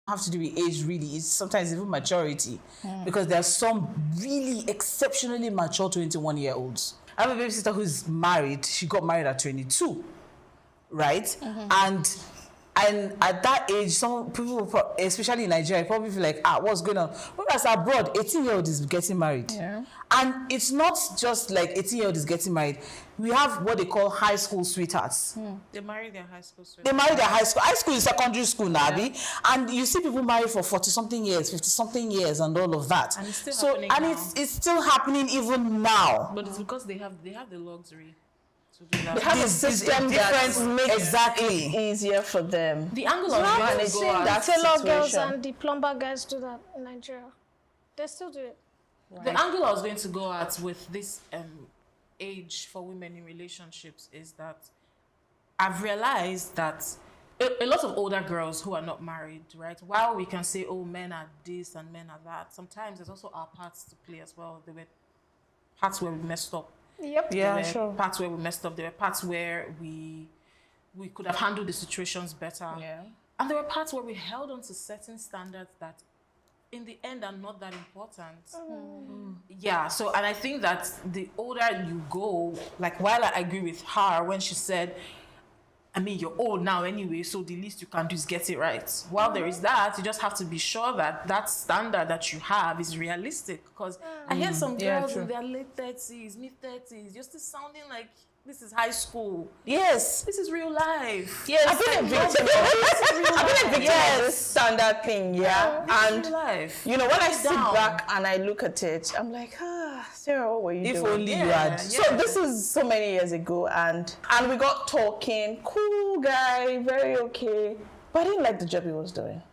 have to do with age really. It's sometimes even maturity because there are some really exceptionally mature 21-year-olds. I have a babysitter who's married. She got married at 22, right? And at that age, some people, especially in Nigeria, probably feel like, what's going on? Whereas abroad, 18-year-old is getting married. Yeah. And it's not just like 18-year-old is getting married. We have what they call high school sweethearts. They marry their high school sweethearts. They marry their high school. High school is secondary school, Nabi. And you see people marry for 40-something years, 50-something years, and all of that. And it's still happening now. It's still happening even now. But it's because they have the luxury. They have a system that makes it easier for them. The angle of managing that tailor girls and the plumber guys do that in Nigeria. They still do it. Right. The angle I was going to go at with this age for women in relationships is that I've realized that a lot of older girls who are not married, right? While we can say, oh, men are this and men are that, sometimes there's also our parts to play as well. There were parts where we messed up. Yep. Yeah, sure. Parts where we messed up. There were parts where we could have handled the situations better. Yeah. And there were parts where we held on to certain standards that in the end are not that important. Yeah, so, and I think that the older you go, like while I agree with her when she said, I mean, you're old now anyway, so the least you can do is get it right. While there is that, you just have to be sure that that standard that you have is realistic. Because I hear some girls in their late 30s, mid-30s, you're still sounding like this is high school. Yes. This is real life. Yes. I've been a victim of this standard thing, yeah. And, real life. you know, when I sit back and I look at it, I'm like, Sarah, what were you doing? If only you had. So this is so many years ago, and we got talking, cool guy, very okay. But I didn't like the job he was doing.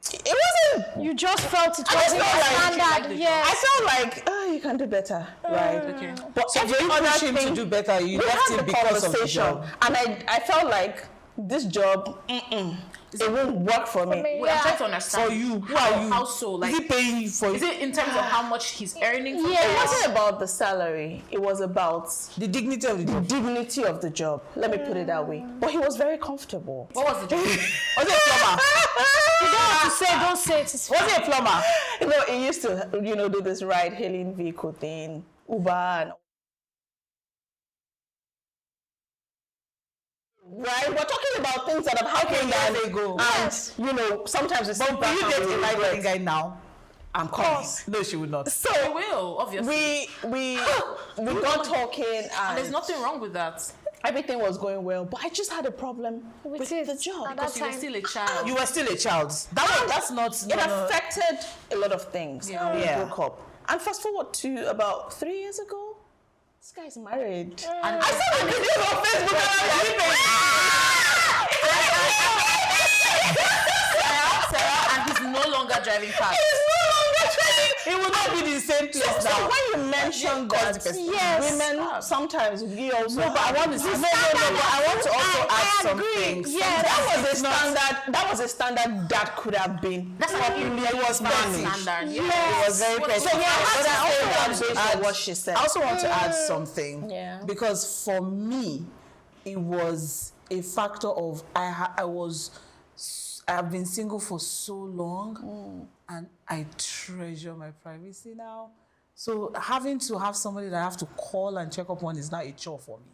It wasn't. You just felt it wasn't standard. Yeah. I felt like, you can do better, right? Okay. But so you push him to do better. You left him because of the job. And I felt like this job, it won't work for me. Wait, I'm trying to understand. For you, who are you? How so? Like, is he paying you for? Is it in terms of how much he's earning? For It wasn't about the salary. It was about the dignity of the job. Dignity of the job. Let me put it that way. But he was very comfortable. What was the job? Was it a plumber? You don't have to say, don't say it. Was it a plumber? You know, he used to, do this ride-hailing vehicle thing, Uber and... Right? We're talking about things that have happened years ago. And, sometimes it's... But will you date a ride-hailing guy now? I'm coming. No, she would not. So you will, obviously. We got talking and there's nothing wrong with that. Everything was going well, but I just had a problem with the job. Because you were still a child. You were still a child. That's not... It affected a lot of things. Yeah. We broke up. And fast forward to about 3 years ago, this guy's married. And I saw the video on Facebook Sarah, and he's no longer driving cars. It will not be the same place now. So when you mention that, women sometimes we also. No, but I want to say I want to also add some things. Yeah, that was a standard that could have been. That's what it was managed. Standard. It was very petty. So I also what she said. I also want to add something. Yeah. Because for me, it was a factor of I have been single for so long, and I treasure my privacy now. So having to have somebody that I have to call and check up on is not a chore for me.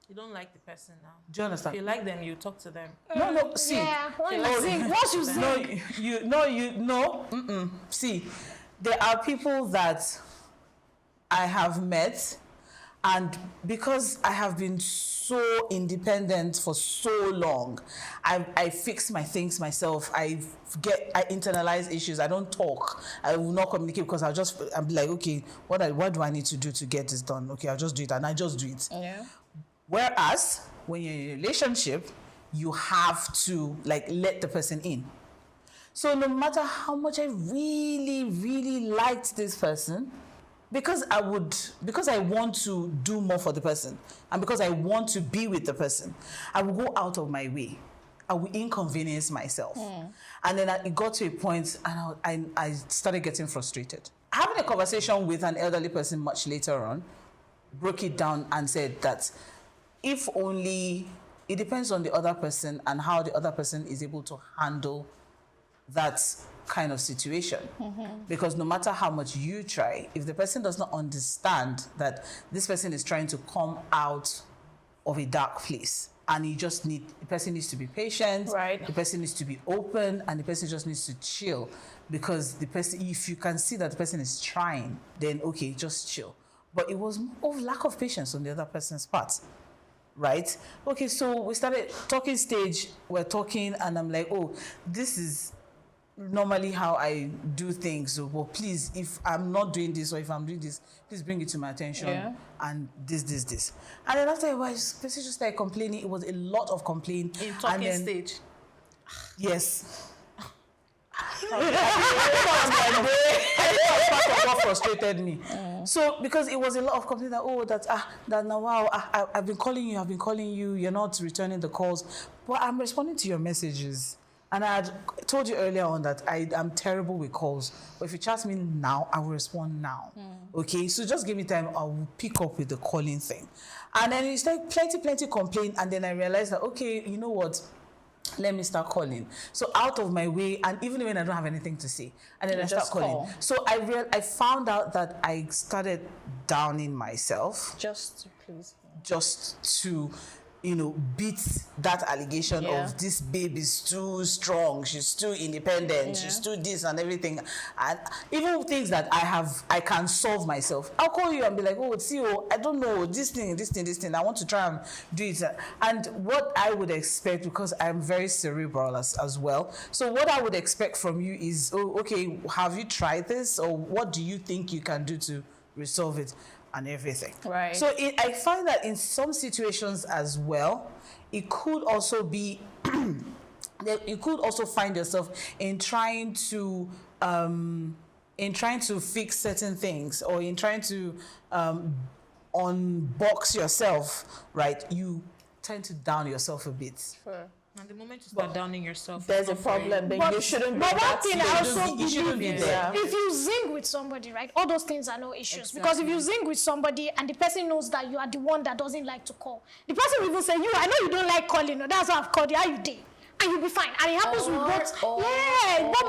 You don't like the person now. Do you understand? If you like them, you talk to them. No, see. Yeah, once you sing. No. See, there are people that I have met, and because I have been so independent for so long, I fix my things myself. I internalize issues. I don't talk. I will not communicate because I'm like, okay, what do I need to do to get this done? Okay, I'll just do it, and I just do it. Yeah. Whereas when you're in a relationship, you have to let the person in. So no matter how much I really, really liked this person, because I want to do more for the person, and because I want to be with the person, I will go out of my way. I will inconvenience myself. And then it got to a point, and I started getting frustrated. Having a conversation with an elderly person much later on, broke it down and said that if only, it depends on the other person and how the other person is able to handle that kind of situation. Because no matter how much you try, if the person does not understand that this person is trying to come out of a dark place, and the person needs to be patient, Right. the person needs to be open, and the person just needs to chill. Because the person, if you can see that the person is trying, then okay, just chill. But it was more of lack of patience on the other person's part. Right? Okay, so we started talking stage, we're talking, and I'm like, oh, this is normally how I do things. So, well, please, if I'm not doing this or if I'm doing this, please bring it to my attention. Yeah. And this. And then after a while, the person just started complaining. It was a lot of complaining. In talking stage. Yes. I think part of what frustrated me. So because it was a lot of complaining that now wow, I've been calling you, you're not returning the calls, but I'm responding to your messages. And I had told you earlier on that I'm terrible with calls. But if you chat me now, I will respond now. Okay, so just give me time, I will pick up with the calling thing. And then it's like plenty complaint, and then I realized that okay, you know what? Let me start calling. So out of my way, and even when I don't have anything to say, and then I start calling. Call. So I found out that I started downing myself Just to, beat that allegation of this babe is too strong, she's too independent, she's too this and everything. And even things that I can solve myself. I'll call you and be like, I don't know, this thing, I want to try and do it. And what I would expect, because I'm very cerebral as well, so what I would expect from you is, okay, have you tried this? Or what do you think you can do to resolve it? And everything. Right. So I find that in some situations as well, it could also be that you could also find yourself in trying to fix certain things, or in trying to unbox yourself, right? You tend to down yourself a bit. Sure. And the moment you start downing yourself, There's a problem. Then you shouldn't be. But one that thing I also you shouldn't be believe is there. if you zing with somebody, right, all those things are no issues. Because if you zing with somebody and the person knows that you are the one that doesn't like to call, the person will even say, I know you don't like calling, no, that's why I've called you, how you did? And you'll be fine. And it happens with both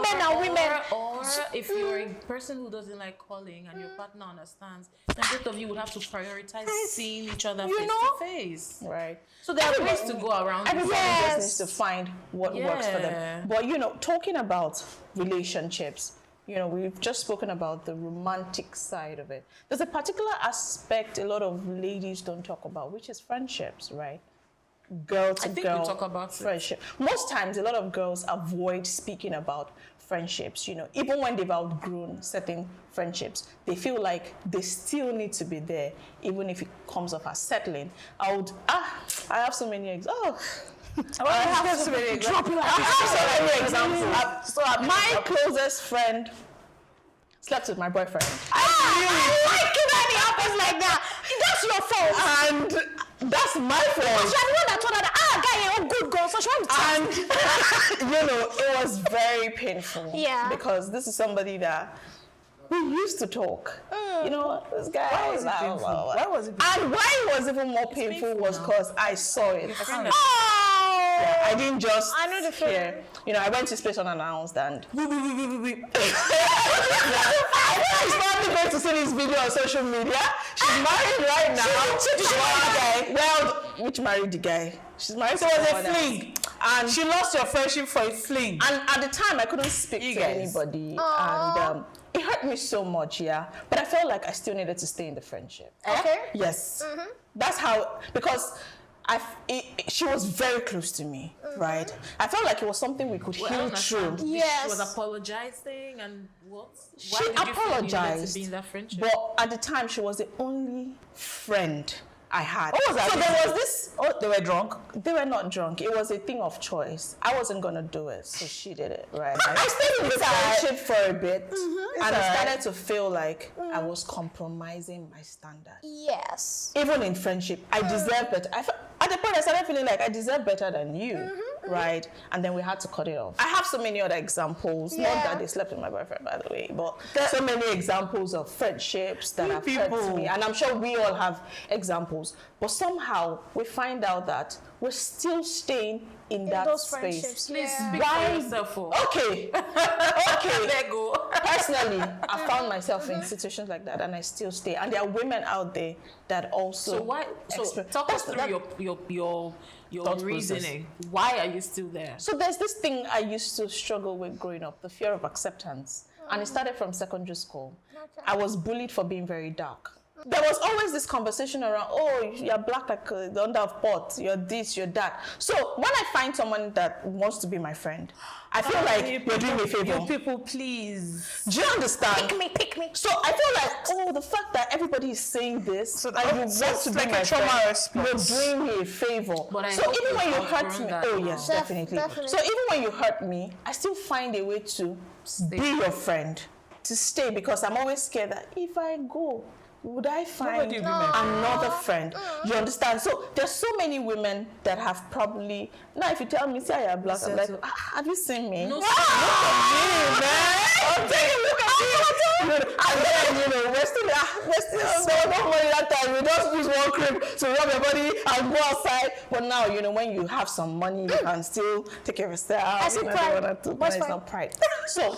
men and women. Or if you're a person who doesn't like calling and your partner understands, then both of you would have to prioritize seeing each other face to face. Right. So there are ways to go around. Everybody Yes. just needs to find what works for them. But talking about relationships, we've just spoken about the romantic side of it. There's a particular aspect a lot of ladies don't talk about, which is friendships, right? Girl to I think girl we talk about friendship. Most times, a lot of girls avoid speaking about friendships. Even when they've outgrown certain friendships, they feel like they still need to be there, even if it comes off as settling. I have so many examples. I have so many examples. My closest friend slept with my boyfriend. I like it when it happens like that. That's your fault. And that's my fault. You're the one that told her that, guy, you're a good girl, so she wants to And, it was very painful. Yeah. Because this is somebody that we used to talk. This guy. Why was it painful? Why was it painful? And why it was even more painful was because I saw it. Oh! I didn't just I know the feeling. I went to space unannounced and Wait. She's probably going to see this video on social media. She's married right now. Well, which married the guy? She's married to It was a someone else. fling. And she lost your friendship for a fling. And at the time, I couldn't speak to anybody. And it hurt me so much, But I felt like I still needed to stay in the friendship. Okay. Yes. That's how, because she was very close to me, right? I felt like it was something we could heal through. Yes. She was apologizing and what? She Why did you feel you needed apologized, to be in that friendship? but at the time, she was the only friend I had. What was that? So there was this. Oh, they were drunk? They were not drunk. It was a thing of choice. I wasn't gonna do it, so she did it, right? I stayed in the friendship for a bit, and I started to feel like I was compromising my standards. Yes. Even in friendship, I deserve better. At the point, I started feeling like I deserve better than you. right? And then we had to cut it off. I have so many other examples. Not that they slept with my boyfriend, by the way, but so many examples of friendships that have hurt me. And I'm sure we all have examples. But somehow we find out that we're still staying in that those space. friendships. Please speak for yourself. Okay. Let go. Personally, I found myself in situations like that, and I still stay. And there are women out there that also. So why? So talk us through your reasoning. Why are you still there? So there's this thing I used to struggle with growing up: the fear of acceptance, and it started from secondary school. I was bullied for being very dark. There was always this conversation around, oh, you're black like the under of pot, you're this, you're that. So when I find someone that wants to be my friend, I feel like you're doing me a favor. You people, please. Do you understand? Pick me. So I feel like, oh, the fact that everybody is saying this, So and you want to be like my a trauma friend, response. you're doing me a favor. But I So hope even when you you've hurt outgrown me, that oh now. yes, definitely. Definitely. So even when you hurt me, I still find a way to be your friend, to stay, because I'm always scared that if I go, would I find another friend? You understand? So there's so many women that have probably, now if you tell me, say you're black, I'm like, have you seen me? No, Look at me, man. I'm telling you, look at me. And then, we're still no money that time. We just use one cream to rub your body and go outside. But now, when you have some money, you can still take care of yourself. I see pride. It's not pride. So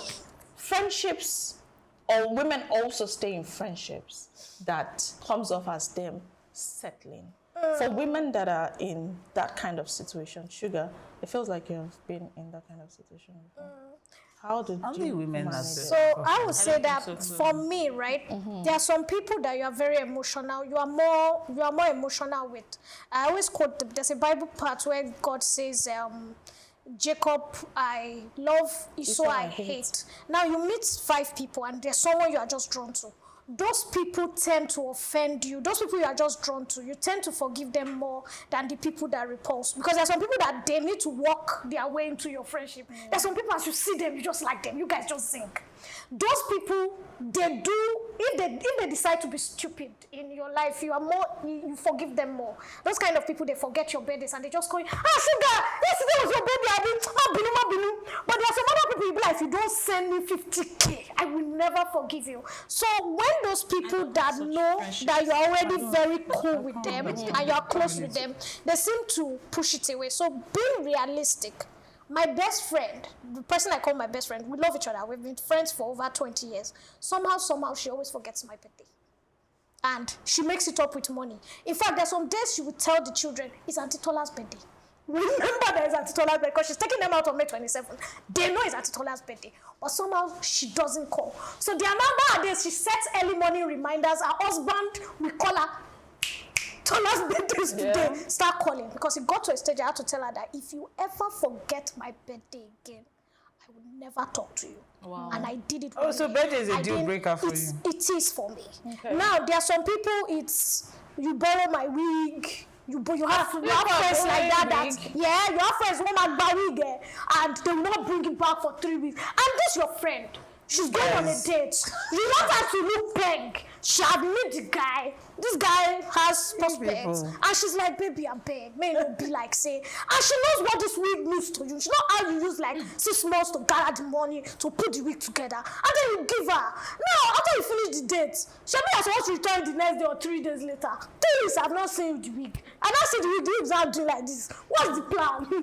friendships, or women also stay in friendships that comes off as them settling. For women that are in that kind of situation, Sugar, it feels like you've been in that kind of situation before. How did Only you women manage are it? So I would say that so too. for me, right, there are some people that you are very emotional. You are more emotional with. I always quote there's a Bible part where God says, Jacob I love, Esau I hate. Now you meet 5 people and there's someone you are just drawn to. Those people tend to offend you. Those people you are just drawn to, you tend to forgive them more than the people that repulse. Because there are some people that they need to walk their way into your friendship. There's some people, as you see them, you just like them. You guys just sink. Those people, they do, if they decide to be stupid in your life, you forgive them more. Those kind of people, they forget your birthdays and they just call you, Sugar, yesterday was your birthday, I mean, but there are some other people, you be like, if you don't send me 50K, I will never forgive you. So when those people that know that you're already very cool with them and you're close with them, they seem to push it away. So being realistic. My best friend, the person I call my best friend, we love each other. We've been friends for over 20 years. Somehow, she always forgets my birthday. And she makes it up with money. In fact, there's some days she would tell the children, it's Auntie Tola's birthday. Remember that it's Auntie Tola's birthday because she's taking them out on May 27th. They know it's Auntie Tola's birthday. But somehow, she doesn't call. So the number of days she sets early morning reminders. Her husband, we call her, Tola's birthday today. Start calling, because it got to a stage I had to tell her that if you ever forget my birthday again, I will never talk to you. Wow. And I did it. Oh, so birthday is a deal breaker for you. It is for me. Okay. Now there are some people. It's you borrow my wig. You have friends like that. You have friends who might buy wig, and they will not bring it back for 3 weeks. And this your friend. She's going on a date. You want her to look peg. She had met the guy. This guy has prospects. And she's like, baby, I beg. May not be like, say. And she knows what this wig means to you. She knows how you use like 6 months to gather the money to put the wig together. And then you give her. Now, after you finish the date, she'll be supposed to return the next day or 3 days later. 3 weeks, I've not seen the wig. And I see the wigs are doing like this. What's the plan? But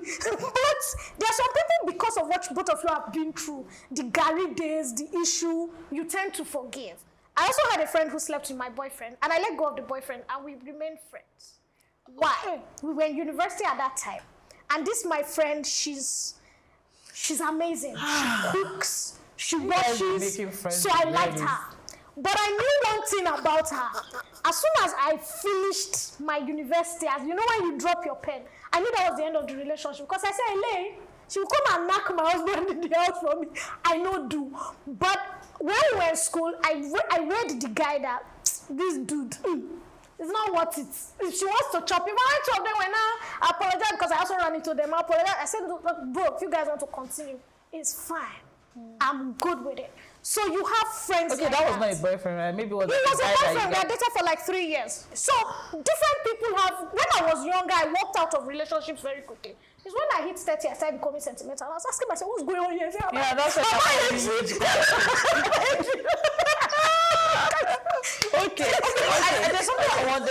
there are some people, because of what both of you have been through, the Gary days, the issue, you tend to forgive. I also had a friend who slept with my boyfriend, and I let go of the boyfriend, and we remained friends. Why? We were in university at that time, and this my friend, she's amazing. She cooks, she washes, so I liked her. But I knew one thing about her. As soon as I finished my university, as you know when you drop your pen, I knew that was the end of the relationship, because I said, Elaine, she will come and knock my husband in the house for me. I know do. But when we were in school, I read the guy that this dude, it's not worth it. If she wants to chop, if I chop them, when I apologize because I also ran into them, I apologize. I said, bro, if you guys want to continue, it's fine. I'm good with it. So you have friends. Okay, like that was not a boyfriend, right? Maybe it was. He was a boyfriend. We dated for like 3 years. So different people have. When I was younger, I walked out of relationships very quickly. It's when I hit 30, I started becoming sentimental. I was asking myself, what's going on here? Yeah, that's what Okay. There's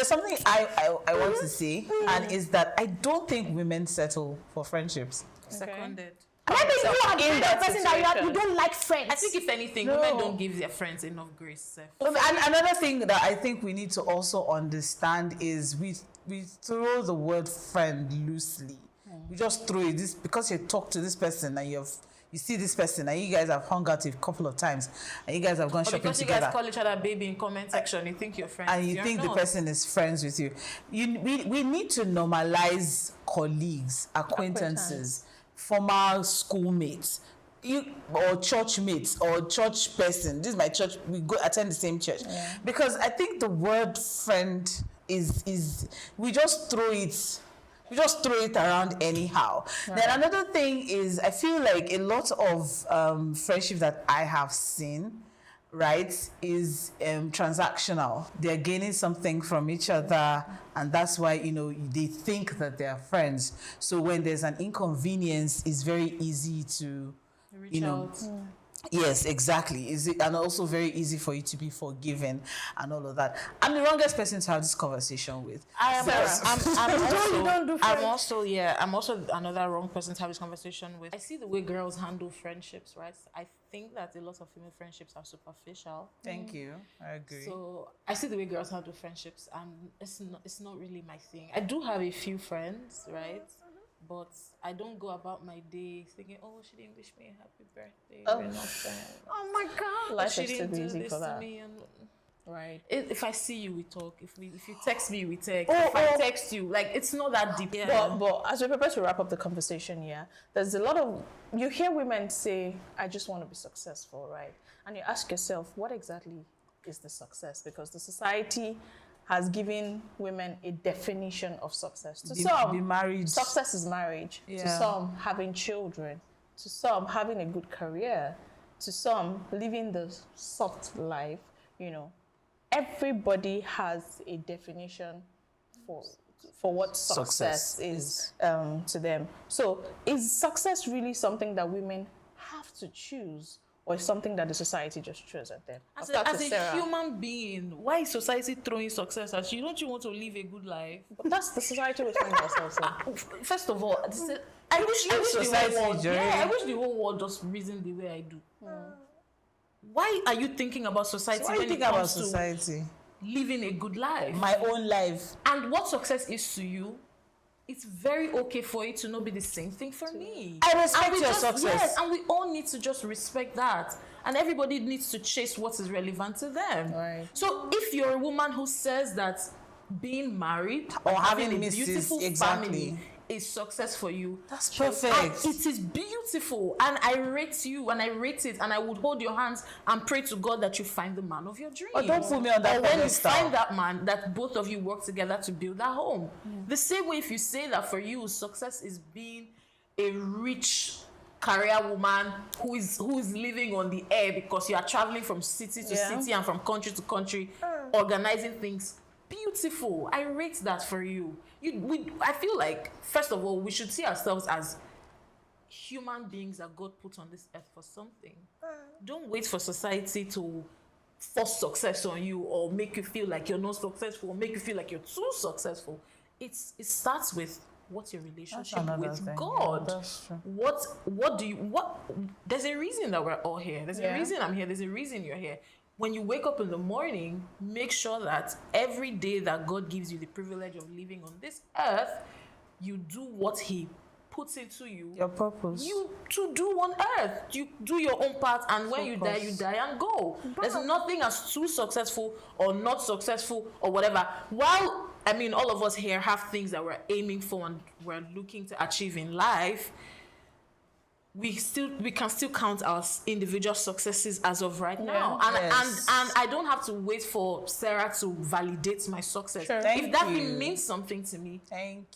something I want to say, and is that I don't think women settle for friendships. Seconded. Maybe you are the kind of person that you don't like friends. I think if anything, women don't give their friends enough grace. And another thing that I think we need to also understand is we throw the word friend loosely. We just throw it this because you talk to this person and you see this person and you guys have hung out a couple of times and you guys have gone shopping because together. Because you guys call each other baby in comment section, you think you're friends. And you think the person is friends with you. We need to normalize colleagues, acquaintances, former schoolmates, or church mates or church person. This is my church. We go attend the same church. Yeah. Because I think the word friend is we just throw it. We just throw it around anyhow. Right. Then another thing is, I feel like a lot of friendship that I have seen, right, is transactional. They're gaining something from each other, and that's why, they think that they're friends. So when there's an inconvenience, it's very easy to, reach out. Yes, exactly. And also very easy for you to be forgiven and all of that. I'm the wrongest person to have this conversation with. I'm also another wrong person to have this conversation with. I see the way girls handle friendships, right? I think that a lot of female friendships are superficial. Thank you. I agree. So I see the way girls handle friendships, and it's not really my thing. I do have a few friends, right? But I don't go about my day thinking, oh, she didn't wish me a happy birthday. We're not friends. Oh my God. Life is too busy for that. Right. If I see you, we talk. If you text me, we text. If I text you, it's not that deep. Yeah. But as we prepare to wrap up the conversation, there's a lot of, you hear women say, I just want to be successful, right? And you ask yourself, what exactly is the success? Because the society has given women a definition of success. To some, married. Success is marriage. Yeah. To some, having children. To some, having a good career. To some, living the soft life. Everybody has a definition for what success is to them. So, is success really something that women have to choose? Or is something that the society just throws at them? As a human being, why is society throwing success at you? Don't you want to live a good life? But that's the society we find ourselves in. First of all, I wish the whole world just reasoned the way I do. Why are you thinking about society when it comes to living a good life? My own life. And what success is to you, it's very okay for it to not be the same thing for me. I respect your success. Yes, and we all need to just respect that. And everybody needs to chase what is relevant to them. Right. So if you're a woman who says that being married or having a beautiful family is success for you, that's perfect. It is beautiful. And I rate you and I rate it, and I would hold your hands and pray to God that you find the man of your dreams. But don't put me on that pedestal. When you find that man, that both of you work together to build that home. The same way, if you say that for you, success is being a rich career woman who is living on the air because you are traveling from city to city and from country to country, organizing things. Beautiful. I rate that for you. I feel like, first of all, we should see ourselves as human beings that God put on this earth for something. Don't wait for society to force success on you or make you feel like you're not successful or make you feel like you're too successful. It starts with what's your relationship with God. Yeah, that's true. What there's a reason that we're all here. There's a reason I'm here. There's a reason you're here. When you wake up in the morning, make sure that every day that God gives you the privilege of living on this earth, you do what He puts into you. Your purpose. You to do on earth. You do your own part, and when you die and go. There's nothing as too successful or not successful or whatever. While, all of us here have things that we're aiming for and we're looking to achieve in life, we can still count our individual successes as of right now. And I don't have to wait for Sarah to validate my success. Sure. If that thing means something to me,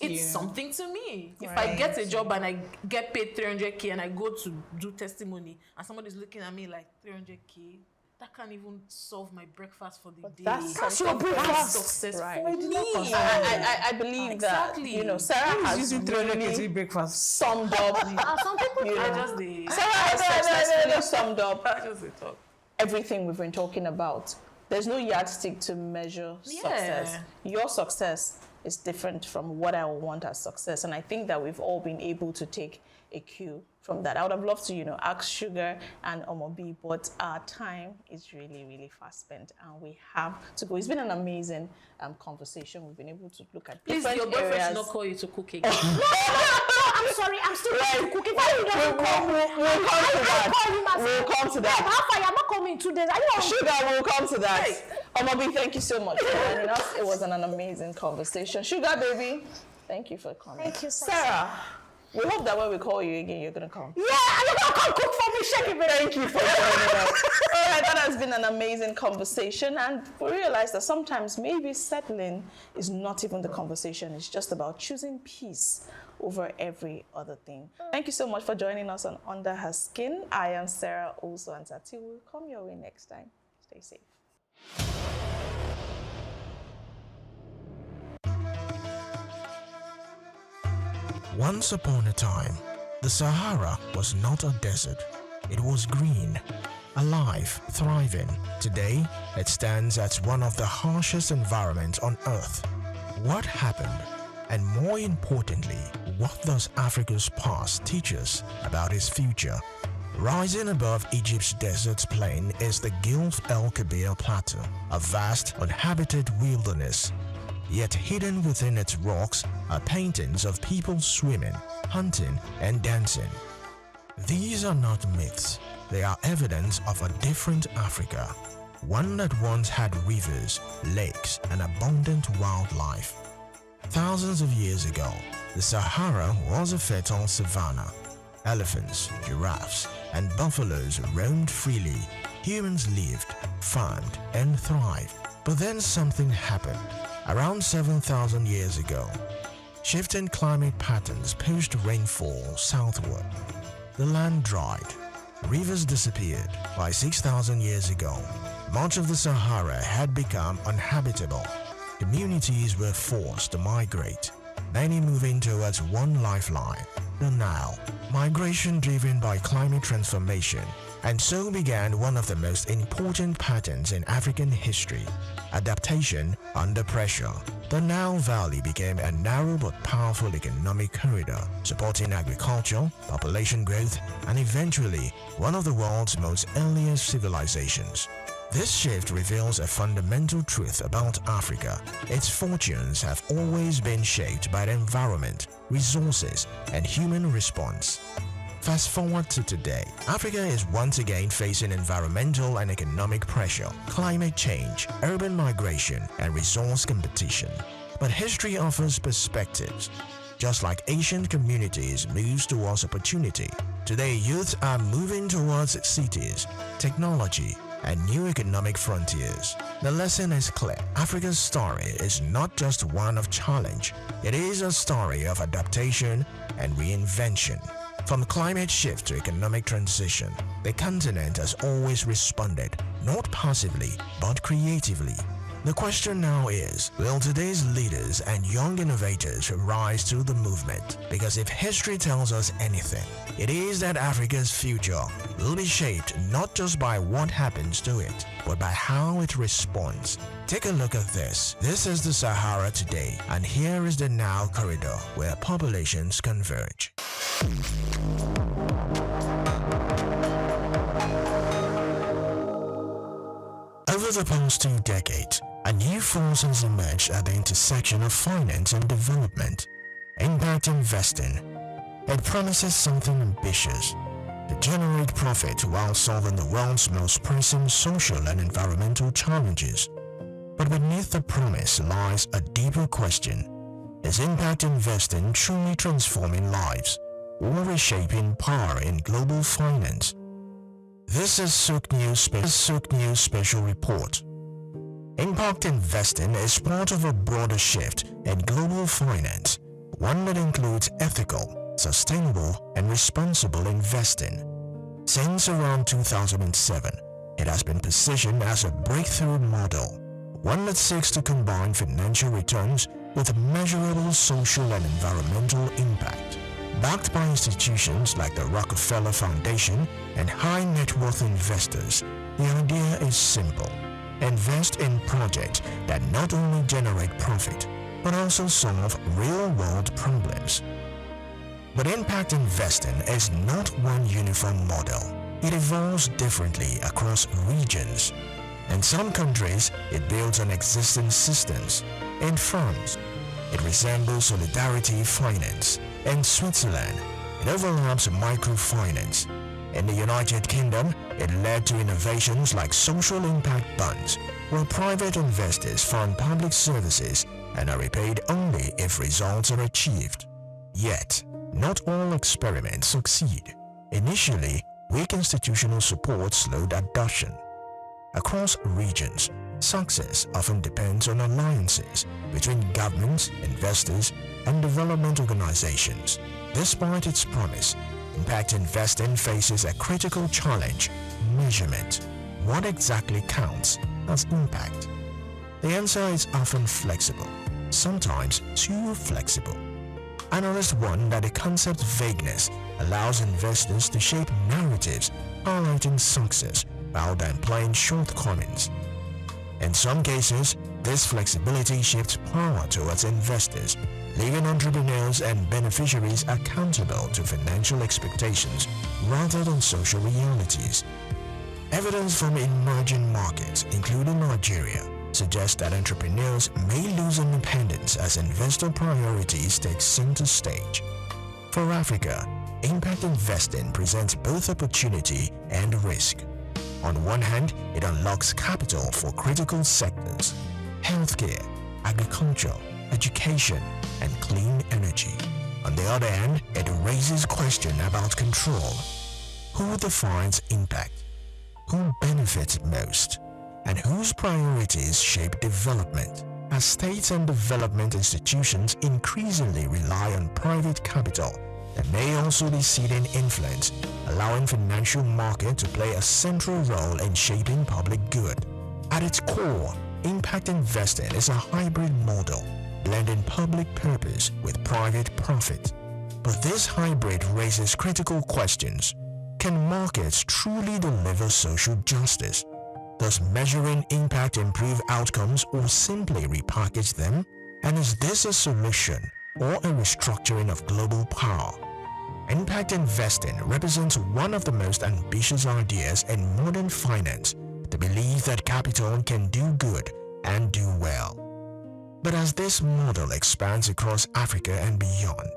it's something to me. If I get a job and I get paid 300K and I go to do testimony and somebody's looking at me like 300K, that can't even solve my breakfast for the day. That's your breakfast. Success Right. for me. I believe Exactly. that, you know, Sarah has using 300 kg really breakfast. summed up. Some people You I know, just the Sarah has successfully summed up I just the talk. everything we've been talking about. There's no yardstick to measure success. Your success is different from what I want as success. And I think that we've all been able to take a cue from that. I would have loved to, you know, ask Sugar and Omobi, but our time is really, really fast spent and we have to go. It's been an amazing conversation. We've been able to look at Please, different your boyfriend should areas. not call you to cook again. I'm sorry, I'm still Right. cooking. We'll We'll come to that. How far? I'm not coming in 2 days. Are you Sugar, we'll come to that. Omobi, thank you so much for joining us. It was an amazing conversation. Sugar, baby, thank you for coming. Thank you, Sarah, we hope that when we call you again, you're going to come. Yeah, and you're going to come cook for me, shake it, baby. Thank you for joining us. All right, that has been an amazing conversation, and we realized that sometimes maybe settling is not even the conversation. It's just about choosing peace over every other thing. Thank you so much for joining us on Under Her Skin. I am Sarah also, and Tati will come your way next time. Stay safe. Once upon a time, the Sahara was not a desert. It was green, alive, thriving. Today, it stands as one of the harshest environments on Earth. What happened? And more importantly, what does Africa's past teach us about its future? Rising above Egypt's desert plain is the Gulf El Kabir Plateau, a vast, uninhabited wilderness. Yet hidden within its rocks are paintings of people swimming, hunting, and dancing. These are not myths, they are evidence of a different Africa, one that once had rivers, lakes, and abundant wildlife. Thousands of years ago, the Sahara was a fertile savanna. Elephants, giraffes, and buffaloes roamed freely. Humans lived, farmed, and thrived. But then something happened. Around 7,000 years ago, shifting climate patterns pushed rainfall southward. The land dried. Rivers disappeared. By 6,000 years ago, much of the Sahara had become uninhabitable. Communities were forced to migrate, many moving towards one lifeline, the Nile. Migration driven by climate transformation, and so began one of the most important patterns in African history, adaptation under pressure. The Nile Valley became a narrow but powerful economic corridor, supporting agriculture, population growth, and eventually one of the world's most earliest civilizations. This shift reveals a fundamental truth about Africa. Its fortunes have always been shaped by the environment, resources, and human response. Fast forward to today, Africa is once again facing environmental and economic pressure, climate change, urban migration, and resource competition. But history offers perspectives. Just like ancient communities moved towards opportunity, today youth are moving towards cities, technology, and new economic frontiers. The lesson is clear. Africa's story is not just one of challenge. It is a story of adaptation and reinvention. From climate shift to economic transition, the continent has always responded, not passively, but creatively. The question now is, will today's leaders and young innovators rise to the movement? Because if history tells us anything, it is that Africa's future will be shaped not just by what happens to it, but by how it responds. Take a look at this. This is the Sahara today, and here is the Nile corridor where populations converge. Over the past 2 decades, a new force has emerged at the intersection of finance and development, impact investing. It promises something ambitious, to generate profit while solving the world's most pressing social and environmental challenges. But beneath the promise lies a deeper question. Is impact investing truly transforming lives or reshaping power in global finance? This is SOUQ News Special Report. Impact investing is part of a broader shift in global finance, one that includes ethical, sustainable, and responsible investing. Since around 2007, it has been positioned as a breakthrough model, one that seeks to combine financial returns with measurable social and environmental impact. Backed by institutions like the Rockefeller Foundation and high net worth investors, the idea is simple. Invest in projects that not only generate profit, but also solve real-world problems. But impact investing is not one uniform model. It evolves differently across regions. In some countries, it builds on existing systems. In France, it resembles solidarity finance. In Switzerland, it overlaps microfinance. In the United Kingdom, it led to innovations like social impact bonds, where private investors fund public services and are repaid only if results are achieved. Yet, not all experiments succeed. Initially, weak institutional support slowed adoption. Across regions, success often depends on alliances between governments, investors, and development organizations. Despite its promise, impact investing faces a critical challenge: measurement. What exactly counts as impact? The answer is often flexible, sometimes too flexible. Analysts warn that the concept's vagueness allows investors to shape narratives highlighting success rather than playing shortcomings. In some cases, this flexibility shifts power towards investors, leaving entrepreneurs and beneficiaries accountable to financial expectations rather than social realities. Evidence from emerging markets, including Nigeria, suggests that entrepreneurs may lose independence as investor priorities take center stage. For Africa, impact investing presents both opportunity and risk. On one hand, it unlocks capital for critical sectors: healthcare, agriculture, education, and clean energy. On the other hand, it raises questions about control. Who defines impact? Who benefits most? And whose priorities shape development? As states and development institutions increasingly rely on private capital, there may also be ceding influence, allowing financial markets to play a central role in shaping public good. At its core, impact investing is a hybrid model, blending public purpose with private profit. But this hybrid raises critical questions. Can markets truly deliver social justice? Does measuring impact improve outcomes or simply repackage them? And is this a solution or a restructuring of global power? Impact investing represents one of the most ambitious ideas in modern finance, the belief that capital can do good and do well. But as this model expands across Africa and beyond,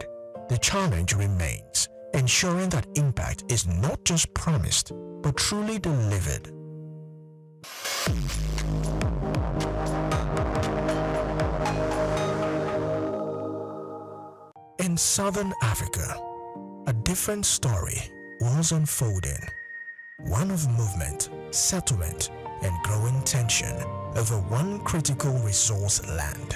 the challenge remains, ensuring that impact is not just promised, but truly delivered. In Southern Africa, a different story was unfolding. One of movement, settlement, and growing tension over one critical resource land.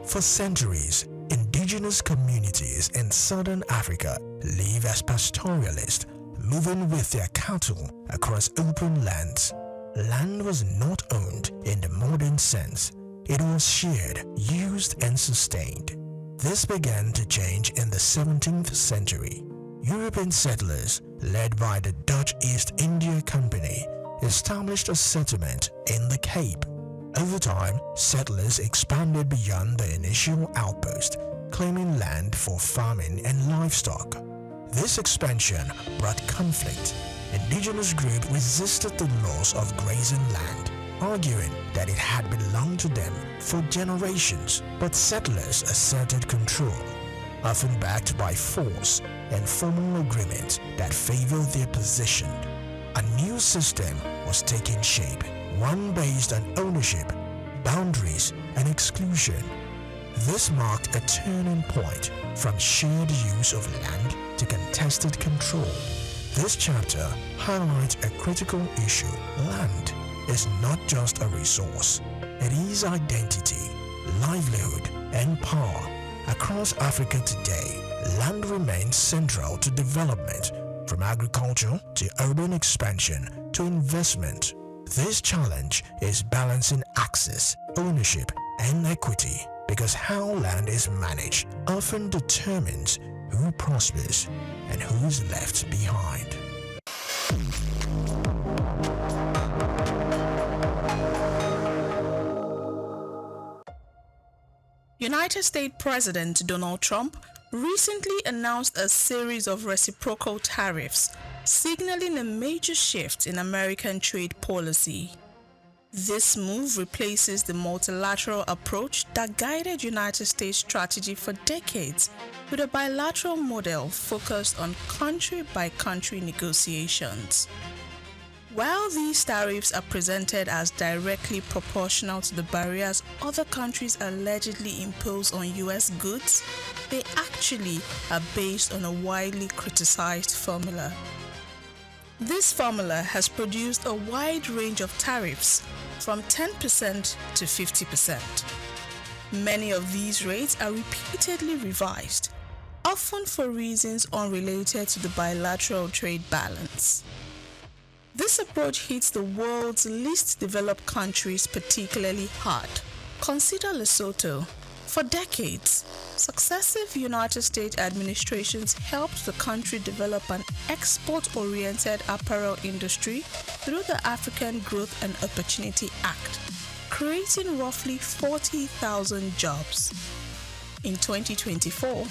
For centuries, indigenous communities in Southern Africa live as pastoralists, moving with their cattle across open lands. Land was not owned in the modern sense. It was shared, used, and sustained. This began to change in the 17th century. European settlers, led by the Dutch East India Company, established a settlement in the Cape. Over time, settlers expanded beyond the initial outpost, claiming land for farming and livestock. This expansion brought conflict. Indigenous groups resisted the laws of grazing land, arguing that it had belonged to them for generations, but settlers asserted control, often backed by force and formal agreements that favored their position. A new system was taking shape, one based on ownership, boundaries, and exclusion. This marked a turning point from shared use of land to contested control. This chapter highlights a critical issue. Land is not just a resource. It is identity, livelihood, and power. Across Africa today, land remains central to development, from agriculture to urban expansion to investment. This challenge is balancing access, ownership, and equity, because how land is managed often determines who prospers and who is left behind. United States President Donald Trump recently announced a series of reciprocal tariffs, signaling a major shift in American trade policy. This move replaces the multilateral approach that guided United States strategy for decades, with a bilateral model focused on country-by-country negotiations. While these tariffs are presented as directly proportional to the barriers other countries allegedly impose on US goods, they actually are based on a widely criticized formula. This formula has produced a wide range of tariffs, from 10% to 50%. Many of these rates are repeatedly revised, often for reasons unrelated to the bilateral trade balance. This approach hits the world's least developed countries particularly hard. Consider Lesotho. For decades, successive United States administrations helped the country develop an export-oriented apparel industry through the African Growth and Opportunity Act, creating roughly 40,000 jobs. In 2024,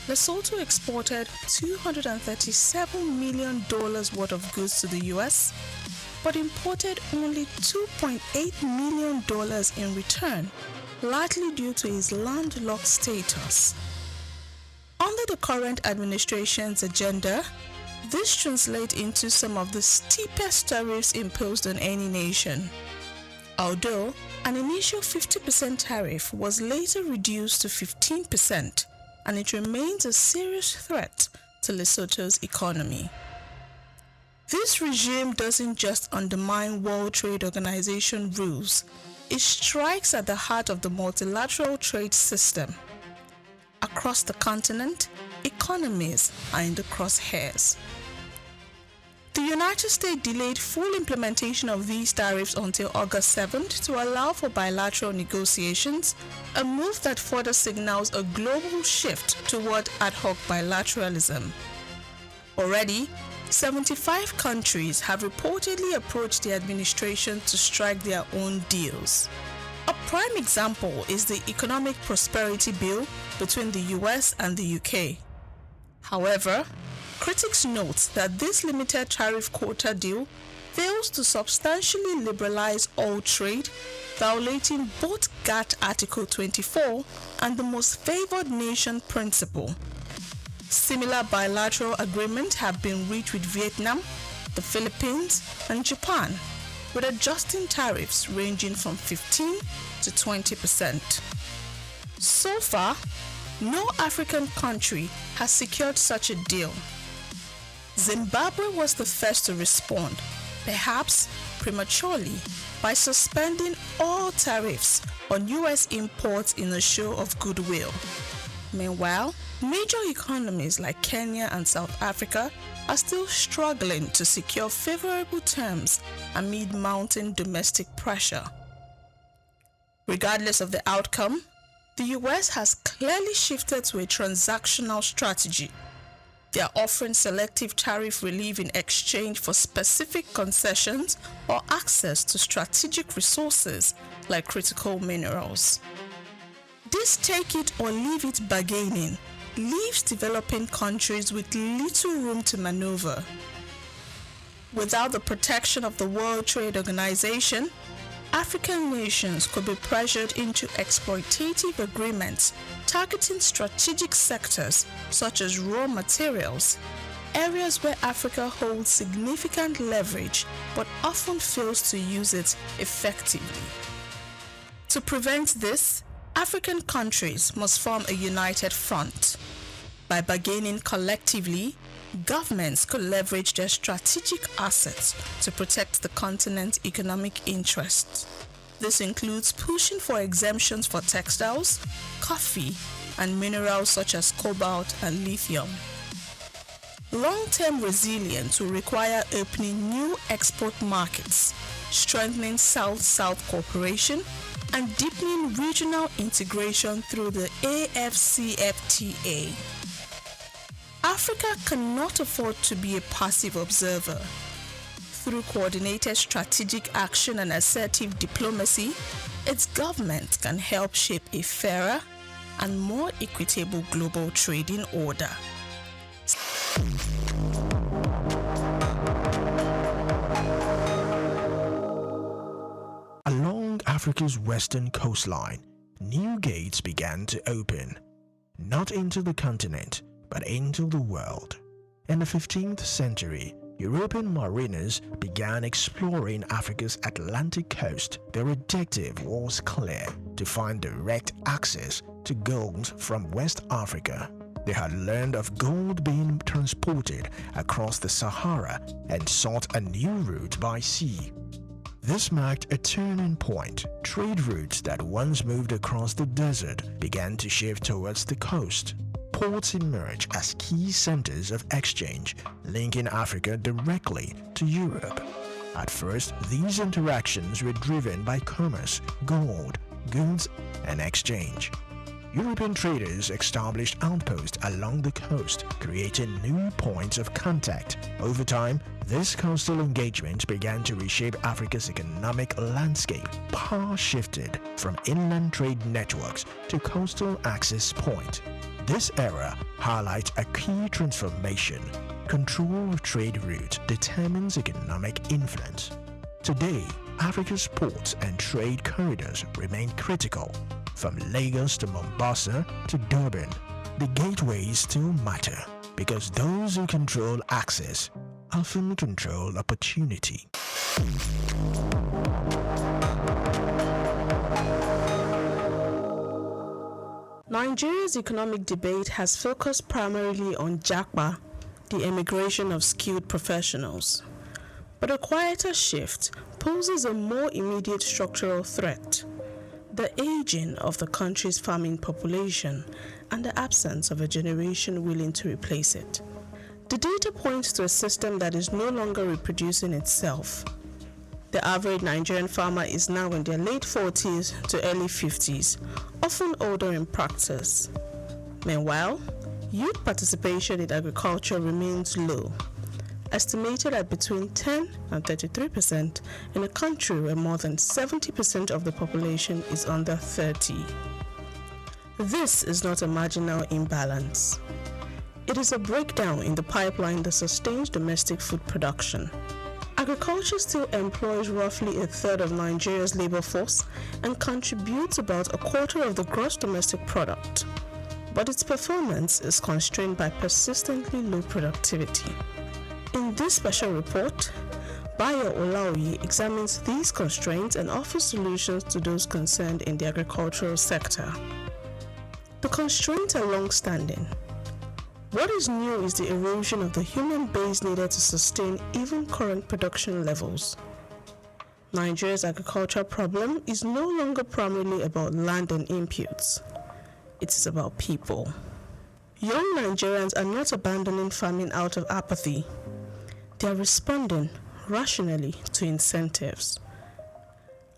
Lesotho exported $237 million worth of goods to the US, but imported only $2.8 million in return, largely due to its landlocked status. Under the current administration's agenda, this translates into some of the steepest tariffs imposed on any nation. Although an initial 50% tariff was later reduced to 15%, and it remains a serious threat to Lesotho's economy. This regime doesn't just undermine World Trade Organization rules, it strikes at the heart of the multilateral trade system. Across the continent, economies are in the crosshairs. The United States delayed full implementation of these tariffs until August 7th to allow for bilateral negotiations, a move that further signals a global shift toward ad hoc bilateralism. Already, 75 countries have reportedly approached the administration to strike their own deals. A prime example is the Economic Prosperity Bill between the US and the UK. However, critics note that this limited tariff quota deal fails to substantially liberalize all trade, violating both GATT Article 24 and the most favored nation principle. Similar bilateral agreements have been reached with Vietnam, the Philippines, and Japan, with adjusting tariffs ranging from 15 to 20%. So far, no African country has secured such a deal. Zimbabwe was the first to respond, perhaps prematurely, by suspending all tariffs on US imports in a show of goodwill. Meanwhile, major economies like Kenya and South Africa are still struggling to secure favorable terms amid mounting domestic pressure. Regardless of the outcome, the US has clearly shifted to a transactional strategy. They are offering selective tariff relief in exchange for specific concessions or access to strategic resources like critical minerals. This take it or leave it bargaining leaves developing countries with little room to maneuver. Without the protection of the World Trade Organization, African nations could be pressured into exploitative agreements targeting strategic sectors such as raw materials, areas where Africa holds significant leverage but often fails to use it effectively. To prevent this, African countries must form a united front. By bargaining collectively, governments could leverage their strategic assets to protect the continent's economic interests. This includes pushing for exemptions for textiles, coffee, and minerals such as cobalt and lithium. Long-term resilience will require opening new export markets, strengthening South-South cooperation, and deepening regional integration through the AFCFTA. Africa cannot afford to be a passive observer. Through coordinated strategic action and assertive diplomacy, its government can help shape a fairer and more equitable global trading order. Along Africa's western coastline, new gates began to open, not into the continent, but into the world. In the 15th century, European mariners began exploring Africa's Atlantic coast. Their objective was clear: to find direct access to gold from West Africa. They had learned of gold being transported across the Sahara and sought a new route by sea. This marked a turning point. Trade routes that once moved across the desert began to shift towards the coast. Ports emerged as key centers of exchange, linking Africa directly to Europe. At first, these interactions were driven by commerce, gold, goods, and exchange. European traders established outposts along the coast, creating new points of contact. Over time, this coastal engagement began to reshape Africa's economic landscape. Power shifted from inland trade networks to coastal access points. This era highlights a key transformation. Control of trade routes determines economic influence. Today, Africa's ports and trade corridors remain critical. From Lagos to Mombasa to Durban, the gateways still matter because those who control access often control opportunity. Nigeria's economic debate has focused primarily on Japa, the emigration of skilled professionals. But a quieter shift poses a more immediate structural threat: the aging of the country's farming population and the absence of a generation willing to replace it. The data points to a system that is no longer reproducing itself. The average Nigerian farmer is now in their late 40s to early 50s, often older in practice. Meanwhile, youth participation in agriculture remains low, estimated at between 10 and 33% in a country where more than 70% of the population is under 30. This is not a marginal imbalance. It is a breakdown in the pipeline that sustains domestic food production. Agriculture still employs roughly a third of Nigeria's labor force and contributes about a quarter of the gross domestic product. But its performance is constrained by persistently low productivity. In this special report, Bayo Olaoye examines these constraints and offers solutions to those concerned in the agricultural sector. The constraints are long-standing. What is new is the erosion of the human base needed to sustain even current production levels. Nigeria's agricultural problem is no longer primarily about land and inputs. It is about people. Young Nigerians are not abandoning farming out of apathy. They are responding rationally to incentives.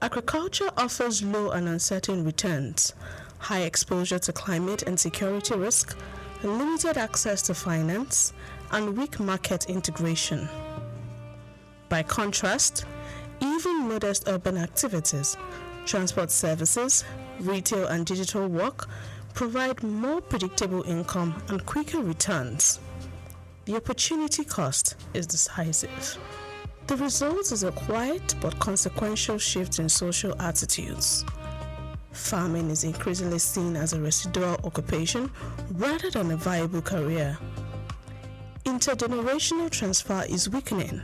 Agriculture offers low and uncertain returns, high exposure to climate and security risk, limited access to finance, and weak market integration. By contrast, even modest urban activities, transport services, retail and digital work provide more predictable income and quicker returns. The opportunity cost is decisive. The result is a quiet but consequential shift in social attitudes. Farming is increasingly seen as a residual occupation rather than a viable career. Intergenerational transfer is weakening.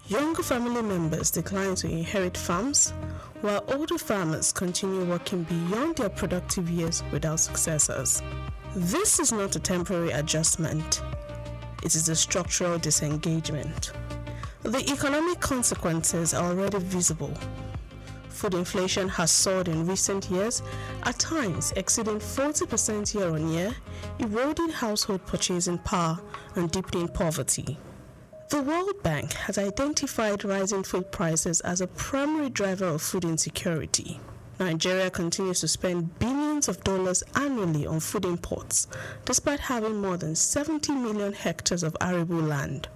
Younger family members decline to inherit farms, while older farmers continue working beyond their productive years without successors. This is not a temporary adjustment. It is a structural disengagement. The economic consequences are already visible. food inflation has soared in recent years, at times exceeding 40% year-on-year, eroding household purchasing power and deepening poverty. The World Bank has identified rising food prices as a primary driver of food insecurity. Nigeria continues to spend billions of dollars annually on food imports, despite having more than 70 million hectares of arable land.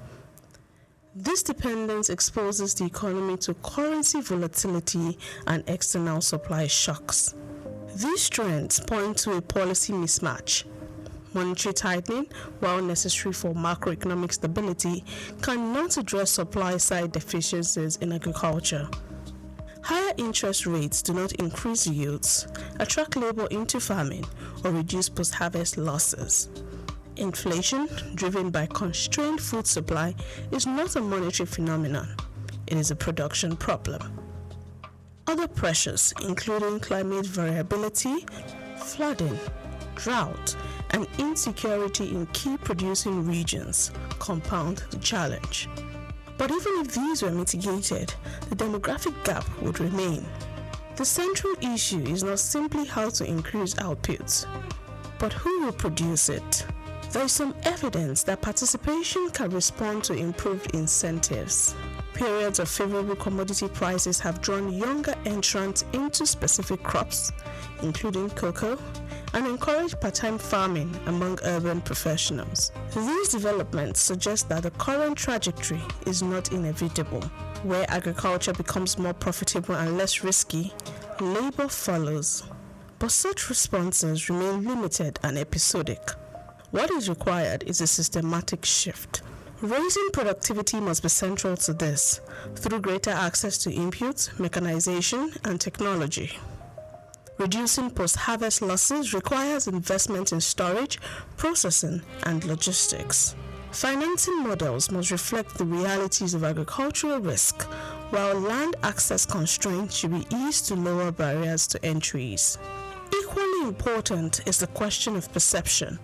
This dependence exposes the economy to currency volatility and external supply shocks. These trends point to a policy mismatch. Monetary tightening, while necessary for macroeconomic stability, cannot address supply-side deficiencies in agriculture. Higher interest rates do not increase yields, attract labor into farming, or reduce post-harvest losses. Inflation, driven by constrained food supply, is not a monetary phenomenon. It is a production problem. Other pressures, including climate variability, flooding, drought, and insecurity in key producing regions, compound the challenge. But even if these were mitigated, the demographic gap would remain. The central issue is not simply how to increase output, but who will produce it. There is some evidence that participation can respond to improved incentives. Periods of favorable commodity prices have drawn younger entrants into specific crops, including cocoa, and encouraged part-time farming among urban professionals. These developments suggest that the current trajectory is not inevitable. Where agriculture becomes more profitable and less risky, labor follows. But such responses remain limited and episodic. What is required is a systematic shift. Raising productivity must be central to this, through greater access to inputs, mechanization, and technology. Reducing post-harvest losses requires investment in storage, processing, and logistics. Financing models must reflect the realities of agricultural risk, while land access constraints should be eased to lower barriers to entries. Equally important is the question of perception.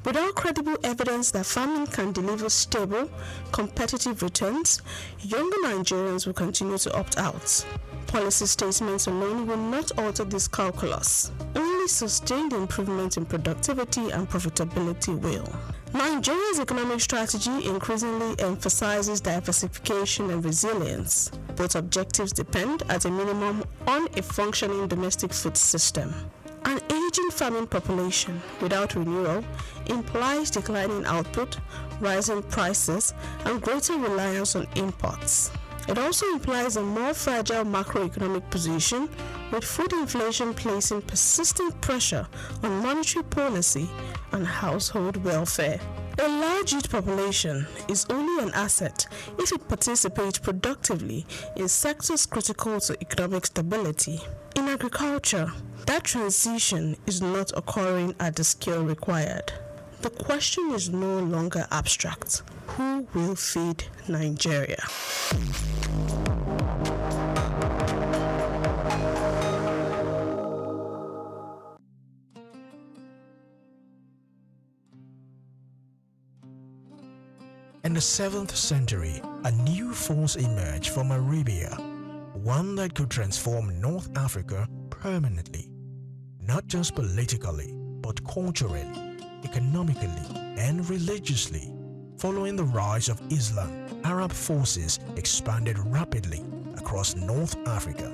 Without credible evidence that farming can deliver stable, competitive returns, younger Nigerians will continue to opt out. Policy statements alone will not alter this calculus. Only sustained improvement in productivity and profitability will. Nigeria's economic strategy increasingly emphasizes diversification and resilience. Both objectives depend, at a minimum, on a functioning domestic food system. An aging farming population without renewal implies declining output, rising prices, and greater reliance on imports. It also implies a more fragile macroeconomic position, with food inflation placing persistent pressure on monetary policy and household welfare. A large youth population is only an asset if it participates productively in sectors critical to economic stability. In agriculture, that transition is not occurring at the scale required. The question is no longer abstract. Who will feed Nigeria? In the 7th century, a new force emerged from Arabia, one that could transform North Africa permanently, not just politically, but culturally, economically, and religiously. Following the rise of Islam, Arab forces expanded rapidly across North Africa.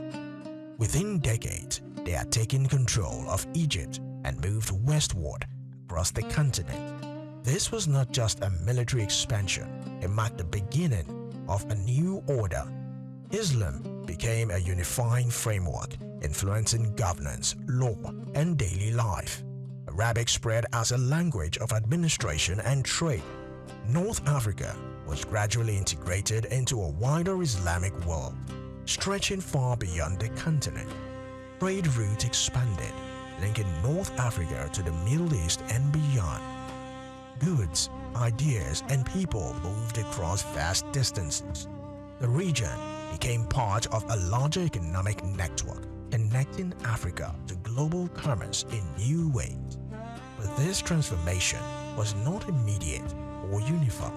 Within decades, they had taken control of Egypt and moved westward across the continent. This was not just a military expansion, it marked the beginning of a new order. Islam became a unifying framework, influencing governance, law, and daily life. Arabic spread as a language of administration and trade. North Africa was gradually integrated into a wider Islamic world, stretching far beyond the continent. Trade routes expanded, linking North Africa to the Middle East and beyond. Goods, ideas, and people moved across vast distances. The region became part of a larger economic network, connecting Africa to global commerce in new ways. But this transformation was not immediate or uniform.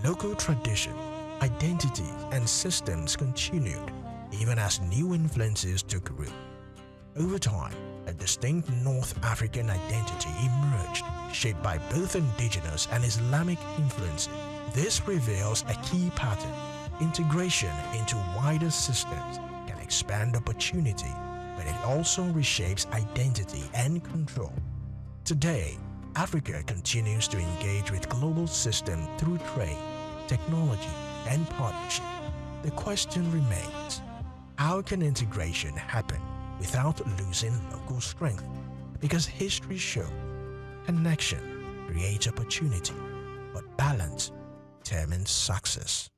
Local tradition, identity, and systems continued, even as new influences took root. Over time, a distinct North African identity emerged, shaped by both indigenous and Islamic influences. This reveals a key pattern. Integration into wider systems can expand opportunity, but it also reshapes identity and control. Today, Africa continues to engage with global systems through trade, technology, and partnership. The question remains, how can integration happen without losing local strength? Because history shows connection creates opportunity, but balance determines success.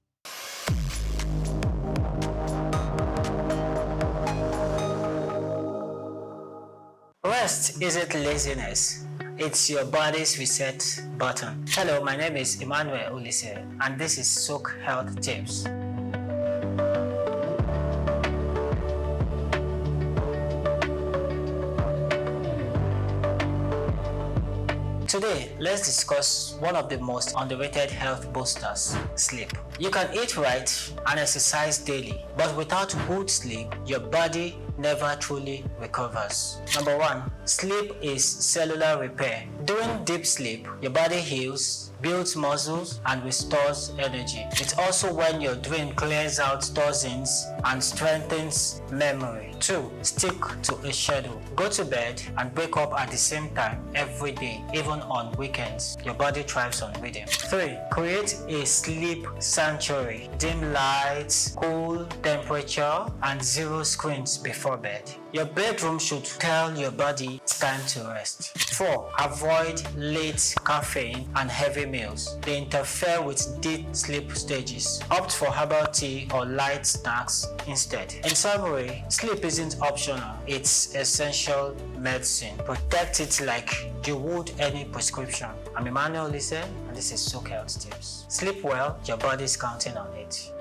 Rest isn't laziness. It's your body's reset button. Hello, my name is Emmanuel Olise, and this is SOUQ Health Tips. Today, let's discuss one of the most underrated health boosters, sleep. You can eat right and exercise daily, but without good sleep, your body never truly recovers. Number 1, sleep is cellular repair. During deep sleep, your body heals, builds muscles, and restores energy. It's also when your dream clears out toxins and strengthens memory. 2, stick to a schedule. Go to bed and wake up at the same time every day, even on weekends. Your body thrives on rhythm. 3, create a sleep sanctuary. Dim lights, cool temperature, and 0 screens before bed. Your bedroom should tell your body it's time to rest. 4, avoid late caffeine and heavy meals. They interfere with deep sleep stages. Opt for herbal tea or light snacks instead. In summary, sleep isn't optional. It's essential medicine. Protect it like you would any prescription. I'm Emmanuel Olise, and this is SOUQ Health Tips. Sleep well, your body's counting on it.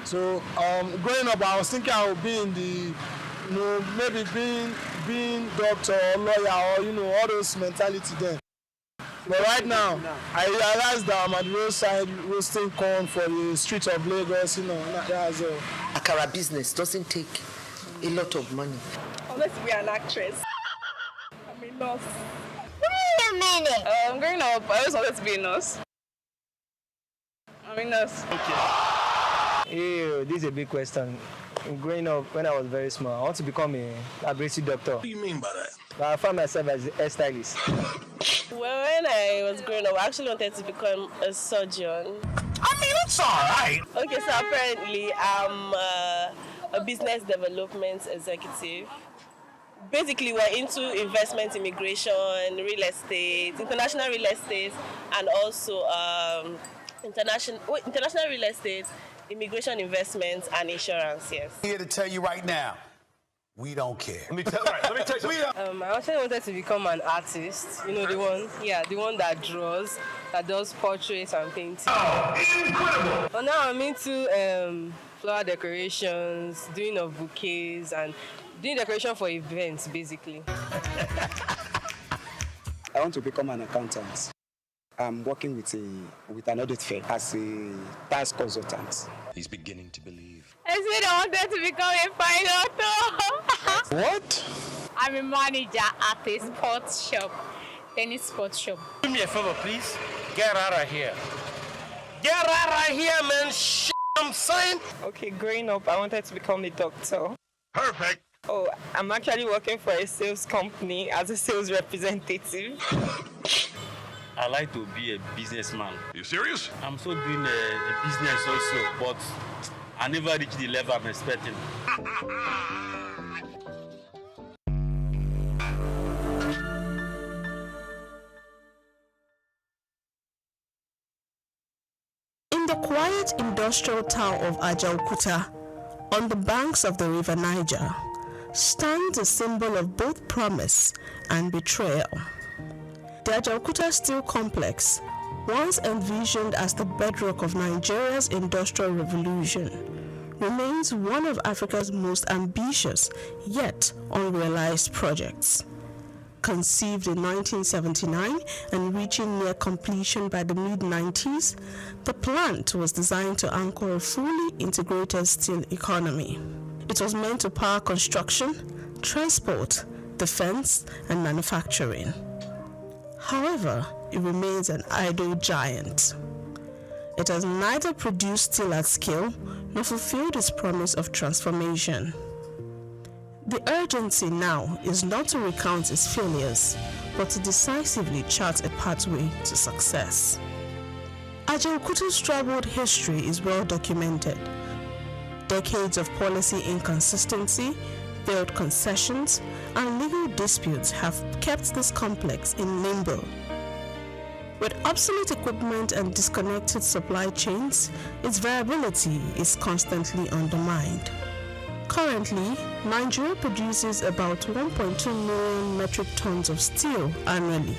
So growing up, I was thinking I would be in the, maybe being doctor or lawyer or all those mentality then. But right now, I realize that I'm at the roadside roasting corn for the streets of Lagos. That's all. Akara business doesn't take a lot of money. I wanted to be an actress. I'm a nurse. Wait a minute. Growing up, I always wanted to be a nurse. I'm a nurse. Hey, this is a big question. Growing up, when I was very small, I want to become a laboratory doctor. What do you mean by that? But I found myself as a hairstylist. Well, when I was growing up, I actually wanted to become a surgeon. I mean, it's all right. Okay, so apparently I'm a business development executive. Basically, we're into investment, immigration, real estate, international real estate, and also international real estate, immigration, investments, and insurance. Yes. I'm here to tell you right now, we don't care. Let me tell you. I actually wanted to become an artist. The one that draws, that does portraits and paintings. Oh, incredible! But now I'm into flower decorations, doing of bouquets, and doing decoration for events, basically. I want to become an accountant. I'm working with an audit firm as a tax consultant. He's beginning to believe. I said I wanted to become a pilot. What? I'm a manager at a tennis sports shop. Do me a favor, please. Get out of here. Get out of here, man. I'm saying. Okay, growing up, I wanted to become a doctor. Perfect. Oh, I'm actually working for a sales company as a sales representative. I like to be a businessman. You serious? I'm still doing a business also, but I never reached the level I'm expecting. In the quiet industrial town of Ajaokuta, on the banks of the river Niger, stands a symbol of both promise and betrayal. The Ajaokuta Steel Complex, once envisioned as the bedrock of Nigeria's industrial revolution, remains one of Africa's most ambitious yet unrealized projects. Conceived in 1979 and reaching near completion by the mid-90s, the plant was designed to anchor a fully integrated steel economy. It was meant to power construction, transport, defense, and manufacturing. However, it remains an idle giant. It has neither produced steel at scale nor fulfilled its promise of transformation. The urgency now is not to recount its failures, but to decisively chart a pathway to success. Ajaokuta's troubled history is well documented. Decades of policy inconsistency, failed concessions, and legal disputes have kept this complex in limbo. With obsolete equipment and disconnected supply chains, its viability is constantly undermined. Currently, Nigeria produces about 1.2 million metric tons of steel annually,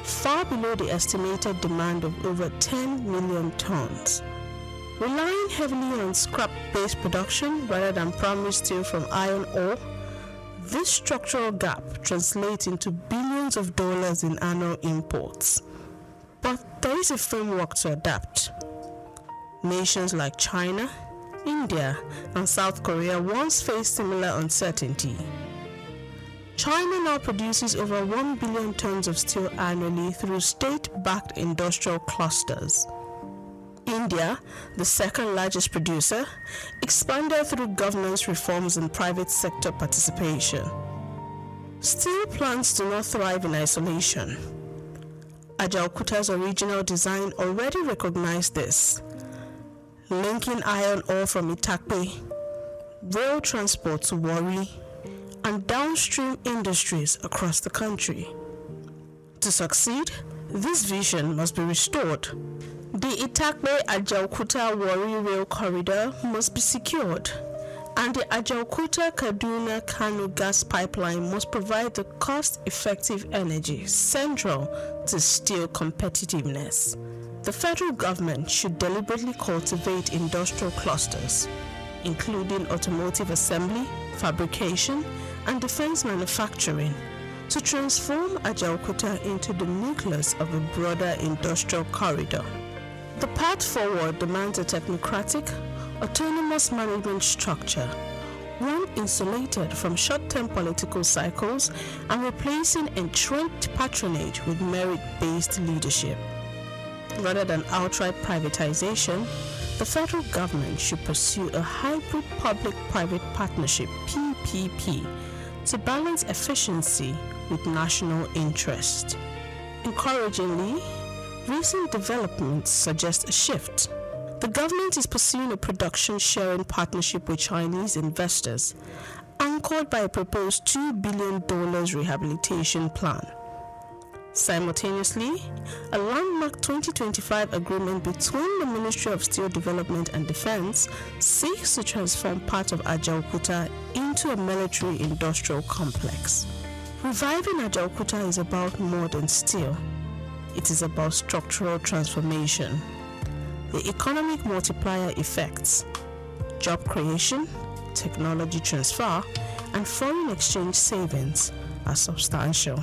far below the estimated demand of over 10 million tons. Relying heavily on scrap-based production rather than primary steel from iron ore, this structural gap translates into billions of dollars in annual imports. But there is a framework to adapt. Nations like China, India, and South Korea once faced similar uncertainty. China now produces over 1 billion tons of steel annually through state-backed industrial clusters. India, the second largest producer, expanded through governance reforms and private sector participation. Steel plants do not thrive in isolation. Ajaokuta's original design already recognized this, linking iron ore from Itakpe, rail transport to Warri, and downstream industries across the country. To succeed, this vision must be restored. The Itakpe-Ajaokuta-Warri rail corridor must be secured, and the Ajaokuta-Kaduna-Kano gas pipeline must provide the cost-effective energy central to steel competitiveness. The federal government should deliberately cultivate industrial clusters, including automotive assembly, fabrication, and defense manufacturing, to transform Ajaokuta into the nucleus of a broader industrial corridor. The path forward demands a technocratic, autonomous management structure, one insulated from short-term political cycles and replacing entrenched patronage with merit-based leadership. Rather than outright privatization, the federal government should pursue a hybrid public-private partnership (PPP) to balance efficiency with national interest. Encouragingly, recent developments suggest a shift. The government is pursuing a production-sharing partnership with Chinese investors, anchored by a proposed $2 billion rehabilitation plan. Simultaneously, a landmark 2025 agreement between the Ministry of Steel Development and Defense seeks to transform part of Ajaokuta into a military-industrial complex. Reviving Ajaokuta is about more than steel. It is about structural transformation. The economic multiplier effects, job creation, technology transfer, and foreign exchange savings are substantial.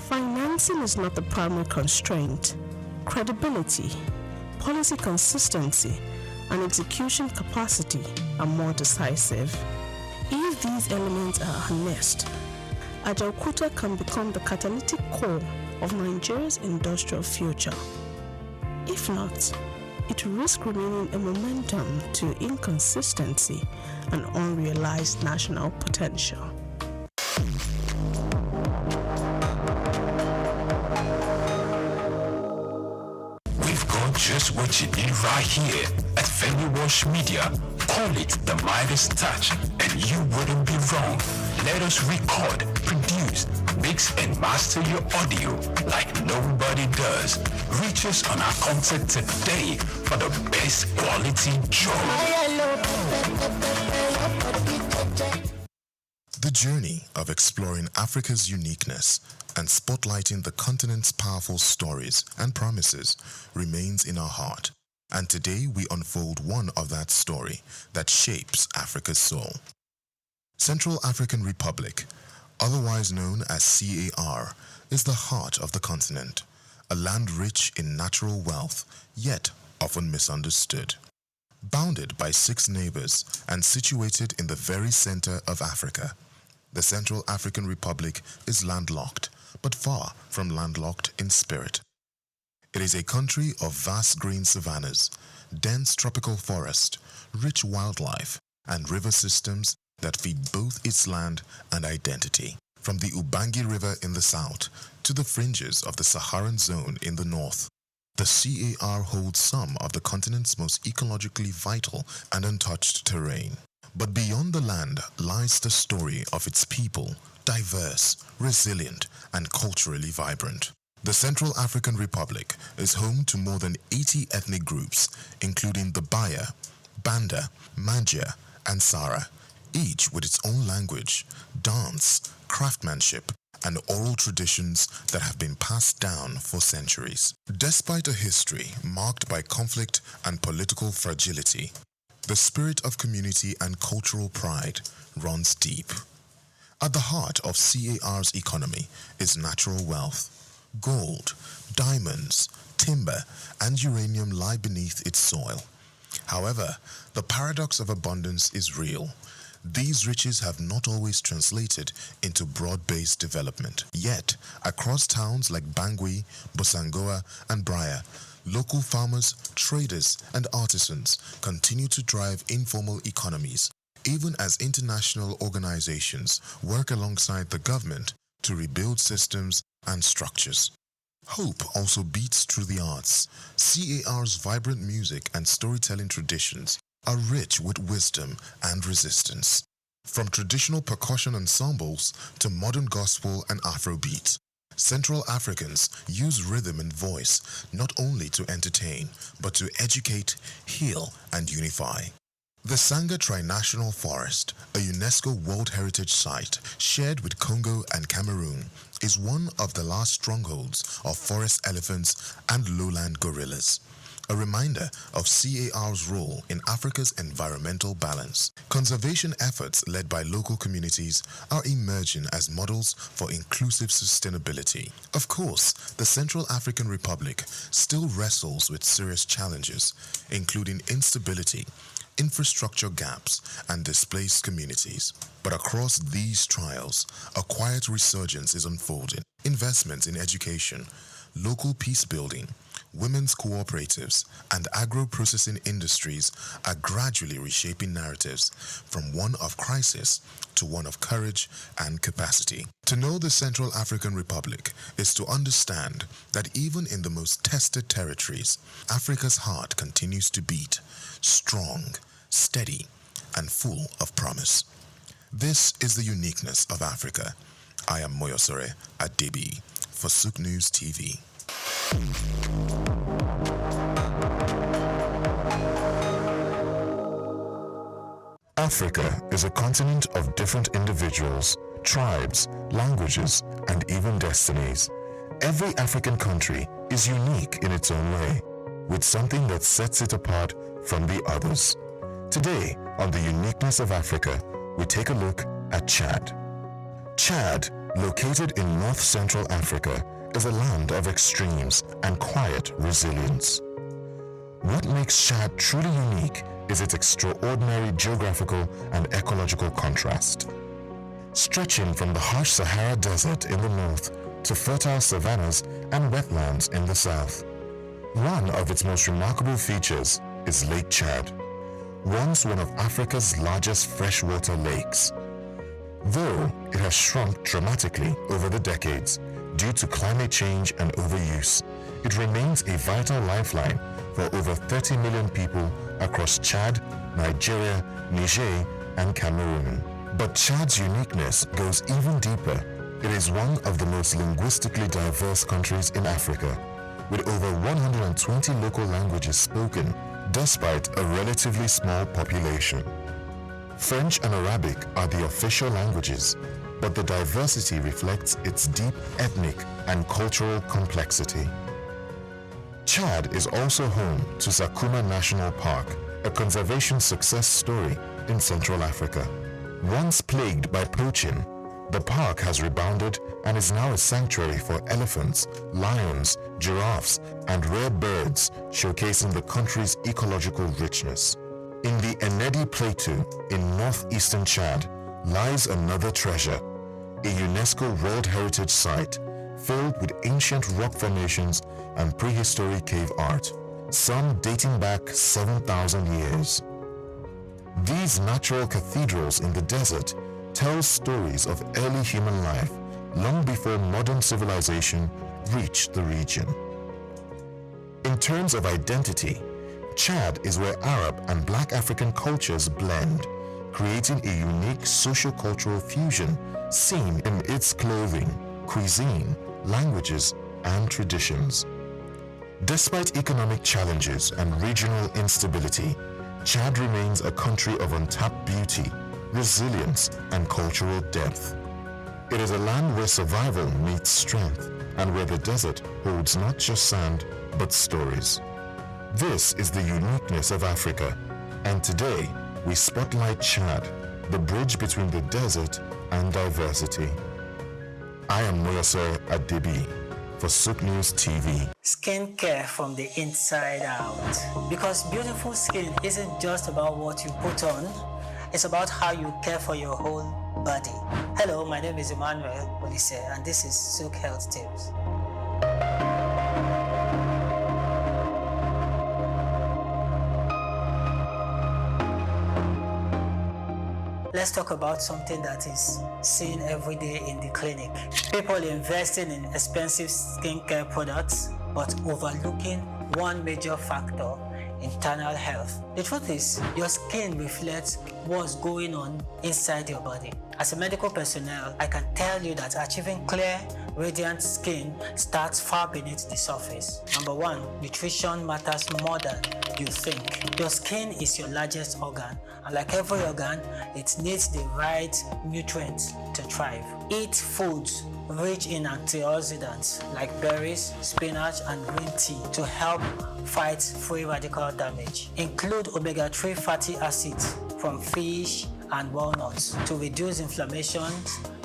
Financing is not the primary constraint. Credibility, policy consistency, and execution capacity are more decisive. If these elements are harnessed, Ajaokuta can become the catalytic core of Nigeria's industrial future. If not, it risks remaining a momentum to inconsistency and unrealized national potential. Just what you need right here at Femi Wash Media. Call it the Midas Touch, and you wouldn't be wrong. Let us record, produce, mix, and master your audio like nobody does. Reach us on our contact today for the best quality job. The journey of exploring Africa's uniqueness and spotlighting the continent's powerful stories and promises remains in our heart. And today we unfold one of that story that shapes Africa's soul. Central African Republic, otherwise known as CAR, is the heart of the continent, a land rich in natural wealth, yet often misunderstood. Bounded by 6 neighbors and situated in the very center of Africa, the Central African Republic is landlocked, but far from landlocked in spirit. It is a country of vast green savannas, dense tropical forest, rich wildlife, and river systems that feed both its land and identity. From the Ubangi River in the south to the fringes of the Saharan zone in the north, the CAR holds some of the continent's most ecologically vital and untouched terrain. But beyond the land lies the story of its people, diverse, resilient, and culturally vibrant. The Central African Republic is home to more than 80 ethnic groups, including the Baya, Banda, Mangia, and Sara, each with its own language, dance, craftsmanship, and oral traditions that have been passed down for centuries. Despite a history marked by conflict and political fragility, the spirit of community and cultural pride runs deep. At the heart of CAR's economy is natural wealth. Gold, diamonds, timber, and uranium lie beneath its soil. However, the paradox of abundance is real. These riches have not always translated into broad-based development. Yet, across towns like Bangui, Bosangoa, and Braya, local farmers, traders, and artisans continue to drive informal economies, even as international organizations work alongside the government to rebuild systems and structures. Hope also beats through the arts. CAR's vibrant music and storytelling traditions are rich with wisdom and resistance. From traditional percussion ensembles to modern gospel and Afrobeat, Central Africans use rhythm and voice not only to entertain, but to educate, heal, and unify. The Sanga Trinational Forest, a UNESCO World Heritage Site shared with Congo and Cameroon, is one of the last strongholds of forest elephants and lowland gorillas, a reminder of CAR's role in Africa's environmental balance. Conservation efforts led by local communities are emerging as models for inclusive sustainability. Of course, the Central African Republic still wrestles with serious challenges, including instability, infrastructure gaps, and displaced communities. But across these trials, a quiet resurgence is unfolding. Investments in education, local peace building, women's cooperatives, and agro-processing industries are gradually reshaping narratives from one of crisis to one of courage and capacity. To know the Central African Republic is to understand that even in the most tested territories, Africa's heart continues to beat, strong, steady, and full of promise. This is the uniqueness of Africa. I am Moyosore Adebi for SOUQ News TV. Africa is a continent of different individuals, tribes, languages, and even destinies. Every African country is unique in its own way, with something that sets it apart from the others. Today, on the uniqueness of Africa, we take a look at Chad. Chad, located in north-central Africa, is a land of extremes and quiet resilience. What makes Chad truly unique is its extraordinary geographical and ecological contrast. Stretching from the harsh Sahara Desert in the north to fertile savannas and wetlands in the south. One of its most remarkable features is Lake Chad, once one of Africa's largest freshwater lakes. Though it has shrunk dramatically over the decades due to climate change and overuse, it remains a vital lifeline for over 30 million people across Chad, Nigeria, Niger, and Cameroon. But Chad's uniqueness goes even deeper. It is one of the most linguistically diverse countries in Africa, with over 120 local languages spoken, despite a relatively small population. French and Arabic are the official languages, but the diversity reflects its deep ethnic and cultural complexity. Chad is also home to Sakuma National Park, a conservation success story in Central Africa. Once plagued by poaching, the park has rebounded and is now a sanctuary for elephants, lions, giraffes, and rare birds, showcasing the country's ecological richness. In the Enedi Plateau in northeastern Chad lies another treasure, a UNESCO World Heritage Site filled with ancient rock formations and prehistoric cave art, some dating back 7,000 years. These natural cathedrals in the desert tell stories of early human life long before modern civilization reached the region. In terms of identity, Chad is where Arab and Black African cultures blend, creating a unique socio-cultural fusion seen in its clothing, cuisine, languages, and traditions. Despite economic challenges and regional instability, Chad remains a country of untapped beauty, resilience, and cultural depth. It is a land where survival meets strength and where the desert holds not just sand, but stories. This is the uniqueness of Africa, and today we spotlight Chad, the bridge between the desert and diversity. I am Moyasor Adebi for SOUQ News TV. Skincare from the inside out. Because beautiful skin isn't just about what you put on, it's about how you care for your whole body. Hello, my name is Emmanuel Olise, and this is SOUQ Health Tips. Let's talk about something that is seen every day in the clinic. People investing in expensive skincare products, but overlooking one major factor: internal health. The truth is, your skin reflects what's going on inside your body. As a medical personnel, I can tell you that achieving clear, radiant skin starts far beneath the surface. Number one, nutrition matters more than you think. Your skin is your largest organ, and like every organ, it needs the right nutrients to thrive. Eat foods rich in antioxidants like berries, spinach, and green tea to help fight free radical damage. Include omega-3 fatty acids from fish and walnuts to reduce inflammation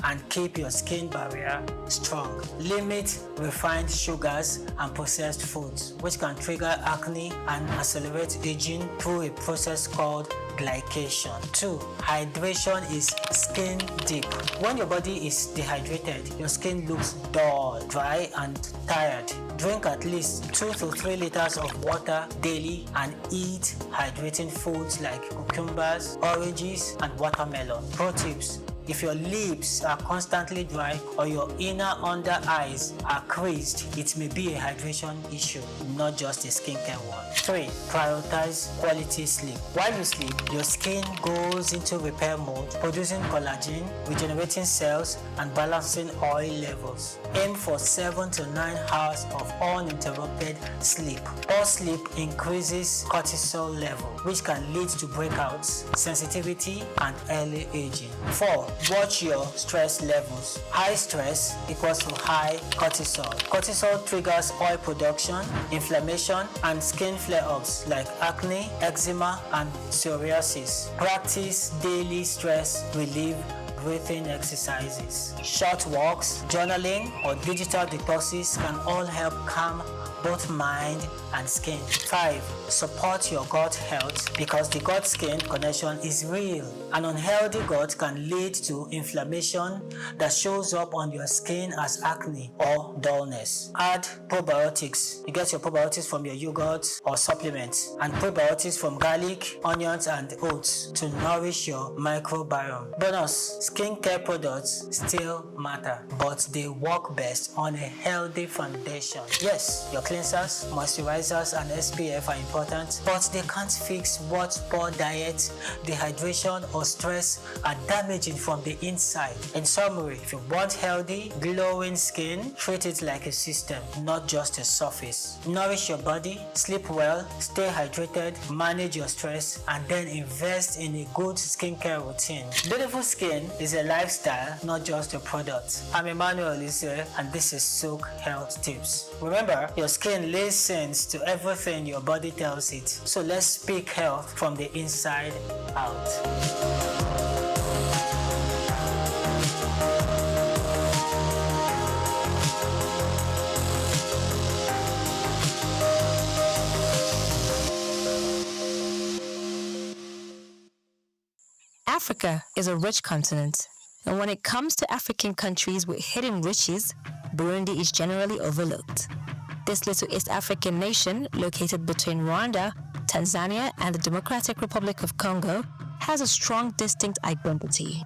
and keep your skin barrier strong. Limit refined sugars and processed foods, which can trigger acne and accelerate aging through a process called glycation. 2. Hydration is skin deep. When your body is dehydrated, your skin looks dull, dry, and tired. Drink at least 2 to 3 liters of water daily and eat hydrating foods like cucumbers, oranges, and watermelon. Pro tips: if your lips are constantly dry or your inner under eyes are creased, it may be a hydration issue, not just a skincare one. 3. Prioritize quality sleep. While you sleep, your skin goes into repair mode, producing collagen, regenerating cells, and balancing oil levels. Aim for 7 to 9 hours of uninterrupted sleep. Poor sleep increases cortisol level, which can lead to breakouts, sensitivity, and early aging. 4. Watch your stress levels. High stress equals to high cortisol. Cortisol triggers oil production, inflammation, and skin flare-ups like acne, eczema, and psoriasis. Practice daily stress relief breathing exercises. Short walks, journaling, or digital detoxes can all help calm both mind and skin. 5. Support your gut health, because the gut-skin connection is real. An unhealthy gut can lead to inflammation that shows up on your skin as acne or dullness. Add probiotics. You get your probiotics from your yogurt or supplements, and probiotics from garlic, onions, and oats to nourish your microbiome. Bonus: skincare products still matter, but they work best on a healthy foundation. Yes, your cleansers, moisturizers, and SPF are important, but they can't fix what poor diet, dehydration, or stress are damaging from the inside. In summary, if you want healthy, glowing skin, treat it like a system, not just a surface. Nourish your body, sleep well, stay hydrated, manage your stress, and then invest in a good skincare routine. Beautiful skin is a lifestyle, not just a product. I'm Emmanuel Elise, and this is SOUQ Health Tips. Remember, your skin listens to everything your body tells it. So let's speak health from the inside out. Africa is a rich continent, and when it comes to African countries with hidden riches, Burundi is generally overlooked. This little East African nation, located between Rwanda, Tanzania, and the Democratic Republic of Congo, has a strong, distinct identity.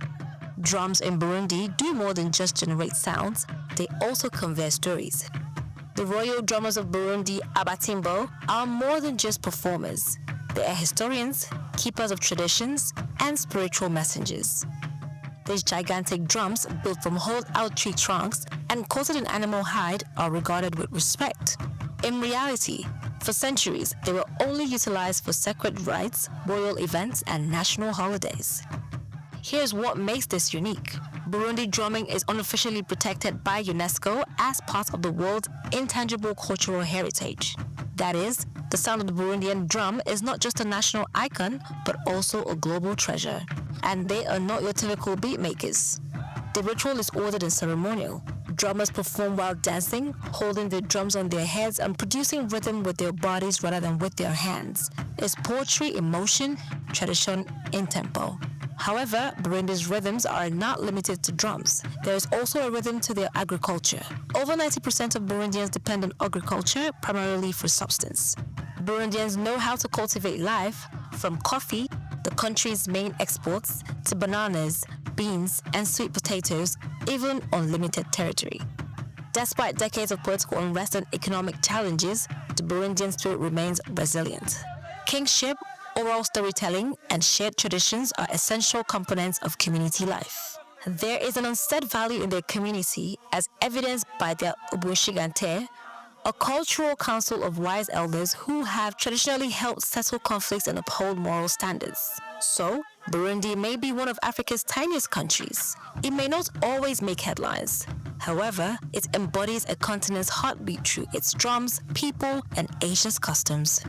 Drums in Burundi do more than just generate sounds, they also convey stories. The royal drummers of Burundi, Abatimbo, are more than just performers. They are historians, keepers of traditions, and spiritual messengers. These gigantic drums, built from hollowed-out tree trunks and coated in animal hide, are regarded with respect. In reality, for centuries, they were only utilized for sacred rites, royal events, and national holidays. Here's what makes this unique. Burundi drumming is unofficially protected by UNESCO as part of the world's intangible cultural heritage. That is, the sound of the Burundian drum is not just a national icon, but also a global treasure. And they are not your typical beat makers. The ritual is ordered and ceremonial. Drummers perform while dancing, holding their drums on their heads and producing rhythm with their bodies rather than with their hands. It's poetry in motion, tradition in tempo. However, Burundi's rhythms are not limited to drums. There is also a rhythm to their agriculture. Over 90% of Burundians depend on agriculture, primarily for substance. Burundians know how to cultivate life, from coffee, the country's main exports, to bananas, beans, and sweet potatoes, even on limited territory. Despite decades of political unrest and economic challenges, the Burundian spirit remains resilient. Kingship, oral storytelling, and shared traditions are essential components of community life. There is an unsaid value in their community, as evidenced by their Ubushigante, a cultural council of wise elders who have traditionally helped settle conflicts and uphold moral standards. So, Burundi may be one of Africa's tiniest countries. It may not always make headlines. However, it embodies a continent's heartbeat through its drums, people, and ancient customs.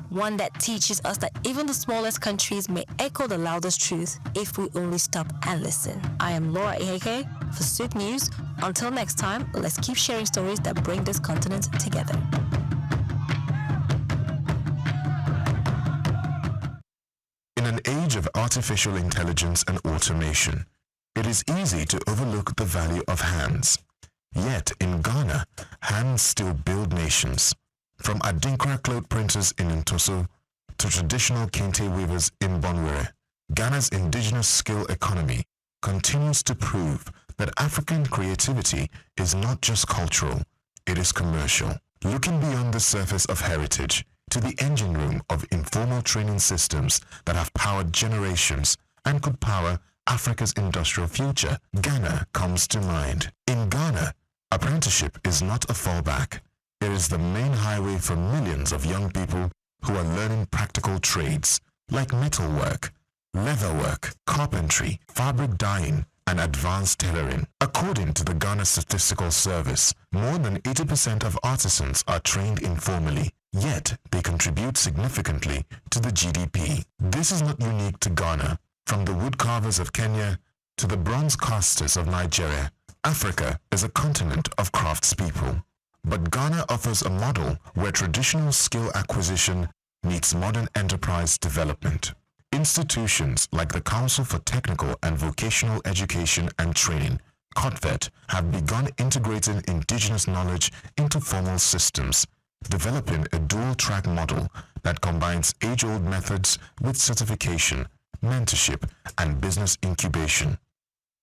One that teaches us that even the smallest countries may echo the loudest truth if we only stop and listen. I am Laura Iheke for SOUQ News. Until next time, let's keep sharing stories that bring this continent together. In an age of artificial intelligence and automation, it is easy to overlook the value of hands. Yet in Ghana, hands still build nations. From Adinkra cloth printers in Ntoso to traditional kente weavers in Bonwere, Ghana's indigenous skill economy continues to prove that African creativity is not just cultural, it is commercial. Looking beyond the surface of heritage to the engine room of informal training systems that have powered generations and could power Africa's industrial future, Ghana comes to mind. In Ghana, apprenticeship is not a fallback. It is the main highway for millions of young people who are learning practical trades like metalwork, leatherwork, carpentry, fabric dyeing, and advanced tailoring. According to the Ghana Statistical Service, more than 80% of artisans are trained informally, yet they contribute significantly to the GDP. This is not unique to Ghana. From the woodcarvers of Kenya to the bronze casters of Nigeria, Africa is a continent of craftspeople. But Ghana offers a model where traditional skill acquisition meets modern enterprise development. Institutions like the Council for Technical and Vocational Education and Training, COTVET, have begun integrating indigenous knowledge into formal systems, developing a dual-track model that combines age-old methods with certification, mentorship, and business incubation.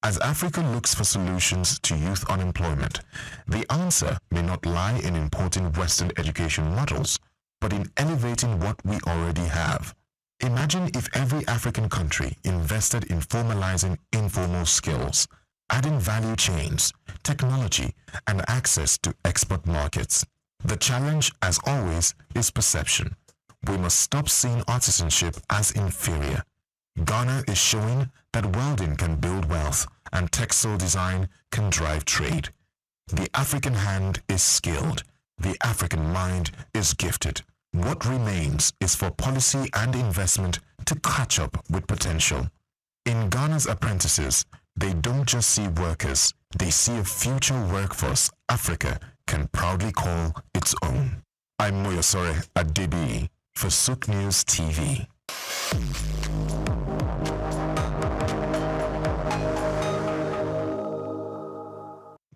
As Africa looks for solutions to youth unemployment, the answer may not lie in importing Western education models, but in elevating what we already have. Imagine if every African country invested in formalizing informal skills, adding value chains, technology, and access to export markets. The challenge, as always, is perception. We must stop seeing artisanship as inferior. Ghana is showing that welding can build wealth and textile design can drive trade. The African hand is skilled. The African mind is gifted. What remains is for policy and investment to catch up with potential. In Ghana's apprentices, they don't just see workers, they see a future workforce Africa can proudly call its own. I'm Moyosore Adebi for SOUQ News TV.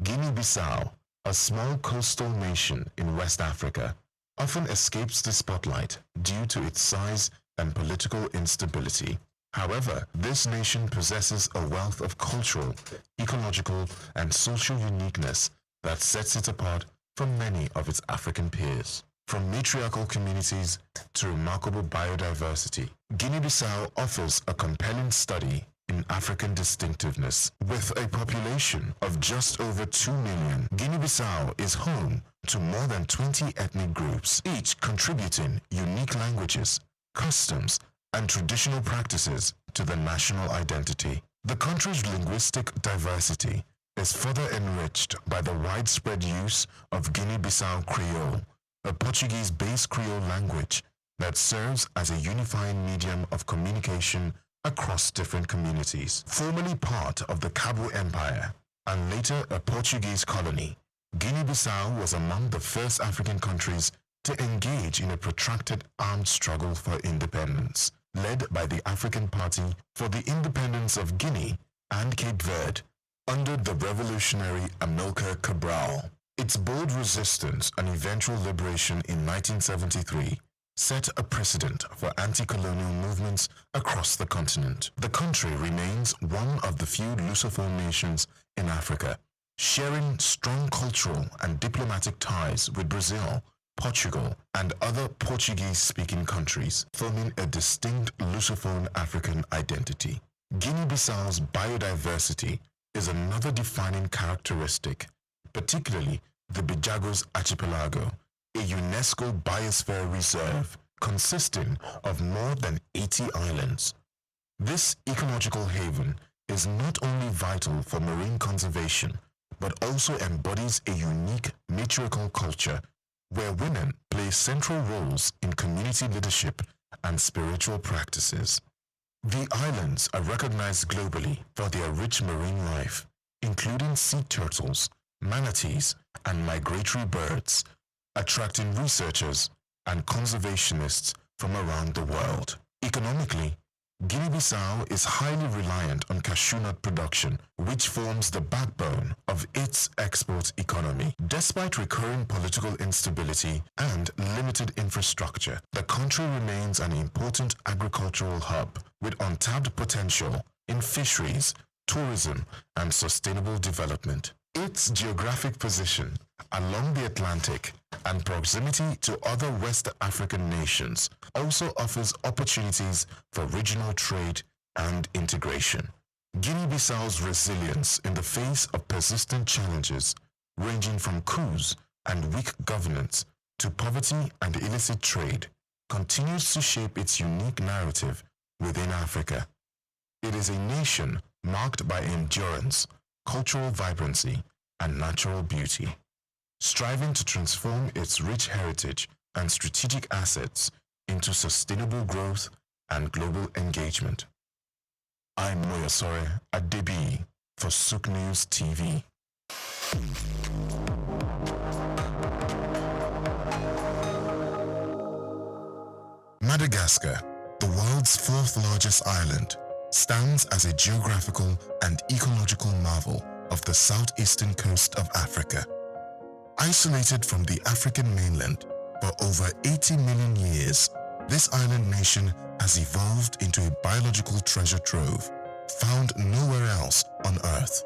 Guinea-Bissau, a small coastal nation in West Africa, often escapes the spotlight due to its size and political instability. However, this nation possesses a wealth of cultural, ecological, and social uniqueness that sets it apart from many of its African peers. From matriarchal communities to remarkable biodiversity, Guinea-Bissau offers a compelling study in African distinctiveness. With a population of just over 2 million, Guinea-Bissau is home to more than 20 ethnic groups, each contributing unique languages, customs, and traditional practices to the national identity. The country's linguistic diversity is further enriched by the widespread use of Guinea-Bissau Creole, a Portuguese-based Creole language that serves as a unifying medium of communication across different communities. Formerly part of the Cabo Empire and later a Portuguese colony, Guinea-Bissau was among the first African countries to engage in a protracted armed struggle for independence, led by the African Party for the Independence of Guinea and Cape Verde under the revolutionary Amilcar Cabral. Its bold resistance and eventual liberation in 1973 set a precedent for anti-colonial movements across the continent. The country remains one of the few Lusophone nations in Africa, sharing strong cultural and diplomatic ties with Brazil, Portugal, and other Portuguese-speaking countries, forming a distinct Lusophone African identity. Guinea-Bissau's biodiversity is another defining characteristic, particularly the Bijagos Archipelago, a UNESCO Biosphere Reserve consisting of more than 80 islands. This ecological haven is not only vital for marine conservation, but also embodies a unique matriarchal culture where women play central roles in community leadership and spiritual practices. The islands are recognized globally for their rich marine life, including sea turtles, manatees, and migratory birds, attracting researchers and conservationists from around the world. Economically, Guinea-Bissau is highly reliant on cashew nut production, which forms the backbone of its export economy. Despite recurring political instability and limited infrastructure, the country remains an important agricultural hub with untapped potential in fisheries, tourism, and sustainable development. Its geographic position along the Atlantic and proximity to other West African nations also offers opportunities for regional trade and integration. Guinea-Bissau's resilience in the face of persistent challenges, ranging from coups and weak governance to poverty and illicit trade, continues to shape its unique narrative within Africa. It is a nation marked by endurance, cultural vibrancy, and natural beauty, striving to transform its rich heritage and strategic assets into sustainable growth and global engagement. I'm Moyosore Adebi for SOUQ News TV. Madagascar, the world's fourth largest island, stands as a geographical and ecological marvel of the southeastern coast of Africa. Isolated from the African mainland for over 80 million years, this island nation has evolved into a biological treasure trove, found nowhere else on Earth.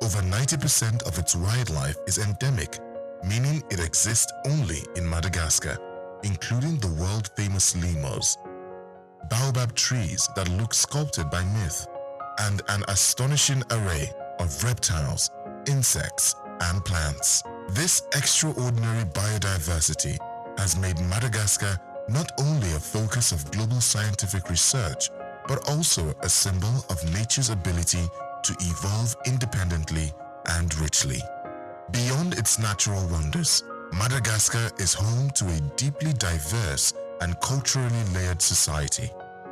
Over 90% of its wildlife is endemic, meaning it exists only in Madagascar, including the world-famous lemurs, baobab trees that look sculpted by myth, and an astonishing array of reptiles, insects, and plants. This extraordinary biodiversity has made Madagascar not only a focus of global scientific research, but also a symbol of nature's ability to evolve independently and richly. Beyond its natural wonders, Madagascar is home to a deeply diverse and culturally layered society.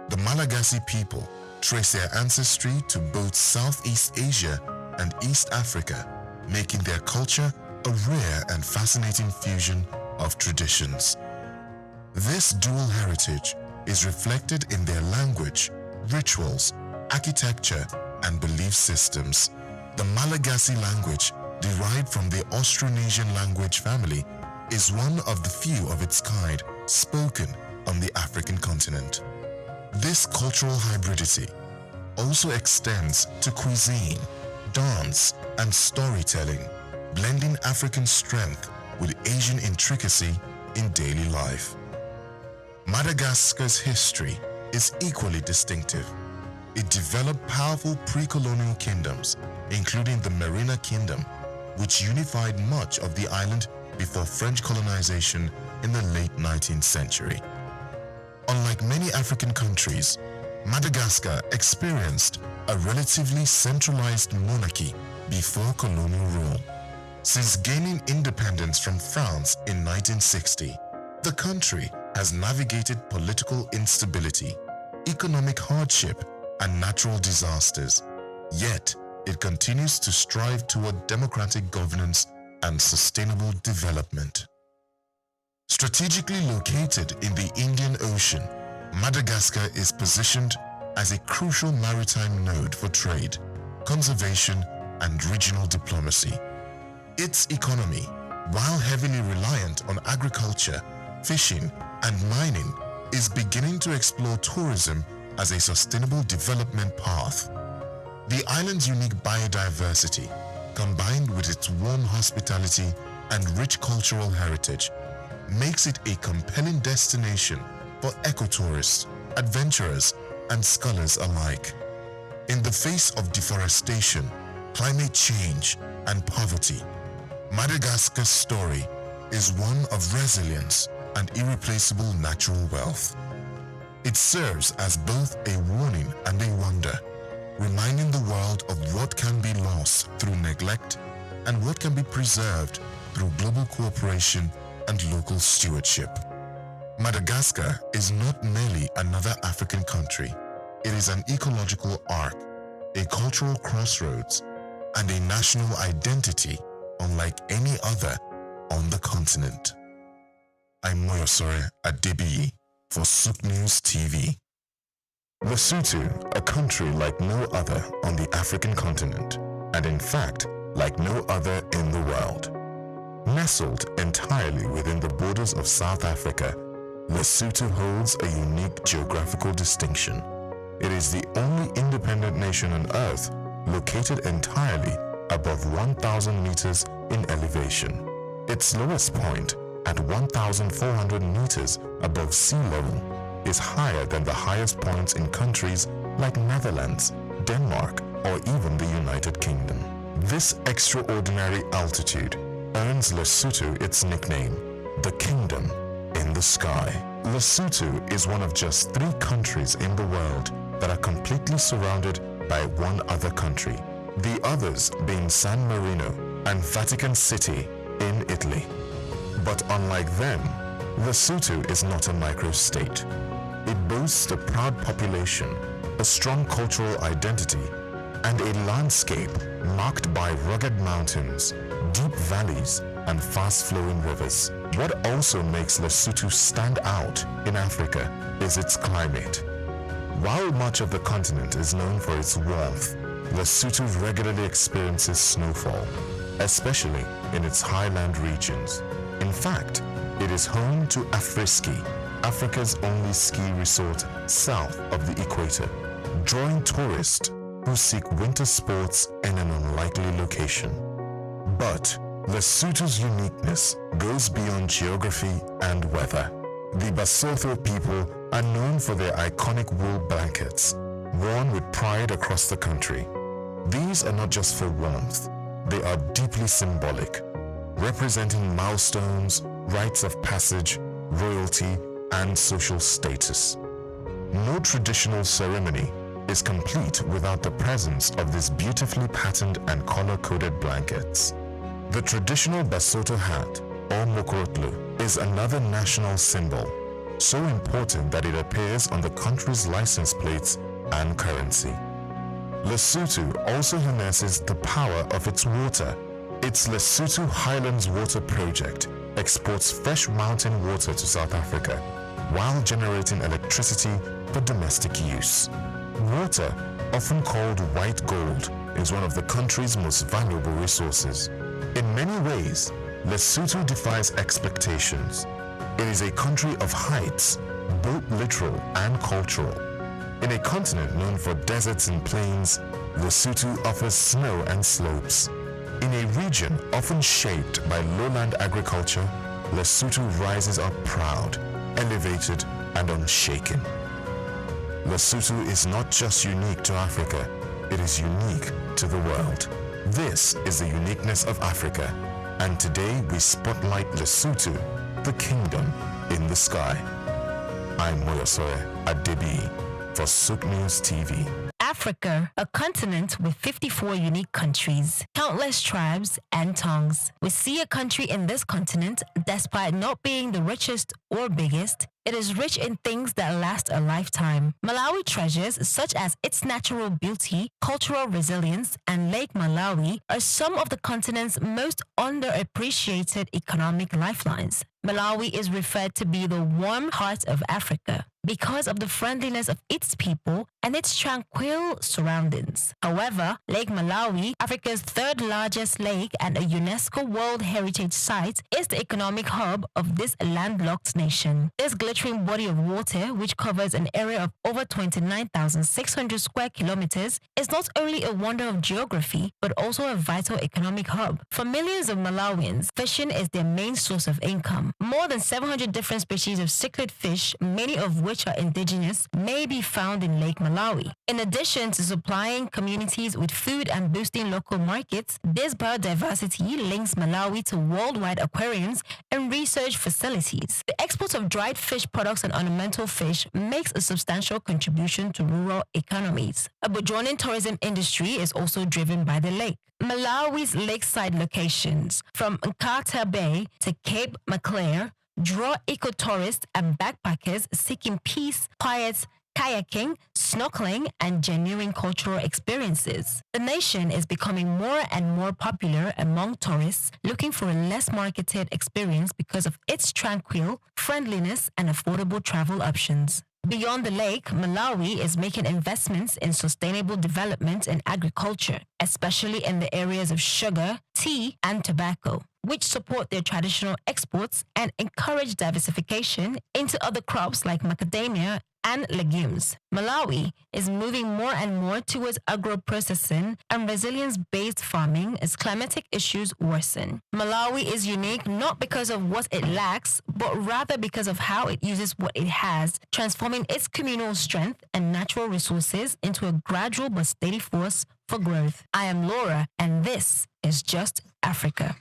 The Malagasy people trace their ancestry to both Southeast Asia and East Africa, making their culture a rare and fascinating fusion of traditions. This dual heritage is reflected in their language, rituals, architecture, and belief systems. The Malagasy language, derived from the Austronesian language family, is one of the few of its kind spoken on the African continent. This cultural hybridity also extends to cuisine, dance, and storytelling, blending African strength with Asian intricacy in daily life. Madagascar's history is equally distinctive. It developed powerful pre-colonial kingdoms, including the Merina Kingdom, which unified much of the island before French colonization in the late 19th century. Unlike many African countries, Madagascar experienced a relatively centralized monarchy before colonial rule. Since gaining independence from France in 1960, the country has navigated political instability, economic hardship, and natural disasters. Yet, it continues to strive toward democratic governance and sustainable development. Strategically located in the Indian Ocean, Madagascar is positioned as a crucial maritime node for trade, conservation, and regional diplomacy. Its economy, while heavily reliant on agriculture, fishing, and mining, is beginning to explore tourism as a sustainable development path. The island's unique biodiversity, combined with its warm hospitality and rich cultural heritage, makes it a compelling destination for ecotourists, adventurers, and scholars alike. In the face of deforestation, climate change, and poverty, Madagascar's story is one of resilience and irreplaceable natural wealth. It serves as both a warning and a wonder, reminding the world of what can be lost through neglect and what can be preserved through global cooperation and local stewardship. Madagascar is not merely another African country. It is an ecological arc, a cultural crossroads, and a national identity unlike any other on the continent. I'm Moyosore Adebiyi for SOUQ News TV. Lesotho, a country like no other on the African continent, and in fact, like no other in the world. Nestled entirely within the borders of South Africa, Lesotho holds a unique geographical distinction. It is the only independent nation on Earth located entirely above 1,000 meters in elevation. Its lowest point, at 1,400 meters above sea level, is higher than the highest points in countries like Netherlands, Denmark, or even the United Kingdom. This extraordinary altitude earns Lesotho its nickname, the Kingdom in the Sky. Lesotho is one of just 3 countries in the world that are completely surrounded by one other country, the others being San Marino and Vatican City in Italy. But unlike them, Lesotho is not a microstate. It boasts a proud population, a strong cultural identity, and a landscape marked by rugged mountains, deep valleys, and fast-flowing rivers. What also makes Lesotho stand out in Africa is its climate. While much of the continent is known for its warmth, Lesotho regularly experiences snowfall, especially in its highland regions. In fact, it is home to Afriski, Africa's only ski resort south of the equator. drawing tourists who seek winter sports in an unlikely location. But Lesotho's uniqueness goes beyond geography and weather. The Basotho people are known for their iconic wool blankets, worn with pride across the country. These are not just for warmth, they are deeply symbolic, representing milestones, rites of passage, royalty, and social status. No traditional ceremony is complete without the presence of these beautifully patterned and color-coded blankets. The traditional Basotho hat, or mokorotlo, is another national symbol, so important that it appears on the country's license plates and currency. Lesotho also harnesses the power of its water. Its Lesotho Highlands Water Project exports fresh mountain water to South Africa while generating electricity for domestic use. Water, often called white gold, is one of the country's most valuable resources. In many ways, Lesotho defies expectations. It is a country of heights, both literal and cultural. In a continent known for deserts and plains, Lesotho offers snow and slopes. In a region often shaped by lowland agriculture, Lesotho rises up proud, elevated, and unshaken. Lesotho is not just unique to Africa, it is unique to the world. This is the uniqueness of Africa, and today we spotlight Lesotho, the kingdom in the sky. I'm Moyosoye Adebi for SOUQ News TV. Africa, a continent with 54 unique countries, countless tribes and tongues. We see a country in this continent, despite not being the richest or biggest, it is rich in things that last a lifetime. Malawi treasures such as its natural beauty, cultural resilience, and Lake Malawi are some of the continent's most underappreciated economic lifelines. Malawi is referred to be the warm heart of Africa because of the friendliness of its people and its tranquil surroundings. However, Lake Malawi, Africa's third largest lake and a UNESCO World Heritage Site, is the economic hub of this landlocked nation. This glittering body of water, which covers an area of over 29,600 square kilometers, is not only a wonder of geography, but also a vital economic hub. For millions of Malawians, fishing is their main source of income. More than 700 different species of cichlid fish, many of which are indigenous, may be found in Lake Malawi. In addition to supplying communities with food and boosting local markets, this biodiversity links Malawi to worldwide aquariums and research facilities. The export of dried fish products and ornamental fish makes a substantial contribution to rural economies. A burgeoning tourism industry is also driven by the lake. Malawi's lakeside locations, from Nkata Bay to Cape Maclear, draw eco-tourists and backpackers seeking peace, quiet, kayaking, snorkeling, and genuine cultural experiences. The nation is becoming more and more popular among tourists looking for a less marketed experience because of its tranquil, friendliness, and affordable travel options. Beyond the lake, Malawi is making investments in sustainable development and agriculture, especially in the areas of sugar, tea, and tobacco, which support their traditional exports and encourage diversification into other crops like macadamia and legumes. Malawi is moving more and more towards agro-processing and resilience-based farming as climatic issues worsen. Malawi is unique not because of what it lacks, but rather because of how it uses what it has, transforming its communal strength and natural resources into a gradual but steady force for growth. I am Laura, and this is Just Africa.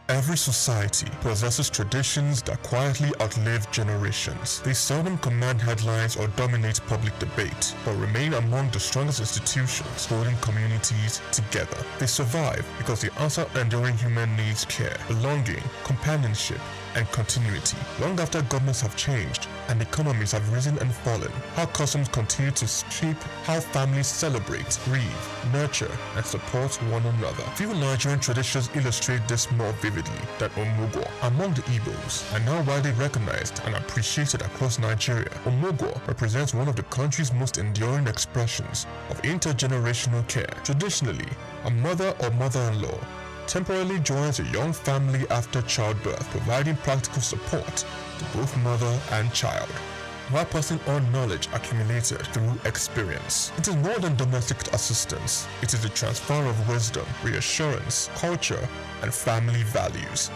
Every society possesses traditions that quietly outlive generations. They seldom command headlines or dominate public debate, but remain among the strongest institutions holding communities together. They survive because they answer enduring human needs: care, belonging, companionship, and continuity. Long after governments have changed and economies have risen and fallen, how customs continue to shape how families celebrate, grieve, nurture, and support one another. Few Nigerian traditions illustrate this more vividly than Omugwo. Among the Igbos, and now widely recognized and appreciated across Nigeria, Omugwo represents one of the country's most enduring expressions of intergenerational care. Traditionally, a mother or mother-in-law temporarily joins a young family after childbirth, providing practical support to both mother and child, while passing on knowledge accumulated through experience. It is more than domestic assistance. It is the transfer of wisdom, reassurance, culture, and family values.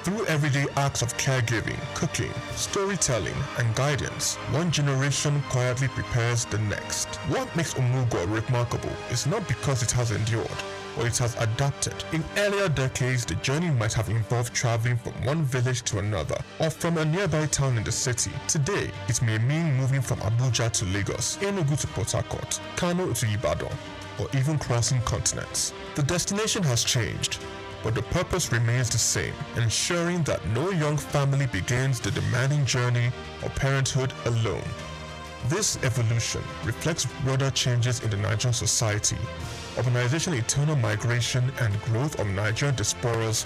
Through everyday acts of caregiving, cooking, storytelling, and guidance, one generation quietly prepares the next. What makes Omugwo remarkable is not because it has endured, or it has adapted. In earlier decades, the journey might have involved traveling from one village to another, or from a nearby town in the city. Today, it may mean moving from Abuja to Lagos, Enugu to Port Harcourt, Kano to Ibadan, or even crossing continents. The destination has changed, but the purpose remains the same, ensuring that no young family begins the demanding journey of parenthood alone. This evolution reflects broader changes in the Nigerian society, urbanization, eternal migration, and growth of Nigerian diasporas.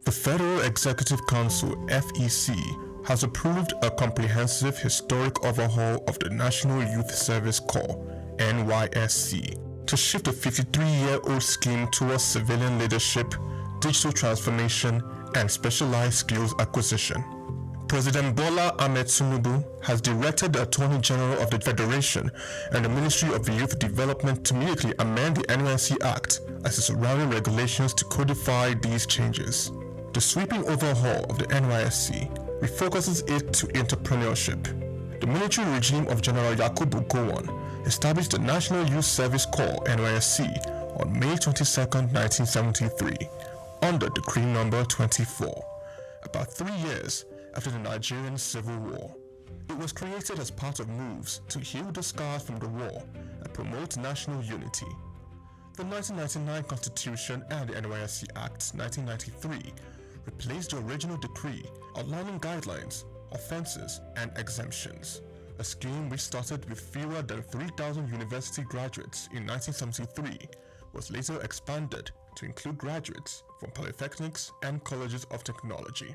The Federal Executive Council, FEC, has approved a comprehensive historic overhaul of the National Youth Service Corps, NYSC, to shift a 53-year-old scheme towards civilian leadership, digital transformation, and specialized skills acquisition. President Bola Ahmed Tinubu has directed the Attorney General of the Federation and the Ministry of Youth Development to immediately amend the NYSC Act as the surrounding regulations to codify these changes. The sweeping overhaul of the NYSC refocuses it to entrepreneurship. The military regime of General Yakubu Gowon established the National Youth Service Corps (NYSC) on May 22, 1973, under Decree Number 24, about 3 years after the Nigerian Civil War. It was created as part of moves to heal the scars from the war and promote national unity. The 1999 Constitution and the NYSC Act 1993 replaced the original decree outlining guidelines, offenses, and exemptions. A scheme which started with fewer than 3,000 university graduates in 1973 was later expanded to include graduates from polytechnics and colleges of technology.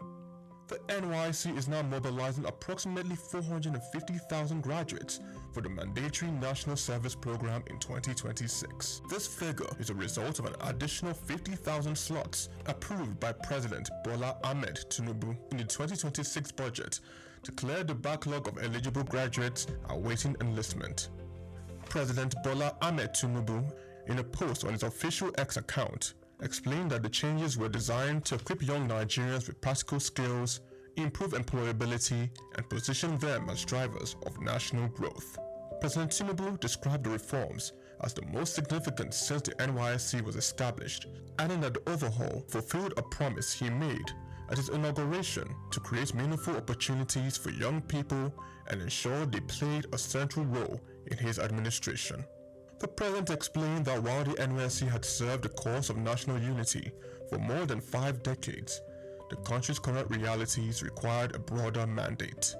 The NYSC is now mobilizing approximately 450,000 graduates for the mandatory National Service Program in 2026. This figure is a result of an additional 50,000 slots approved by President Bola Ahmed Tinubu in the 2026 budget to clear the backlog of eligible graduates awaiting enlistment. President Bola Ahmed Tinubu, in a post on his official X account, explained that the changes were designed to equip young Nigerians with practical skills, improve employability, and position them as drivers of national growth. President Tinubu described the reforms as the most significant since the NYSC was established, adding that the overhaul fulfilled a promise he made at his inauguration to create meaningful opportunities for young people and ensure they played a central role in his administration. The president explained that while the NYSC had served the cause of national unity for more than 5 decades, the country's current realities required a broader mandate.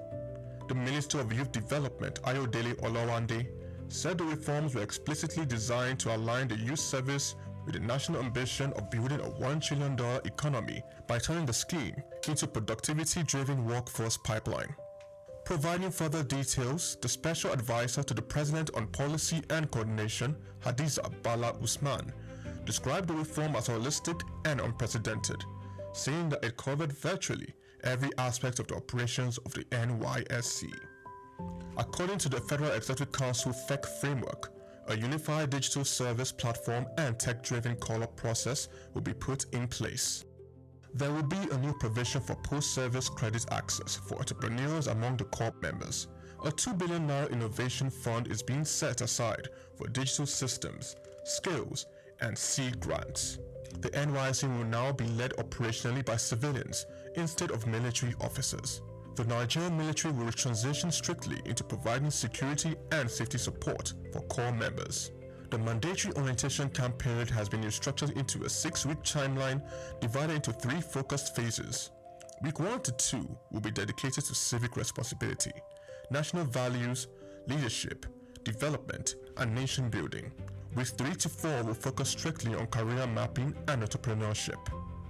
The Minister of Youth Development, Ayodele Olawande, said the reforms were explicitly designed to align the youth service with the national ambition of building a $1 trillion economy by turning the scheme into a productivity-driven workforce pipeline. Providing further details, the Special Advisor to the President on Policy and Coordination, Hadiza Bala Usman, described the reform as holistic and unprecedented, saying that it covered virtually every aspect of the operations of the NYSC. According to the Federal Executive Council FEC framework, a unified digital service platform and tech-driven call-up process will be put in place. There will be a new provision for post-service credit access for entrepreneurs among the corps members. A 2 billion naira innovation fund is being set aside for digital systems, skills, and seed grants. The NYSC will now be led operationally by civilians instead of military officers. The Nigerian military will transition strictly into providing security and safety support for corps members. The mandatory orientation camp period has been restructured into a 6-week timeline divided into 3 focused phases. Week 1 to 2 will be dedicated to civic responsibility, national values, leadership, development, and nation building. Weeks 3 to 4 will focus strictly on career mapping and entrepreneurship.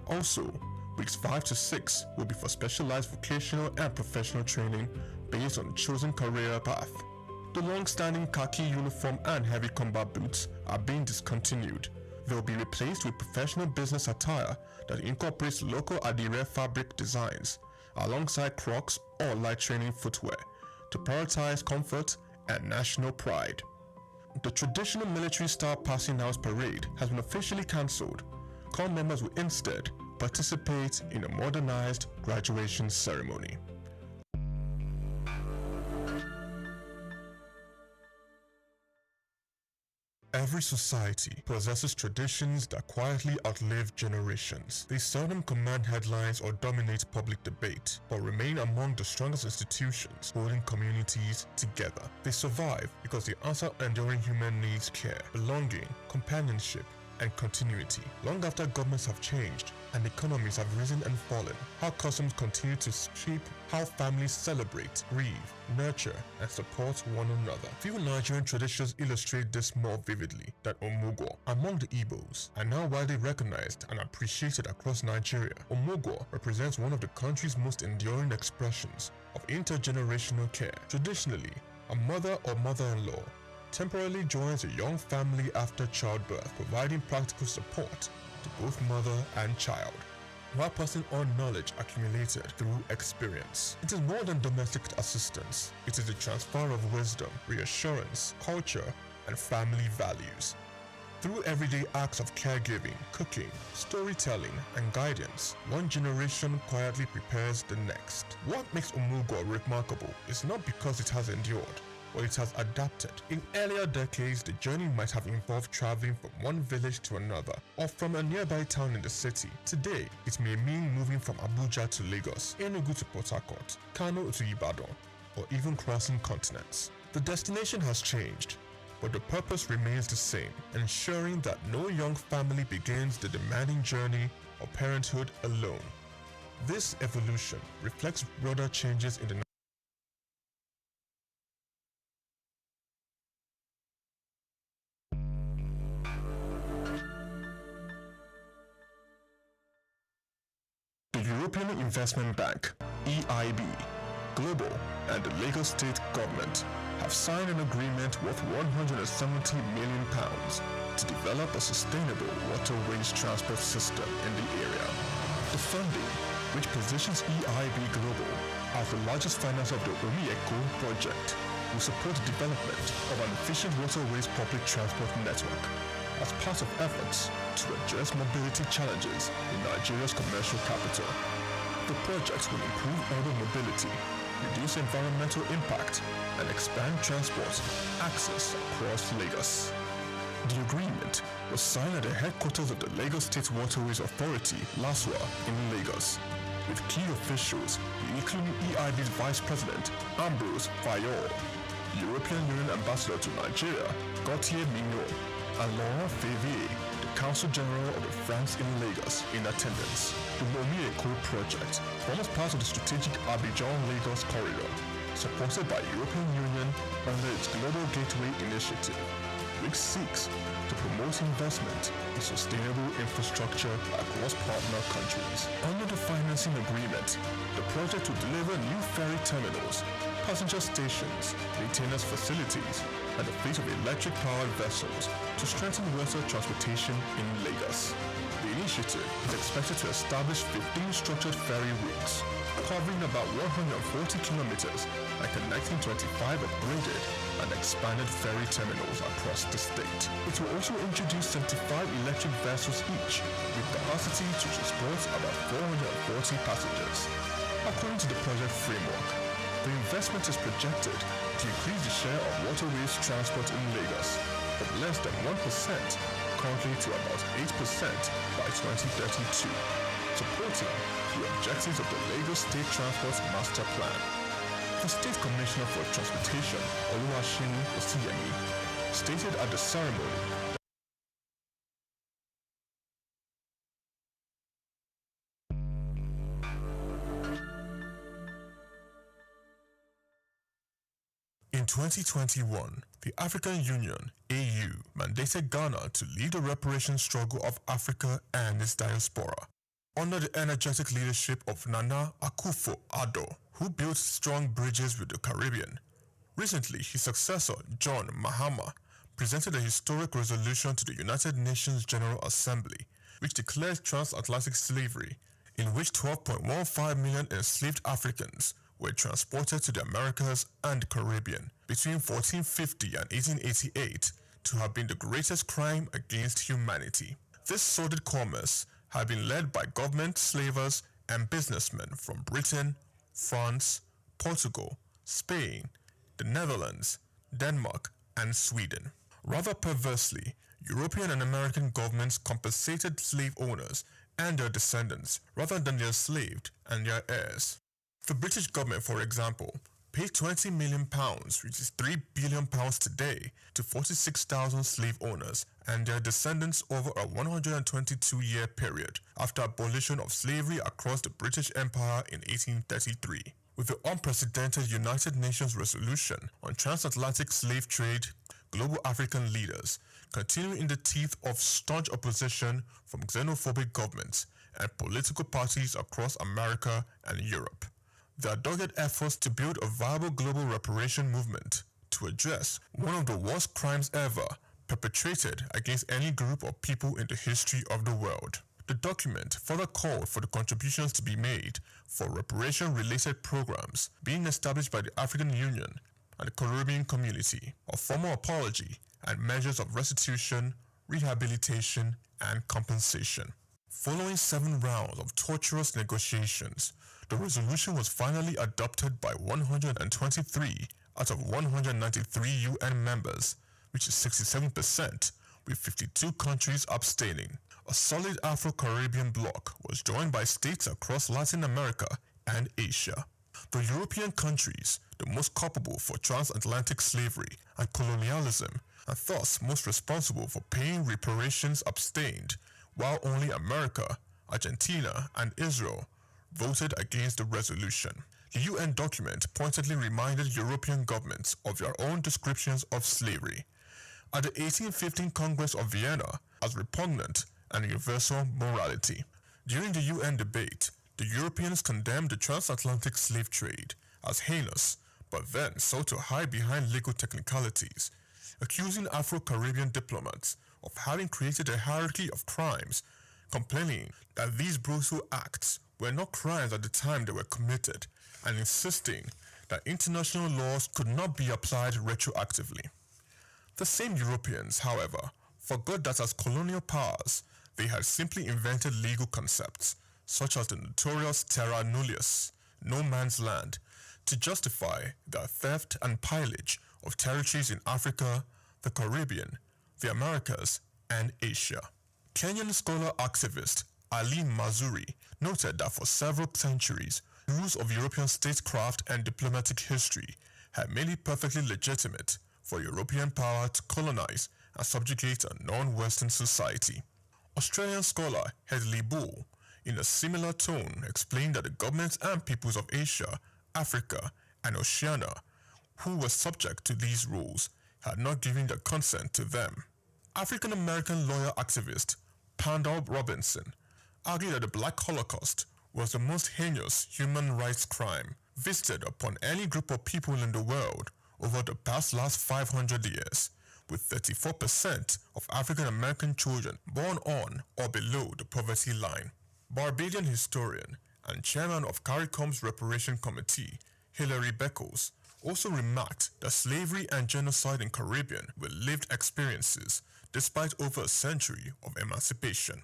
Also, weeks 5 to 6 will be for specialized vocational and professional training based on the chosen career path. The long-standing khaki uniform and heavy combat boots are being discontinued. They will be replaced with professional business attire that incorporates local Adire fabric designs, alongside Crocs or light training footwear, to prioritize comfort and national pride. The traditional military-style passing out parade has been officially cancelled. Corps members will instead participate in a modernized graduation ceremony. Every society possesses traditions that quietly outlive generations. They seldom command headlines or dominate public debate, but remain among the strongest institutions holding communities together. They survive because they answer enduring human needs: care, belonging, companionship, and continuity. Long after governments have changed and economies have risen and fallen, how customs continue to shape how families celebrate, grieve, nurture, and support one another. Few Nigerian traditions illustrate this more vividly than Omugwo. Among the Igbos, and now widely recognized and appreciated across Nigeria, Omugwo represents one of the country's most enduring expressions of intergenerational care. Traditionally, a mother or mother-in-law temporarily joins a young family after childbirth, providing practical support to both mother and child, while passing on knowledge accumulated through experience. It is more than domestic assistance. It is the transfer of wisdom, reassurance, culture, and family values. Through everyday acts of caregiving, cooking, storytelling, and guidance, one generation quietly prepares the next. What makes Omugwo remarkable is not because it has endured, but it has adapted. In earlier decades, the journey might have involved traveling from one village to another, or from a nearby town in the city. Today, it may mean moving from Abuja to Lagos, Enugu to Port Harcourt, Kano to Ibadan, or even crossing continents. The destination has changed, but the purpose remains the same, ensuring that no young family begins the demanding journey of parenthood alone. This evolution reflects broader changes in the European Investment Bank, EIB, Global, and the Lagos State Government have signed an agreement worth £170 million to develop a sustainable waterways transport system in the area. The funding, which positions EIB Global as the largest financer of the Omieko project, will support the development of an efficient waterways public transport network as part of efforts to address mobility challenges in Nigeria's commercial capital. The project will improve urban mobility, reduce environmental impact, and expand transport access across Lagos. The agreement was signed at the headquarters of the Lagos State Waterways Authority, LASWA, in Lagos, with key officials including EIB's Vice President, Ambrose Fayor. European Union Ambassador to Nigeria, Gautier Mignot, and Laurent Favier, the Counsel General of the France in Lagos, in attendance. The Momi Eco project forms part of the strategic Abidjan-Lagos corridor, supported by European Union under its Global Gateway Initiative, which seeks to promote investment in sustainable infrastructure across partner countries. Under the financing agreement, the project will deliver new ferry terminals, passenger stations, maintenance facilities, and a fleet of electric-powered vessels to strengthen water transportation in Lagos. The initiative is expected to establish 15 structured ferry routes, covering about 140 kilometers and connecting 25 upgraded and expanded ferry terminals across the state. It will also introduce 75 electric vessels each, with capacity to transport about 440 passengers. According to the project framework, the investment is projected to increase the share of waterways transport in Lagos from less than 1% currently to about 8% by 2032, supporting the objectives of the Lagos State Transport Master Plan. The State Commissioner for Transportation, Oluwasheni Osiyemi, stated at the ceremony In 2021, the African Union, AU, mandated Ghana to lead the reparation struggle of Africa and its diaspora. Under the energetic leadership of Nana Akufo-Addo, who built strong bridges with the Caribbean. Recently, his successor, John Mahama, presented a historic resolution to the United Nations General Assembly, which declared transatlantic slavery, in which 12.15 million enslaved Africans were transported to the Americas and Caribbean between 1450 and 1888 to have been the greatest crime against humanity. This sordid commerce had been led by government slavers and businessmen from Britain, France, Portugal, Spain, the Netherlands, Denmark, and Sweden. Rather perversely, European and American governments compensated slave owners and their descendants rather than the enslaved and their heirs. The British government, for example, paid £20 million, which is £3 billion today, to 46,000 slave owners and their descendants over a 122-year period after abolition of slavery across the British Empire in 1833. With the unprecedented United Nations resolution on transatlantic slave trade, global African leaders continue in the teeth of staunch opposition from xenophobic governments and political parties across America and Europe. There are dogged efforts to build a viable global reparation movement to address one of the worst crimes ever perpetrated against any group of people in the history of the world. The document further called for the contributions to be made for reparation-related programs being established by the African Union and the Caribbean community, a formal apology, and measures of restitution, rehabilitation, and compensation. Following 7 rounds of torturous negotiations, the resolution was finally adopted by 123 out of 193 UN members, which is 67%, with 52 countries abstaining. A solid Afro-Caribbean bloc was joined by states across Latin America and Asia. The European countries, the most culpable for transatlantic slavery and colonialism, and thus most responsible for paying reparations, abstained, while only America, Argentina, and Israel voted against the resolution. The UN document pointedly reminded European governments of their own descriptions of slavery at the 1815 Congress of Vienna as repugnant and universal morality. During the UN debate, the Europeans condemned the transatlantic slave trade as heinous, but then sought to hide behind legal technicalities, accusing Afro-Caribbean diplomats of having created a hierarchy of crimes, complaining that these brutal acts were not crimes at the time they were committed, and insisting that international laws could not be applied retroactively. The same Europeans, however, forgot that as colonial powers, they had simply invented legal concepts, such as the notorious terra nullius, no man's land, to justify their theft and pillage of territories in Africa, the Caribbean, the Americas, and Asia. Kenyan scholar-activist Ali Mazuri noted that for several centuries, rules of European statecraft and diplomatic history had made it perfectly legitimate for European power to colonize and subjugate a non-Western society. Australian scholar Hedley Bull, in a similar tone, explained that the governments and peoples of Asia, Africa, and Oceania, who were subject to these rules, had not given their consent to them. African-American lawyer activist Pandal Robinson argued that the Black Holocaust was the most heinous human rights crime visited upon any group of people in the world over the last 500 years, with 34% of African American children born on or below the poverty line. Barbadian historian and chairman of CARICOM's Reparation Committee, Hilary Beckles, also remarked that slavery and genocide in Caribbean were lived experiences despite over a century of emancipation.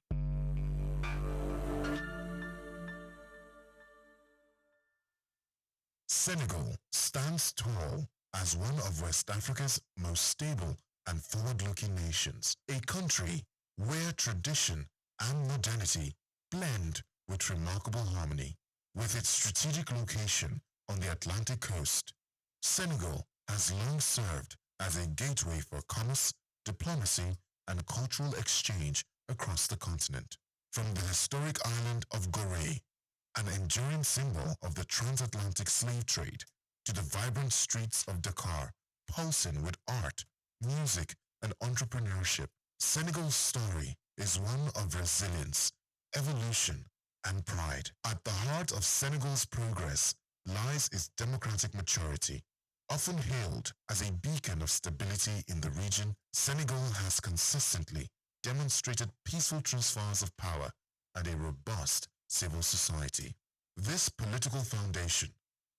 Senegal stands tall as one of West Africa's most stable and forward-looking nations, a country where tradition and modernity blend with remarkable harmony. With its strategic location on the Atlantic coast, Senegal has long served as a gateway for commerce, diplomacy, and cultural exchange across the continent. From the historic island of Gorée, an enduring symbol of the transatlantic slave trade, to the vibrant streets of Dakar, pulsing with art, music, and entrepreneurship, Senegal's story is one of resilience, evolution, and pride. At the heart of Senegal's progress lies its democratic maturity. Often hailed as a beacon of stability in the region, Senegal has consistently demonstrated peaceful transfers of power and a robust civil society. This political foundation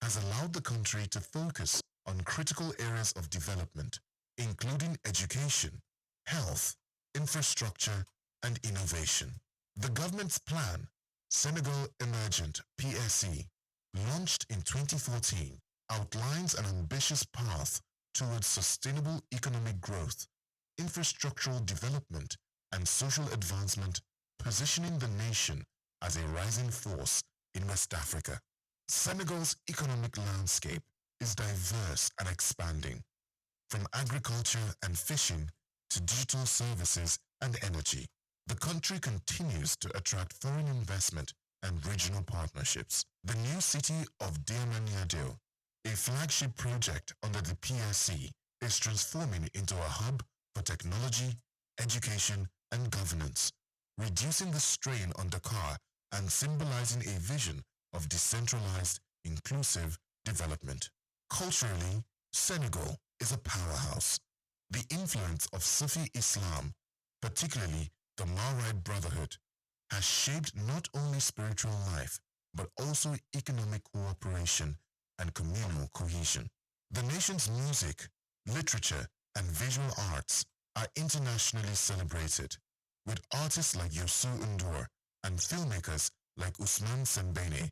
has allowed the country to focus on critical areas of development, including education, health, infrastructure, and innovation. The government's plan, Senegal Emergent PSE, launched in 2014, outlines an ambitious path towards sustainable economic growth, infrastructural development, and social advancement, positioning the nation as a rising force in West Africa. Senegal's economic landscape is diverse and expanding, from agriculture and fishing to digital services and energy. The country continues to attract foreign investment and regional partnerships. The new city of Diamaniadio, a flagship project under the PSC, is transforming into a hub for technology, education, and governance, reducing the strain on Dakar and symbolizing a vision of decentralized, inclusive development. Culturally, Senegal is a powerhouse. The influence of Sufi Islam, particularly the Mahrib Brotherhood, has shaped not only spiritual life, but also economic cooperation and communal cohesion. The nation's music, literature, and visual arts are internationally celebrated, with artists like SOUQ Ndour and filmmakers like Ousmane Sembene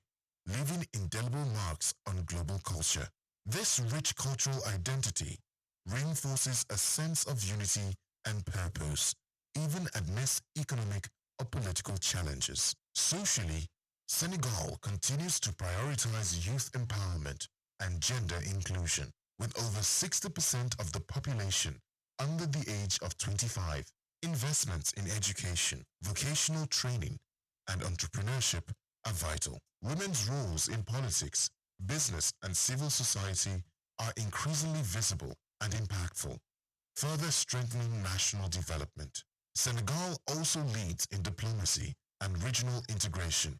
leaving indelible marks on global culture. This rich cultural identity reinforces a sense of unity and purpose, even amidst economic or political challenges. Socially, Senegal continues to prioritize youth empowerment and gender inclusion, with over 60% of the population under the age of 25. Investments in education, vocational training, and entrepreneurship are vital. Women's roles in politics, business, and civil society are increasingly visible and impactful, further strengthening national development. Senegal also leads in diplomacy and regional integration.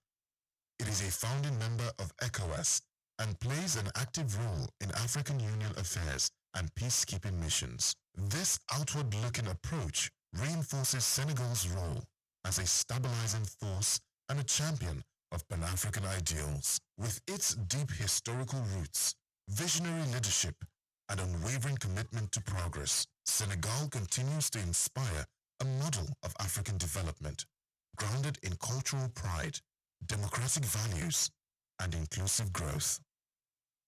It is a founding member of ECOWAS and plays an active role in African Union affairs and peacekeeping missions. This outward-looking approach reinforces Senegal's role as a stabilizing force and a champion of Pan-African ideals. With its deep historical roots, visionary leadership, and unwavering commitment to progress, Senegal continues to inspire a model of African development, grounded in cultural pride, democratic values, and inclusive growth.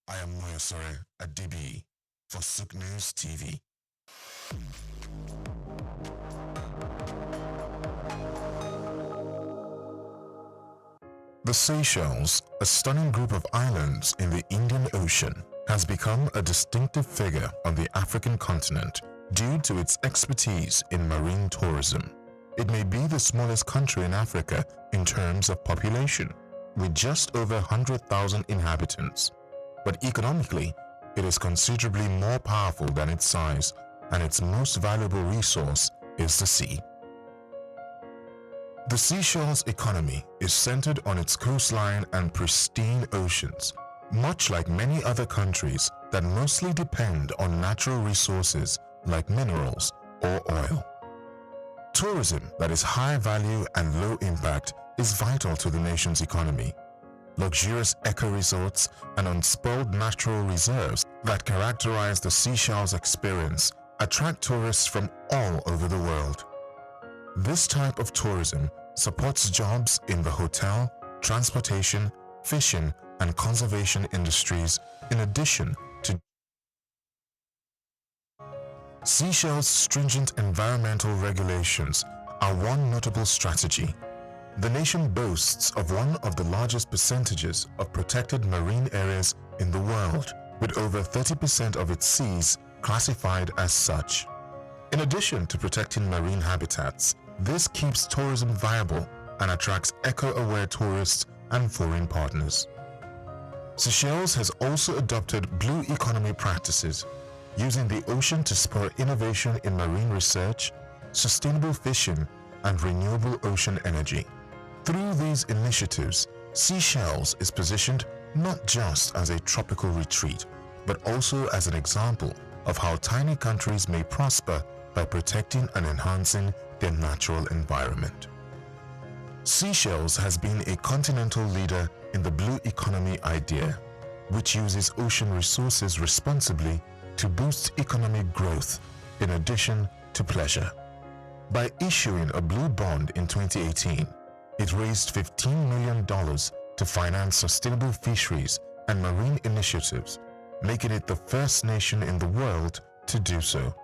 I am Moyosore Adibi for SOUQ News TV. The Seychelles, a stunning group of islands in the Indian Ocean, has become a distinctive figure on the African continent due to its expertise in marine tourism. It may be the smallest country in Africa in terms of population, with just over 100,000 inhabitants. But economically, it is considerably more powerful than its size, and its most valuable resource is the sea. The Seychelles economy is centered on its coastline and pristine oceans, much like many other countries that mostly depend on natural resources like minerals or oil. Tourism that is high value and low impact is vital to the nation's economy. Luxurious eco-resorts and unspoiled natural reserves that characterize the Seychelles experience attract tourists from all over the world. This type of tourism supports jobs in the hotel, transportation, fishing, and conservation industries, in addition to Seychelles' stringent environmental regulations are one notable strategy. The nation boasts of one of the largest percentages of protected marine areas in the world, with over 30% of its seas classified as such. In addition to protecting marine habitats, this keeps tourism viable and attracts eco-aware tourists and foreign partners. Seychelles has also adopted blue economy practices, using the ocean to spur innovation in marine research, sustainable fishing, and renewable ocean energy. Through these initiatives, Seychelles is positioned not just as a tropical retreat, but also as an example of how tiny countries may prosper by protecting and enhancing their natural environment. Seychelles has been a continental leader in the blue economy idea, which uses ocean resources responsibly to boost economic growth in addition to pleasure. By issuing a blue bond in 2018, it raised $15 million to finance sustainable fisheries and marine initiatives, making it the first nation in the world to do so.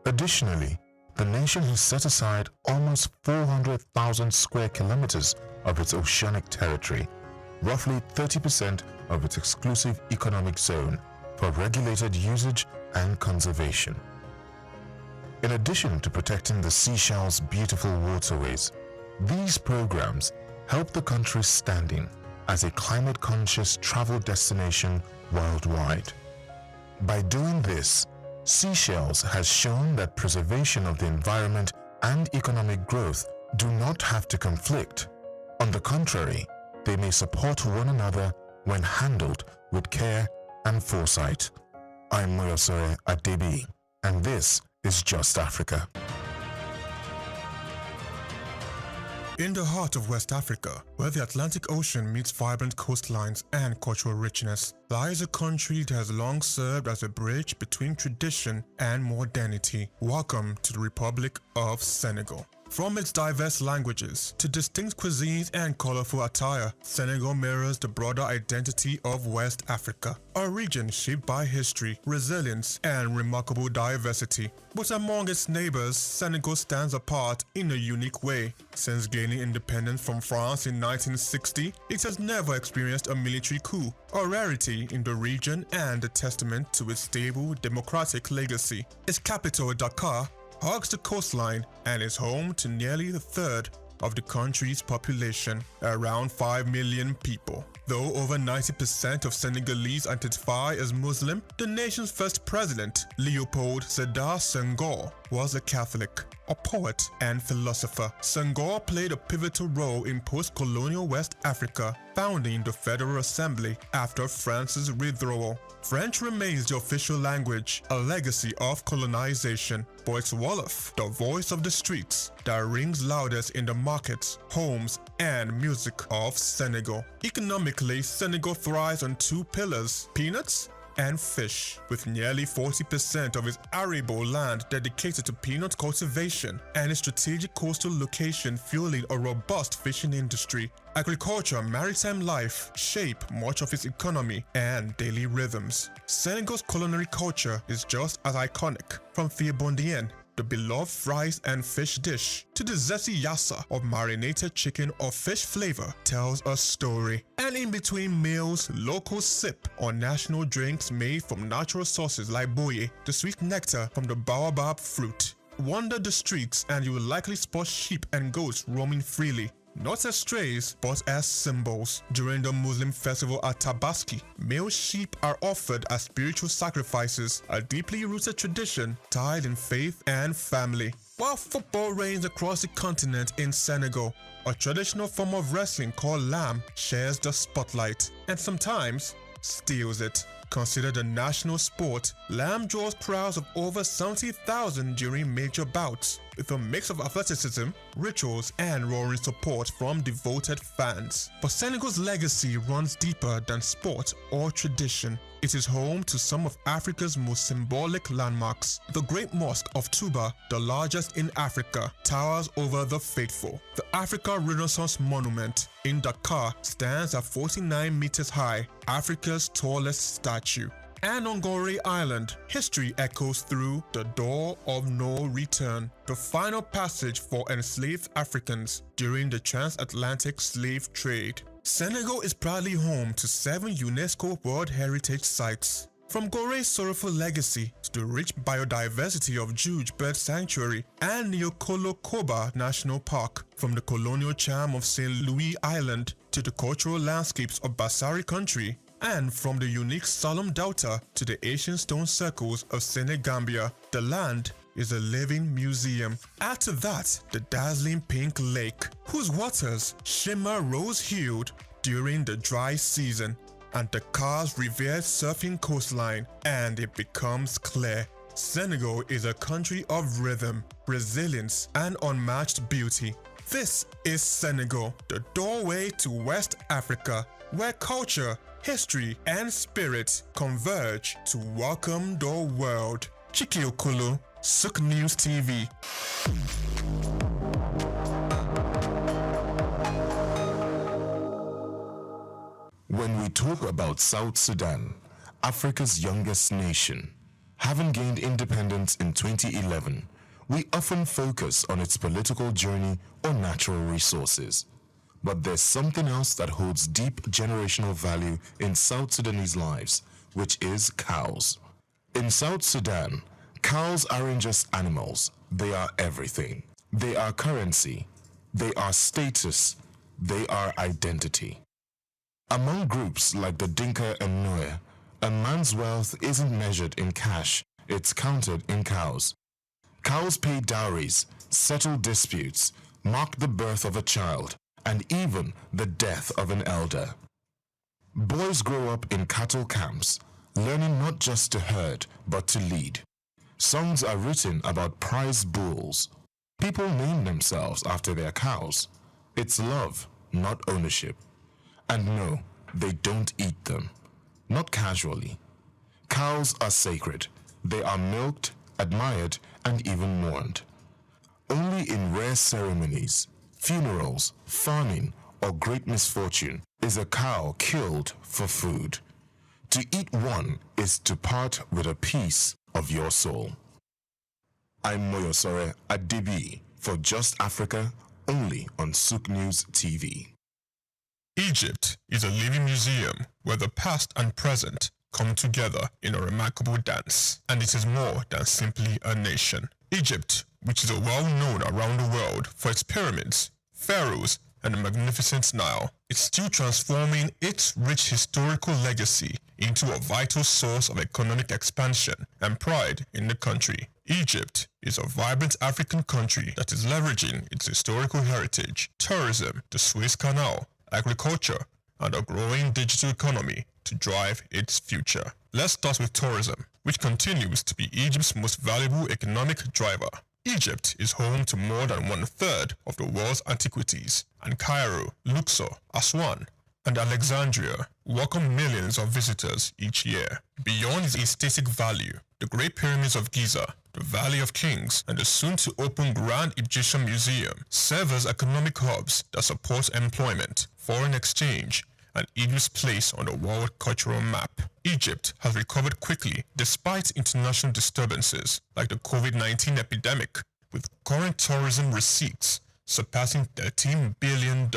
Additionally, the nation has set aside almost 400,000 square kilometers of its oceanic territory, roughly 30% of its exclusive economic zone, for regulated usage and conservation. In addition to protecting the Seychelles' beautiful waterways, these programs help the country's standing as a climate-conscious travel destination worldwide. By doing this, Seychelles has shown that preservation of the environment and economic growth do not have to conflict. On the contrary, they may support one another when handled with care and foresight. I'm Moyosore Adebi, and this is Just Africa. In the heart of West Africa, where the Atlantic Ocean meets vibrant coastlines and cultural richness, lies a country that has long served as a bridge between tradition and modernity. Welcome to the Republic of Senegal. From its diverse languages to distinct cuisines and colorful attire, Senegal mirrors the broader identity of West Africa, a region shaped by history, resilience, and remarkable diversity. But among its neighbors, Senegal stands apart in a unique way. Since gaining independence from France in 1960, it has never experienced a military coup, a rarity in the region and a testament to its stable democratic legacy. Its capital, Dakar, hugs the coastline and is home to nearly a third of the country's population, around 5 million people. Though over 90% of Senegalese identify as Muslim, the nation's first president, Léopold Sédar Senghor, was a Catholic, a poet and philosopher. Senghor played a pivotal role in post-colonial West Africa, founding the Federal Assembly after France's withdrawal. French remains the official language, a legacy of colonization, but it's Wolof, the voice of the streets, that rings loudest in the markets, homes, and music of Senegal. Economically, Senegal thrives on two pillars: peanuts and fish, with nearly 40% of its arable land dedicated to peanut cultivation and a strategic coastal location fueling a robust fishing industry. Agriculture and maritime life shape much of its economy and daily rhythms. Senegal's culinary culture is just as iconic, from Thiebondien, the beloved fries and fish dish, to the zesty yassa of marinated chicken or fish flavor, tells a story. And in between meals, local sip or national drinks made from natural sources like boye, the sweet nectar from the baobab fruit. Wander the streets and you will likely spot sheep and goats roaming freely. Not as strays, but as symbols. During the Muslim festival at Tabaski, male sheep are offered as spiritual sacrifices, a deeply rooted tradition tied in faith and family. While football reigns across the continent in Senegal, a traditional form of wrestling called lamb shares the spotlight and sometimes steals it. Considered a national sport, lamb draws crowds of over 70,000 during major bouts, with a mix of athleticism, rituals, and roaring support from devoted fans. But Senegal's legacy runs deeper than sport or tradition. It is home to some of Africa's most symbolic landmarks. The Great Mosque of Touba, the largest in Africa, towers over the faithful. The Africa Renaissance Monument in Dakar stands at 49 meters high, Africa's tallest statue. And on Gorée Island, history echoes through the door of no return, the final passage for enslaved Africans during the transatlantic slave trade. Senegal is proudly home to 7 UNESCO World Heritage Sites. From Gorée's sorrowful legacy to the rich biodiversity of Djoudj Bird Sanctuary and Niokolo Koba National Park, from the colonial charm of St. Louis Island to the cultural landscapes of Bassari Country, and from the unique Salom Delta to the ancient stone circles of Senegambia, the land is a living museum. Add to that the dazzling pink lake, whose waters shimmer rose-hued during the dry season, and Dakar's revered surfing coastline, and it becomes clear. Senegal is a country of rhythm, resilience, and unmatched beauty. This is Senegal, the doorway to West Africa, where culture, history, and spirit converge to welcome the world. Chiki Okolo, SOUQ News TV. When we talk about South Sudan, Africa's youngest nation, having gained independence in 2011, we often focus on its political journey or natural resources. But there's something else that holds deep generational value in South Sudanese lives, which is cows. In South Sudan, cows aren't just animals, they are everything. They are currency, they are status, they are identity. Among groups like the Dinka and Nuer, a man's wealth isn't measured in cash, it's counted in cows. Cows pay dowries, settle disputes, mark the birth of a child, and even the death of an elder. Boys grow up in cattle camps, learning not just to herd, but to lead. Songs are written about prize bulls. People name themselves after their cows. It's love, not ownership. And no, they don't eat them. Not casually. Cows are sacred. They are milked, admired, and even mourned. Only in rare ceremonies, funerals, farming, or great misfortune is a cow killed for food. To eat one is to part with a piece of your soul. I'm Moyosore Adibi for Just Africa, only on SOUQ News TV. Egypt is a living museum where the past and present come together in a remarkable dance, and it is more than simply a nation. Egypt, which is well known around the world for its pyramids, pharaohs, and the magnificent Nile, is still transforming its rich historical legacy into a vital source of economic expansion and pride in the country. Egypt is a vibrant African country that is leveraging its historical heritage, tourism, the Suez Canal, agriculture, and a growing digital economy to drive its future. Let's start with tourism, which continues to be Egypt's most valuable economic driver. Egypt is home to more than 1/3 of the world's antiquities, and Cairo, Luxor, Aswan, and Alexandria welcome millions of visitors each year. Beyond its aesthetic value, the Great Pyramids of Giza, the Valley of Kings, and the soon-to-open Grand Egyptian Museum serve as economic hubs that support employment, foreign exchange, and Egypt's place on the world cultural map. Egypt has recovered quickly despite international disturbances like the COVID-19 epidemic, with current tourism receipts surpassing $13 billion.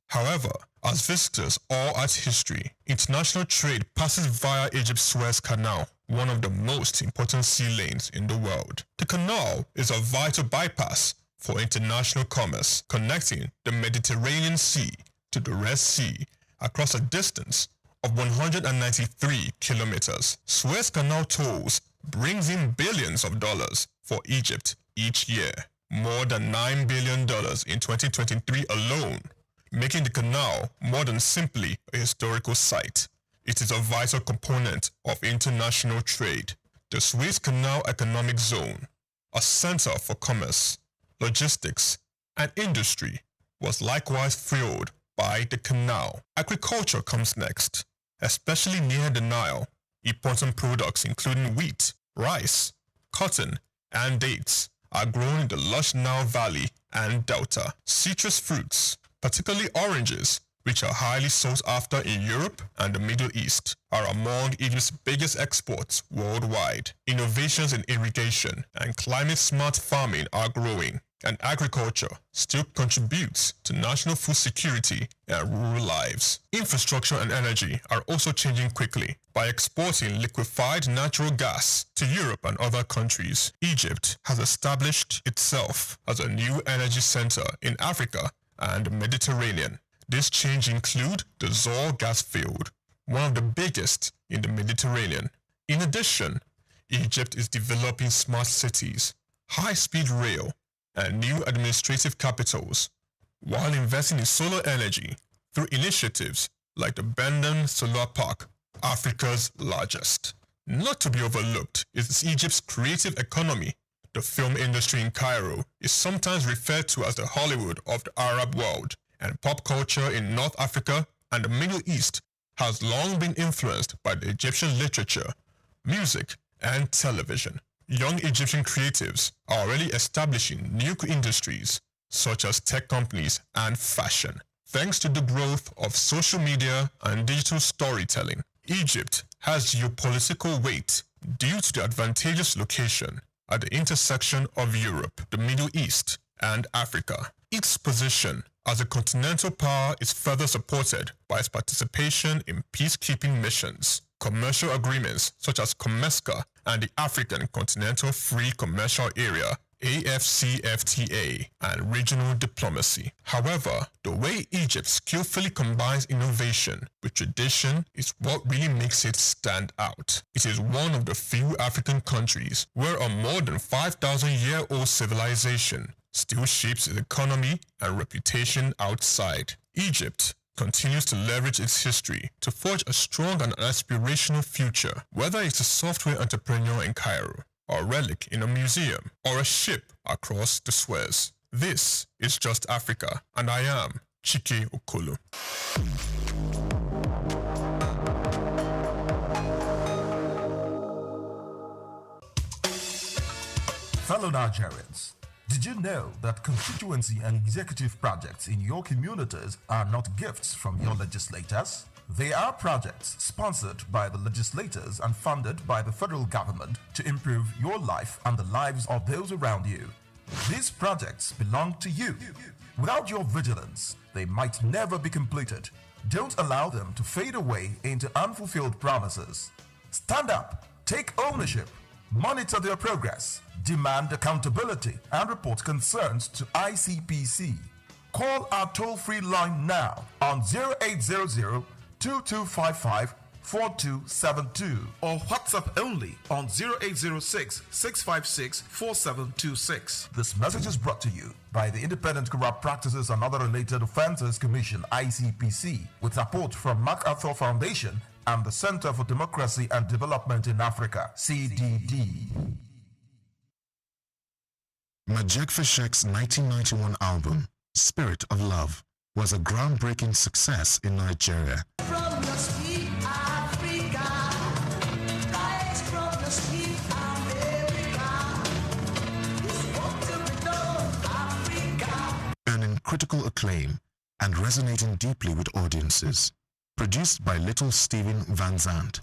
However, as visitors awe at history, international trade passes via Egypt's Suez Canal, one of the most important sea lanes in the world. The canal is a vital bypass for international commerce, connecting the Mediterranean Sea to the Red Sea across a distance of 193 kilometers. Suez Canal tolls brings in billions of dollars for Egypt each year, more than $9 billion in 2023 alone, making the canal more than simply a historical site. It is a vital component of international trade. The Suez Canal Economic Zone, a center for commerce, logistics, and industry, was likewise fueled by the canal. Agriculture comes next, especially near the Nile. Important products including wheat, rice, cotton, and dates are grown in the lush Nile Valley and Delta. Citrus fruits, particularly oranges, which are highly sought after in Europe and the Middle East, are among Egypt's biggest exports worldwide. Innovations in irrigation and climate-smart farming are growing, and agriculture still contributes to national food security and rural lives. Infrastructure and energy are also changing quickly. By exporting liquefied natural gas to Europe and other countries, Egypt has established itself as a new energy center in Africa and the Mediterranean. This change includes the Zohr gas field, one of the biggest in the Mediterranean. In addition, Egypt is developing smart cities, high-speed rail, and new administrative capitals, while investing in solar energy through initiatives like the Benden Solar Park, Africa's largest. Not to be overlooked is Egypt's creative economy. The film industry in Cairo is sometimes referred to as the Hollywood of the Arab world, and pop culture in North Africa and the Middle East has long been influenced by the Egyptian literature, music, and television. Young Egyptian creatives are already establishing new industries such as tech companies and fashion. Thanks to the growth of social media and digital storytelling, Egypt has geopolitical weight due to the advantageous location at the intersection of Europe, the Middle East, and Africa. Its position as a continental power is further supported by its participation in peacekeeping missions, commercial agreements such as COMESCA and the African Continental Free Commercial Area, AFCFTA, and regional diplomacy. However, the way Egypt skillfully combines innovation with tradition is what really makes it stand out. It is one of the few African countries where a more than 5,000-year-old civilization still shapes its economy and reputation outside. Egypt continues to leverage its history to forge a strong and aspirational future, whether it's a software entrepreneur in Cairo, a relic in a museum, or a ship across the Suez. This is Just Africa, and I am Chike Okolo. Fellow Nigerians, did you know that constituency and executive projects in your communities are not gifts from your legislators? They are projects sponsored by the legislators and funded by the federal government to improve your life and the lives of those around you. These projects belong to you. Without your vigilance, they might never be completed. Don't allow them to fade away into unfulfilled promises. Stand up, take ownership, monitor their progress, demand accountability, and report concerns to ICPC. Call our toll-free line now on 0800-2255-4272 or WhatsApp only on 0806-656-4726. This message is brought to you by the Independent Corrupt Practices and Other Related Offences Commission, ICPC, with support from MacArthur Foundation and the Center for Democracy and Development in Africa, CDD. Majek Fashek's 1991 album, Spirit of Love, was a groundbreaking success in Nigeria. Earning critical acclaim and resonating deeply with audiences. produced by Little Steven Van Zandt.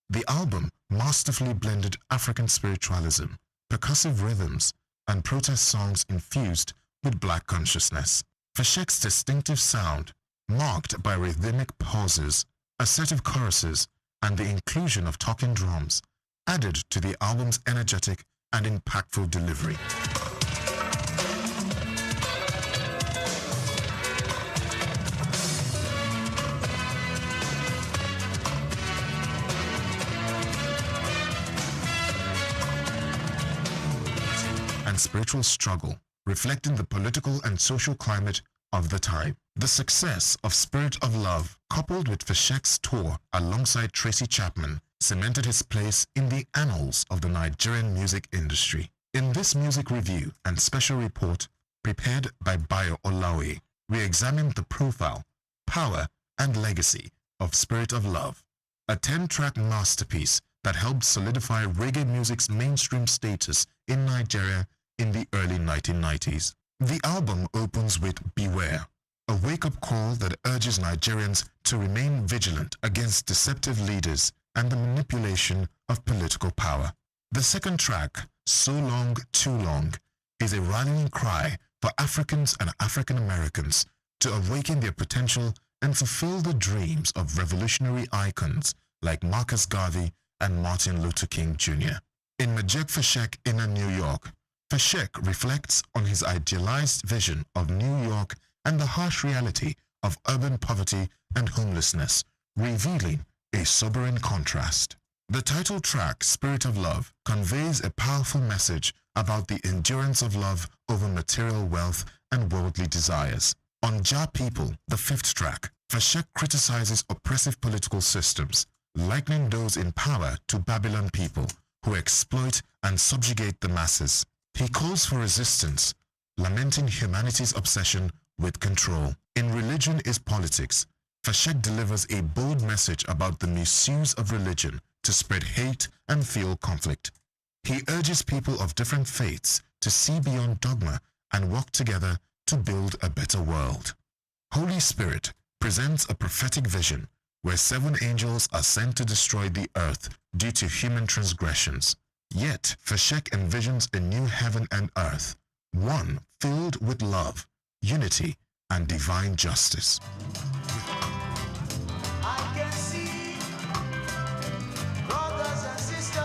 The album masterfully blended African spiritualism, percussive rhythms, and protest songs infused with black consciousness. Fashek's distinctive sound, marked by rhythmic pauses, assertive choruses, and the inclusion of talking drums, added to the album's energetic and impactful delivery. And spiritual struggle, reflecting the political and social climate of the time. The success of Spirit of Love, coupled with Fashek's tour alongside Tracy Chapman, cemented his place in the annals of the Nigerian music industry. In this music review and special report prepared by Bayo Olawe, we examined the profile, power, and legacy of Spirit of Love, a 10-track masterpiece that helped solidify reggae music's mainstream status in Nigeria in the early 1990s. The album opens with Beware, a wake-up call that urges Nigerians to remain vigilant against deceptive leaders and the manipulation of political power. The second track, So Long, Too Long, is a rallying cry for Africans and African Americans to awaken their potential and fulfill the dreams of revolutionary icons like Marcus Garvey and Martin Luther King Jr. In Majek Fashek Inner New York, Fashek reflects on his idealized vision of New York and the harsh reality of urban poverty and homelessness, revealing a sobering contrast. The title track, Spirit of Love, conveys a powerful message about the endurance of love over material wealth and worldly desires. On Jah People, the fifth track, Fashek criticizes oppressive political systems, likening those in power to Babylon people who exploit and subjugate the masses. He calls for resistance, lamenting humanity's obsession with control. In Religion is Politics, Fashek delivers a bold message about the misuse of religion to spread hate and fuel conflict. He urges people of different faiths to see beyond dogma and work together to build a better world. Holy Spirit presents a prophetic vision where 7 angels are sent to destroy the earth due to human transgressions. Yet, Fashek envisions a new heaven and earth, one filled with love, unity, and divine justice. I can see brothers and sisters,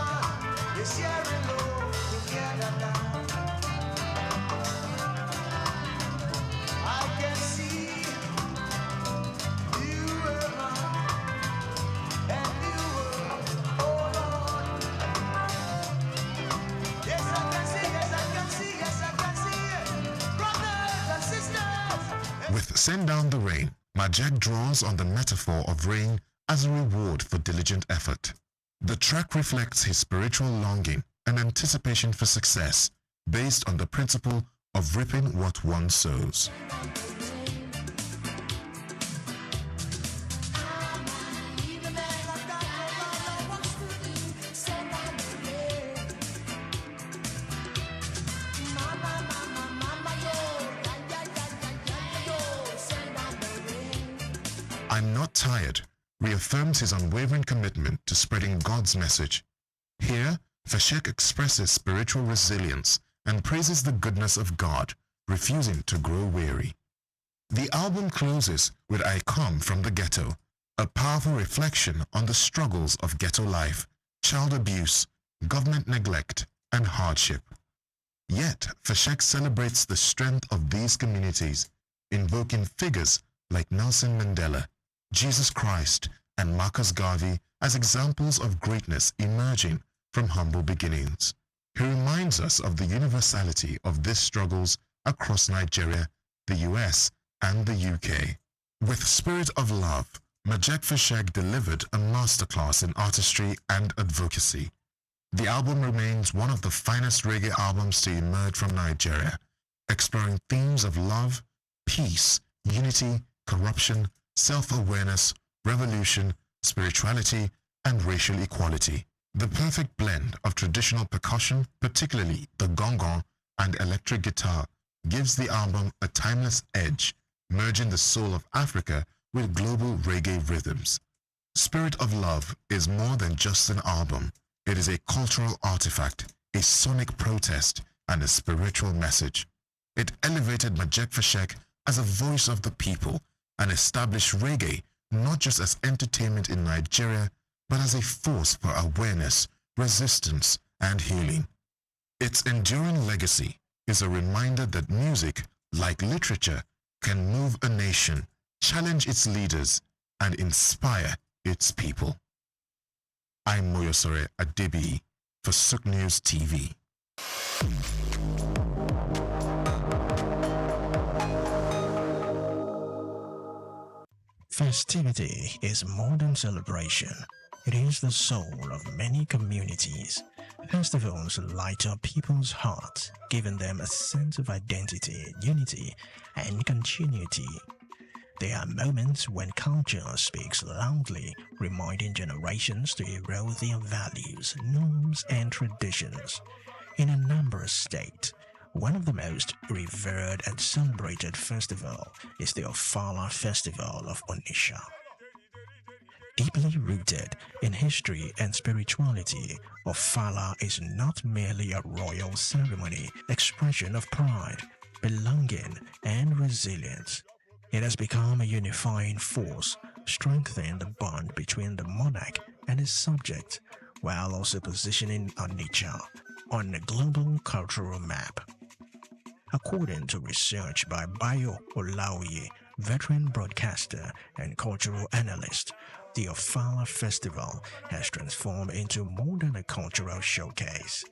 they're sharing love together now. I can see new heaven and new earth, oh Lord. Yes, I can see, yes, I can see, yes, I can see it. Brothers and sisters. With Send Down the Rain, Majek draws on the metaphor of rain as a reward for diligent effort. The track reflects his spiritual longing and anticipation for success based on the principle of reaping what one sows. I'm Not Tired reaffirms his unwavering commitment to spreading God's message. Here, Fashek expresses spiritual resilience and praises the goodness of God, refusing to grow weary. The album closes with I Come From the Ghetto, a powerful reflection on the struggles of ghetto life, child abuse, government neglect, and hardship. Yet, Fashek celebrates the strength of these communities, invoking figures like Nelson Mandela, Jesus Christ, and Marcus Garvey as examples of greatness emerging from humble beginnings. He reminds us of the universality of these struggles across Nigeria, the US, and the UK. With Spirit of Love, Majek Fashek delivered a masterclass in artistry and advocacy. The album remains one of the finest reggae albums to emerge from Nigeria, exploring themes of love, peace, unity, corruption, self-awareness, revolution, spirituality, and racial equality. The perfect blend of traditional percussion, particularly the gong-gong and electric guitar, gives the album a timeless edge, merging the soul of Africa with global reggae rhythms. Spirit of Love is more than just an album. It is a cultural artifact, a sonic protest, and a spiritual message. It elevated Majek Fashek as a voice of the people and established reggae not just as entertainment in Nigeria, but as a force for awareness, resistance, and healing. Its enduring legacy is a reminder that music, like literature, can move a nation, challenge its leaders, and inspire its people. I'm Moyosore Adebi for SOUQ News TV. Festivity is more than celebration. It is the soul of many communities. Festivals light up people's hearts, giving them a sense of identity, unity, and continuity. There are moments when culture speaks loudly, reminding generations to erode their values, norms, and traditions. In Anambra State, one of the most revered and celebrated festival is the Ofala Festival of Onitsha. Deeply rooted in history and spirituality, Ofala is not merely a royal ceremony, expression of pride, belonging, and resilience. It has become a unifying force, strengthening the bond between the monarch and his subject, while also positioning Onitsha on the global cultural map. According to research by Bayo Olaoye, veteran broadcaster and cultural analyst, the Ofala Festival has transformed into more than a cultural showcase.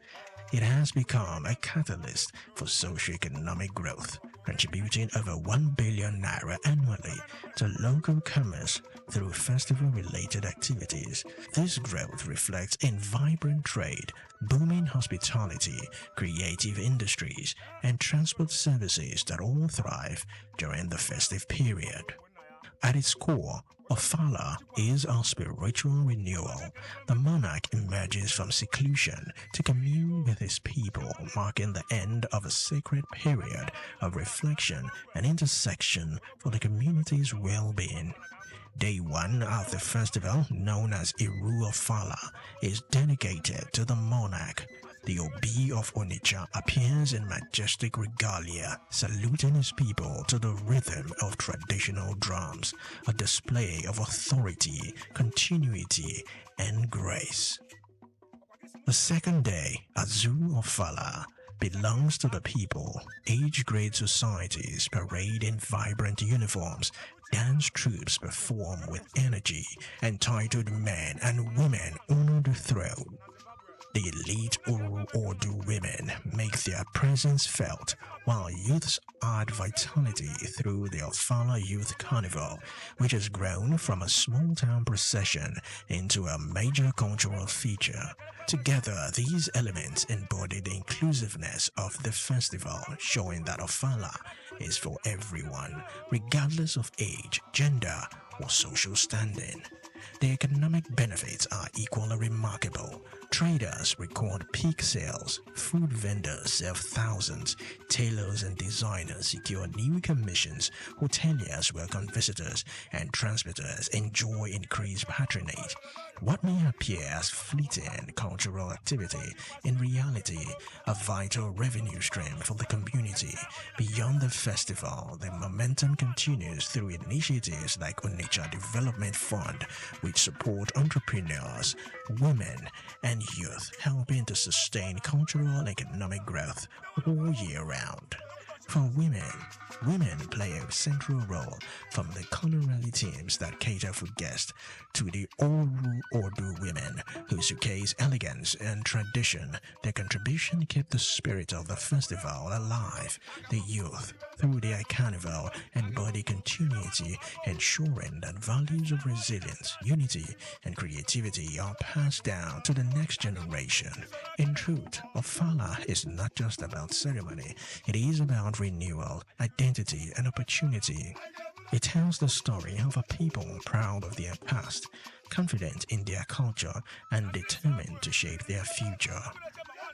It has become a catalyst for socio-economic growth, contributing over 1 billion naira annually to local commerce through festival-related activities. This growth reflects in vibrant trade, booming hospitality, creative industries, and transport services that all thrive during the festive period. At its core, Ofala is our spiritual renewal. The monarch emerges from seclusion to commune with his people, marking the end of a sacred period of reflection and intersection for the community's well-being. Day 1 of the festival, known as Iru Ofala, is dedicated to the monarch. The Obi of Onitsha appears in majestic regalia, saluting his people to the rhythm of traditional drums, a display of authority, continuity, and grace. The second day, Azu Ofala, belongs to the people. Age-grade societies parade in vibrant uniforms. Dance troupes perform with energy. Entitled men and women honor the throne. The elite Oru women make their presence felt, while youths add vitality through the Ofala Youth Carnival, which has grown from a small-town procession into a major cultural feature. Together, these elements embody the inclusiveness of the festival, showing that Ofala is for everyone, regardless of age, gender, or social standing. The economic benefits are equally remarkable. Traders record peak sales, food vendors serve thousands, tailors and designers secure new commissions, hoteliers welcome visitors, and transporters enjoy increased patronage. What may appear as fleeting cultural activity, in reality, a vital revenue stream for the community. Beyond the festival, the momentum continues through initiatives like Onitsha Development Fund, which support entrepreneurs, women, and youth, helping to sustain cultural and economic growth all year round. For women play a central role, from the culinary teams that cater for guests to the Oru Odu women who showcase elegance and tradition. Their contribution keep the spirit of the festival alive. The youth, through their carnival, embody continuity, ensuring that values of resilience, unity, and creativity are passed down to the next generation. In truth, Ofala is not just about ceremony, it is about renewal, identity, and opportunity. It tells the story of a people proud of their past, confident in their culture, and determined to shape their future.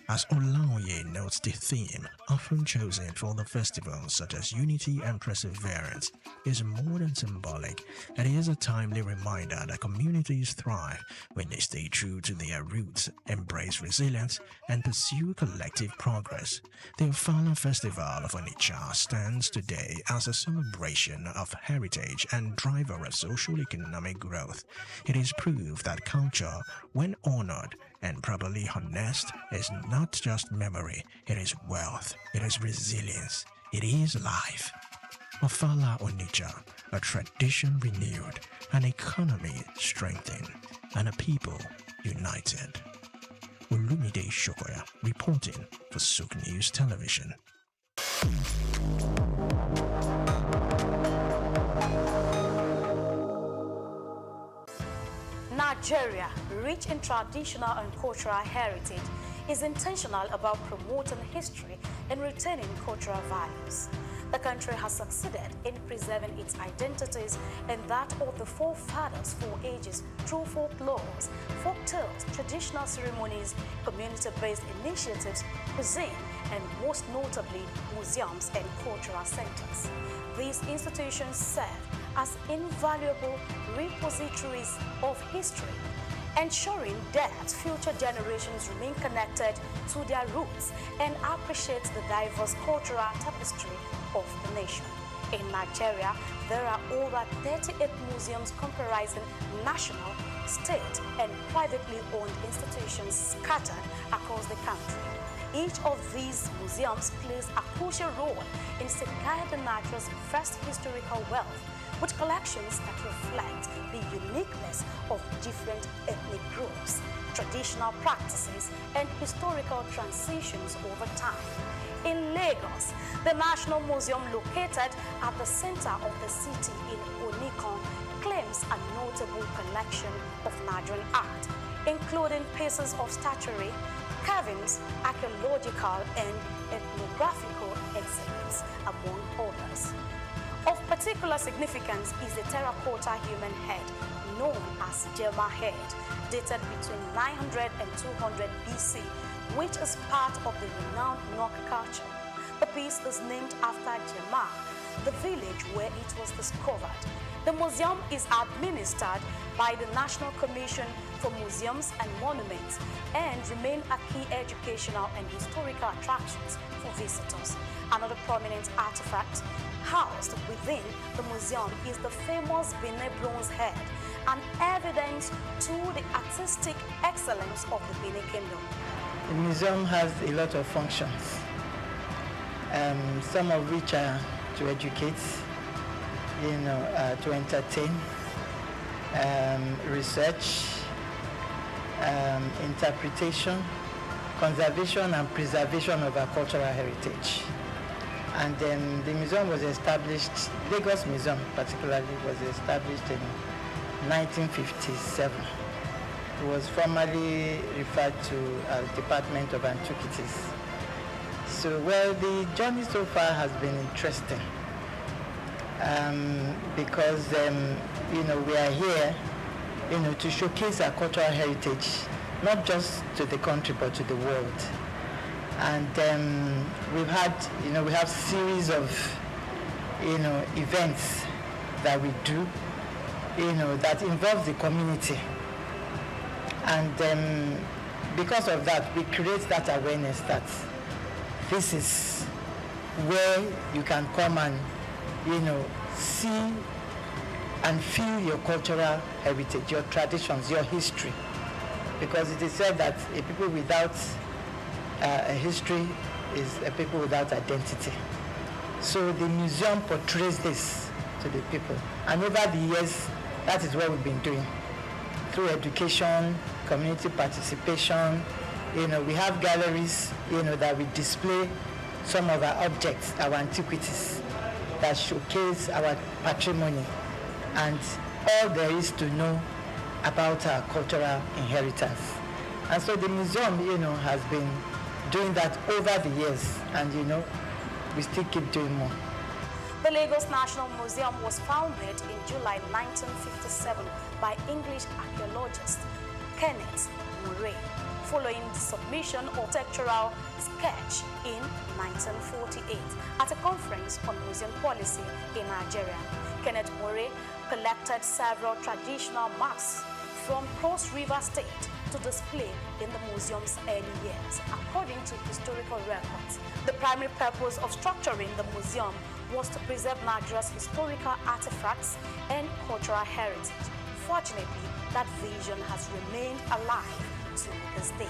As Olaoye notes, the theme, often chosen for the festivals such as Unity and Perseverance, is more than symbolic. It is a timely reminder that communities thrive when they stay true to their roots, embrace resilience, and pursue collective progress. The Ofala Festival of Onitsha stands today as a celebration of heritage and driver of social-economic growth. It is proof that culture, when honored and properly harnessed, is not just memory, it is wealth, it is resilience, it is life. Ofala Onitsha, a tradition renewed, an economy strengthened, and a people united. Olumide Shokoya reporting for SOUQ News Television. Nigeria, rich in traditional and cultural heritage, is intentional about promoting history and retaining cultural values. The country has succeeded in preserving its identities and that of the forefathers for ages through folklores, folk tales, traditional ceremonies, community-based initiatives, cuisine, and most notably, museums and cultural centers. These institutions serve as invaluable repositories of history, ensuring that future generations remain connected to their roots and appreciate the diverse cultural tapestry of the nation. In Nigeria, there are over 38 museums comprising national, state, and privately owned institutions scattered across the country. Each of these museums plays a crucial role in safeguarding Nigeria's vast historical wealth, with collections that reflect the uniqueness of different ethnic groups, traditional practices, and historical transitions over time. In Lagos, the National Museum, located at the center of the city in Onikon, claims a notable collection of Nigerian art, including pieces of statuary, carvings, archaeological and ethnographical exhibits, among others. Of particular significance is the terracotta human head, known as Jema head, dated between 900 and 200 BC, which is part of the renowned Nok culture. The piece is named after Jema, the village where it was discovered. The museum is administered by the National Commission for Museums and Monuments and remain a key educational and historical attractions for visitors. Another prominent artifact housed within the museum is the famous Benin bronze head, an evidence to the artistic excellence of the Benin Kingdom. The museum has a lot of functions, some of which are to educate, to entertain, research, interpretation, conservation and preservation of our cultural heritage. And then the museum was established, Lagos Museum particularly, was established in 1957. It was formerly referred to as Department of Antiquities. So, well, the journey so far has been interesting because, we are here, to showcase our cultural heritage, not just to the country, but to the world. And we've had, we have series of, events that we do, that involve the community. And because of that, we create that awareness that this is where you can come and, see and feel your cultural heritage, your traditions, your history. Because it is said that a people without a history is a people without identity. So the museum portrays this to the people. And over the years, that is what we've been doing. Through education, community participation, we have galleries, that we display some of our objects, our antiquities, that showcase our patrimony and all there is to know about our cultural inheritance. And so the museum, has been doing that over the years, and we still keep doing more. The Lagos National Museum was founded in July 1957 by English archaeologist Kenneth Murray. following the submission of textural sketch in 1948 at a conference on museum policy in Nigeria. Kenneth Murray collected several traditional masks from Cross River State to display in the museum's early years, according to historical records. The primary purpose of structuring the museum was to preserve Nigeria's historical artifacts and cultural heritage. Fortunately, that vision has remained alive to this day.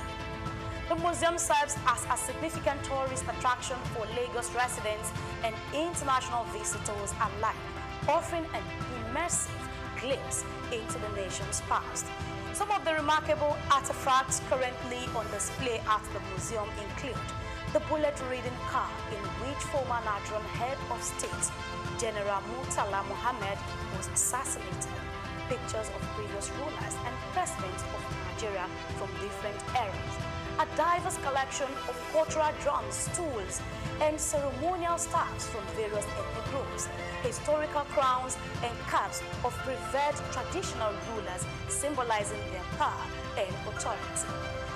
The museum serves as a significant tourist attraction for Lagos residents and international visitors alike, offering an immersive glimpse into the nation's past. Some of the remarkable artifacts currently on display at the museum include the bullet-ridden car in which former Nigerian head of state, General Murtala Muhammad, was assassinated, pictures of previous rulers and presidents of Nigeria from different eras, a diverse collection of cultural drums, stools, and ceremonial staffs from various ethnic groups, historical crowns and caps of revered traditional rulers symbolizing their power and authority,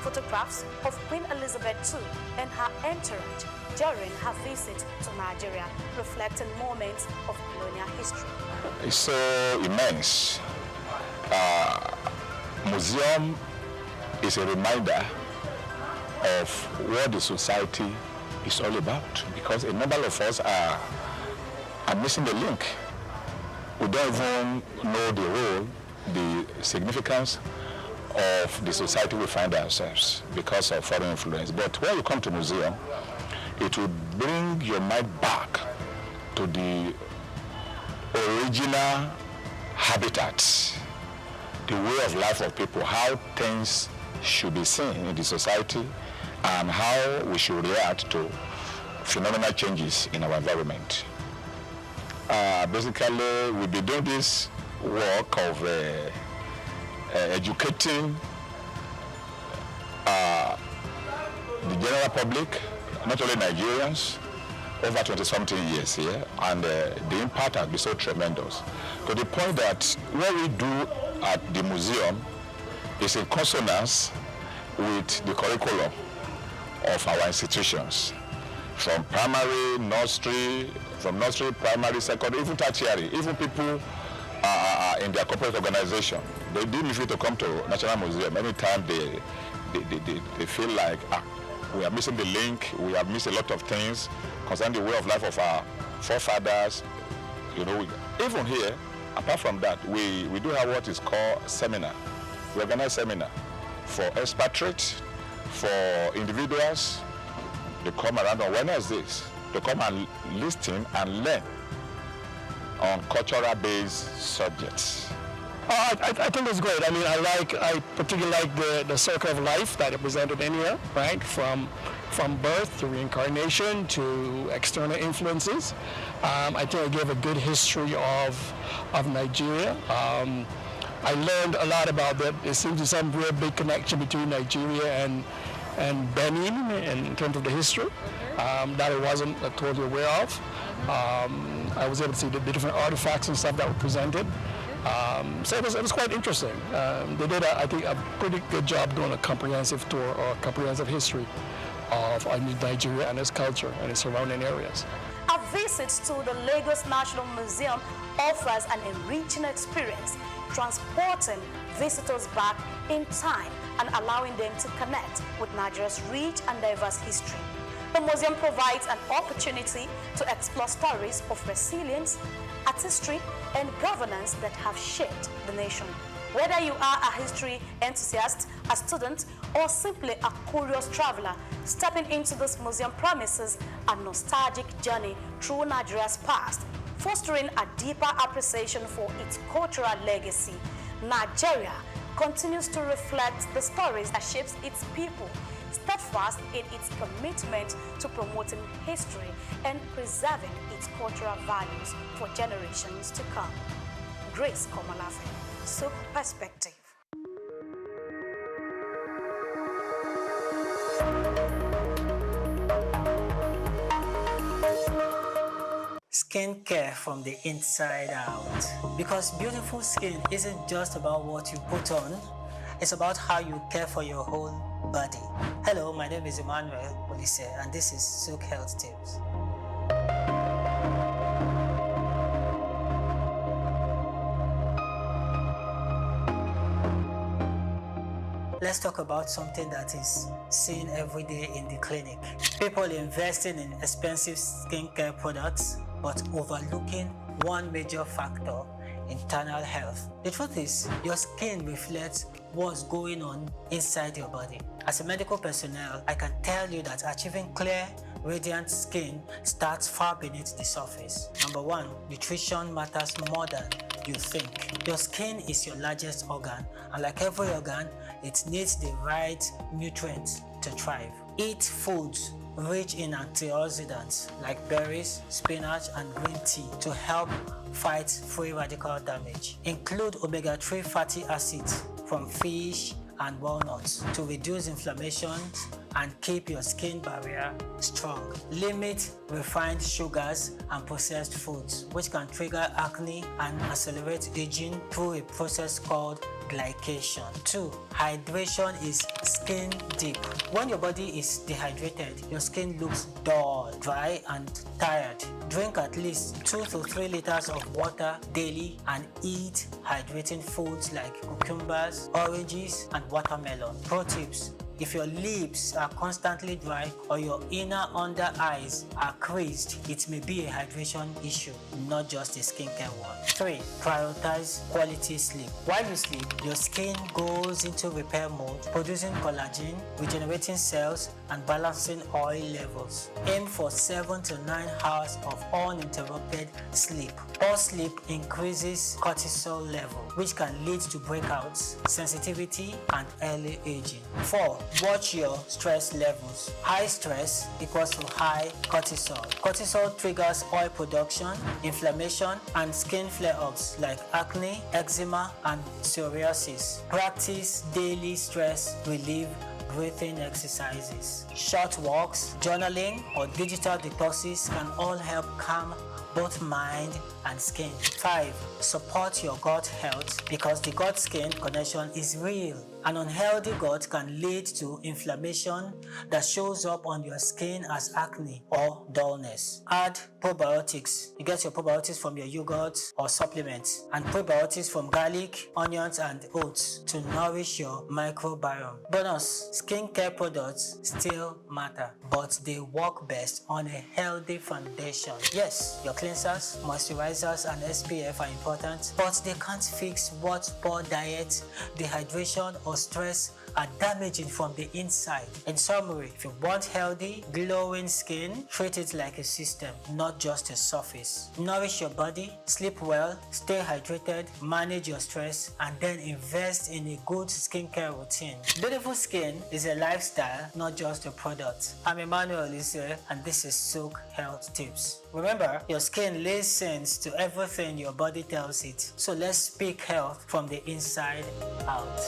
photographs of Queen Elizabeth II and her entourage during her visit to Nigeria, reflecting moments of colonial history. It's so immense. Museum is a reminder of what the society is all about, because a number of us are missing the link. We don't even know the role, the significance of the society we find ourselves because of foreign influence. But when you come to museum, it will bring your mind back to the original habitat, the way of life of people, how things should be seen in the society, and how we should react to phenomenal changes in our environment. Basically, we'll be doing this work of educating the general public, not only Nigerians, over 20-something years here, and the impact has been so tremendous. To the point that what we do at the museum is in consonance with the curriculum of our institutions, from primary, nursery, primary, secondary, even tertiary, even people in their corporate organization. They didn't feel to come to National Museum anytime they feel like we are missing the link, we have missed a lot of things concerning the way of life of our forefathers. You know, even here, apart from that, we do have what is called seminar. We organize seminar for expatriates, for individuals. They come around on Wednesdays to come and listen and learn on cultural-based subjects. I think it's great. I mean, I particularly like the circle of life that it presented in here, right? From birth to reincarnation to external influences. I think it gave a good history of Nigeria. I learned a lot about that. There seems to be some real big connection between Nigeria and Benin in terms of the history that I wasn't totally aware of. I was able to see the different artifacts and stuff that were presented. So it was quite interesting. They did, I think, a pretty good job doing a comprehensive tour or comprehensive history of Nigeria and its culture and its surrounding areas. A visit to the Lagos National Museum offers an enriching experience, transporting visitors back in time and allowing them to connect with Nigeria's rich and diverse history. The museum provides an opportunity to explore stories of resilience, artistry, and governance that have shaped the nation. Whether you are a history enthusiast, a student, or simply a curious traveler, stepping into this museum promises a nostalgic journey through Nigeria's past, fostering a deeper appreciation for its cultural legacy. Nigeria continues to reflect the stories that shapes its people, steadfast in its commitment to promoting history and preserving its cultural values for generations to come. Grace Komalafe, SOUQ Perspective. Skincare from the inside out. Because beautiful skin isn't just about what you put on, it's about how you care for your whole body. Hello, my name is Emmanuel Olise, and this is SOUQ Health Tips. Let's talk about something that is seen every day in the clinic. People investing in expensive skincare products, but overlooking one major factor: internal health. The truth is, your skin reflects what's going on inside your body. As a medical personnel, I can tell you that achieving clear, radiant skin starts far beneath the surface. Number one, nutrition matters more than you think. Your skin is your largest organ, and like every organ, it needs the right nutrients to thrive. Eat foods rich in antioxidants like berries, spinach, and green tea to help fight free radical damage. Include omega-3 fatty acids from fish and walnuts to reduce inflammation and keep your skin barrier strong. Limit refined sugars and processed foods, which can trigger acne and accelerate aging through a process called glycation. 2. Hydration is skin deep. When your body is dehydrated, your skin looks dull, dry, and tired. Drink at least 2 to 3 liters of water daily and eat hydrating foods like cucumbers, oranges, and watermelon. Pro tips: if your lips are constantly dry or your inner under eyes are creased, it may be a hydration issue, not just a skincare one. 3. Prioritize quality sleep. While you sleep, your skin goes into repair mode, producing collagen, regenerating cells, and balancing oil levels. Aim for 7 to 9 hours of uninterrupted sleep. Poor sleep increases cortisol level, which can lead to breakouts, sensitivity, and early aging. 4. Watch your stress levels. High stress equals to high cortisol. Cortisol triggers oil production, inflammation, and skin flare-ups like acne, eczema, and psoriasis. Practice daily stress relief breathing exercises. Short walks, journaling, or digital detoxes can all help calm both mind and skin. 5. Support your gut health, because the gut-skin connection is real. An unhealthy gut can lead to inflammation that shows up on your skin as acne or dullness. Add probiotics. You get your probiotics from your yogurt or supplements, and prebiotics from garlic, onions, and oats to nourish your microbiome. Bonus: skincare products still matter, but they work best on a healthy foundation. Yes, your cleansers, moisturizers, and SPF are important, but they can't fix what poor diet, dehydration, or stress are damaging from the inside. In summary, if you want healthy, glowing skin, treat it like a system, not just a surface. Nourish your body, sleep well, stay hydrated, manage your stress, and then invest in a good skincare routine. Beautiful skin is a lifestyle, not just a product. I'm Emmanuel Olise, and this is SOUQ Health Tips. Remember, your skin listens to everything your body tells it. So let's speak health from the inside out.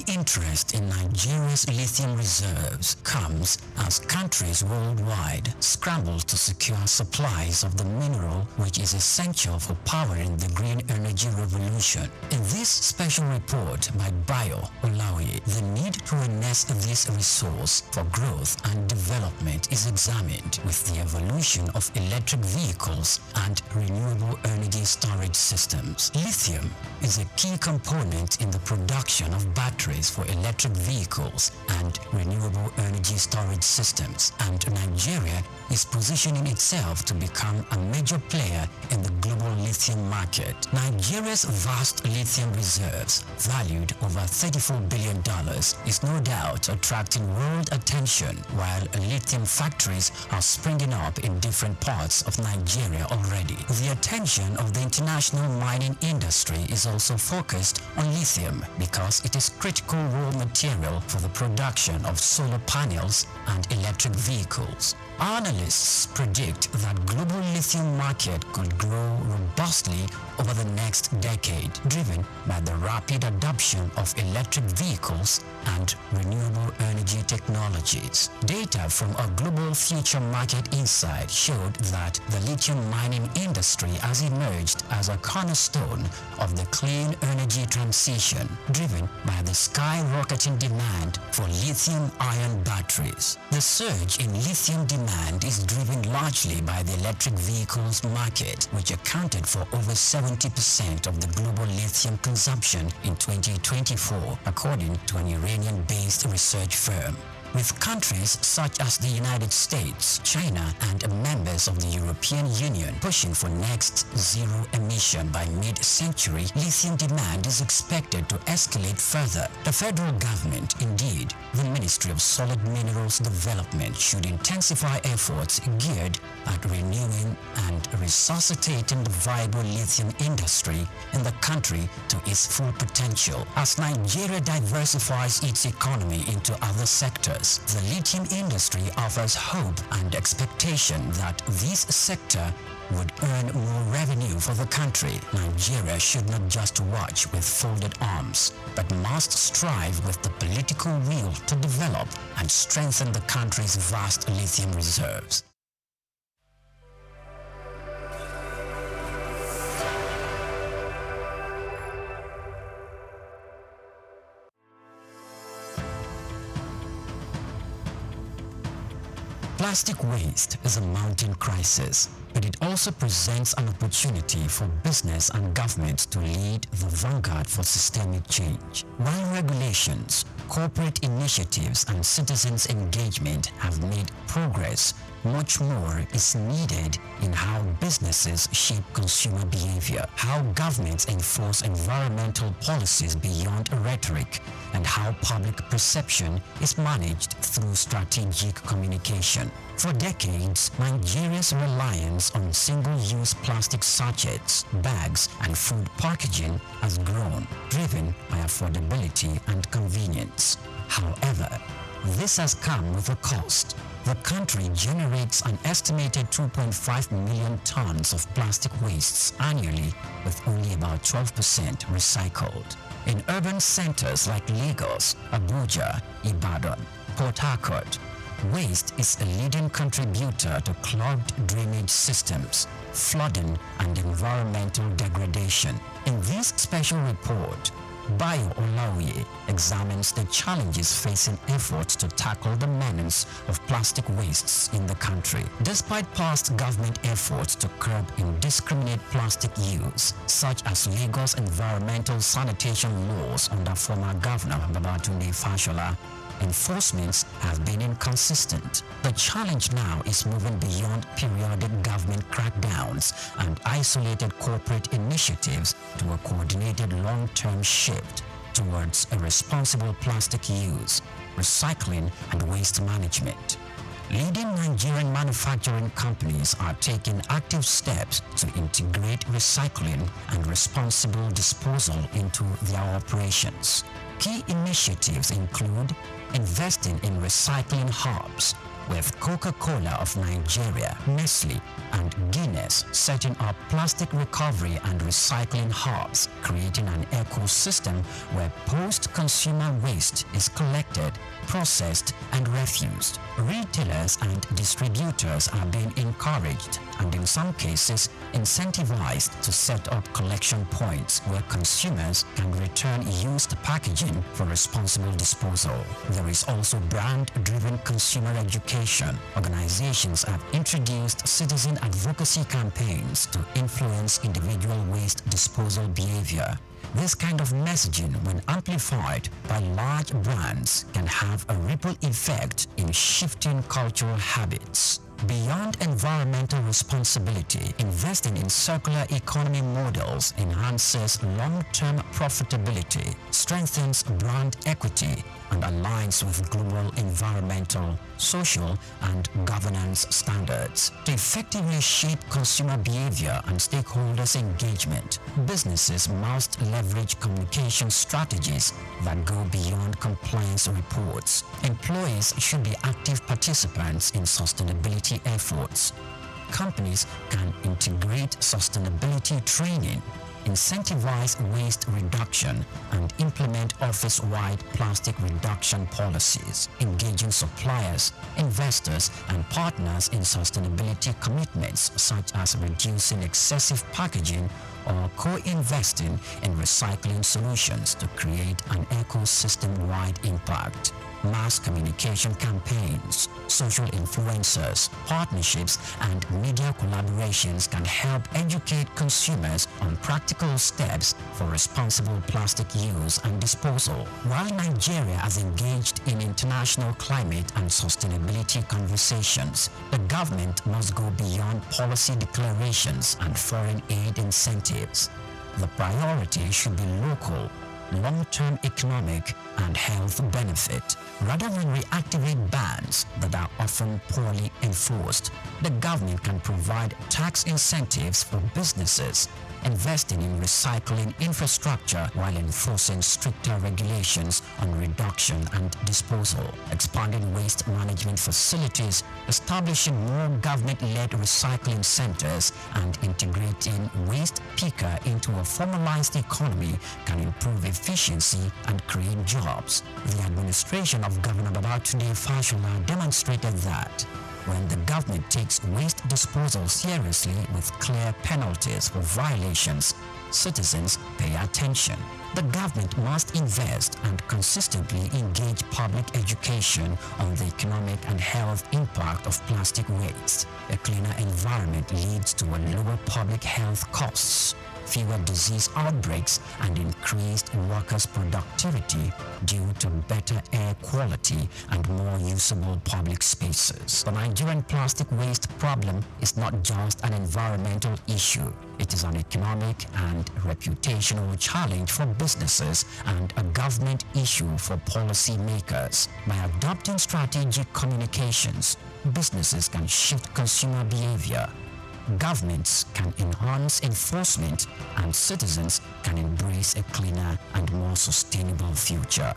Interest in Nigeria's lithium reserves comes as countries worldwide scramble to secure supplies of the mineral, which is essential for powering the green energy revolution. In this special report by Bayo Olaoye, the need to harness this resource for growth and development is examined, with the evolution of electric vehicles and renewable energy storage systems. Lithium is a key component in the production of batteries for electric vehicles and renewable energy storage systems, and Nigeria is positioning itself to become a major player in the global lithium market. Nigeria's vast lithium reserves, valued over $34 billion, is no doubt attracting world attention, while lithium factories are springing up in different parts of Nigeria already. The attention of the international mining industry is also focused on lithium because it is critical raw material for the production of solar panels and electric vehicles. Analysts predict that global lithium market could grow robustly over the next decade, driven by the rapid adoption of electric vehicles and renewable energy technologies. Data from a global future market insight showed that the lithium mining industry has emerged as a cornerstone of the clean energy transition, driven by the skyrocketing demand for lithium-ion batteries. The surge in lithium demand is driven largely by the electric vehicles market, which accounted for over 70% of the global lithium consumption in 2024, according to an Iranian-based research firm. With countries such as the United States, China, and members of the European Union pushing for next zero emission by mid-century, lithium demand is expected to escalate further. The federal government, indeed, the Ministry of Solid Minerals Development, should intensify efforts geared at renewing and resuscitating the viable lithium industry in the country to its full potential. As Nigeria diversifies its economy into other sectors, the lithium industry offers hope and expectation that this sector would earn more revenue for the country. Nigeria should not just watch with folded arms, but must strive with the political will to develop and strengthen the country's vast lithium reserves. Plastic waste is a mounting crisis, but it also presents an opportunity for business and government to lead the vanguard for systemic change. While regulations, corporate initiatives, and citizens' engagement have made progress, much more is needed in how businesses shape consumer behavior, how governments enforce environmental policies beyond rhetoric, and how public perception is managed through strategic communication. For decades, Nigeria's reliance on single-use plastic sachets, bags, and food packaging has grown, driven by affordability and convenience. However, this has come with a cost. The country generates an estimated 2.5 million tons of plastic wastes annually, with only about 12% recycled. In urban centers like Lagos, Abuja, Ibadan, Port Harcourt, waste is a leading contributor to clogged drainage systems, flooding, and environmental degradation. In this special report, Bayo Olaoye examines the challenges facing efforts to tackle the menace of plastic wastes in the country. Despite past government efforts to curb indiscriminate plastic use, such as Lagos environmental sanitation laws under former Governor Babatunde Fashola, enforcements have been inconsistent. The challenge now is moving beyond periodic government crackdowns and isolated corporate initiatives to a coordinated long-term shift towards a responsible plastic use, recycling, and waste management. Leading Nigerian manufacturing companies are taking active steps to integrate recycling and responsible disposal into their operations. Key initiatives include investing in recycling hubs, with Coca-Cola of Nigeria, Nestle, and Guinness setting up plastic recovery and recycling hubs, creating an ecosystem where post-consumer waste is collected, processed, and refused. Retailers and distributors are being encouraged and in some cases incentivized to set up collection points where consumers can return used packaging for responsible disposal. There is also brand-driven consumer education. Organizations have introduced citizen advocacy campaigns to influence individual waste disposal behavior. This kind of messaging, when amplified by large brands, can have a ripple effect in shifting cultural habits. Beyond environmental responsibility, investing in circular economy models enhances long-term profitability, strengthens brand equity, and aligns with global environmental, social, and governance standards. To effectively shape consumer behavior and stakeholders' engagement, businesses must leverage communication strategies that go beyond compliance reports. Employees should be active participants in sustainability sustainability efforts. Companies can integrate sustainability training, incentivize waste reduction, and implement office-wide plastic reduction policies, engaging suppliers, investors, and partners in sustainability commitments such as reducing excessive packaging or co-investing in recycling solutions to create an ecosystem-wide impact. Mass communication campaigns, social influencers, partnerships, and media collaborations can help educate consumers on practical steps for responsible plastic use and disposal. While Nigeria has engaged in international climate and sustainability conversations, the government must go beyond policy declarations and foreign aid incentives. The priority should be local, long-term economic and health benefit, rather than reactivate bans that are often poorly enforced. The government can provide tax incentives for businesses, investing in recycling infrastructure while enforcing stricter regulations on reduction and disposal, expanding waste management facilities, establishing more government-led recycling centers, and integrating waste picker into a formalized economy can improve efficiency and create jobs. The administration of Governor Babatunde Fashola demonstrated that when the government takes waste disposal seriously with clear penalties for violations, citizens pay attention. The government must invest and consistently engage public education on the economic and health impact of plastic waste. A cleaner environment leads to a lower public health costs, fewer disease outbreaks, and increased workers' productivity due to better air quality and more usable public spaces. The Nigerian plastic waste problem is not just an environmental issue. It is an economic and reputational challenge for businesses and a government issue for policymakers. By adopting strategic communications, businesses can shift consumer behavior, governments can enhance enforcement, and citizens can embrace a cleaner and more sustainable future.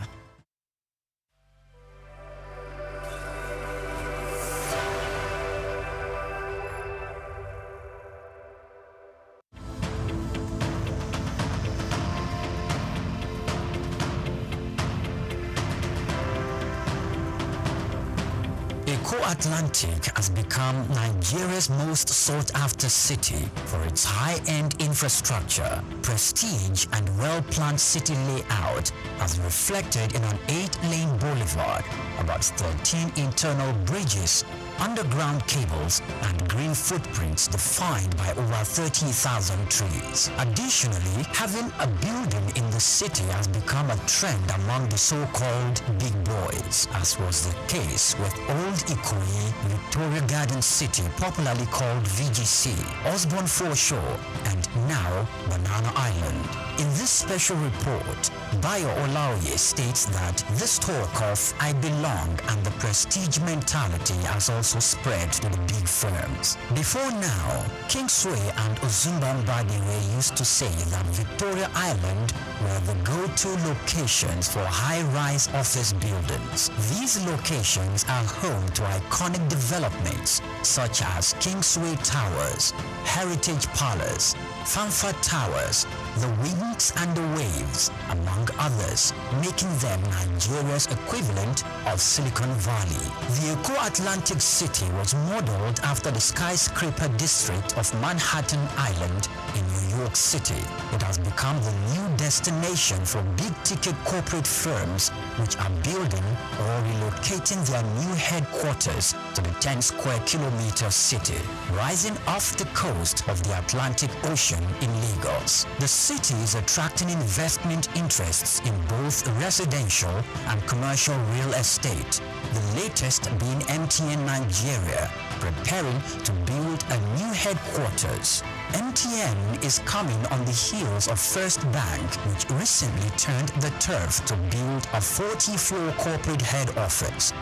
Atlantic has become Nigeria's most sought-after city for its high-end infrastructure, prestige, and well-planned city layout, as reflected in an 8-lane boulevard, about 13 internal bridges, underground cables, and green footprints defined by over 30,000 trees. Additionally, having a building in the city has become a trend among the so-called big boys, as was the case with Old Ikoyi, Victoria Garden City, popularly called VGC, Osborne Foreshore, and now Banana Island. In this special report, Bayo Olaoye states that this talk of I belong and the prestige mentality has also spread to the big firms. Before now, Kingsway and Ozumba Mbadiwe used to say that Victoria Island were the go-to locations for high-rise office buildings. These locations are home to iconic developments such as Kingsway Towers, Heritage Palace, Fanfa Towers, the Winds and the Waves, among others, making them Nigeria's equivalent of Silicon Valley. The Eco-Atlantic City was modeled after the skyscraper district of Manhattan Island in New York City. It has become the new destination for big-ticket corporate firms which are building or relocating their new headquarters to the 10-square-kilometer city, rising off the coast of the Atlantic Ocean in Lagos. The city is attracting investment interests in both residential and commercial real estate, the latest being MTN Nigeria, preparing to build a new headquarters. MTN is coming on the heels of First Bank, which recently turned the turf to build a 40-floor corporate head office,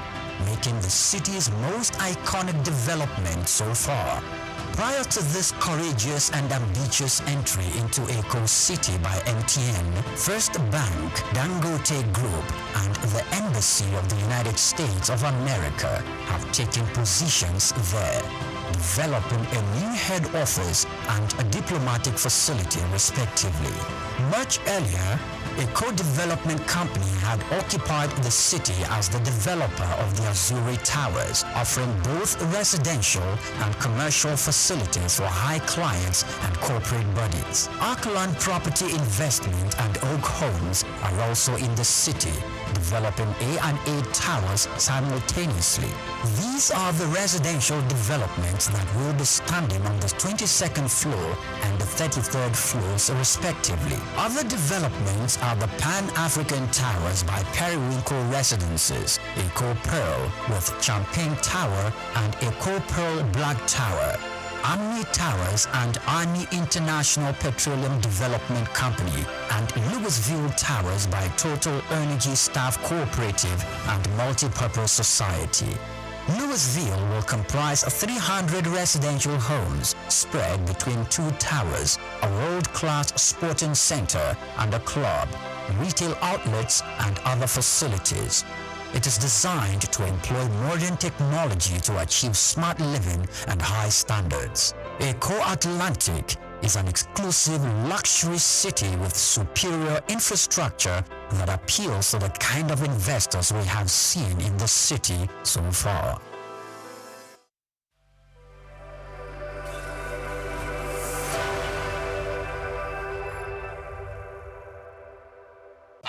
making the city's most iconic development so far. Prior to this courageous and ambitious entry into Eko City by MTN, First Bank, Dangote Group, and the Embassy of the United States of America have taken positions there, developing a new head office and a diplomatic facility respectively. Much earlier, a co-development company had occupied the city as the developer of the Azuri Towers, offering both residential and commercial facilities for high clients and corporate bodies. Arkland Property Investment and Oak Homes are also in the city, developing A&A towers simultaneously. These are the residential developments that will be standing on the 22nd floor and the 33rd floors respectively. Other developments are the Pan-African Towers by Periwinkle Residences, Eco Pearl with Champagne Tower and Eco Pearl Black Tower, Army Towers and Army International Petroleum Development Company, and Louisville Towers by Total Energy Staff Cooperative and Multipurpose Society. Louisville will comprise 300 residential homes spread between 2 towers, a world-class sporting center and a club, retail outlets and other facilities. It is designed to employ modern technology to achieve smart living and high standards. Eco Atlantic is an exclusive luxury city with superior infrastructure that appeals to the kind of investors we have seen in the city so far.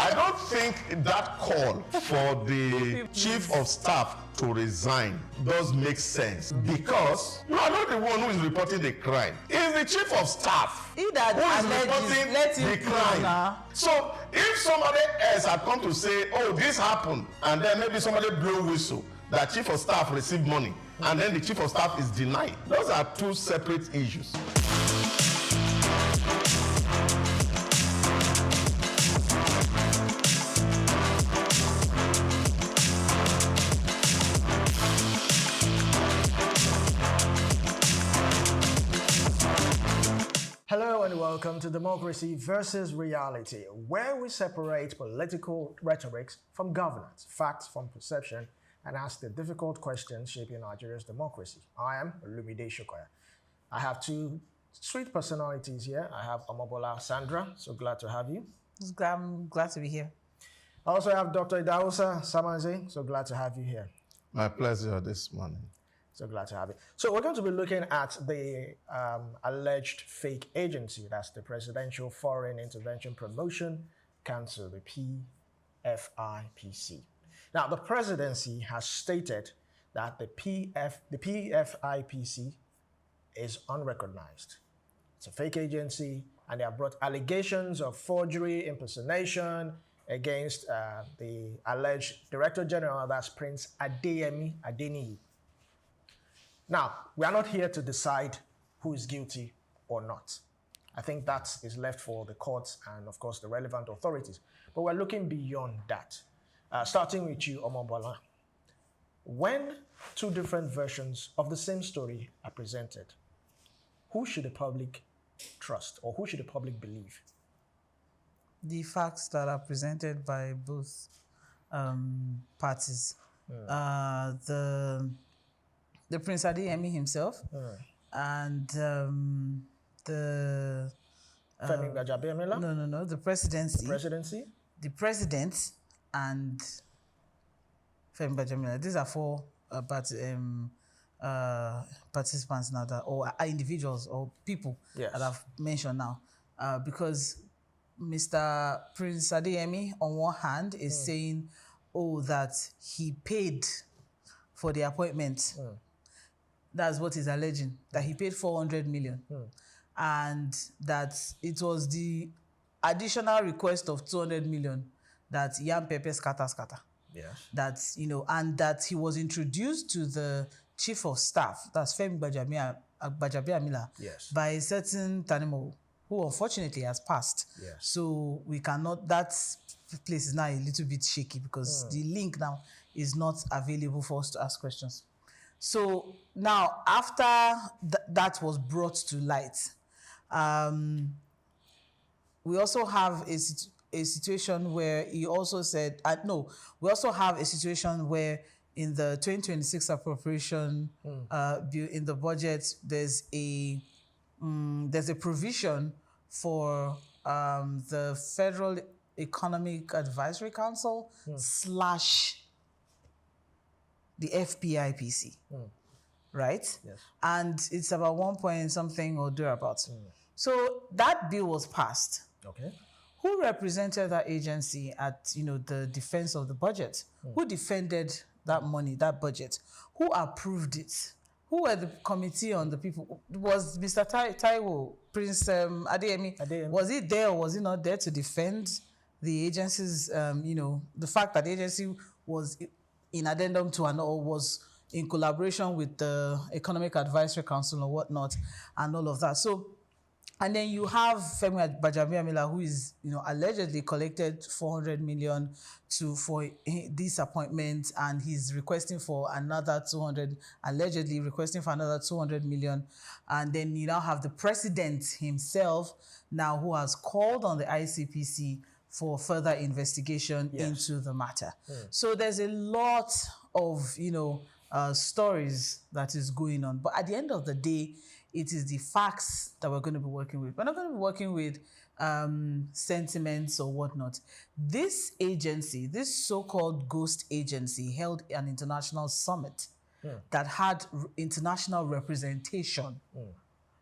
I don't think that call for the chief of staff to resign does make sense, because you are not the one who is reporting the crime. It's the chief of staff who is reporting the crime. So if somebody else had come to say, oh, this happened, and then maybe somebody blew whistle, that chief of staff received money, and then the chief of staff is denied. Those are two separate issues. Hello and welcome to Democracy versus Reality, where we separate political rhetorics from governance, facts from perception, and ask the difficult questions shaping Nigeria's democracy. I am Olumide Shokoya. I have two sweet personalities here. I have Omobola Sandra, so glad to have you. I'm glad to be here. I also have Dr. Idausa Samaze, so glad to have you here. My pleasure this morning. So glad to have you. So we're going to be looking at the alleged fake agency. That's the Presidential Foreign Intervention Promotion Council, the PFIPC. Now, the presidency has stated that the PFIPC is unrecognized. It's a fake agency, and they have brought allegations of forgery, impersonation against the alleged Director General, that's Prince Adeyemi Adeniyi. Now, we are not here to decide who is guilty or not. I think that is left for the courts and, of course, the relevant authorities. But we're looking beyond that. Starting with you, Omobola. When two different versions of the same story are presented, who should the public trust, or who should the public believe? The facts that are presented by both parties. The Prince Adeyemi himself and the Femi Gbajabiamila? No, the presidency. The presidency? The president and Femi Gbajabiamila. These are four participants now, or individuals or people that I've mentioned now. Because Mr. Prince Adeyemi, on one hand, is saying, that he paid for the appointment. That's what he's alleging, that he paid 400 million. And that it was the additional request of 200 million that Yam Pepe scatter. Yes. That, and that he was introduced to the chief of staff, that's Femi Gbajabiamila, by a certain Tanimo, who unfortunately has passed. Yes. So we cannot, that place is now a little bit shaky because the link now is not available for us to ask questions. So now, after that was brought to light, we also have a situation where he also said, we also have a situation where in the 2026 appropriation bill in the budget, there's a provision for the Federal Economic Advisory Council / the FPIPC, right? Yes. And it's about 1 point something or thereabouts. So that bill was passed. Okay. Who represented that agency at the defense of the budget? Who defended that money, that budget? Who approved it? Who were the committee on the people? Was Mr. Taiwo, Prince Adeyemi, was he there or was he not there to defend the agency's, the fact that the agency was in addendum to or was in collaboration with the Economic Advisory Council or whatnot and all of that. So, and then you have Femi Gbajabiamila, who is, allegedly collected 400 million for this appointment, and he's requesting for another 200, allegedly requesting for another 200 million. And then you now have the president himself now who has called on the ICPC for further investigation into the matter. So there's a lot of, stories that is going on. But at the end of the day, it is the facts that we're going to be working with. We're not going to be working with sentiments or whatnot. This agency, this so-called ghost agency, held an international summit that had international representation.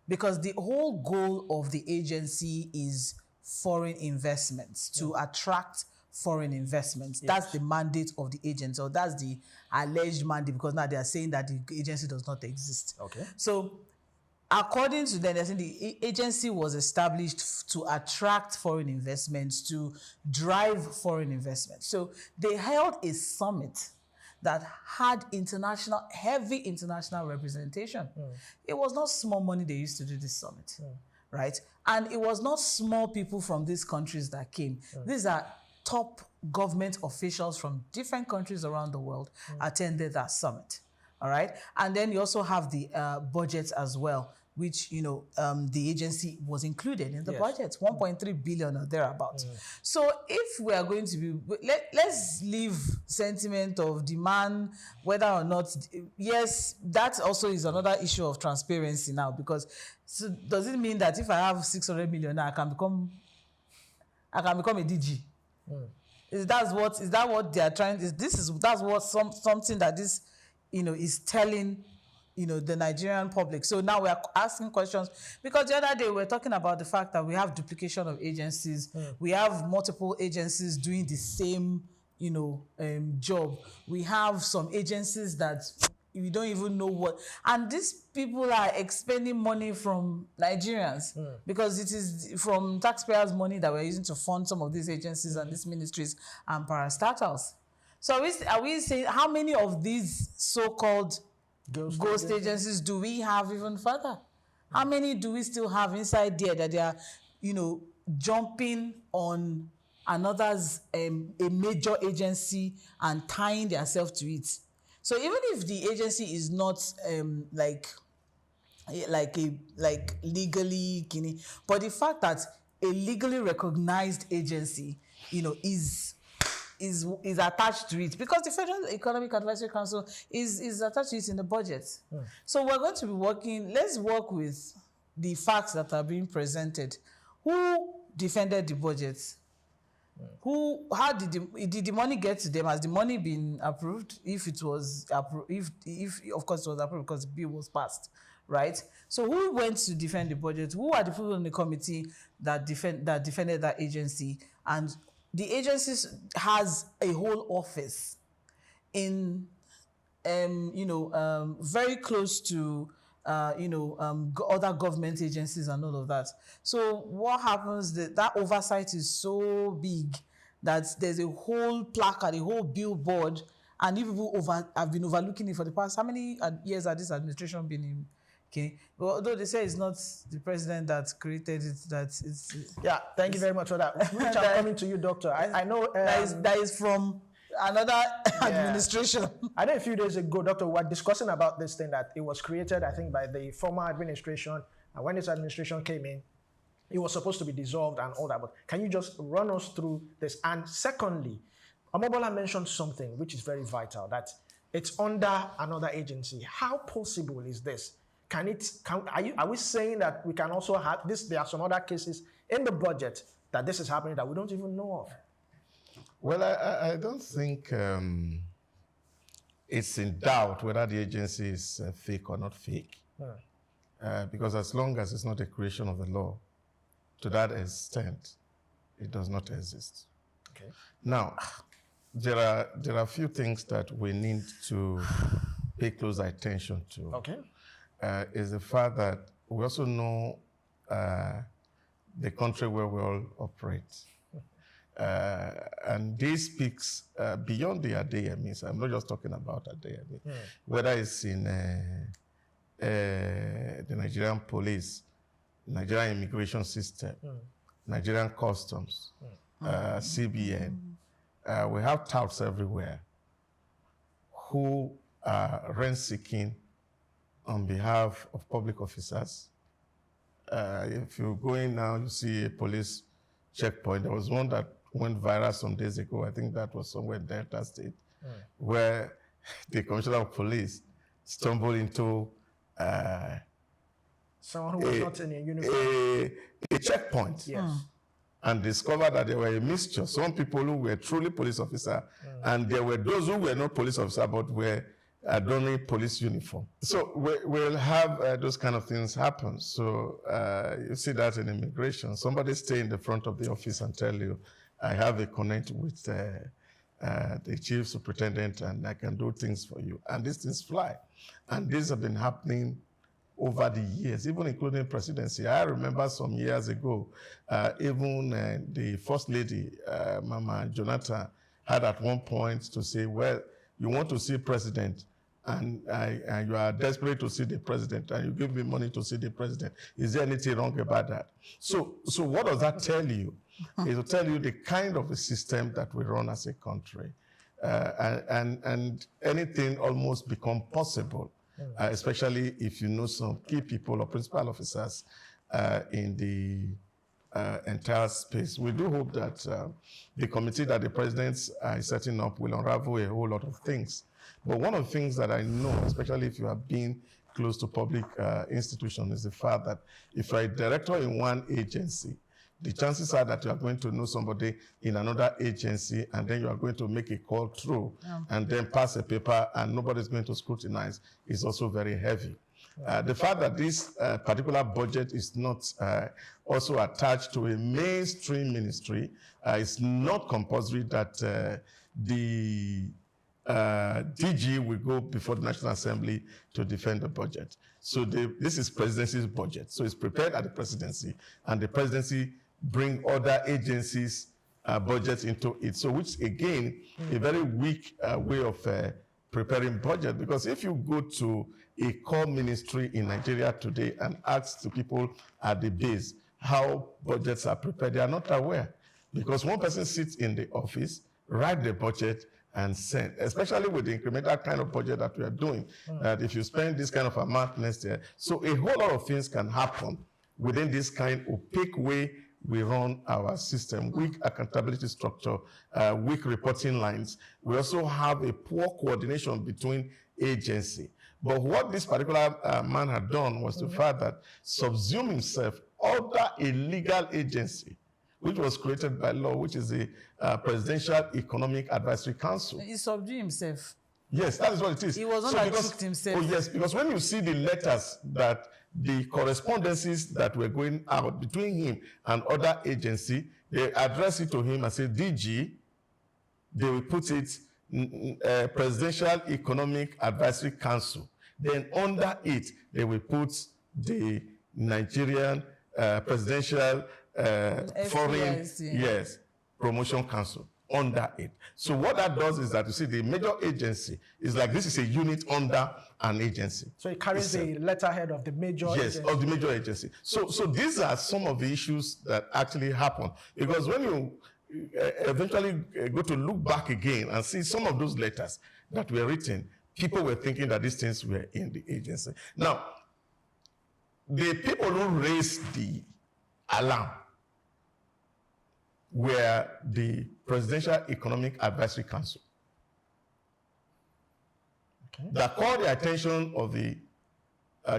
Because the whole goal of the agency is foreign investments, to attract foreign investments. Yes. That's the mandate of the agency, or that's the alleged mandate, because now they are saying that the agency does not exist. Okay. So according to them, the agency was established to attract foreign investments, to drive foreign investments. So they held a summit that had heavy international representation. It was not small money they used to do this summit, right? And it was not small people from these countries that came. These are top government officials from different countries around the world attended that summit, all right? And then you also have the budget as well, which, the agency was included in the budget, 1.3 billion or thereabouts. So if we are going to be, let's leave sentiment of demand, whether or not, yes, that also is another issue of transparency now, because so does it mean that if I have 600 million now, I can become a DG? Is that what they are trying? That's what something that this, is telling, the Nigerian public. So now we are asking questions, because the other day we were talking about the fact that we have duplication of agencies. We have multiple agencies doing the same, job. We have some agencies that we don't even know what, and these people are expending money from Nigerians because it is from taxpayers' money that we're using to fund some of these agencies and these ministries and parastatals. So are we saying, how many of these so-called ghost agencies do we have even further? How many do we still have inside there that they are, jumping on another's a major agency and tying themselves to it? So even if the agency is not like legally, but the fact that a legally recognized agency, is attached to it, because the Federal Economic Advisory Council is attached to it in the budget. So we're going to be let's work with the facts that are being presented. Who defended the budget? How did the money get to them? Has the money been approved? If it was approved, if of course it was approved because the bill was passed, right? So who went to defend the budget? Who are the people in the committee that defended that agency? And the agency has a whole office in, very close to, other government agencies and all of that. So what happens, that oversight is so big that there's a whole placard, a whole billboard, and if people have been overlooking it for the past, how many years has this administration been in? Okay, well, although they say it's not the president that created it, that it's... Yeah, thank you very much for that. Which I'm coming to you, Doctor. I know... that is from another administration. I think a few days ago, Doctor, we were discussing about this thing that it was created, I think, by the former administration. And when this administration came in, it was supposed to be dissolved and all that. But can you just run us through this? And secondly, Omobola mentioned something which is very vital, that it's under another agency. How possible is this? Are we saying that we can also have this? There are some other cases in the budget that this is happening that we don't even know of. Well, I don't think it's in doubt whether the agency is fake or not fake. Because as long as it's not a creation of the law, to that extent, it does not exist. Okay. Now, there are a few things that we need to pay close attention to. Okay. Is the fact that we also know the country where we all operate. And this speaks beyond the ADMIs. I'm not just talking about ADMI. Whether it's in the Nigerian police, Nigerian immigration system, Nigerian customs, CBN. We have touts everywhere who are rent-seeking on behalf of public officers. If you go in now, you see a police checkpoint. There was one that went viral some days ago. I think that was somewhere in Delta State, where the commissioner of police stumbled into someone who was not in a uniform. A checkpoint. Yes. And discovered that there were a mixture. Some people who were truly police officers, and there were those who were not police officers, but were donning police uniform. So we'll have those kind of things happen. So you see that in immigration. Somebody stay in the front of the office and tell you, I have a connect with the chief superintendent and I can do things for you. And these things fly. And these have been happening over the years, even including presidency. I remember some years ago, even the First Lady, Mama Jonathan, had at one point to say, well, you want to see president, and you are desperate to see the president, and you give me money to see the president. Is there anything wrong about that? So what does that tell you? It will tell you the kind of a system that we run as a country. And anything almost become possible, especially if you know some key people or principal officers in the entire space. We do hope that the committee that the president is setting up will unravel a whole lot of things. But one of the things that I know, especially if you have been close to public institutions, is the fact that if you're a director in one agency, the chances are that you are going to know somebody in another agency, and then you are going to make a call through and then pass a paper and nobody's going to scrutinize is also very heavy. The fact that this particular budget is not also attached to a mainstream ministry, it's not compulsory that the DG will go before the National Assembly to defend the budget. So this is presidency's budget. So it's prepared at the presidency, and the presidency bring other agencies' budgets into it. So which, again, a very weak way of preparing budget, because if you go to a core ministry in Nigeria today and ask the people at the base how budgets are prepared, they are not aware, because one person sits in the office, write the budget, and send, especially with the incremental kind of budget that we are doing, that if you spend this kind of amount next year. So a whole lot of things can happen within this kind of opaque way we run our system, weak accountability structure, weak reporting lines. We also have a poor coordination between agency. But what this particular man had done was the fact that subsume himself under a legal agency, which was created by law, which is the Presidential Economic Advisory Council. He subdued himself. Yes, that is what it is. He was not tricked himself. Oh yes, because when you see the letters that the correspondences that were going out between him and other agency, they address it to him and say, DG, they will put it Presidential Economic Advisory Council. Then under it, they will put the Nigerian Presidential Foreign Promotion Council under it. So what that does is that, you see, the major agency is like, this is a unit under an agency. So it carries the letterhead of the major agency. Yes, of the major agency. So these are some of the issues that actually happen. Because when you eventually go to look back again and see some of those letters that were written, people were thinking that these things were in the agency. Now, the people who raised the alarm were the Presidential Economic Advisory Council. Okay. That called the attention of the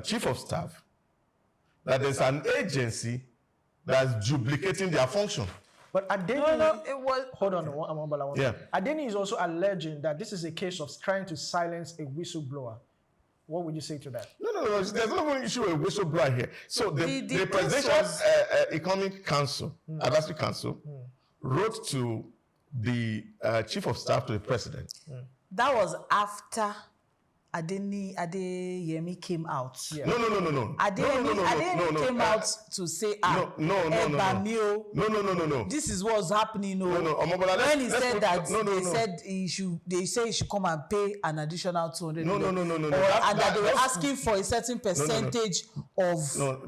Chief of Staff that there's an agency that's duplicating their function. But Adeni, it was, hold on, yeah. Adeni is also alleging that this is a case of trying to silence a whistleblower. What would you say to that? No. There's no issue with whistleblower here. So the Presidential Economic Council, Advisory Council, wrote to the Chief of Staff to the President. That was after Adeyemi came out. Yeah. No. Adeyemi came out to say, no. This is what's happening. When he said that, they said he should come and pay an additional 200 million. And that they were asking for a certain percentage of.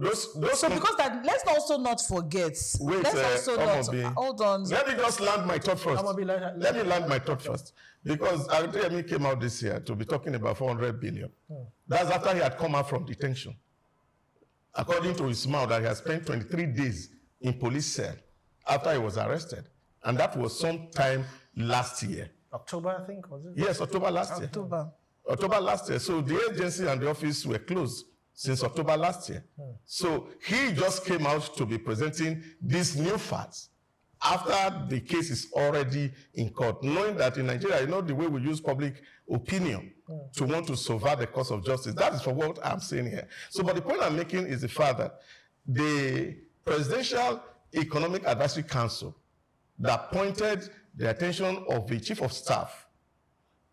Because that, let's also not forget. Wait, hold on. Let me just land my thought first. Let me land my thought first. Because Adeyemi came out this year to be talking about 400 billion. That's after he had come out from detention. According to his mouth, that he has spent 23 days in police cell after he was arrested. And that was sometime last year. October, I think, was it? Yes, October last year. October last year. So the agency and the office were closed since October last year. So he just came out to be presenting these new facts after the case is already in court, knowing that in Nigeria, you know the way we use public opinion to want to subvert the cause of justice. That is for what I'm saying here. So, but the point I'm making is the fact that the Presidential Economic Advisory Council that pointed the attention of the Chief of Staff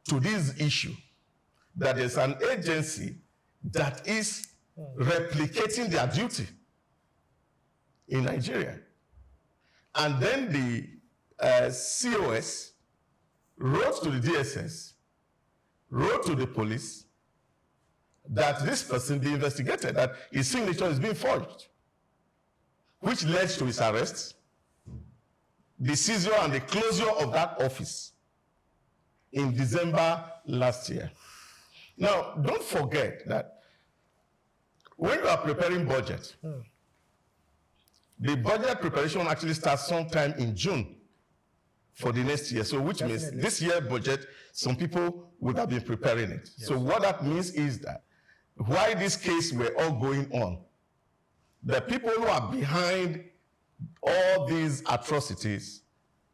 to this issue, that there's an agency that is replicating their duty in Nigeria. And then the COS wrote to the DSS, wrote to the police that this person be investigated, that his signature is being forged, which led to his arrest, the seizure and the closure of that office in December last year. Now, don't forget that when you are preparing budget, the budget preparation actually starts sometime in June for the next year. So which means this year budget, some people would have been preparing it. Yes. So what that means is that while this case were all going on, the people who are behind all these atrocities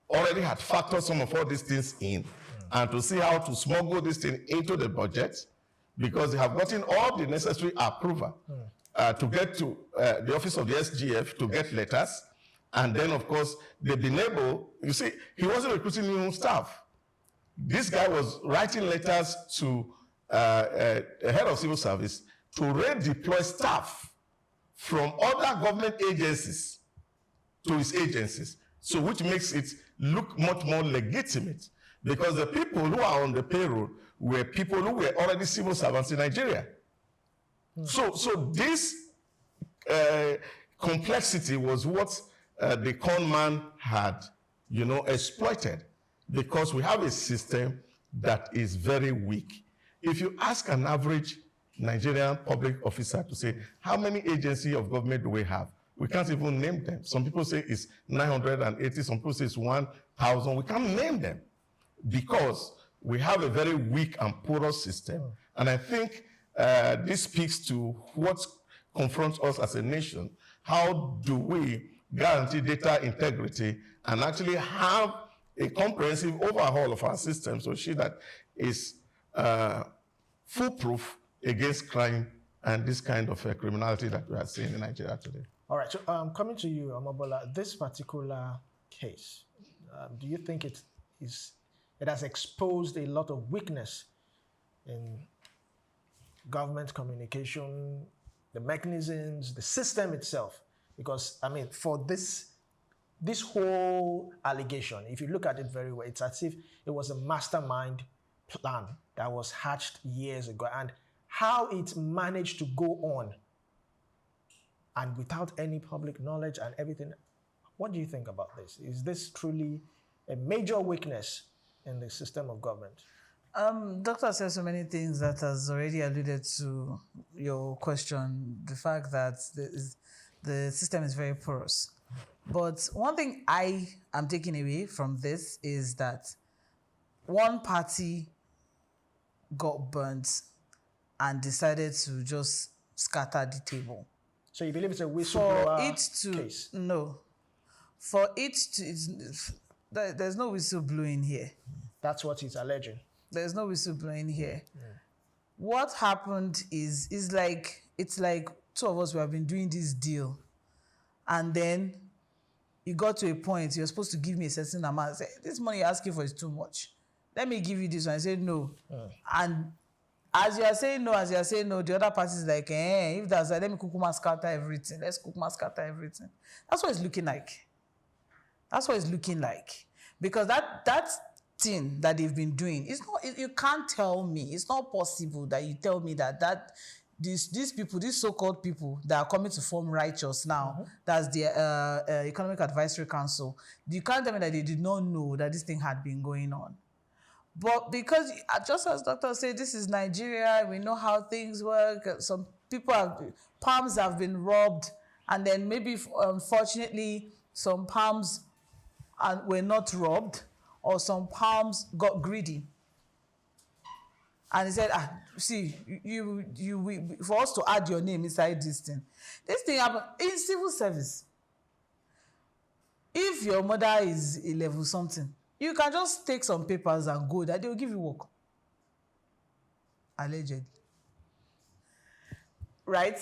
already had factored some of all these things in and to see how to smuggle this thing into the budget because they have gotten all the necessary approval to get to the office of the SGF to get letters. And then, of course, they've been able, you see, he wasn't recruiting new staff. This guy was writing letters to a head of civil service to redeploy staff from other government agencies to his agencies. So which makes it look much more legitimate because the people who are on the payroll were people who were already civil servants in Nigeria. So this complexity was what the con man had, exploited because we have a system that is very weak. If you ask an average Nigerian public officer to say, how many agencies of government do we have? We can't even name them. Some people say it's 980, some people say it's 1,000. We can't name them because we have a very weak and porous system. And I think this speaks to what confronts us as a nation. How do we guarantee data integrity and actually have a comprehensive overhaul of our system so that is foolproof against crime and this kind of criminality that we are seeing in Nigeria today. All right, so coming to you, Amabola, this particular case, do you think it has exposed a lot of weakness in government communication, the mechanisms, the system itself? Because, I mean, for this whole allegation, if you look at it very well, it's as if it was a mastermind plan that was hatched years ago, and how it managed to go on and without any public knowledge and everything, What do you think about this? Is this truly a major weakness in the system of government? Doctor said so many things that has already alluded to your question. The fact that the system is very porous. But one thing I am taking away from this is that one party got burnt and decided to just scatter the table. So you believe it's a whistleblower case? No. For it to, there's no whistleblowing here. That's what he's alleging. There's no whistleblowing here. What happened is it's like two of us, we have been doing this deal, and then you got to a point, you're supposed to give me a certain amount. Say, this money you're asking for is too much. Let me give you this one. I said no. And as you are saying no, the other party is like, if that's like, let me cook scatter everything. Let's cook scatter everything. That's what it's looking like. That's what it's looking like. Because that thing that they've been doing, it's not, you can't tell me, it's not possible that you tell me that these people, these so-called people that are coming to form Righteous now, that's the Economic Advisory Council, you can't tell me that they did not know that this thing had been going on. But because, just as Doctor said, this is Nigeria, we know how things work. Some people palms have been robbed, and then maybe, unfortunately, some palms were not robbed, or some palms got greedy. And he said, see, for us to add your name inside this thing happened in civil service. If your mother is a level something, you can just take some papers and go there, they will give you work. Allegedly. Right?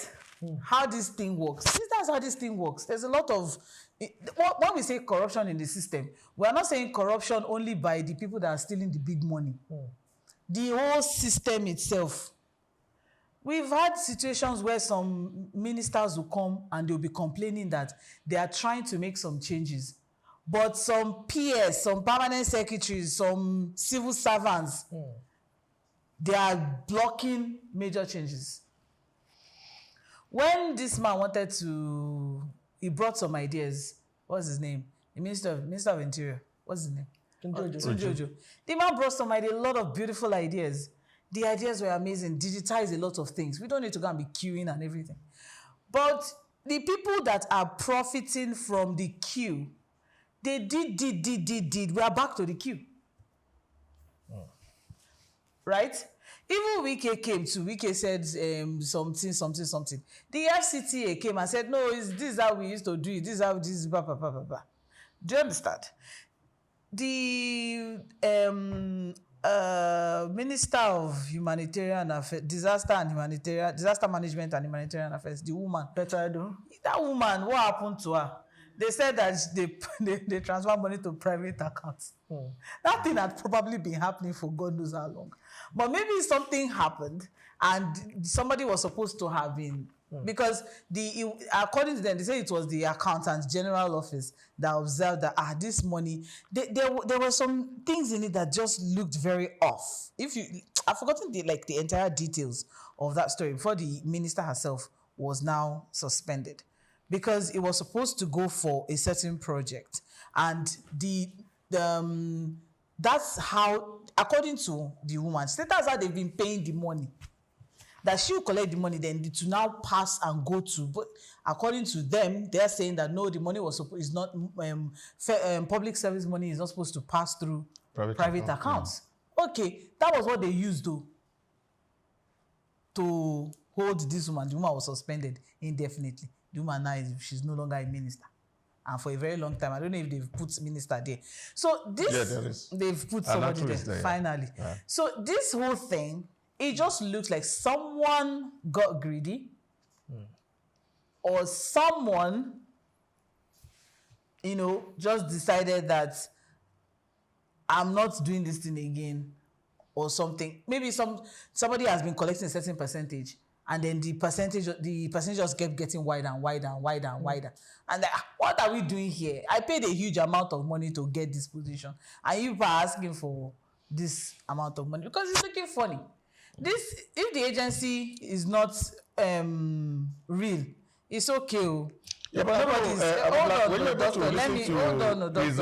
How this thing works. That's how this thing works. There's a lot of, when we say corruption in the system, we are not saying corruption only by the people that are stealing the big money. The whole system itself. We've had situations where some ministers will come and they'll be complaining that they are trying to make some changes. But some PS, some permanent secretaries, some civil servants, they are blocking major changes. When this man wanted to, he brought some ideas. What's his name? The Minister of Interior. What's his name? Tunjojo. The man brought some ideas, a lot of beautiful ideas. The ideas were amazing. Digitize a lot of things. We don't need to go and be queuing and everything. But the people that are profiting from the queue, they did. We are back to the queue. Right? Even Wike came to, Wike said something. The FCTA came and said, no, this is how we used to do it. This is how this is, blah, blah, blah, blah, blah. Do you understand? The Minister of Humanitarian Affairs, Disaster Management and Humanitarian Affairs, the woman. That woman, what happened to her? They said that they transfer money to private accounts. That thing had probably been happening for God knows how long. But maybe something happened and somebody was supposed to have been, because according to them, they say it was the Accountant General Office that observed that this money, there were some things in it that just looked very off. I've forgotten the entire details of that story before the minister herself was now suspended, because it was supposed to go for a certain project, and that's how, according to the woman, that's how they've been paying the money. That she will collect the money, then to now pass and go to. But according to them, they're saying that no, the money is not public service money is not supposed to pass through private accounts. Okay, that was what they used to hold this woman. The woman was suspended indefinitely. The woman now she's no longer a minister. And for a very long time, I don't know if they've put minister there. So this, they've put somebody there, finally. Yeah. So this whole thing, it just looks like someone got greedy, or someone, just decided that I'm not doing this thing again, or something. Maybe somebody has been collecting a certain percentage, and then the percentage just kept getting wider and wider and wider and wider. And what are we doing here? I paid a huge amount of money to get this position, and you are asking for this amount of money because it's looking funny. If the agency is not real, it's okay. Yeah, but hold on, doctor. Let me hold on, doctor. His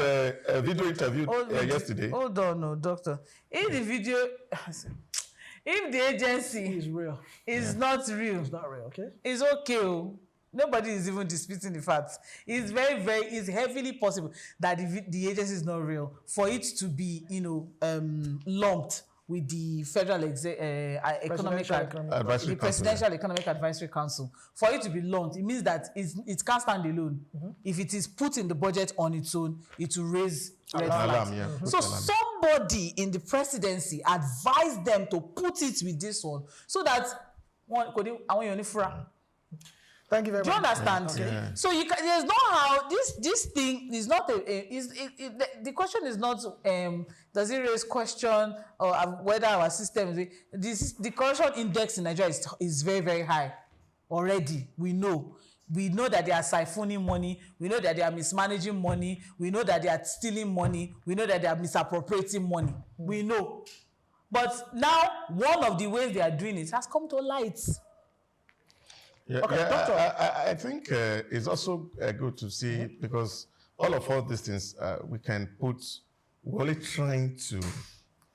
video interview yesterday. Hold on, doctor. If the video, if the agency is real, is not real. It's not real. Okay. It's okay. Nobody is even disputing the facts. It's it's heavily possible that the agency is not real for it to be, lumped with the Federal Presidential Economic Advisory Council. For it to be lumped, it means that it can't stand alone. If it is put in the budget on its own, it will raise red flags. So somebody in the presidency advised them to put it with this one so that Thank you very much. Do you understand? Okay. So there's no how this thing is not the question is not does it raise question or whether our system the corruption index in Nigeria is very, very high already. We know that they are siphoning money. We know that they are mismanaging money. We know that they are stealing money. We know that they are misappropriating money. We know. But now one of the ways they are doing it has come to light. Yeah, okay, doctor. I think it's also good to see because all of these things we're only trying to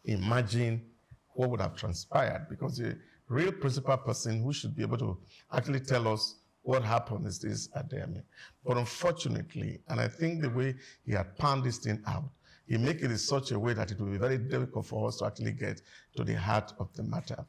imagine what would have transpired because the real principal person who should be able to actually tell us what happened is this Adeyemi. But unfortunately, and I think the way he had planned this thing out, he make it in such a way that it will be very difficult for us to actually get to the heart of the matter.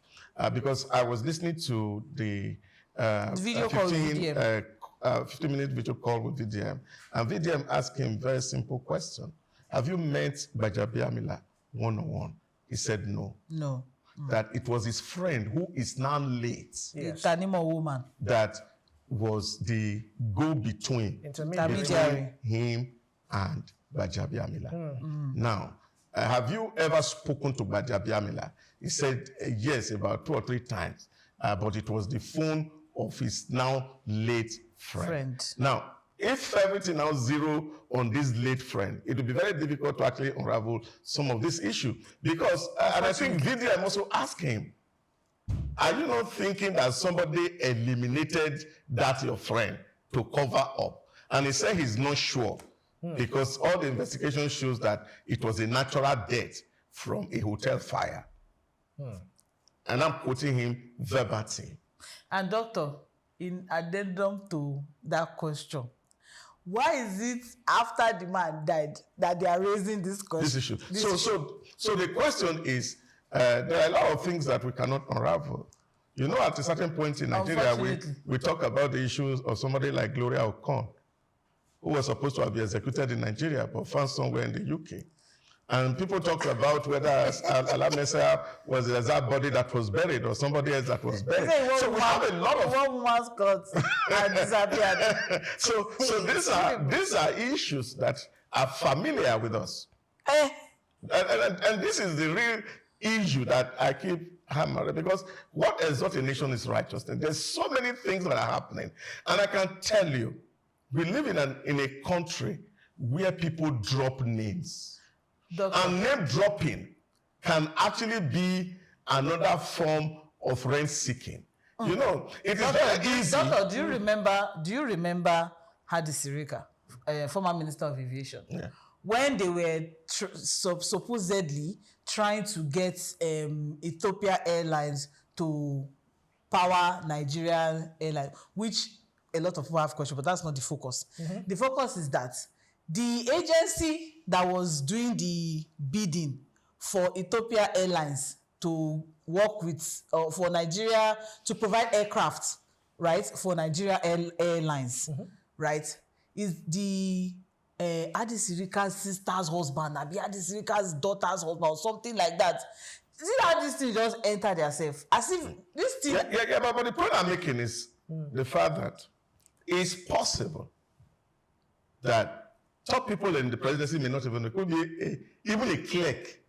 Because I was listening to the video call with VDM. 15-minute video call with VDM. And VDM asked him a very simple question. Have you met Gbajabiamila one-on-one? He said no. No. That it was his friend who is now late. Yes. The Tanimo woman. That was the go-between between him and Gbajabiamila. Now, have you ever spoken to Gbajabiamila? He said yes, about 2 or 3 times. But it was the phone of his now late friend. Now, if everything now zero on this late friend, it will be very difficult to actually unravel some of this issue. Because, and I think VDM also asked him, are you not thinking that somebody eliminated that your friend to cover up? And he said he's not sure because all the investigation shows that it was a natural death from a hotel fire. And I'm quoting him verbatim. And doctor, in addendum to that question, why is it after the man died that they are raising this question? This issue. So the question is, there are a lot of things that we cannot unravel. You know, at a certain point in Nigeria, we talk about the issues of somebody like Gloria Okon, who was supposed to have been executed in Nigeria, but found somewhere in the UK. And people talked about whether Alamesa was the exact body that was buried or somebody else that was buried. So we have a lot of... One woman's cut and disappeared. So these are issues that are familiar with us. And this is the real issue that I keep hammering, because what exalts a nation is righteousness. There's so many things that are happening. And I can tell you, we live in a country where people drop names. And name dropping can actually be another form of rent seeking. You know, it is very easy. Doctor, do you remember Hadi Sirika, former Minister of Aviation? Yeah. When they were supposedly trying to get Ethiopia Airlines to power Nigerian Airlines, which a lot of people have questions, but that's not the focus. The focus is that the agency that was doing the bidding for Ethiopia Airlines to work with, for Nigeria, to provide aircraft, right, for Nigeria Airlines, right, is the Hadi Sirika's sister's husband, Abi Hadi Sirika's daughter's husband, or something like that. See how this thing just entered themselves? As if this thing... Yeah, but the point I'm making is the fact that it's possible that top people in the presidency may not even, it could be even a clerk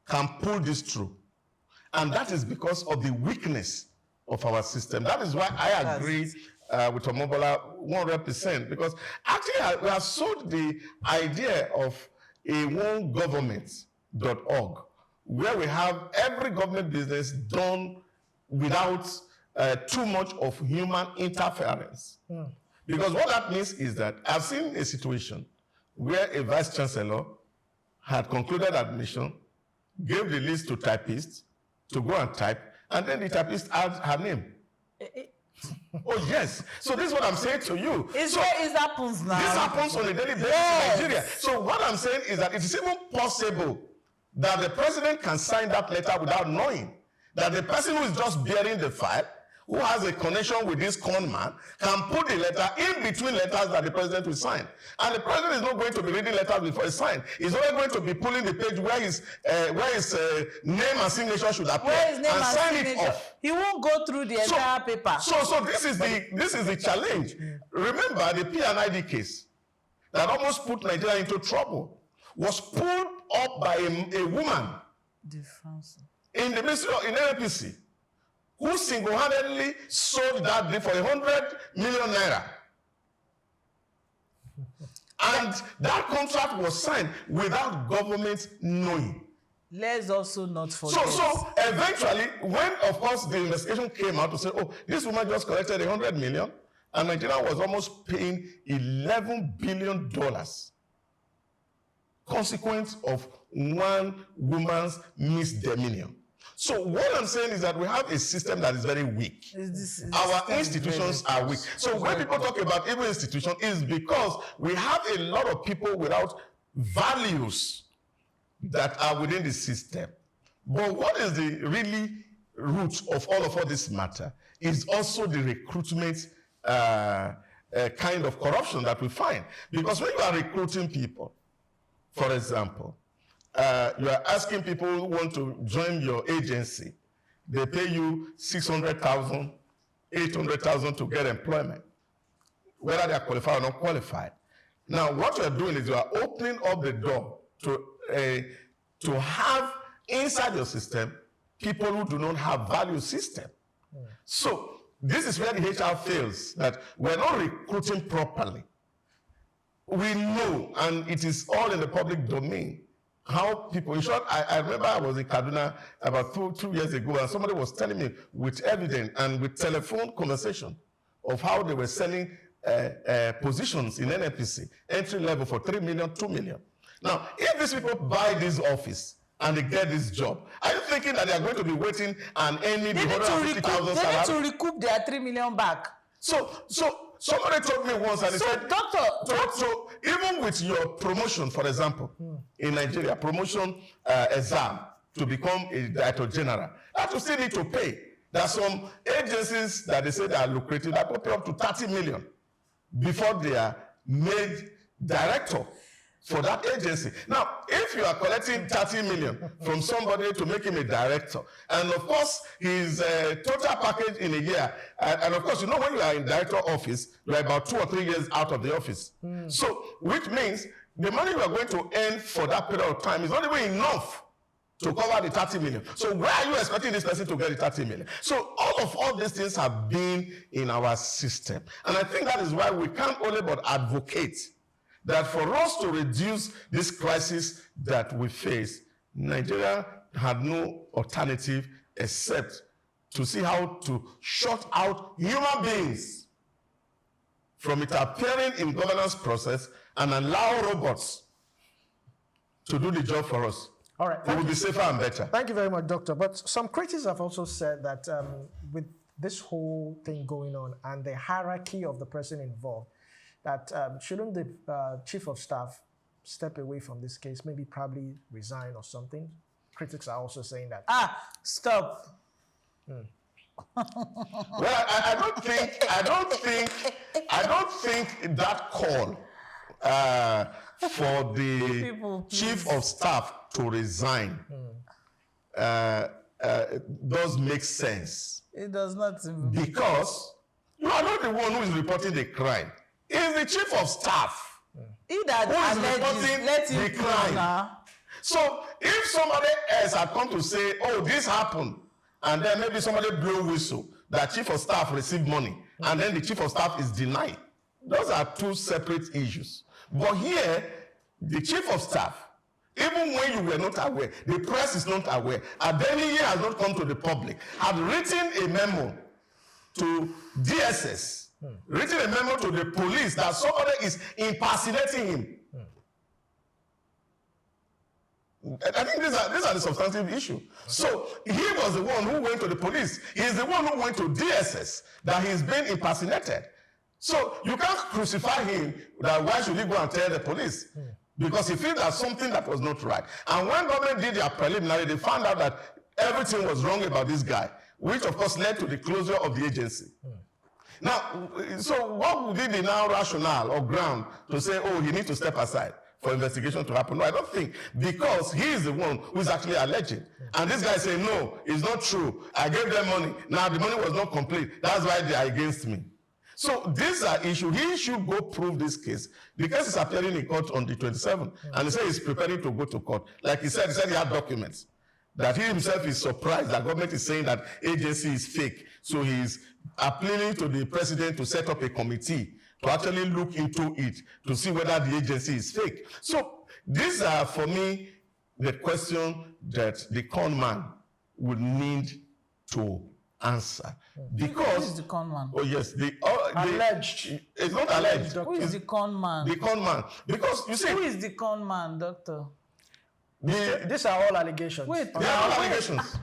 can pull this through. And that is because of the weakness of our system. That is why I agree with Omobola 100%, because actually we have sold the idea of a onegovernment.org, where we have every government business done without too much of human interference. Because what that means is that I've seen a situation where a vice chancellor had concluded admission, gave the list to typists to go and type, and then the typist adds her name. Oh, yes. So this is what I'm saying to you. It happens now. This happens on a daily basis in Nigeria. So what I'm saying is that it is even possible that the president can sign that letter without knowing that the person who is just bearing the file, who has a connection with this con man, can put the letter in between letters that the president will sign. And the president is not going to be reading letters before he signs. He's only going to be pulling the page where his name and signature should appear and sign it off. He won't go through the entire paper. So this is the challenge. Remember the P&ID case that almost put Nigeria into trouble was pulled up by a woman in the ministry in NPC, who single-handedly sold that deal for 100 million naira. And that contract was signed without government knowing. Let's also not forget. So eventually, when, of course, the investigation came out to say, oh, this woman just collected 100 million, and Nigeria was almost paying $11 billion, consequence of one woman's misdemeanor. So what I'm saying is that we have a system that is very weak. Our institutions are weak. So when people talk about evil institutions, it's because we have a lot of people without values that are within the system. But what is the really root of all this matter is also the recruitment kind of corruption that we find. Because when you are recruiting people, for example, you are asking people who want to join your agency, they pay you 600,000, 800,000 to get employment, whether they are qualified or not qualified. Now, what you are doing is you are opening up the door to have inside your system people who do not have value system. So this is where the HR fails, that we're not recruiting properly. We know, and it is all in the public domain, how people, in short, I remember I was in Kaduna about two years ago, and somebody was telling me with evidence and with telephone conversation of how they were selling positions in NNPC, entry level for 3 million, 2 million. Now, if these people buy this office and they get this job, are you thinking that they are going to be waiting and earning the 150,000 salary? They need to recoup their 3 million back. So somebody told me once, and he said, so even with your promotion, for example, in Nigeria, promotion exam to become a director general, that you still need to pay. There are some agencies that they say they are lucrative that will pay up to 30 million before they are made director for that agency. Now, if you are collecting 30 million from somebody to make him a director, and of course, his total package in a year, and of course, you know, when you are in director office, you are about 2 or 3 years out of the office. So, which means the money you are going to earn for that period of time is not even enough to cover the 30 million. So where are you expecting this person to get the 30 million? So all these things have been in our system. And I think that is why we can't only but advocate that for us to reduce this crisis that we face, Nigeria had no alternative except to see how to shut out human beings from it appearing in governance process and allow robots to do the job for us. All right. It will be safer and better. Thank you very much, Doctor. But some critics have also said that with this whole thing going on and the hierarchy of the person involved, that shouldn't the chief of staff step away from this case, maybe probably resign or something? Critics are also saying that. Stop. Well, I don't think that call for the chief of staff to resign does make sense. It does not. Because you are not the one who is reporting the crime. It's the chief of staff who is reporting the crime. So if somebody else had come to say, oh, this happened, and then maybe somebody blew whistle, that chief of staff received money, and then the chief of staff is denied. Those are two separate issues. But here, the chief of staff, even when you were not aware, the press is not aware, Adeniyi has not come to the public, had written a memo to DSS written a memo to the police that somebody is impersonating him. I think these are the substantive issue. So he was the one who went to the police. He is the one who went to DSS that he's been impersonated. So you can't crucify him that why should he go and tell the police? Because he feels that something that was not right. And when government did their preliminary, they found out that everything was wrong about this guy, which of course led to the closure of the agency. Now, so what would be the now rationale or ground to say, oh, he needs to step aside for investigation to happen? No, I don't think, because he is the one who is actually alleging. And this guy saying, no, it's not true. I gave them money. Now the money was not complete. That's why they are against me. So these are issues. He should go prove this case. The case is appearing in court on the 27th. And he said he's preparing to go to court. Like he said he had documents. That he himself is surprised that government is saying that agency is fake. So he's appealing to the president to set up a committee to actually look into it to see whether the agency is fake. So these are, for me, the question that the con man would need to answer. Because who is the con man? Oh yes, alleged. It's not alleged. Who is the con man? The con man. Because you see, who is the con man, doctor? These are all allegations. Wait, they are all allegations.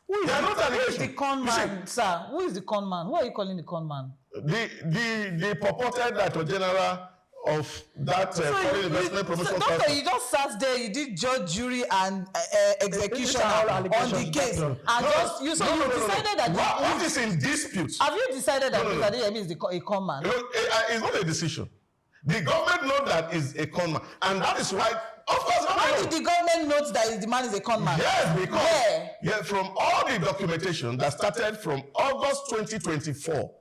Who is the con man, sir? Who is the con man? Who are you calling the con man? The purported Director General of that foreign investment promotion. Doctor, you just sat there, you did judge, jury, and execution on the case, and you decided that what is in dispute? Have you decided that Mr. Adeyemi is a con man? It's not a decision. The government knows that is a con man, and that is why. Of course, why did the government note that the man is a con man? Yes, because from all the documentation that started from August 2024,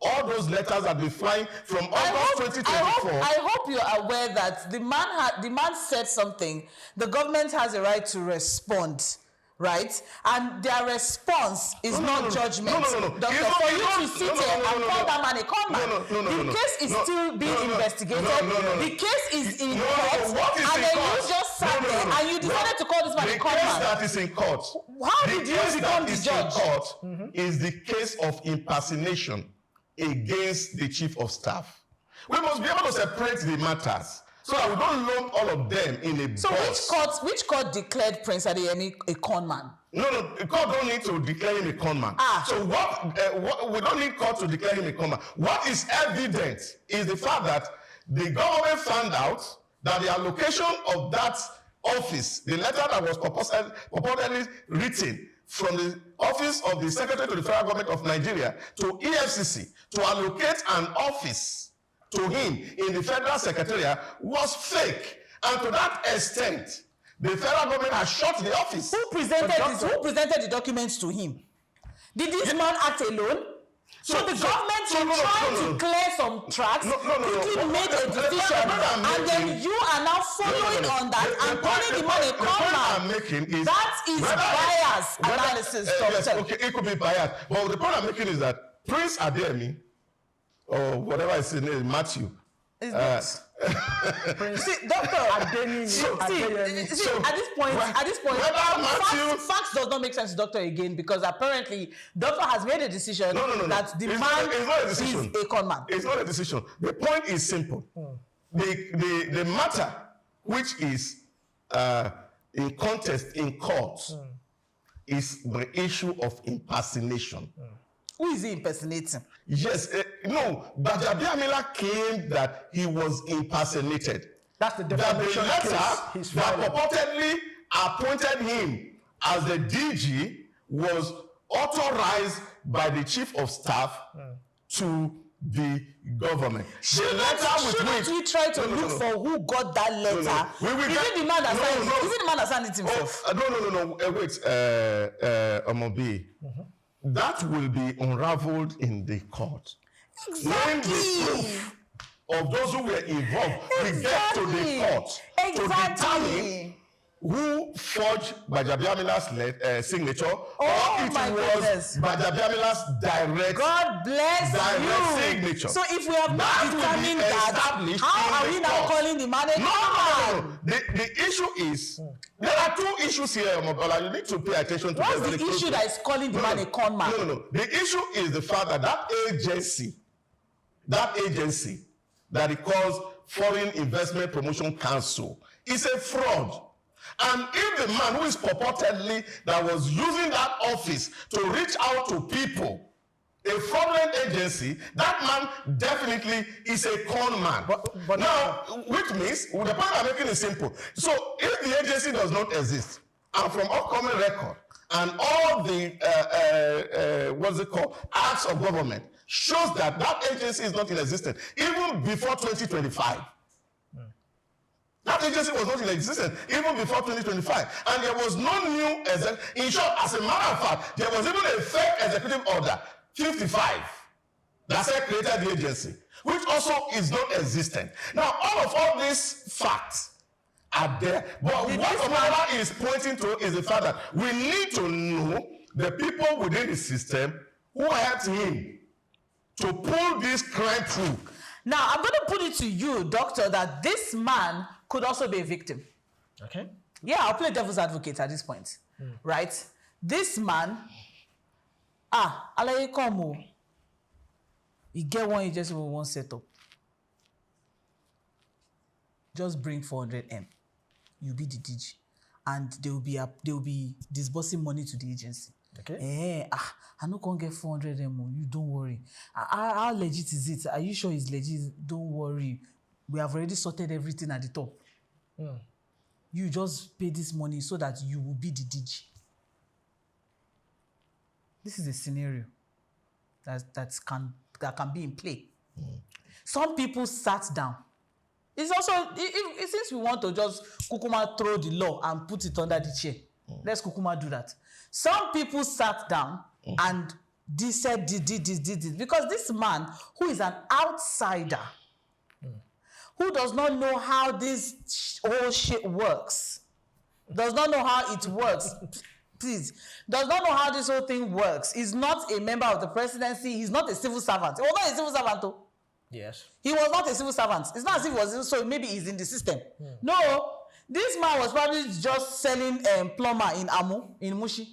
all those letters have been flying from August 2024. I hope you're aware that the man said something. The government has a right to respond, right? And their response is not judgment. Doctor, for you to sit here and call that man a con man, the case is still being investigated. The case is in court, and then you just sat there and you decided to call this man a con man. The case that is in court, how did you become the judge? The case that is in court is the case of impersonation against the chief of staff. We must be able to separate the matters so that we don't lump all of them in a box. So which court declared Prince Adeyemi a con man? No, the court don't need to declare him a con man. So what we don't need court to declare him a con man. What is evident is the fact that the government found out that the allocation of that office, the letter that was purportedly written from the office of the Secretary to the Federal Government of Nigeria to EFCC to allocate an office to him in the Federal Secretariat was fake. And to that extent, the federal government has shut the office. Who presented the documents to him? Did this man act alone? So the government trying to clear some tracks, quickly made a decision, and then you are now following on that and calling the man a con man. That is bias analysis, doctor. Yes, okay, it could be bias. But the point I'm making is that Prince Adeyemi, or whatever his name is, Matthew. See, Doctor Adeyemi. See, at this point, facts does not make sense to Doctor again, because apparently Doctor has made a decision that the man is a con man. It's not a decision. The point is simple. The matter which is in contest in court is the issue of impersonation. Who is he impersonating? Yes, Gbajabiamila claimed that he was impersonated. That's the defamation case. That purportedly appointed him as the DG was authorized by the chief of staff to the government. Shouldn't we try to look for who got that letter? Is it the man that signed it himself? Wait, Omobi. That will be unraveled in the court. Exactly. When the proof of those who were involved will get to the court to determine who forged Gbajabiamila's signature, or it was Gbajabiamila's direct signature. So if we have not determined that, how are we now calling the man a con man? The issue is, there are two issues here, Mobola. You need to pay attention to what's the issue that is calling the man a con man? No. The issue is the fact that that agency that agency that he calls Foreign Investment Promotion Council is a fraud. And if the man who is purportedly that was using that office to reach out to people, a fraudulent agency, that man definitely is a con man. But now, which means, the point I'm making is simple. So if the agency does not exist, and from upcoming record, and all the, what's it called, acts of government, shows that that agency is not in existence, even before 2025. That agency was not in existence even before 2025. And there was no new executive. In short, as a matter of fact, there was even a fake executive order, 55, that said created the agency, which also is not existent. Now, all these facts are there. But what Obama is pointing to is the fact that we need to know the people within the system who helped him to pull this crime through. Now, I'm going to put it to you, doctor, that this man could also be a victim. Okay. Yeah, I'll play devil's advocate at this point. Right? This man, alaye komo, he get one agency with one setup. Just bring 400M. You be the DG. And they will be disbursing money to the agency. Okay. I no can't get 400M. You don't worry. How legit is it? Are you sure it's legit? Don't worry. We have already sorted everything at the top. You just pay this money so that you will be the DG. This is a scenario that can be in play. Some people sat down. It's also, since we want to just kukuma throw the law and put it under the chair, let's kukuma do that. Some people sat down and said this, because this man who is an outsider, who does not know how this whole shit works, does not know how it works, please, does not know how this whole thing works, is not a member of the presidency, he's not a civil servant. He was not a civil servant though. Yes. He was not a civil servant. It's not as if he was, so maybe he's in the system. No, this man was probably just selling plumber in Amu, in Mushi.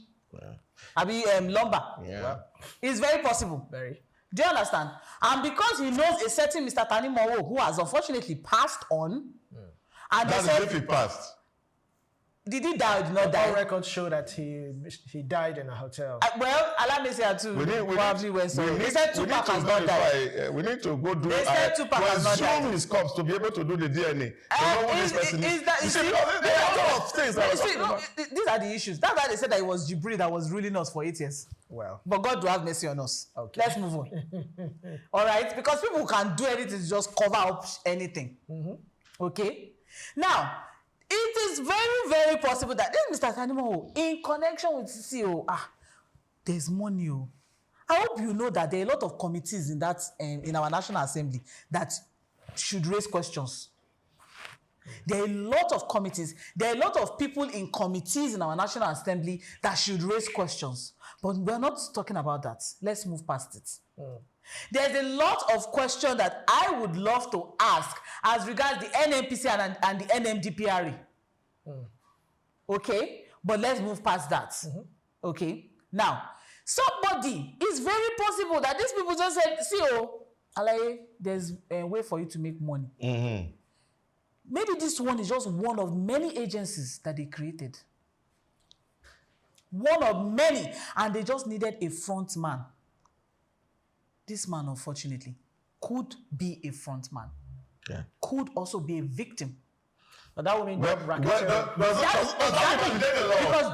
Abi lumber. Yeah. It's very possible. Very. Do you understand? And because he knows a certain Mr. Tani Mowo who has unfortunately passed on, and that's if he passed. Did he die or did not die? All records show that he died in a hotel. Well, allow me to say too. Probably went so. They said Tupac has not died. We need to go do. They said Tupac has not died. Assume his corpse to be able to do the DNA. To know who this person is. You see, there are a lot of things. These are the issues. That's why they said that it was Jibril that was ruling us for 8 years. Well, but God will have mercy on us. Okay. Let's move on. All right, because people can do anything to just cover up anything. Okay. Now, it is very, very possible that this Mr. Tanimo, in connection with CEO, there's money. I hope you know that there are a lot of committees in that in our National Assembly that should raise questions. There are a lot of committees. There are a lot of people in committees in our National Assembly that should raise questions. But we're not talking about that. Let's move past it. There's a lot of questions that I would love to ask as regards the NNPC and the NMDPRE. Okay? But let's move past that. Okay? Now, somebody, it's very possible that these people just said, see, Alaye, there's a way for you to make money. Maybe this one is just one of many agencies that they created. One of many. And they just needed a front man. This man, unfortunately, could be a front man. Yeah. Could also be a victim. But that would mean job bracket. Because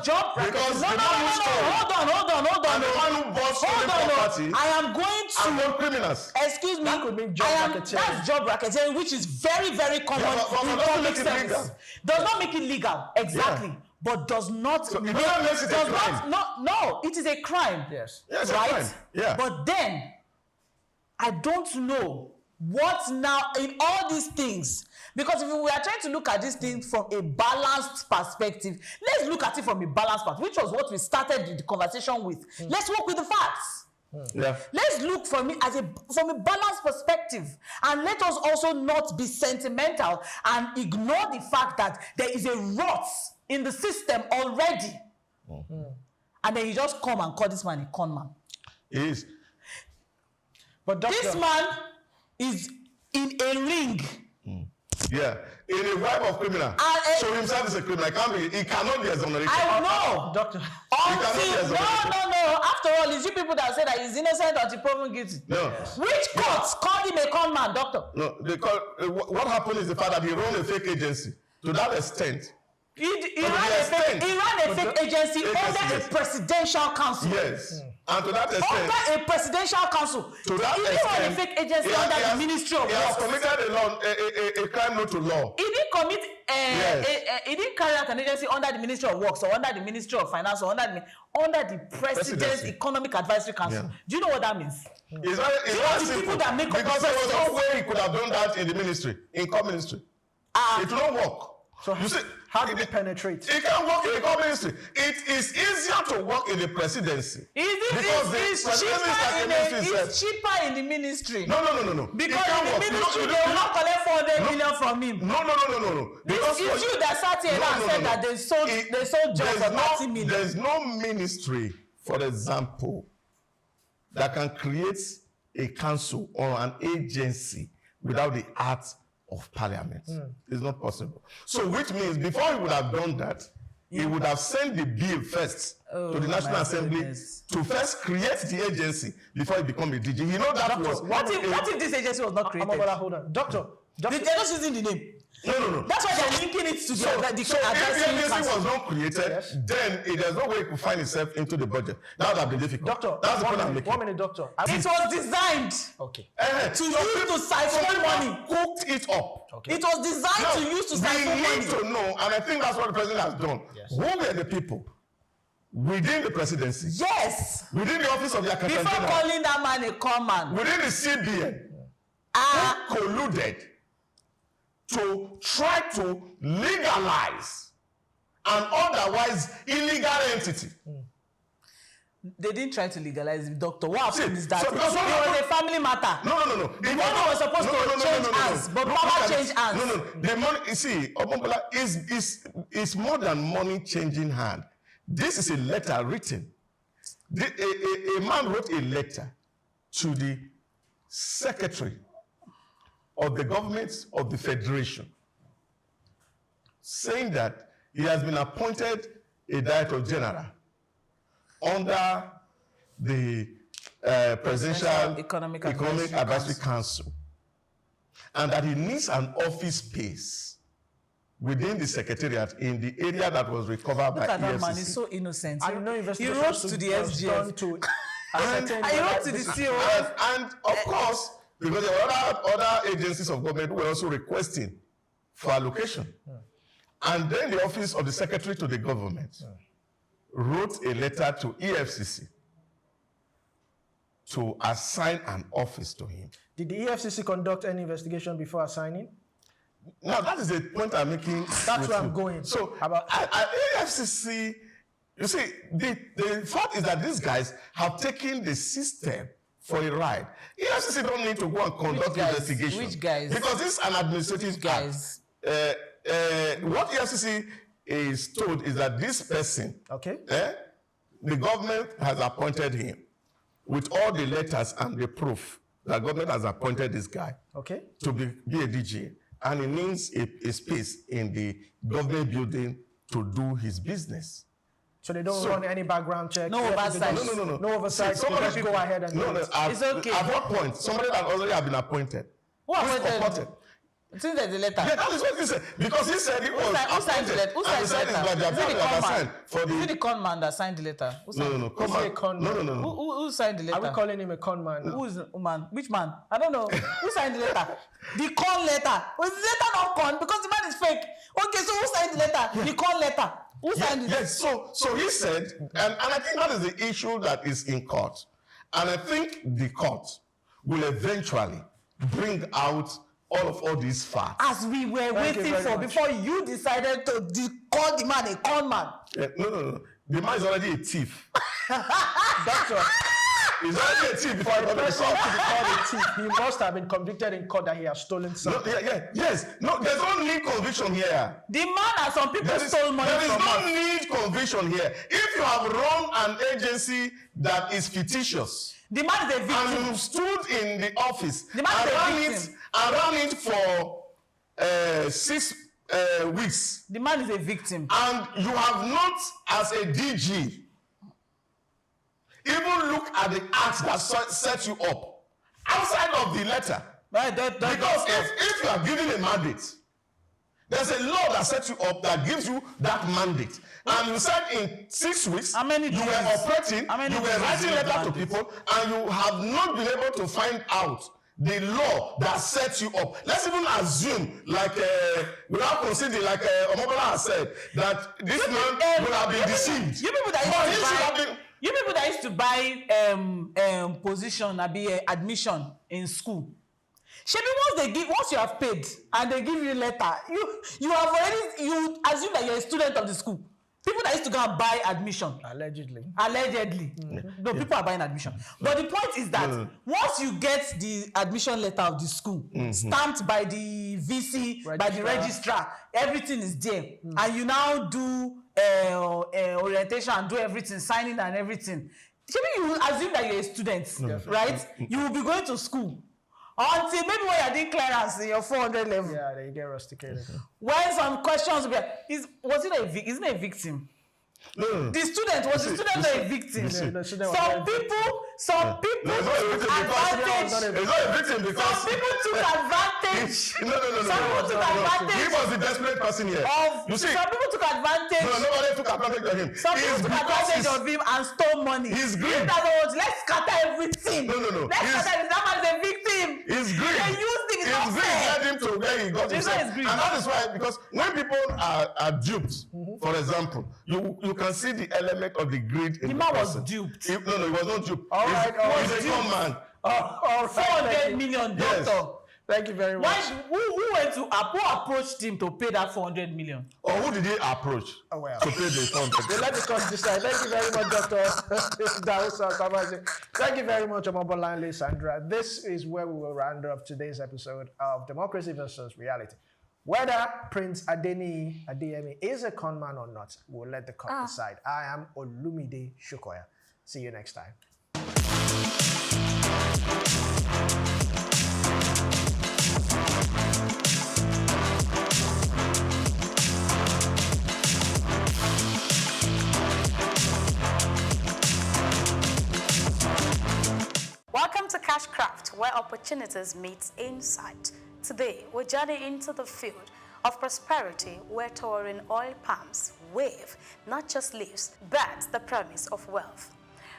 job bracket. Because Hold on. The one who bought stolen property. I am going to. And no criminals. Excuse me. That could mean job bracketeering. That's job bracketeering, which is very, very common in public service. Does not make it legal. Exactly. Yeah. But does not. So it makes it a crime. No, it is a crime. Yes. Yes, right? a crime. Yeah. But then, I don't know what now in all these things. Because if we are trying to look at this thing from a balanced perspective, let's look at it from a balanced perspective, which was what we started the conversation with. Let's work with the facts. Yeah. Let's look from it from a balanced perspective, and let us also not be sentimental and ignore the fact that there is a rot in the system already. And then you just come and call this man a con man. He is. But doctor, this man is in a ring. Yeah, in a web of criminal. So himself is a criminal. He cannot be exonerated. I know, doctor. No. After all, it's you people that say that he's innocent until proven guilty. No. Which courts called him a con man, doctor? No, what happened is the fact that he ran a fake agency. To that extent. He ran a fake agency under a presidential council. Yes. And to that extent. Under a presidential council. To that he didn't run a fake agency under the Ministry of Works. He has committed a crime not to law. He didn't commit. He didn't carry out an agency under the Ministry of Works or under the Ministry of Finance or under the President's Economic Advisory Council. Yeah. Do you know what that means? It's not simple. People that make because there was no way he could have done that in the ministry, in core ministry. It will not work. So you see, how did it penetrate? It can work in the core ministry. It is easier to work in the presidency. It's cheaper in the ministry. No. Because in the ministry, they will not collect 400 million from him. No. It's you that sat here and said that they sold jobs for 30 million. There's no ministry, for example, that can create a council or an agency without the act of parliament. It's not possible. So which means before he would have done that, he would have sent the bill first to the National Assembly to first create the agency before he become a DG. You know that was... What if this agency was not created? Hold on. Doctor. They're just using the name. No. That's why they're linking it to the if the agency was not created, then there's no way it could find itself into the budget. That would have been difficult. Doctor, that's the point I'm making. 1 minute, doctor. It was designed to use to siphon money. Cooked it up. Okay. It was designed to use to siphon money. We need to know, and I think that's what the president has done. Who were the people within the presidency? Yes. Within the office of the Accountant General. Before calling that man a con man. Within the CBN. Who colluded to try to legalize an otherwise illegal entity. They didn't try to legalize it, doctor. What happened is that it was a family matter. No. The money was supposed to change hands, but Baba changed hands. No. The money, you see, Obombola is more than money changing hand. This is a letter written. A man wrote a letter to the secretary of the government of the Federation, saying that he has been appointed a Director General under the Presidential Economic Advisory Council, and that he needs an office space within the Secretariat in the area that was recovered by EFCC. Look at that man, he's so innocent. He wrote wrote to the SGF. And he wrote to the COS. And of course, because there were other agencies of government who were also requesting for allocation. And then the office of the secretary to the government wrote a letter to EFCC to assign an office to him. Did the EFCC conduct any investigation before assigning? No, that is the point I'm making. That's where I'm going. So, about EFCC, you see, the fact is that these guys have taken the system for a ride. EFCC don't need to go and conduct investigation. Which guys? Because this is an administrative guys. What EFCC is told is that this person, the government has appointed him with all the letters and the proof that government has appointed this guy to be a DG, and he needs a space in the government building to do his business. So they don't run any background check? No oversight. No oversight. Somebody just go ahead and do it. It's okay. At what point? Somebody that already have been appointed. Who appointed? Since there's a letter. Yeah, that is what he said. Because he said it was Who signed the letter? Who signed the letter? Is it the con man that signed the letter? Who signed the letter? Are we calling him a con man? Who's man? Which man? I don't know. Who signed the letter? The con letter. Was the letter not con? Because the man is fake. Okay, so who signed the letter? The con letter. Who signed it? Yes, so he said, and I think that is the issue that is in court. And I think the court will eventually bring out all these facts. As we were waiting for before you decided to call the man a con man. No. The man is already a thief. Doctor, He's already a thief before For a person to be called a thief, he must have been convicted in court that he has stolen something. Yes. No, there's no need conviction here. The man and some people stole money There is from no us. need conviction here. If you have run an agency that is fictitious, the man is a victim. And you stood in the office The man is a victim. and ran it for 6 weeks. The man is a victim. And you have not, as a DG, even look at the act that set you up outside of the letter. Right, because if you are given a mandate, there's a law that sets you up that gives you that mandate. And you said in 6 weeks, you were operating, you were writing letters to people, and you have not been able to find out the law that sets you up. Let's even assume, like, without considering, like Omobola has said, that this man will have been deceived. You people that used to buy position, admission in school. Once you have paid and they give you a letter, you have already, you assume that you're a student of the school. People that used to go and buy admission. Allegedly. No, people are buying admission. But the point is that once you get the admission letter of the school, stamped by the VC, by the registrar, everything is there. And you now do orientation and do everything, signing and everything. You assume that you're a student, right? You will be going to school. Until maybe when you're doing clearance in your 400 level. Yeah, they get rusticated. When some questions will be, isn't it a victim? No. The student was the student a victim. Some people took advantage. It's not a victim because some people took advantage. No. He was the desperate person here. You see, some people took advantage. No, nobody took advantage of him. Some people took advantage of him and stole money. He's green. Let's scatter everything. No. Let's scatter everything. That man is a victim. He's green. They used things. He's green. Led him to where he got himself. And that is why, because when people are duped, for example, you can see the element of the greed in the man person. was duped. He was not duped. All right. He's a con man. 400 million, doctor. Yes. Thank you very much. Who approached him to pay that 400 million? Or who did he approach to pay the 400? They let the court decide. Thank you very much, Dr. Dawusa Samaji. Thank you very much, Omobola and Sandra. This is where we will round up today's episode of Democracy versus Reality. Whether Prince Adeyemi is a conman or not, we'll let the court decide. I am Olumide Shukoya. See you next time. Welcome to Cashcraft, where opportunities meet insight. Today, we're journeying into the field of prosperity where towering oil palms wave not just leaves, but the promise of wealth.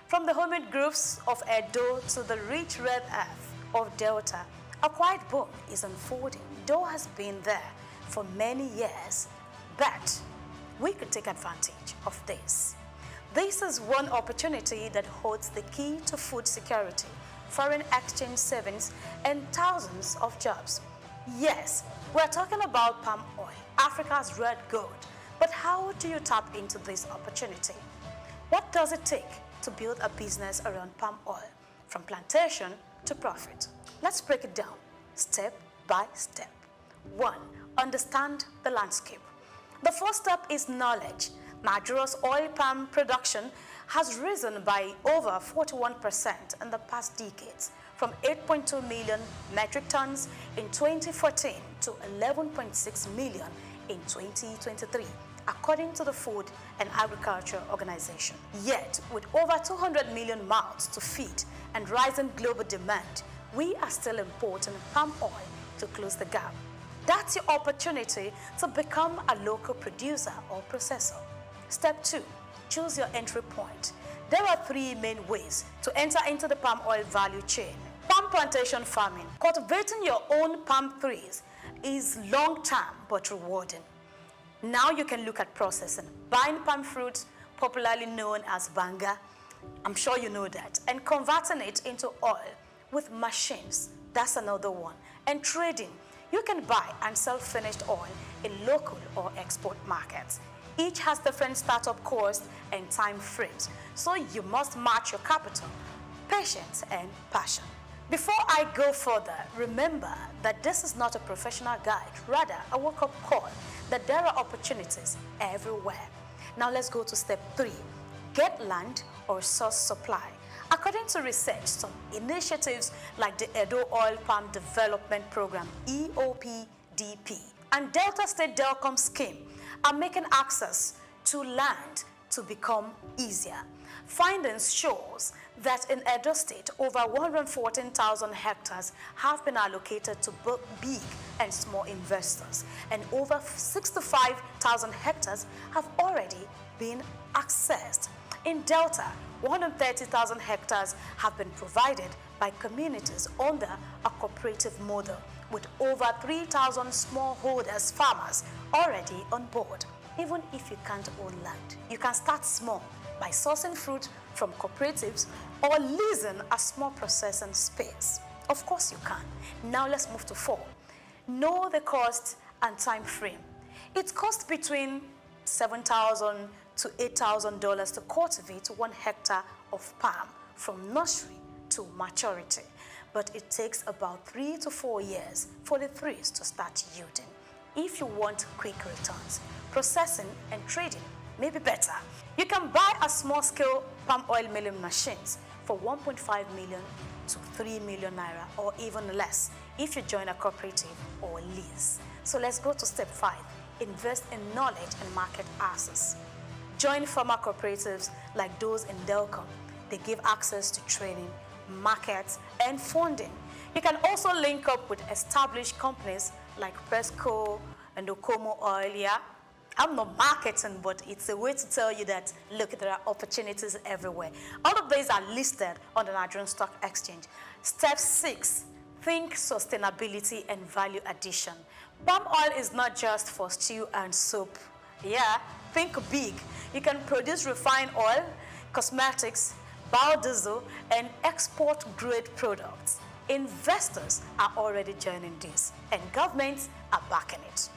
From the humid groves of Edo to the rich red earth of Delta, a quiet boom is unfolding. Though has been there for many years, but we could take advantage of this. This is one opportunity that holds the key to food security, foreign exchange savings, and thousands of jobs. Yes, we're talking about palm oil, Africa's red gold. But how do you tap into this opportunity? What does it take to build a business around palm oil, from plantation to profit? Let's break it down, step by step. 1. Understand the landscape. The first step is knowledge. Nigeria's oil palm production has risen by over 41% in the past decades, from 8.2 million metric tons in 2014 to 11.6 million in 2023, according to the Food and Agriculture Organization. Yet, with over 200 million mouths to feed and rising global demand, we are still importing palm oil to close the gap. That's your opportunity to become a local producer or processor. Step 2, choose your entry point. There are 3 main ways to enter into the palm oil value chain. Palm plantation farming. Cultivating your own palm trees is long-term but rewarding. Now you can look at processing. Buying palm fruit, popularly known as banga, I'm sure you know that, and converting it into oil with machines. That's another one. And trading. You can buy and sell finished oil in local or export markets. Each has different startup costs and time frames, so you must match your capital patience, and passion. Before I go further, remember that this is not a professional guide, rather a wake-up call that there are opportunities everywhere. Now let's go to step 3. Get land or source supply. According to research, some initiatives like the Edo Oil Palm Development Program, EOPDP, and Delta State Delcom scheme are making access to land to become easier. Findings shows that in Edo State, over 114,000 hectares have been allocated to both big and small investors, and over 65,000 hectares have already been accessed. In Delta, 130,000 hectares have been provided by communities under a cooperative model, with over 3,000 smallholders farmers already on board. Even if you can't own land, you can start small by sourcing fruit from cooperatives or leasing a small processing space. Of course you can. Now let's move to 4. Know the cost and time frame. It costs between $7,000 to $8,000 to cultivate 1 hectare of palm from nursery to maturity, but it takes about 3 to 4 years for the trees to start yielding. If you want quick returns, processing and trading may be better. You can buy a small-scale palm oil milling machines for 1.5 million to 3 million naira, or even less if you join a cooperative or lease. So let's go to step 5. Invest in knowledge and market access. Join farmer cooperatives like those in Delcom. They give access to training, markets, and funding. You can also link up with established companies like Presco and Okomo Oil. Yeah, I'm not marketing, but it's a way to tell you that, look, there are opportunities everywhere. All of these are listed on the Nigerian Stock Exchange. Step 6, think sustainability and value addition. Palm oil is not just for stew and soup. Yeah, think big. You can produce refined oil, cosmetics, biodiesel, and export-grade products. Investors are already joining this, and governments are backing it.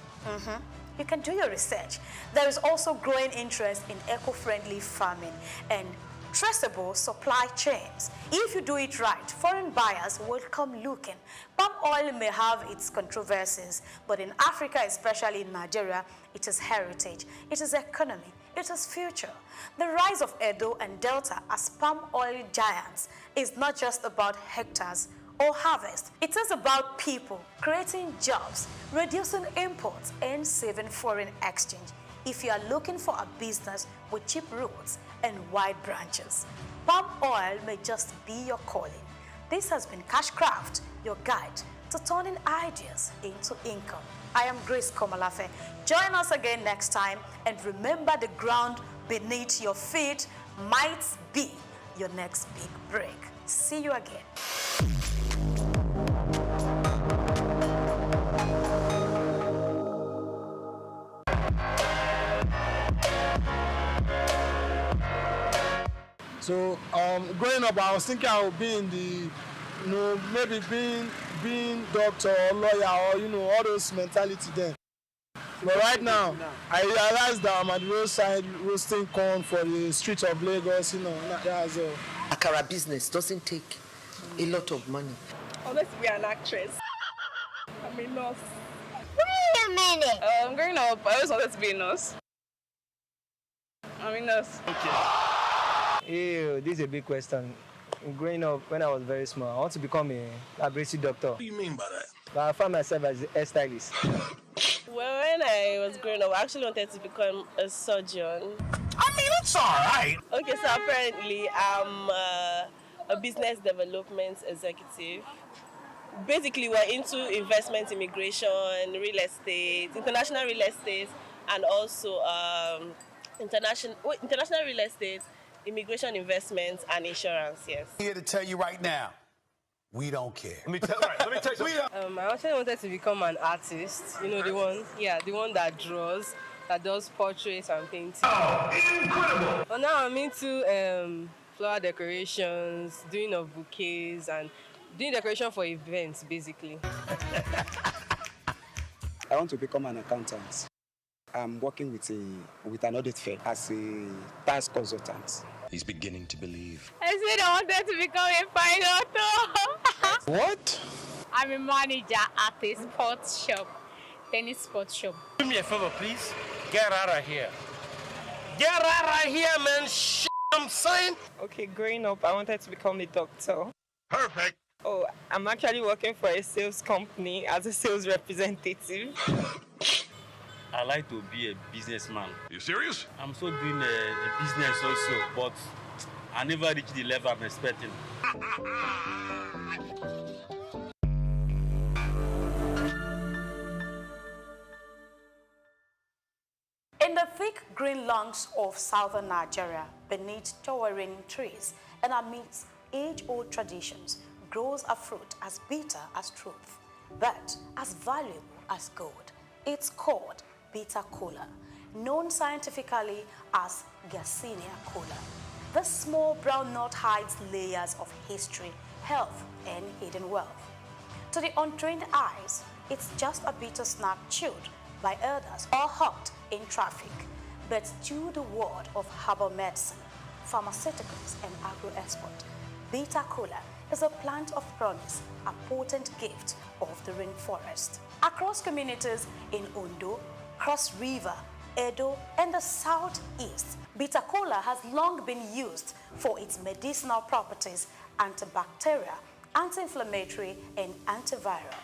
You can do your research. There is also growing interest in eco-friendly farming and traceable supply chains. If you do it right, foreign buyers will come looking. Palm oil may have its controversies, but in Africa, especially in Nigeria, it is heritage, it is economy, it is future. The rise of Edo and Delta as palm oil giants is not just about hectares or harvest. It is about people creating jobs, reducing imports, and saving foreign exchange. If you are looking for a business with cheap roots and wide branches, palm oil may just be your calling. This has been Cashcraft, your guide to turning ideas into income. I am Grace Komalafe. Join us again next time, and remember, the ground beneath your feet might be your next big break. See you again. So growing up, I was thinking I would be in the, maybe being doctor or lawyer or, all those mentality then. But right now, I realize that I'm at the roadside roasting corn for the streets of Lagos, that's all. Akara business doesn't take a lot of money. I wanted to be an actress. I'm a nurse. Wait a minute. Growing up, I always wanted to be a nurse. I'm a nurse. Okay. Ew, this is a big question. Growing up, when I was very small, I want to become a laboratory doctor. What do you mean by that? But I found myself as a hairstylist. Well, when I was growing up, I actually wanted to become a surgeon. I mean, it's all right. Okay, so apparently I'm a business development executive. Basically, we're into investment, immigration, real estate, international real estate, and also international real estate, immigration, investments, and insurance, yes. I'm here to tell you right now, we don't care. Let me tell you something. I actually wanted to become an artist. The one that draws, that does portraits and paintings. Oh, incredible! But now I'm into flower decorations, doing of bouquets, and doing decoration for events, basically. I want to become an accountant. I'm working with an audit firm as a tax consultant. He's beginning to believe. I said I wanted to become a pilot. What? I'm a manager at a sports shop, tennis sports shop. Do me a favor, please. Get out of here. Get out of here, man. I'm saying. Okay, growing up, I wanted to become a doctor. Perfect. Oh, I'm actually working for a sales company as a sales representative. I like to be a businessman. You serious? I'm still doing a business also, but I never reached the level I'm expecting. In the thick green lawns of southern Nigeria, beneath towering trees and amidst age-old traditions, grows a fruit as bitter as truth, but as valuable as gold. It's called bitter kola, known scientifically as Garcinia kola. This small brown nut hides layers of history, health, and hidden wealth. To the untrained eyes, it's just a bitter snack chewed by others or hawked in traffic. But to the world of herbal medicine, pharmaceuticals, and agro-export, bitter kola is a plant of promise, a potent gift of the rainforest. Across communities in Ondo, Cross River, Edo, and the southeast, bitter kola has long been used for its medicinal properties, antibacterial, anti-inflammatory, and antiviral.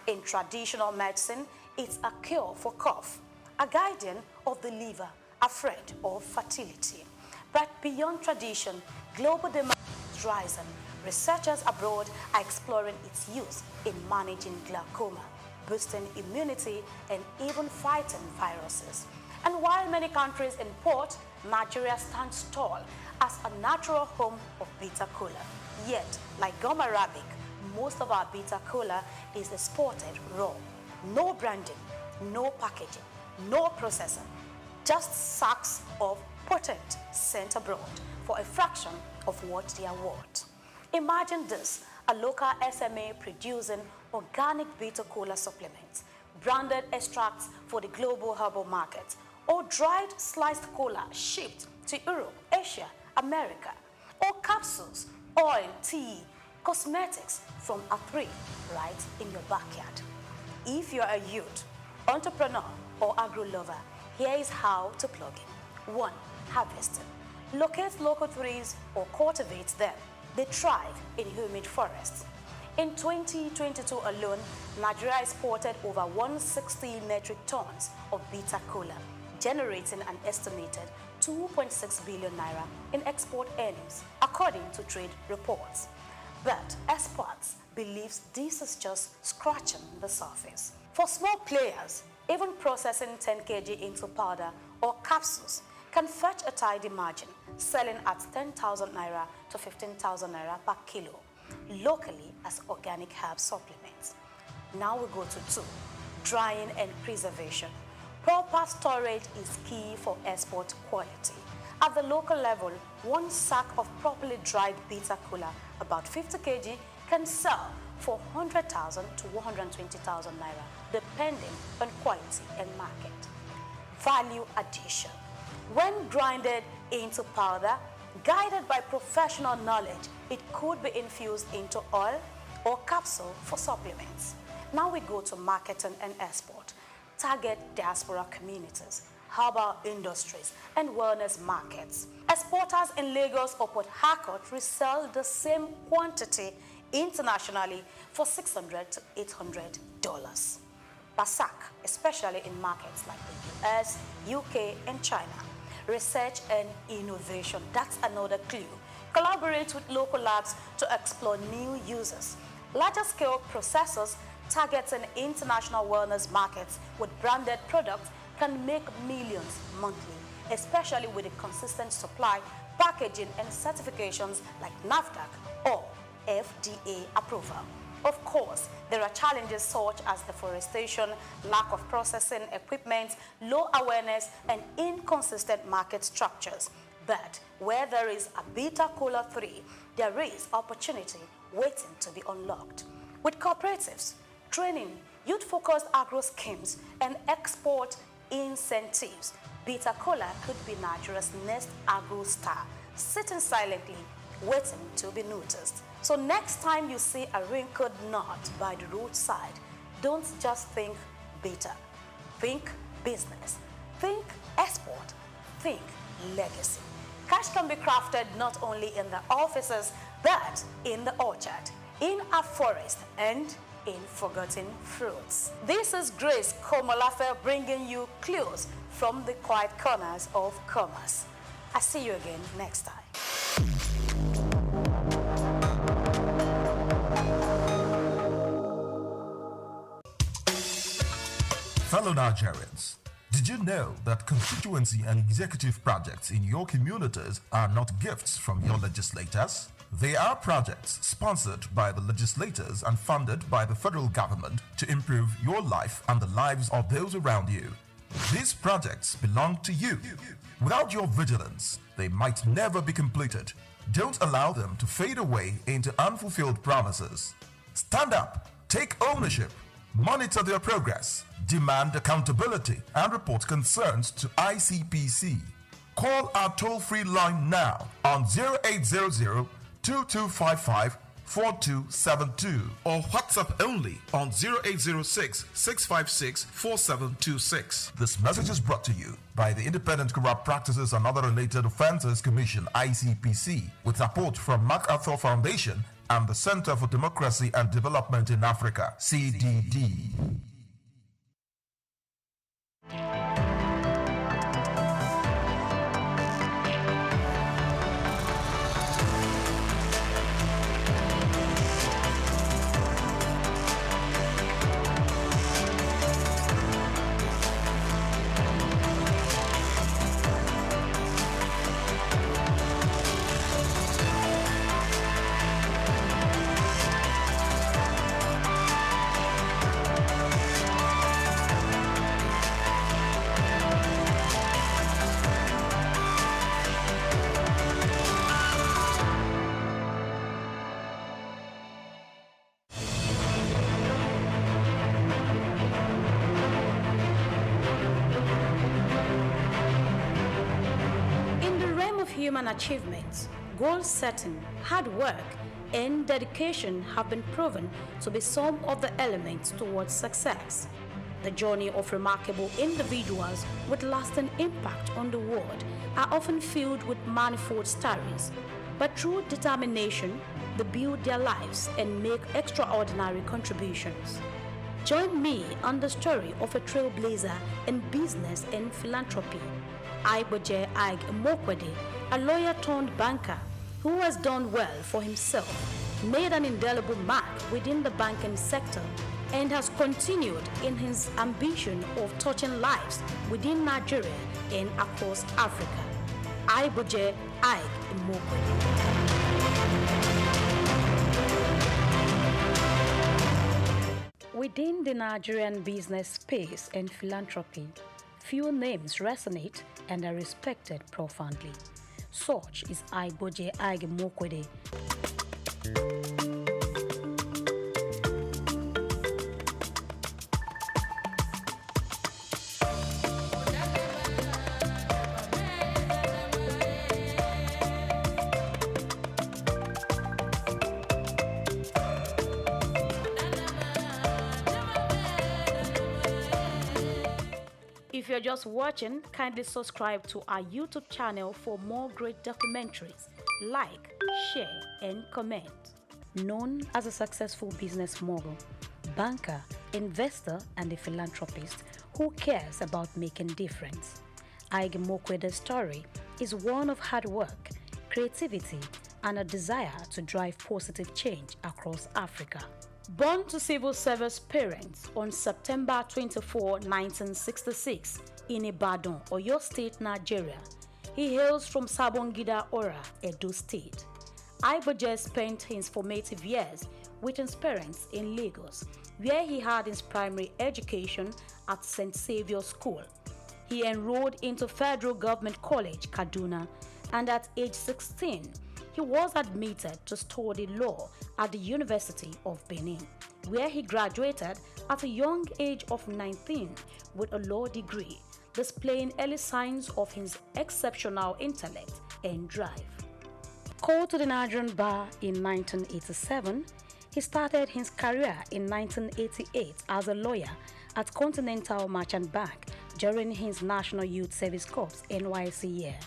In traditional medicine, it's a cure for cough, a guardian of the liver, a friend of fertility. But beyond tradition, global demand is rising. Researchers abroad are exploring its use in managing glaucoma, boosting immunity, and even fighting viruses. And while many countries import, Nigeria stands tall as a natural home of bitter kola. Yet, like gum arabic, most of our bitter kola is exported raw. No branding, no packaging, no processing, just sacks of potent sent abroad for a fraction of what they are worth. Imagine this, a local SMA producing organic bitter kola supplements, branded extracts for the global herbal market, or dried sliced kola shipped to Europe, Asia, America, or capsules, oil, tea, cosmetics from a tree right in your backyard. If you're a youth, entrepreneur, or agro-lover, here is how to plug in. 1. Harvesting. Locate local trees or cultivate them. They thrive in humid forests. In 2022 alone, Nigeria exported over 160 metric tons of bitter kola, generating an estimated 2.6 billion naira in export earnings, according to trade reports. But experts believe this is just scratching the surface. For small players, even processing 10 kg into powder or capsules can fetch a tidy margin, selling at 10,000 naira to 15,000 naira per kilo, locally as organic herb supplements. Now we go to 2, drying and preservation. Proper storage is key for export quality. At the local level, 1 sack of properly dried bitter kola, about 50 kg, can sell for 100,000 to 120,000 naira, depending on quality and market. Value addition. When grinded into powder, guided by professional knowledge, it could be infused into oil or capsule for supplements. Now we go to marketing and export. Target diaspora communities, herbal industries, and wellness markets. Exporters in Lagos or Port Harcourt resell the same quantity internationally for $600 to $800 per sack, especially in markets like the US, UK, and China. Research and innovation, that's another clue. Collaborate with local labs to explore new uses. Larger scale processors targeting international wellness markets with branded products can make millions monthly, especially with a consistent supply, packaging, and certifications like NAFDAC or FDA approval. Of course, there are challenges such as deforestation, lack of processing equipment, low awareness, and inconsistent market structures. But where there is a bitter kola 3, there is opportunity waiting to be unlocked. With cooperatives, training, youth-focused agro schemes, and export incentives, bitter kola could be Nigeria's next agro star, sitting silently, waiting to be noticed. So next time you see a wrinkled knot by the roadside, don't just think bitter. Think business. Think export. Think legacy. Cash can be crafted not only in the offices, but in the orchard, in a forest, and in forgotten fruits. This is Grace Komolafe bringing you clues from the quiet corners of commerce. I'll see you again next time. Fellow Nigerians, did you know that constituency and executive projects in your communities are not gifts from your legislators? They are projects sponsored by the legislators and funded by the federal government to improve your life and the lives of those around you. These projects belong to you. Without your vigilance, they might never be completed. Don't allow them to fade away into unfulfilled promises. Stand up, take ownership, monitor their progress, demand accountability, and report concerns to ICPC. Call our toll-free line now on 0800-2255-4272 or WhatsApp only on 0806-656-4726. This message is brought to you by the Independent Corrupt Practices and Other Related Offences Commission, ICPC, with support from MacArthur Foundation and the Center for Democracy and Development in Africa, CDD. Human achievements, goal setting, hard work, and dedication have been proven to be some of the elements towards success. The journey of remarkable individuals with lasting impact on the world are often filled with manifold stories, but through determination, they build their lives and make extraordinary contributions. Join me on the story of a trailblazer in business and philanthropy, Aiboje Ig Mokwede, a lawyer turned banker who has done well for himself, made an indelible mark within the banking sector, and has continued in his ambition of touching lives within Nigeria and across Africa. Aiboje Ig Mokwede. Within the Nigerian business space and philanthropy, few names resonate and are respected profoundly. Such is Aiboje Ig Mokwede. If you're just watching, kindly subscribe to our YouTube channel for more great documentaries. Like, share, and comment. Known as a successful business mogul, banker, investor, and a philanthropist who cares about making difference, Ig Mokwede's story is one of hard work, creativity, and a desire to drive positive change across Africa. Born to civil service parents on September 24, 1966 in Ibadan, Oyo State, Nigeria, he hails from Sabongida Ora, Edo State. Aiboje spent his formative years with his parents in Lagos, where he had his primary education at St. Saviour's School. He enrolled into Federal Government College, Kaduna, and at age 16, he was admitted to study law at the University of Benin, where he graduated at a young age of 19 with a law degree, displaying early signs of his exceptional intellect and drive. Called to the Nigerian bar in 1987, he started his career in 1988 as a lawyer at Continental Merchant Bank during his National Youth Service Corps NYSC year.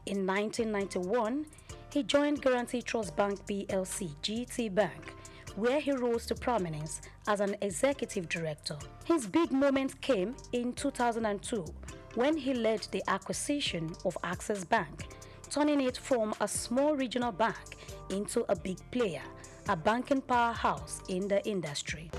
In 1991, he joined Guarantee Trust Bank PLC GT Bank, where he rose to prominence as an executive director. His big moment came in 2002 when he led the acquisition of Access Bank, turning it from a small regional bank into a big player, a banking powerhouse in the industry.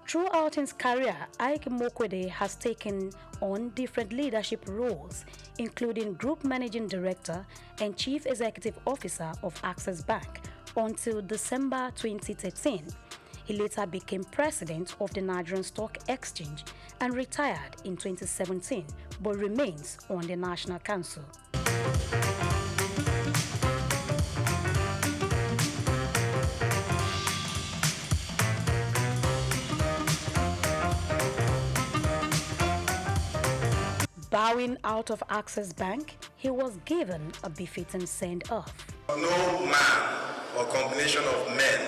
Throughout his career, Ike Mokwede has taken on different leadership roles, including Group Managing Director and Chief Executive Officer of Access Bank until December 2013. He later became President of the Nigerian Stock Exchange and retired in 2017, but remains on the National Council. Bowing out of Access Bank, he was given a befitting send-off. No man or combination of men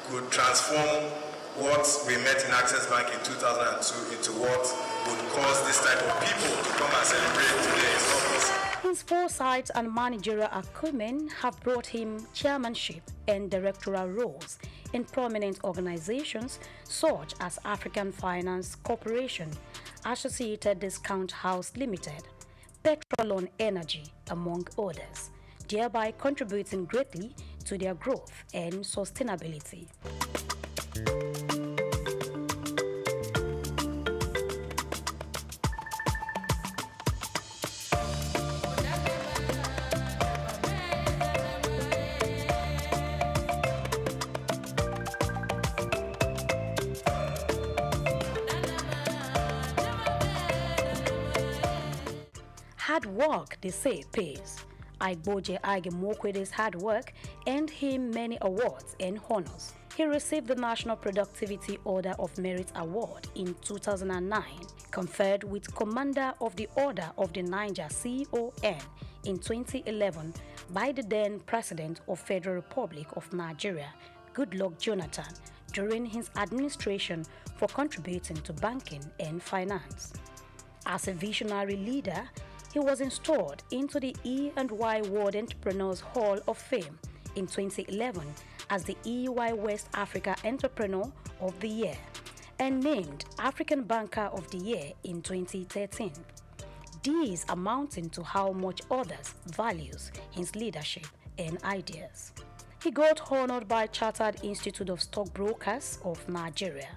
could transform what we met in Access Bank in 2002 into what would cause this type of people to come and celebrate today in office. His foresight and managerial acumen have brought him chairmanship and directorial roles in prominent organizations such as African Finance Corporation, Associated Discount House Limited, Petrolon Energy, among others, thereby contributing greatly to their growth and sustainability. Hard work, they say, pays. Igboje Mokwede's hard work earned him many awards and honors. He received the National Productivity Order of Merit Award in 2009, conferred with Commander of the Order of the Niger CON in 2011 by the then President of Federal Republic of Nigeria, Goodluck Jonathan, during his administration for contributing to banking and finance. As a visionary leader, he was installed into the E&Y World Entrepreneurs Hall of Fame in 2011 as the EY West Africa Entrepreneur of the Year and named African Banker of the Year in 2013. These amounting to how much others values his leadership and ideas. He got honored by Chartered Institute of Stockbrokers of Nigeria.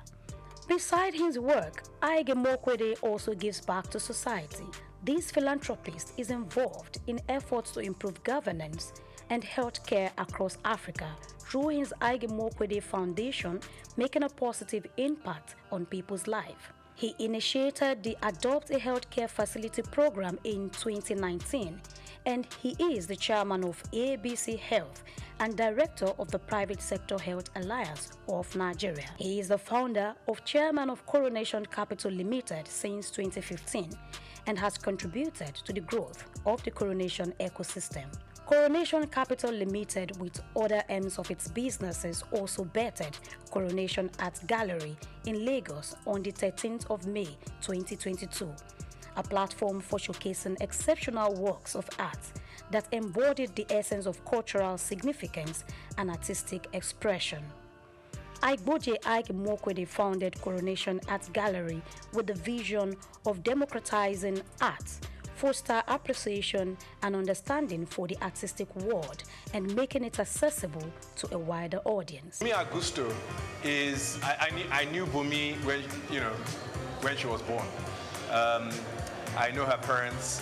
Beside his work, Ige Mokwede also gives back to society. This philanthropist is involved in efforts to improve governance and healthcare across Africa through his Ige Mokwede Foundation, making a positive impact on people's lives. He initiated the Adopt a Healthcare Facility program in 2019, and he is the chairman of ABC Health and director of the Private Sector Health Alliance of Nigeria. He is the founder of Chairman of Coronation Capital Limited since 2015 and has contributed to the growth of the Coronation ecosystem. Coronation Capital Limited, with other arms of its businesses, also bettered Coronation Art Gallery in Lagos on the 13th of May 2022, a platform for showcasing exceptional works of art that embodied the essence of cultural significance and artistic expression. Igboje Mokwede founded Coronation Art Gallery with the vision of democratizing art, foster appreciation and understanding for the artistic world, and making it accessible to a wider audience. Bumi Augusto is, I knew Bumi when she was born. I know her parents,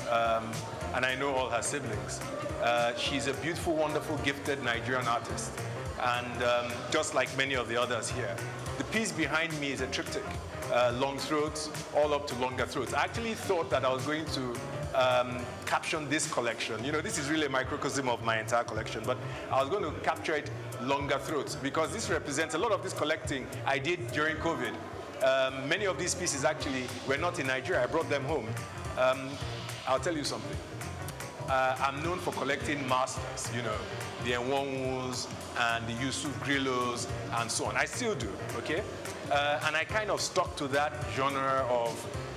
and I know all her siblings. She's a beautiful, wonderful, gifted Nigerian artist. And just like many of the others here, the piece behind me is a triptych. long throats, all up to longer throats. I actually thought that I was going to caption this collection. You know, this is really a microcosm of my entire collection, but I was going to capture it longer throats because this represents a lot of this collecting I did during COVID. Many of these pieces actually were not in Nigeria. I brought them home. I'll tell you something. I'm known for collecting masters, you know, the Enwonwus and the Yusuf Grillos and so on. I still do, okay? And I kind of stuck to that genre of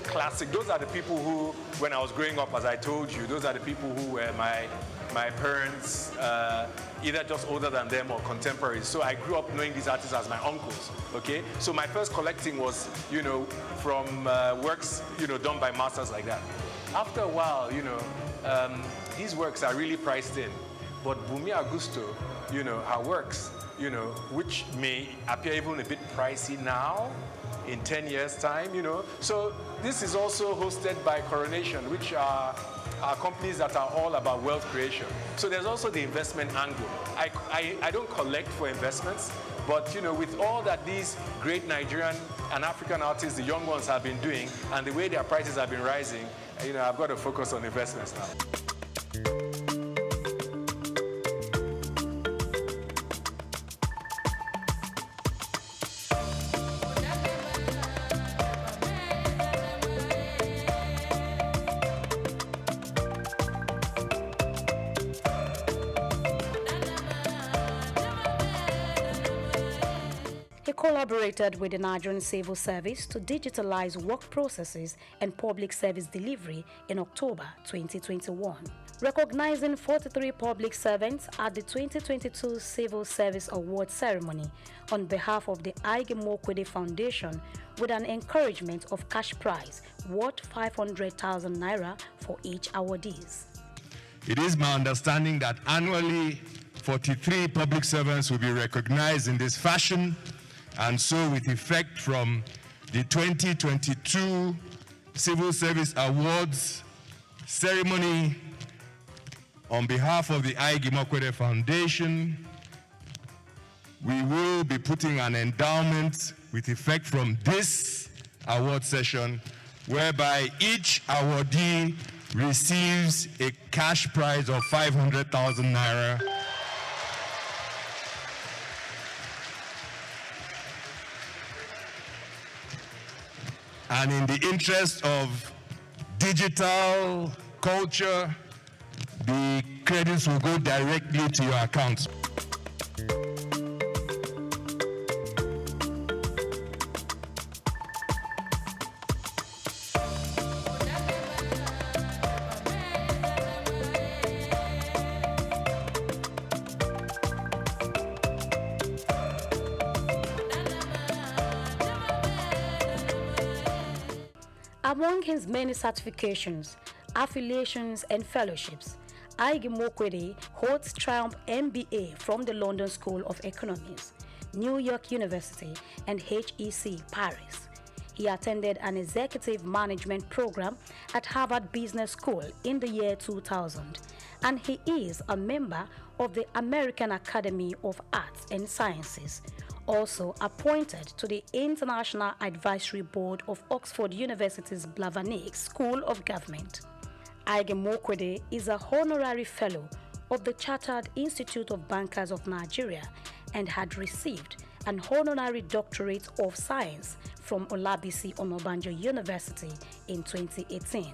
classic. Those are the people who, when I was growing up, as I told you, those are the people who were my parents, either just older than them or contemporaries. So I grew up knowing these artists as my uncles, okay? So my first collecting was, you know, from works, you know, done by masters like that. After a while, you know, these works are really priced in. But Bumi Augusto, you know, her works, you know, which may appear even a bit pricey now, in 10 years' time, you know. So this is also hosted by Coronation, which are companies that are all about wealth creation. So there's also the investment angle. I don't collect for investments, but, you know, with all that these great Nigerian and African artists, the young ones, have been doing, and the way their prices have been rising, you know, I've got to focus on investments now. He collaborated with the Nigerian Civil Service to digitalize work processes and public service delivery in October 2021. Recognizing 43 public servants at the 2022 Civil Service Award ceremony on behalf of the Ige Mokwede Foundation with an encouragement of cash prize worth 500,000 naira for each awardees. It is my understanding that annually 43 public servants will be recognized in this fashion, and so with effect from the 2022 Civil Service Awards ceremony, on behalf of the Ige Mokwede Foundation, we will be putting an endowment with effect from this award session, whereby each awardee receives a cash prize of 500,000 naira. And in the interest of digital culture, the credits will go directly to your accounts. Among his many certifications, affiliations, and fellowships, Ige Mokwede holds Triumph MBA from the London School of Economics, New York University, and HEC Paris. He attended an executive management program at Harvard Business School in the year 2000, and he is a member of the American Academy of Arts and Sciences, also appointed to the International Advisory Board of Oxford University's Blavatnik School of Government. Ige Mokwede is a honorary fellow of the Chartered Institute of Bankers of Nigeria and had received an honorary doctorate of science from Olabisi Onabanjo University in 2018.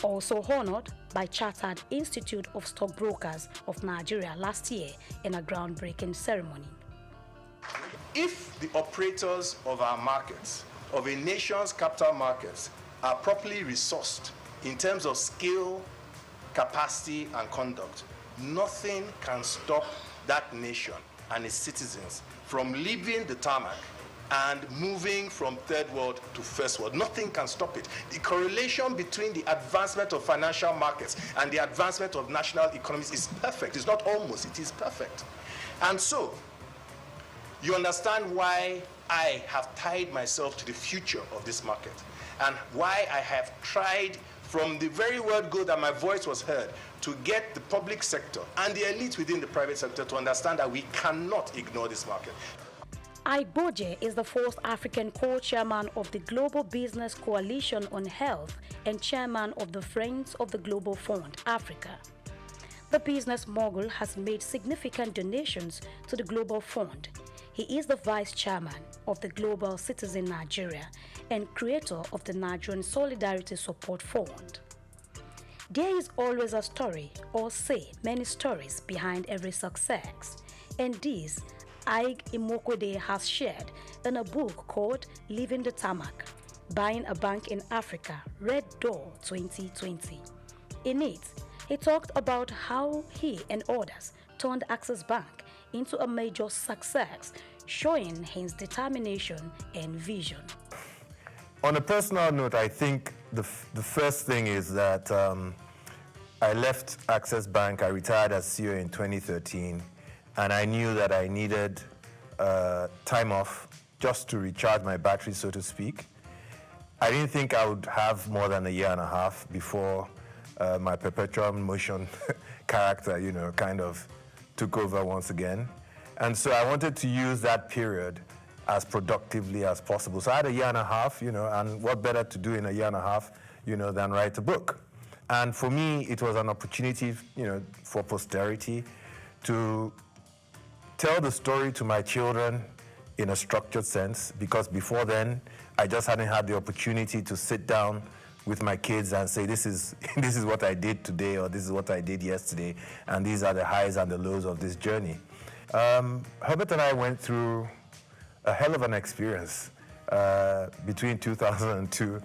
Also honored by Chartered Institute of Stockbrokers of Nigeria last year in a groundbreaking ceremony. If the operators of our markets, of a nation's capital markets, are properly resourced in terms of skill, capacity, and conduct, nothing can stop that nation and its citizens from leaving the tarmac and moving from third world to first world. Nothing can stop it. The correlation between the advancement of financial markets and the advancement of national economies is perfect. It's not almost, it is perfect. And so, you understand why I have tied myself to the future of this market and why I have tried from the very word go that my voice was heard to get the public sector and the elite within the private sector to understand that we cannot ignore this market. Igboje is the first African co-chairman of the Global Business Coalition on Health and chairman of the Friends of the Global Fund, Africa. The business mogul has made significant donations to the Global Fund. He is the vice chairman of the Global Citizen Nigeria and creator of the Nigerian Solidarity Support Fund. There is always a story, or say many stories, behind every success, and this Ig Imokwede has shared in a book called Leaving the Tarmac, Buying a Bank in Africa, Red Door 2020. In it, he talked about how he and others turned Access Bank into a major success, showing his determination and vision. On a personal note, I think the first thing is that I left Access Bank. I retired as CEO in 2013. And I knew that I needed time off just to recharge my battery, so to speak. I didn't think I would have more than a year and a half before my perpetual motion character, kind of took over once again. And so I wanted to use that period as productively as possible. So I had a year and a half, and what better to do in a year and a half, than write a book. And for me, it was an opportunity, for posterity to tell the story to my children in a structured sense, because before then, I just hadn't had the opportunity to sit down with my kids and say, this is what I did today, or this is what I did yesterday, and these are the highs and the lows of this journey. Herbert and I went through a hell of an experience between 2002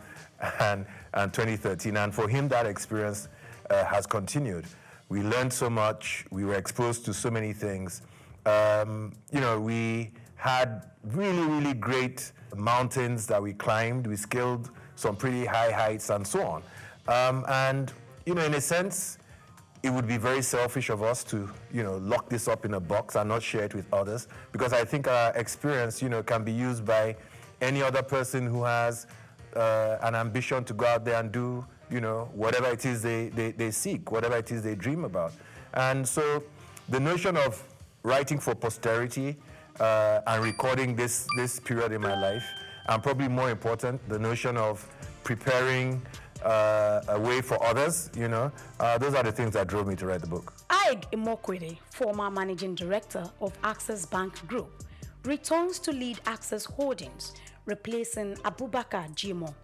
and 2013, and for him, that experience has continued. We learned so much, we were exposed to so many things. We had really, really great mountains that we climbed. We scaled some pretty high heights and so on. And in a sense, it would be very selfish of us to, lock this up in a box and not share it with others, because I think our experience, can be used by any other person who has an ambition to go out there and do, whatever it is they seek, whatever it is they dream about. And so the notion of writing for posterity and recording this period in my life, and probably more important, the notion of preparing a way for others, those are the things that drove me to write the book. Ig Imokwede, former managing director of Access Bank Group, returns to lead Access Holdings, replacing Abubakar Jimo.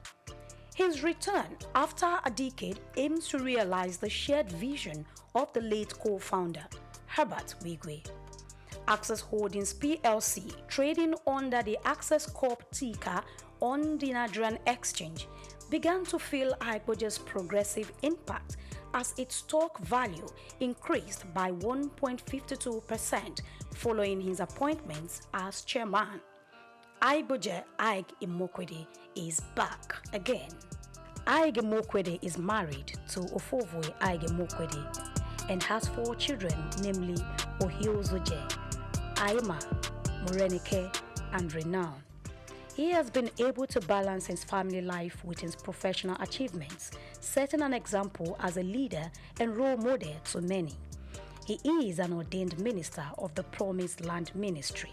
His return after a decade aims to realize the shared vision of the late co-founder, Herbert Wigwe. Access Holdings PLC, trading under the Access Corp ticker on the Nigerian exchange, began to feel Igboje's progressive impact as its stock value increased by 1.52% following his appointments as chairman. Igboje Ig Imokwede is back again. Ig Imokwede is married to Ofovwe Ig Imokwede and has 4 children, namely Ohiozoje, Aima, Morenike, and Renown. He has been able to balance his family life with his professional achievements, setting an example as a leader and role model to many. He is an ordained minister of the Promised Land Ministry.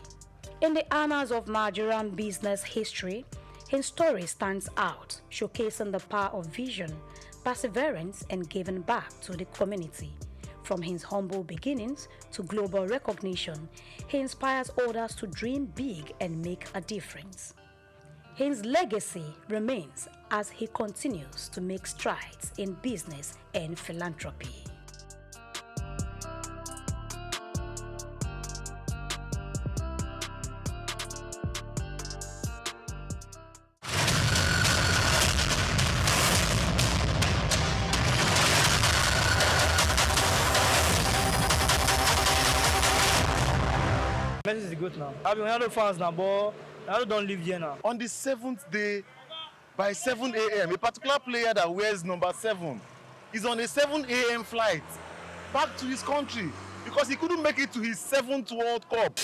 In the annals of Nigerian business history, his story stands out, showcasing the power of vision, perseverance, and giving back to the community. From his humble beginnings to global recognition, he inspires others to dream big and make a difference. His legacy remains as he continues to make strides in business and philanthropy. Messi is good now. I've been Ronaldo fans now, but Ronaldo don't live here now. On the 7th day, by 7 a.m., a particular player that wears number 7 is on a 7 a.m. flight back to his country because he couldn't make it to his 7th World Cup.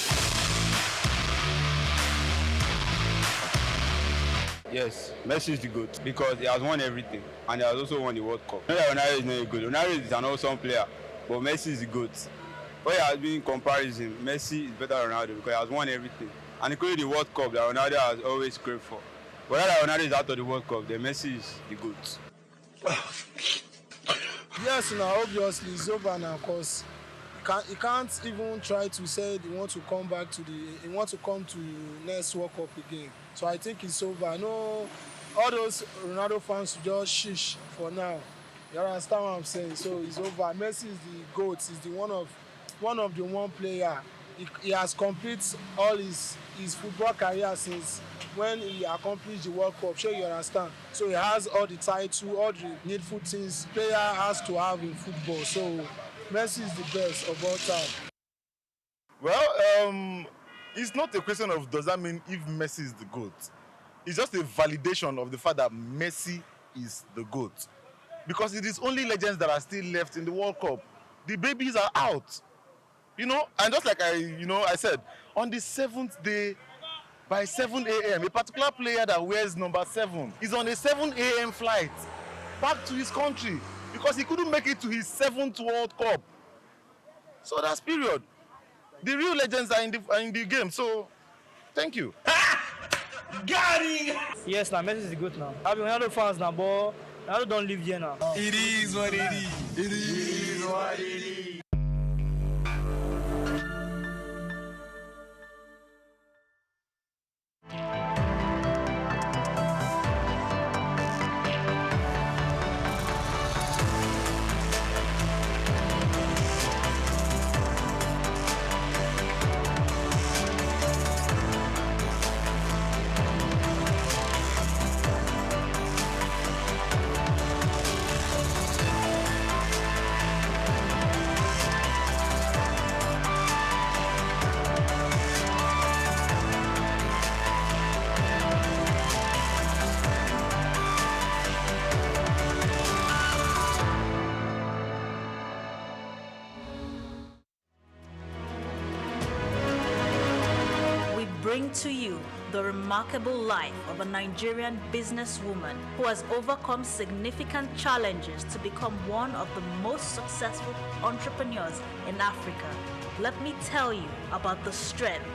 Yes, Messi is the GOAT because he has won everything and he has also won the World Cup. Not that Ronaldo is not good. Ronaldo is an awesome player, but Messi is the GOAT. But he has been in comparison. Messi is better than Ronaldo because he has won everything. and including the World Cup that Ronaldo has always craved for. But now that Ronaldo is out of the World Cup, then Messi is the GOAT. Yes, now obviously it's over now, because he can't even try to say he wants to come back to he wants to come to next World Cup again. So I think it's over. No, all those Ronaldo fans just shish for now. You understand what I'm saying? So it's over. Messi is the GOAT. He's the one of the one player. He has completed all his football career since when he accomplished the World Cup. Sure, you understand? So he has all the title, all the needful things player has to have in football. So Messi is the best of all time. Well, it's not a question of does that mean if Messi is the GOAT. It's just a validation of the fact that Messi is the GOAT. Because it is only legends that are still left in the World Cup. The babies are out. You know, and just like I said, on the 7th day, by 7 a.m., a particular player that wears number 7 is on a 7 a.m. flight back to his country because he couldn't make it to his 7th World Cup. So that's period. The real legends are in the game. So, thank you. Got him! Yes, now Messi is good now. I've been Ronaldo fans now, but Ronaldo don't live here now. It is what it is. It is what it is. Bring to you the remarkable life of a Nigerian businesswoman who has overcome significant challenges to become one of the most successful entrepreneurs in Africa. Let me tell you about the strength,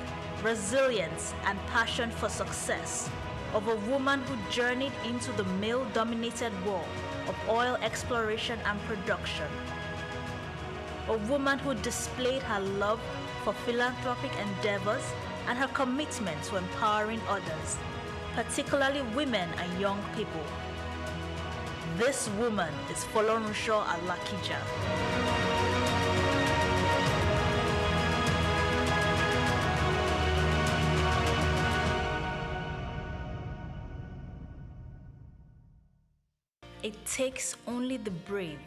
resilience, and passion for success of a woman who journeyed into the male-dominated world of oil exploration and production. A woman who displayed her love for philanthropic endeavors and her commitment to empowering others, particularly women and young people. This woman is Folorunsho Alakija. It takes only the brave,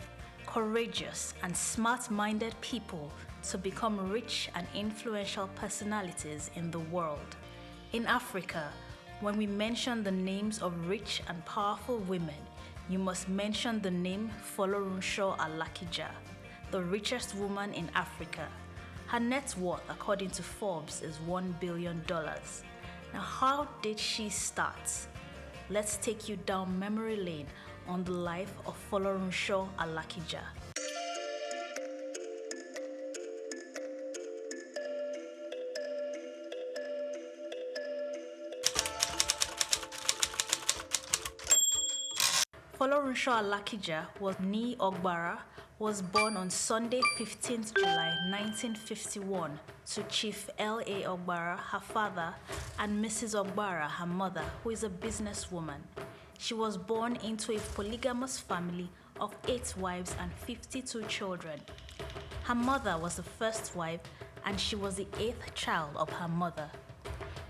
courageous, and smart-minded people to become rich and influential personalities in the world. In Africa, when we mention the names of rich and powerful women, you must mention the name Folorunsho Alakija, the richest woman in Africa. Her net worth, according to Forbes, is $1 billion. Now, how did she start? Let's take you down memory lane on the life of Folorunsho Alakija. Folorunsho Alakija was born on Sunday, 15th July 1951 to Chief L.A. Ogbara, her father, and Mrs. Ogbara, her mother, who is a businesswoman. She was born into a polygamous family of 8 wives and 52 children. Her mother was the first wife, and she was the 8th child of her mother.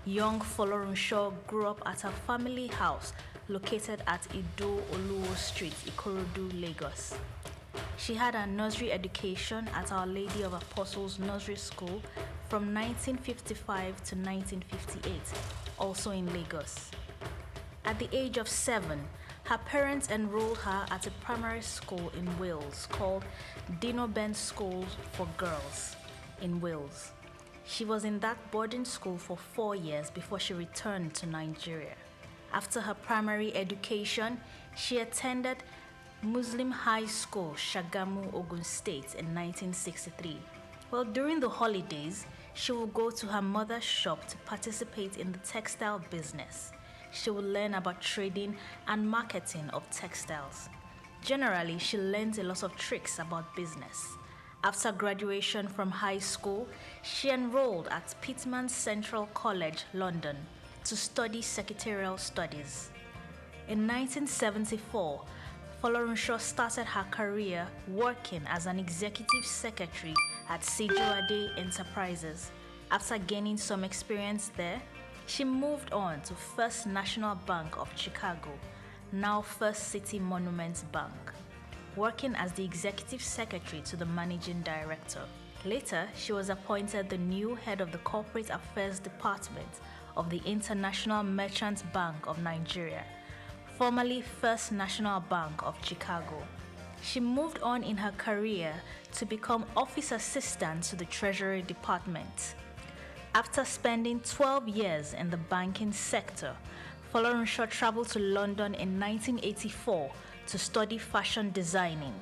Young Folorunsho grew up at her family house located at Ido Oluwo Street, Ikorodu, Lagos. She had her nursery education at Our Lady of Apostles Nursery School from 1955 to 1958, also in Lagos. At the age of 7, her parents enrolled her at a primary school in Wales called Dino Ben School for Girls in Wales. She was in that boarding school for 4 years before she returned to Nigeria. After her primary education, she attended Muslim High School, Shagamu, Ogun State in 1963. Well, during the holidays, she will go to her mother's shop to participate in the textile business. She will learn about trading and marketing of textiles. Generally, she learns a lot of tricks about business. After graduation from high school, she enrolled at Pitman Central College, London, to study secretarial studies. In 1974, Folorunsho started her career working as an executive secretary at Sijuade Enterprises. After gaining some experience there, she moved on to First National Bank of Chicago, now First City Monuments Bank, working as the executive secretary to the managing director. Later, she was appointed the new head of the Corporate Affairs Department of the International Merchants Bank of Nigeria, formerly First National Bank of Chicago. She moved on in her career to become office assistant to the Treasury Department. After spending 12 years in the banking sector, Folorunsho traveled to London in 1984 to study fashion designing.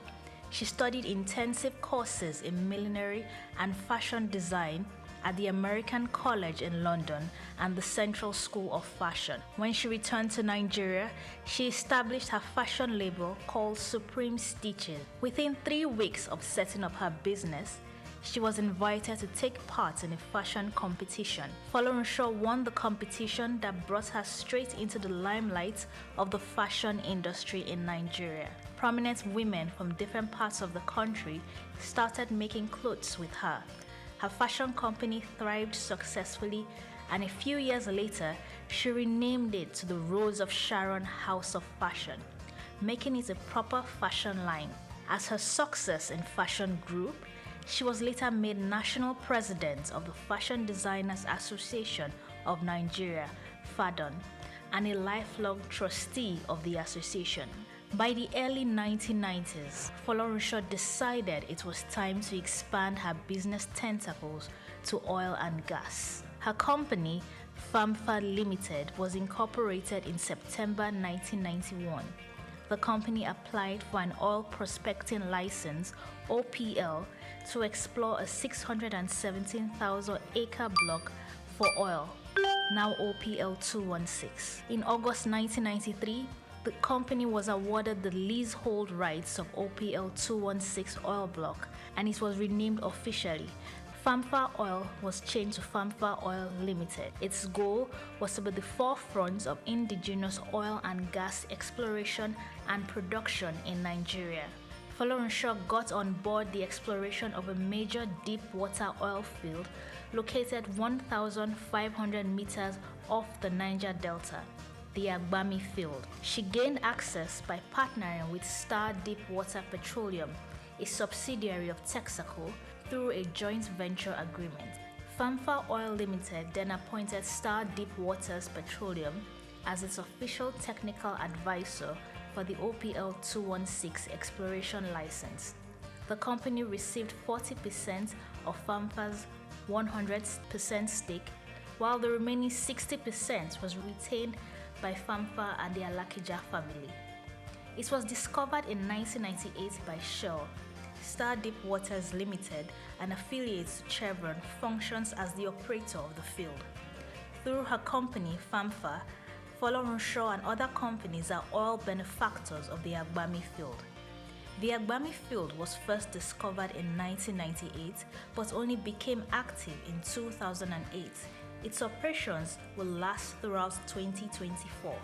She studied intensive courses in millinery and fashion design at the American College in London and the Central School of Fashion. When she returned to Nigeria, she established her fashion label called Supreme Stitches. Within 3 weeks of setting up her business, she was invited to take part in a fashion competition. Folorunsho won the competition that brought her straight into the limelight of the fashion industry in Nigeria. Prominent women from different parts of the country started making clothes with her. Her fashion company thrived successfully, and a few years later, she renamed it to the Rose of Sharon House of Fashion, making it a proper fashion line. As her success in fashion grew, she was later made national president of the Fashion Designers Association of Nigeria, FADON, and a lifelong trustee of the association. By the early 1990s, Folorunsho decided it was time to expand her business tentacles to oil and gas. Her company, FAMFA Limited, was incorporated in September 1991. The company applied for an oil prospecting license, OPL, to explore a 617,000 acre block for oil, now OPL 216. In August 1993, the company was awarded the leasehold rights of OPL 216 oil block, and it was renamed officially. FAMFA Oil was changed to FAMFA Oil Limited. Its goal was to be the forefront of indigenous oil and gas exploration and production in Nigeria. Folorunsho got on board the exploration of a major deep water oil field located 1,500 meters off the Niger Delta, the Agbami field. She gained access by partnering with Star Deepwater Petroleum, a subsidiary of Texaco, through a joint venture agreement. FAMFA Oil Limited then appointed Star Deepwater Petroleum as its official technical advisor for the OPL 216 exploration license. The company received 40% of FAMFA's 100% stake, while the remaining 60% was retained by FAMFA and the Alakija family. It was discovered in 1998 by Shell. Star Deepwater Limited, an affiliate to Chevron, functions as the operator of the field. Through her company, FAMFA, Folorunsho and other companies are oil benefactors of the Agbami field. The Agbami field was first discovered in 1998 but only became active in 2008. Its operations will last throughout 2024.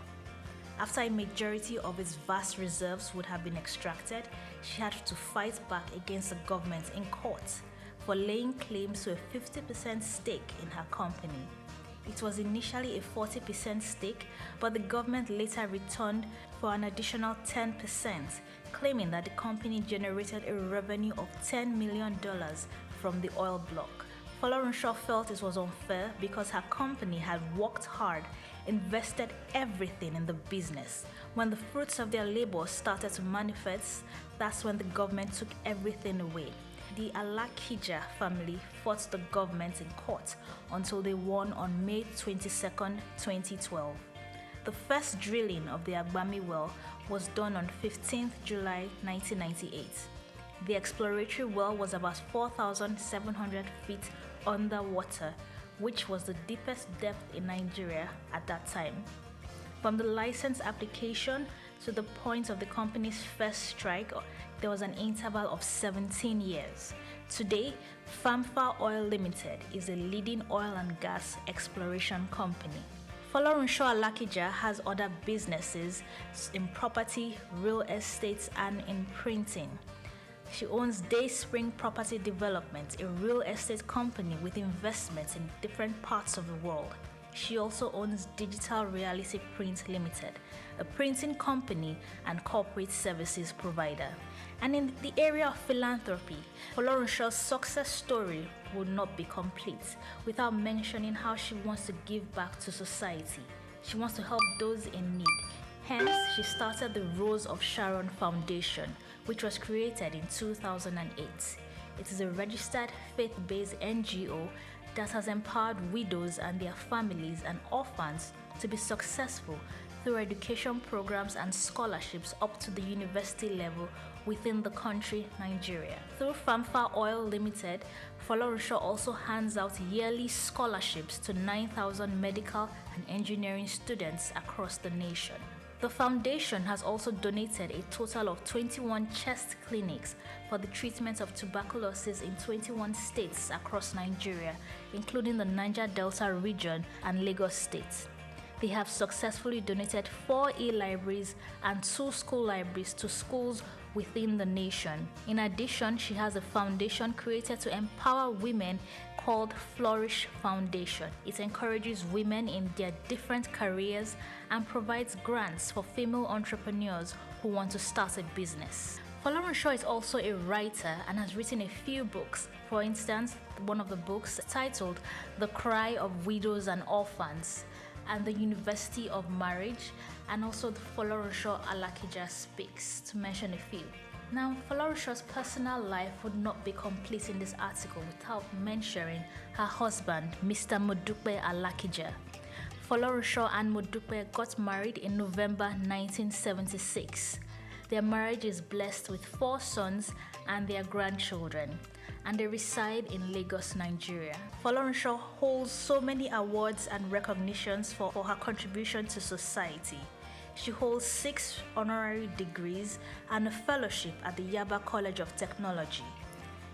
After a majority of its vast reserves would have been extracted, she had to fight back against the government in court for laying claims to a 50% stake in her company. It was initially a 40% stake, but the government later returned for an additional 10%, claiming that the company generated a revenue of $10 million from the oil block. Folorunsho felt it was unfair because her company had worked hard, invested everything in the business. When the fruits of their labor started to manifest, that's when the government took everything away. The Alakija family fought the government in court until they won on May 22, 2012. The first drilling of the Agbami well was done on 15 July 1998. The exploratory well was about 4,700 feet underwater, which was the deepest depth in Nigeria at that time. From the license application to the point of the company's first strike, there was an interval of 17 years. Today, Famfa Oil Limited is a leading oil and gas exploration company. Folorunsho Alakija has other businesses in property, real estate, and in printing. She owns Dayspring Property Development, a real estate company with investments in different parts of the world. She also owns Digital Reality Print Limited, a printing company and corporate services provider. And in the area of philanthropy, Folorunsho's success story would not be complete without mentioning how she wants to give back to society. She wants to help those in need. Hence, she started the Rose of Sharon Foundation, which was created in 2008. It is a registered faith-based NGO that has empowered widows and their families and orphans to be successful through education programs and scholarships up to the university level within the country, Nigeria. Through Famfa Oil Limited, Folorunsho also hands out yearly scholarships to 9,000 medical and engineering students across the nation. The foundation has also donated a total of 21 chest clinics for the treatment of tuberculosis in 21 states across Nigeria, including the Niger Delta region and Lagos State. They have successfully donated 4 e-libraries and 2 school libraries to schools within the nation. In addition, she has a foundation created to empower women called Flourish Foundation. It encourages women in their different careers and provides grants for female entrepreneurs who want to start a business. Folorunsho is also a writer and has written a few books. For instance, one of the books titled The Cry of Widows and Orphans and the University of Marriage, and also the Folorunsho Alakija Speaks, to mention a few. Now, Folorunsho's personal life would not be complete in this article without mentioning her husband, Mr. Modupe Alakija. Folorunsho and Modupe got married in November 1976. Their marriage is blessed with 4 sons and their grandchildren, and they reside in Lagos, Nigeria. Folorunsho holds so many awards and recognitions for her contribution to society. She holds 6 honorary degrees and a fellowship at the Yaba College of Technology.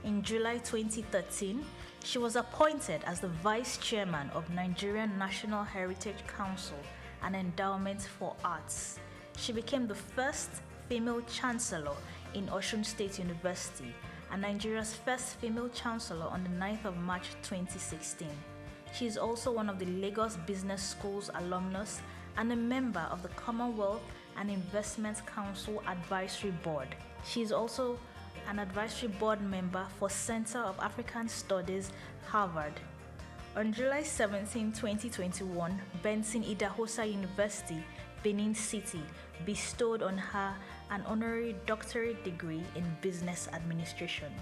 In July 2013, she was appointed as the Vice Chairman of Nigerian National Heritage Council and Endowment for Arts. She became the first female chancellor in Osun State University and Nigeria's first female chancellor on the 9th of March 2016. She is also one of the Lagos Business School's alumnus and a member of the Commonwealth and Investment Council Advisory Board. She is also an advisory board member for Center of African Studies, Harvard. On July 17, 2021, Benson Idahosa University, Benin City, bestowed on her an honorary doctorate degree in business administration.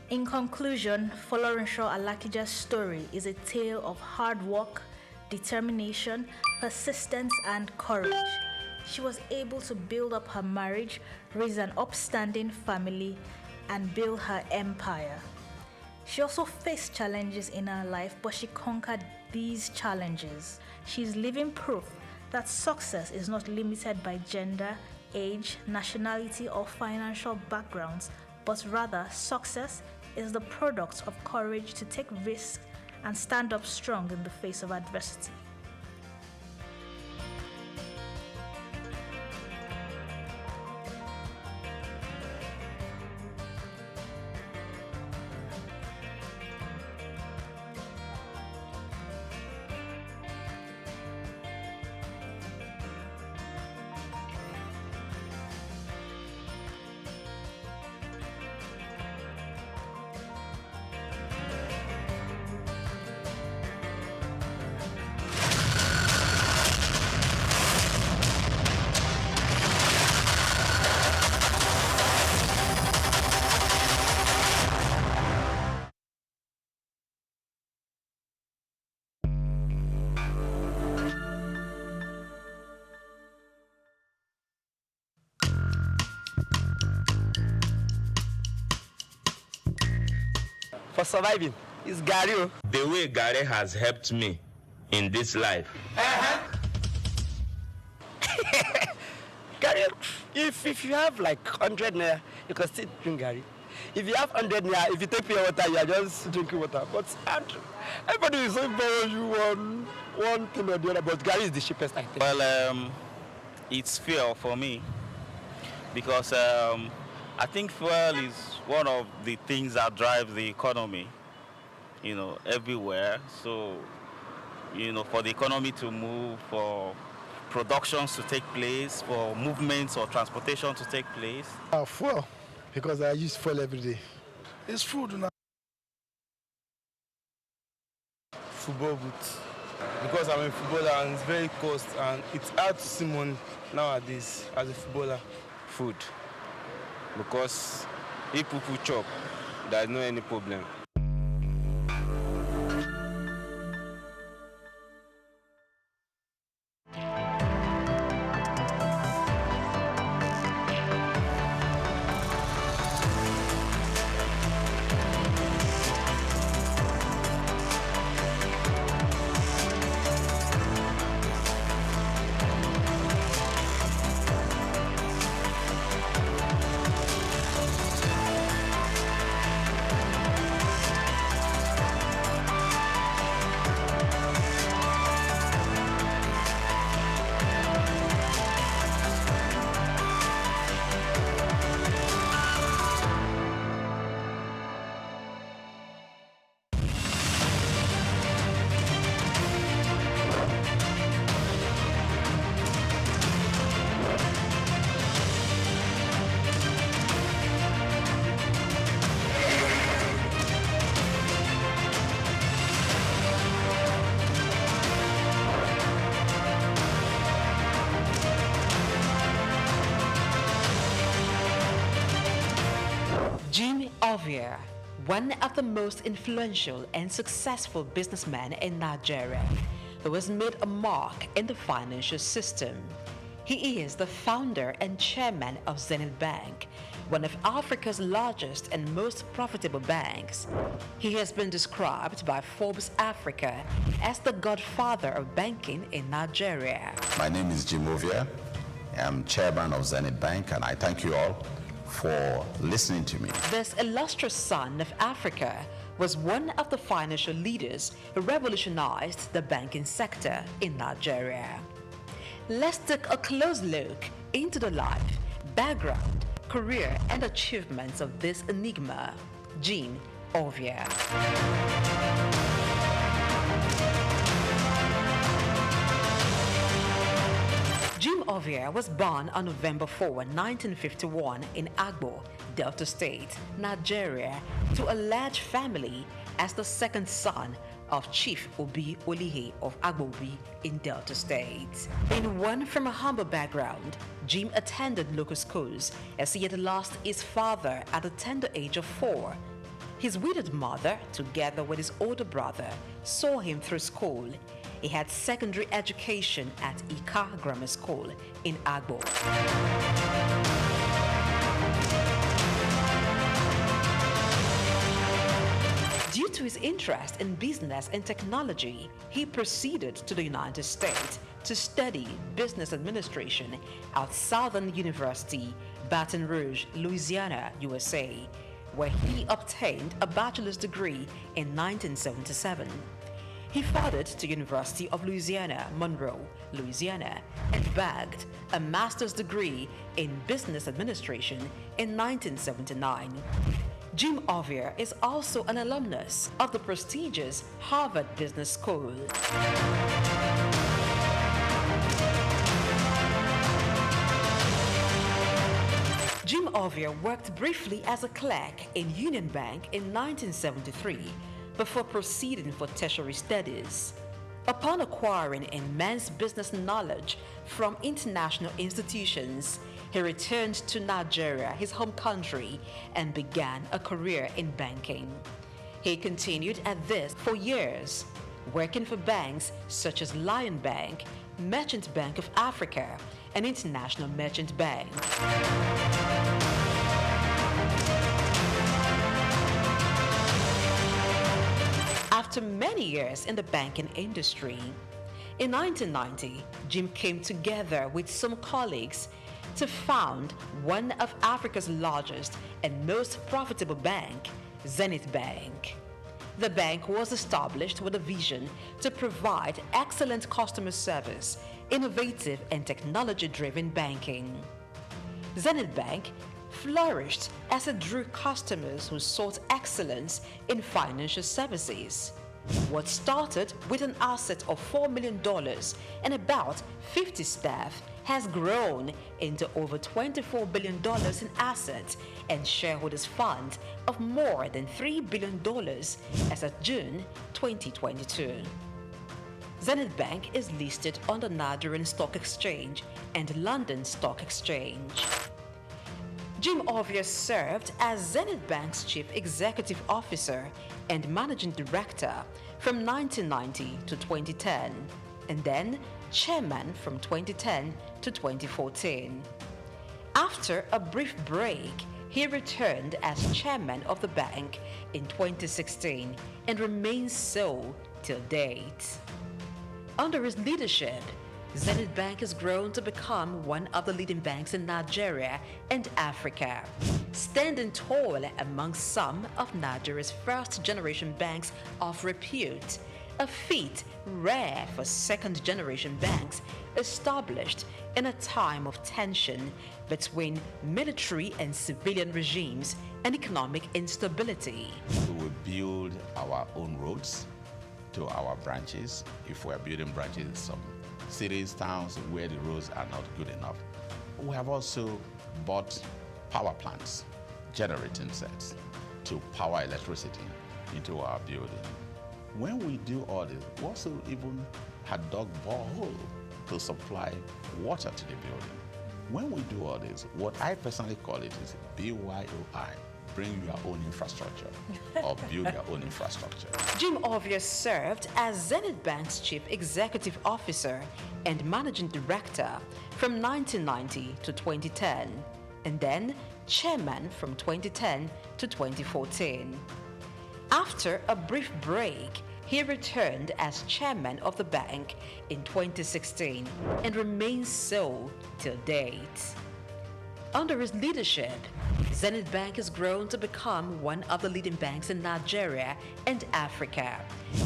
In conclusion, Folorunsho Alakija's story is a tale of hard work, determination, persistence, and courage. She was able to build up her marriage, raise an upstanding family, and build her empire. She also faced challenges in her life, but she conquered these challenges. She is living proof that success is not limited by gender, age, nationality, or financial backgrounds, but rather success is the product of courage to take risks and stand up strong in the face of adversity. For surviving, It's Gary. The way Gary has helped me in this life. Gary, if you have like 100 naira, you can still drink Gary. If you have 100 naira, if you take pure water, you are just drinking water. But everybody is so borrow you one thing or the other. But Gary is the cheapest, I think. Well, it's fair for me because I think fuel is one of the things that drive the economy, everywhere. So, for the economy to move, for productions to take place, for movements or transportation to take place. Fuel, because I use fuel every day. It's food now. Football boots. Because I'm a footballer and it's very cost and it's hard to see money nowadays as a footballer. Food. Because if people chop, there's no any problem. Ovia, one of the most influential and successful businessmen in Nigeria, who has made a mark in the financial system. He is the founder and chairman of Zenith Bank, one of Africa's largest and most profitable banks. He has been described by Forbes Africa as the godfather of banking in Nigeria. My name is Jim Ovia. I'm chairman of Zenith Bank, and I thank you all for listening to me. This illustrious son of Africa was one of the financial leaders who revolutionized the banking sector in Nigeria. Let's take a close look into the life, background, career, and achievements of this enigma, Jim Ovia. Jim Ovia was born on November 4, 1951 in Agbo, Delta State, Nigeria, to a large family as the second son of Chief Obi Olihe of Agbobi in Delta State. Being one from a humble background, Jim attended local schools as he had lost his father at the tender age of 4. His widowed mother, together with his older brother, saw him through school. He had secondary education at Ika Grammar School in Agbo. Due to his interest in business and technology, he proceeded to the United States to study business administration at Southern University, Baton Rouge, Louisiana, USA, where he obtained a bachelor's degree in 1977. He furthered to University of Louisiana, Monroe, Louisiana, and bagged a master's degree in business administration in 1979. Jim Ovia is also an alumnus of the prestigious Harvard Business School. Jim Ovia worked briefly as a clerk in Union Bank in 1973 before proceeding for tertiary studies. Upon acquiring immense business knowledge from international institutions, he returned to Nigeria, his home country, and began a career in banking. He continued at this for years, working for banks such as Lion Bank, Merchant Bank of Africa, and International Merchant Bank. after many years in the banking industry. In 1990, Jim came together with some colleagues to found one of Africa's largest and most profitable bank, Zenith Bank. The bank was established with a vision to provide excellent customer service, innovative and technology-driven banking. Zenith Bank flourished as it drew customers who sought excellence in financial services. What started with an asset of $4 million and about 50 staff has grown into over $24 billion in assets and shareholders' funds of more than $3 billion as of June 2022. Zenith Bank is listed on the Nigerian Stock Exchange and London Stock Exchange. Jim Ovia served as Zenith Bank's Chief Executive Officer and Managing Director from 1990 to 2010, and then Chairman from 2010 to 2014. After a brief break, he returned as Chairman of the bank in 2016 and remains so till date. Under his leadership, Zenith Bank has grown to become one of the leading banks in Nigeria and Africa, standing tall among some of Nigeria's first-generation banks of repute, a feat rare for second-generation banks established in a time of tension between military and civilian regimes and economic instability. We will build our own roads to our branches if we're building branches in some cities, towns where the roads are not good enough. We have also bought power plants, generating sets to power electricity into our building. When we do all this, we also even had dug borehole to supply water to the building. When we do all this, what I personally call it is BYOI, bring your own infrastructure or build your own infrastructure. Jim Ovia served as Zenith Bank's Chief Executive Officer and Managing Director from 1990 to 2010, and then Chairman from 2010 to 2014. After a brief break, he returned as Chairman of the bank in 2016 and remains so till date. Under his leadership, Zenith Bank has grown to become one of the leading banks in Nigeria and Africa,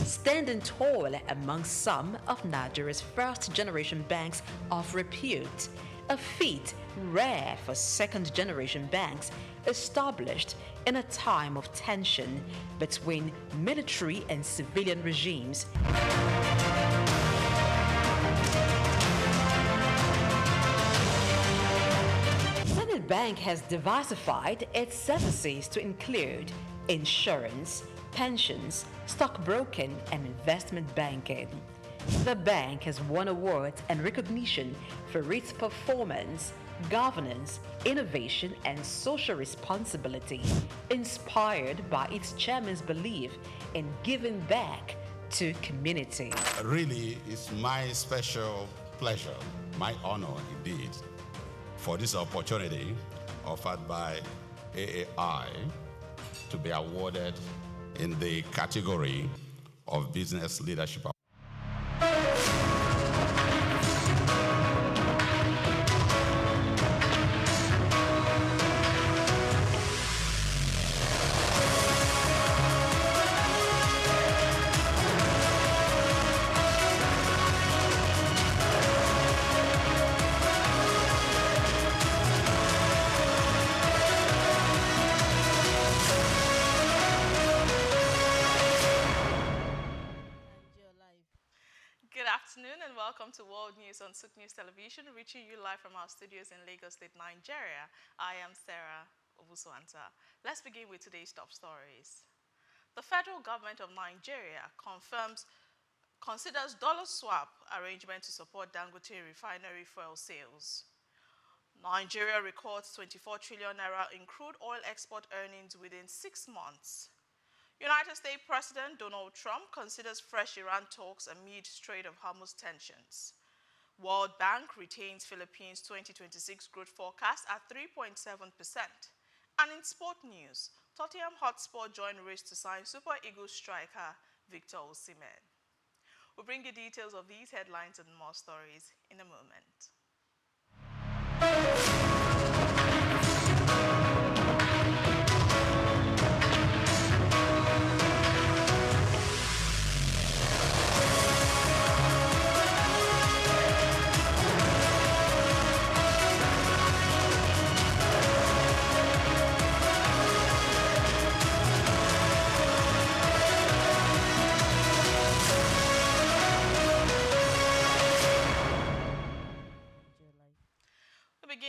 standing tall among some of Nigeria's first-generation banks of repute, a feat rare for second-generation banks established in a time of tension between military and civilian regimes. Zenith Bank has diversified its services to include insurance, pensions, stockbroking, and investment banking. The bank has won awards and recognition for its performance, governance, innovation, and social responsibility, inspired by its chairman's belief in giving back to community. Really, it's my special pleasure, my honor indeed, for this opportunity offered by AAI to be awarded in the category of business leadership. Welcome to World News on SOUQ News Television, reaching you live from our studios in Lagos State, Nigeria. I am Sarah Obusuanta. Let's begin with today's top stories. The federal government of Nigeria considers dollar swap arrangement to support Dangote refinery fuel sales. Nigeria records 24 trillion naira in crude oil export earnings within 6 months. United States President Donald Trump considers fresh Iran talks amid Strait of Hormuz tensions. World Bank retains Philippines' 2026 growth forecast at 3.7%. And in sport news, Tottenham Hotspur joined race to sign Super Eagles striker Victor Osimhen. We'll bring you details of these headlines and more stories in a moment.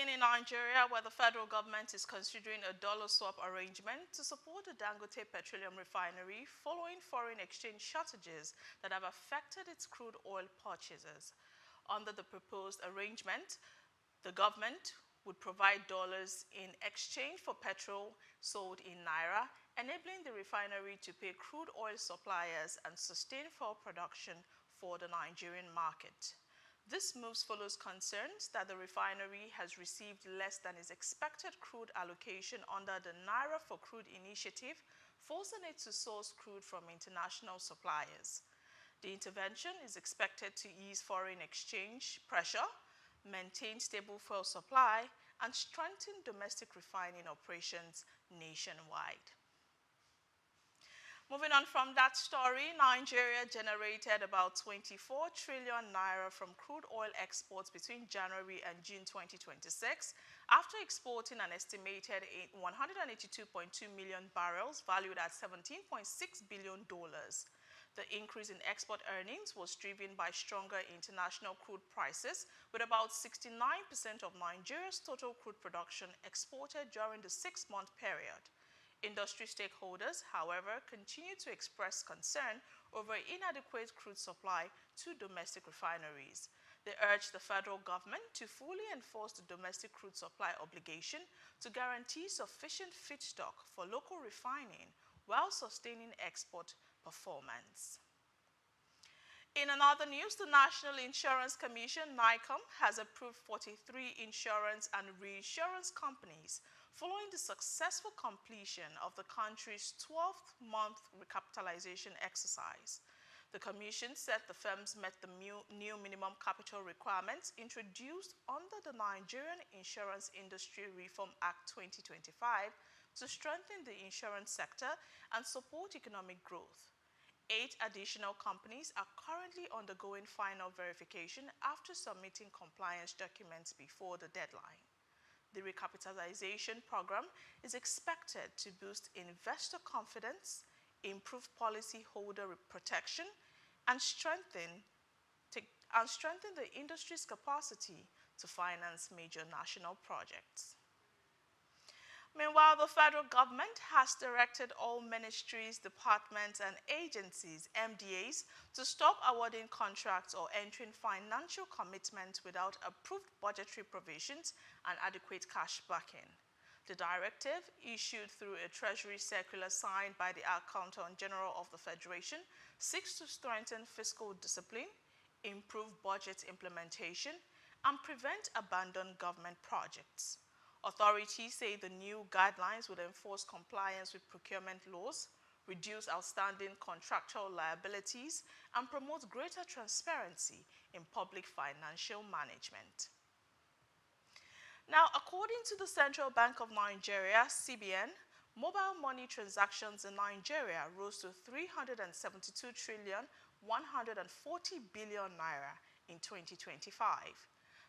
In Nigeria, where the federal government is considering a dollar swap arrangement to support the Dangote Petroleum Refinery following foreign exchange shortages that have affected its crude oil purchases. Under the proposed arrangement, the government would provide dollars in exchange for petrol sold in naira, enabling the refinery to pay crude oil suppliers and sustain fuel production for the Nigerian market. This move follows concerns that the refinery has received less than its expected crude allocation under the Naira for Crude initiative, forcing it to source crude from international suppliers. The intervention is expected to ease foreign exchange pressure, maintain stable fuel supply, and strengthen domestic refining operations nationwide. Moving on from that story, Nigeria generated about 24 trillion naira from crude oil exports between January and June 2026, after exporting an estimated 182.2 million barrels valued at $17.6 billion. The increase in export earnings was driven by stronger international crude prices, with about 69% of Nigeria's total crude production exported during the 6-month period. Industry stakeholders, however, continue to express concern over inadequate crude supply to domestic refineries. They urge the federal government to fully enforce the domestic crude supply obligation to guarantee sufficient feedstock for local refining while sustaining export performance. In another news, the National Insurance Commission, NICOM, has approved 43 insurance and reinsurance companies following the successful completion of the country's 12th-month recapitalization exercise. The Commission said the firms met the new minimum capital requirements introduced under the Nigerian Insurance Industry Reform Act 2025 to strengthen the insurance sector and support economic growth. 8 additional companies are currently undergoing final verification after submitting compliance documents before the deadline. The recapitalization program is expected to boost investor confidence, improve policyholder protection, and strengthen the industry's capacity to finance major national projects. Meanwhile, the federal government has directed all ministries, departments, and agencies, MDAs, to stop awarding contracts or entering financial commitments without approved budgetary provisions and adequate cash backing. The directive, issued through a Treasury circular signed by the Accountant General of the Federation, seeks to strengthen fiscal discipline, improve budget implementation, and prevent abandoned government projects. Authorities say the new guidelines would enforce compliance with procurement laws, reduce outstanding contractual liabilities, and promote greater transparency in public financial management. Now, according to the Central Bank of Nigeria, CBN, mobile money transactions in Nigeria rose to 372 trillion 140 billion naira in 2025.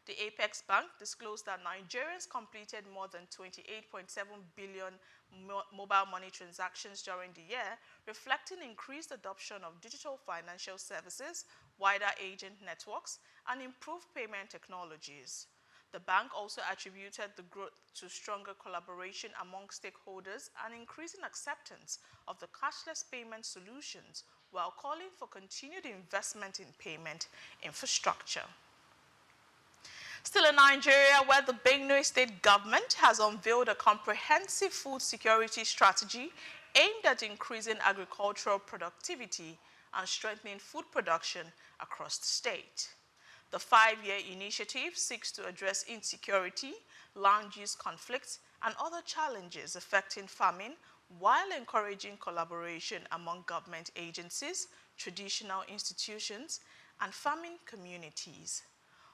The Apex Bank disclosed that Nigerians completed more than 28.7 billion mobile money transactions during the year, reflecting increased adoption of digital financial services, wider agent networks, and improved payment technologies. The bank also attributed the growth to stronger collaboration among stakeholders and increasing acceptance of the cashless payment solutions, while calling for continued investment in payment infrastructure. Still in Nigeria, where the Benue state government has unveiled a comprehensive food security strategy aimed at increasing agricultural productivity and strengthening food production across the state. The 5-year initiative seeks to address insecurity, land use conflicts, and other challenges affecting farming while encouraging collaboration among government agencies, traditional institutions, and farming communities.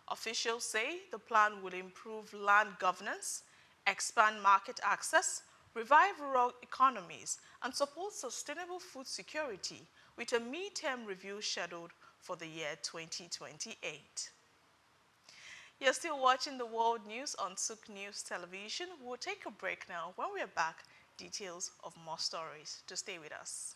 Officials say the plan will improve land governance, expand market access, revive rural economies, and support sustainable food security, with a midterm review scheduled for the year 2028. You're still watching the world news on SOUQ News Television. We'll take a break now. When we're back, details of more stories. To stay with us.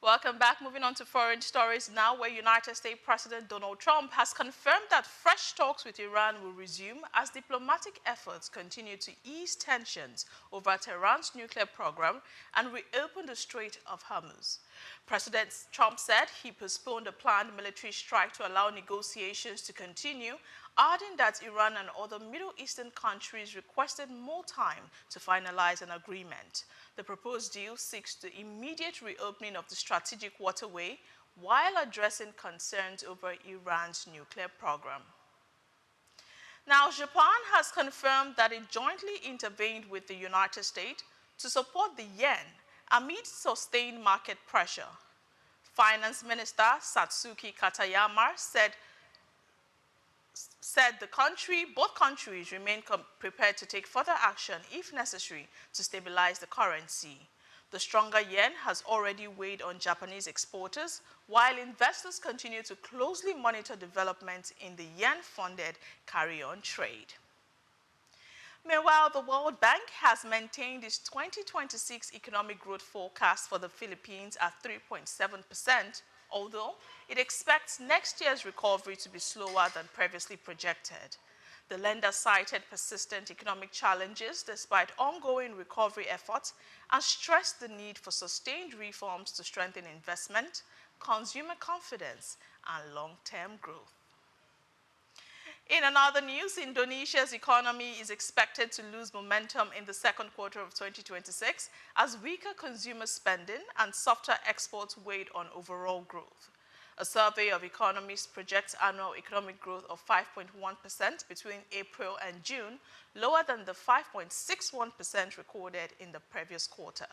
Welcome back. Moving on to foreign stories now, where United States President Donald Trump has confirmed that fresh talks with Iran will resume as diplomatic efforts continue to ease tensions over Tehran's nuclear program and reopen the Strait of Hormuz. President Trump said he postponed a planned military strike to allow negotiations to continue, adding that Iran and other Middle Eastern countries requested more time to finalize an agreement. The proposed deal seeks the immediate reopening of the strategic waterway while addressing concerns over Iran's nuclear program. Now, Japan has confirmed that it jointly intervened with the United States to support the yen amid sustained market pressure. Finance Minister Satsuki Katayama said both countries remain prepared to take further action if necessary to stabilize the currency. The stronger yen has already weighed on Japanese exporters, while investors continue to closely monitor developments in the yen-funded carry-on trade. Meanwhile, the World Bank has maintained its 2026 economic growth forecast for the Philippines at 3.7%, although it expects next year's recovery to be slower than previously projected. The lender cited persistent economic challenges despite ongoing recovery efforts and stressed the need for sustained reforms to strengthen investment, consumer confidence, and long-term growth. In another news, Indonesia's economy is expected to lose momentum in the second quarter of 2026 as weaker consumer spending and softer exports weighed on overall growth. A survey of economists projects annual economic growth of 5.1% between April and June, lower than the 5.61% recorded in the previous quarter.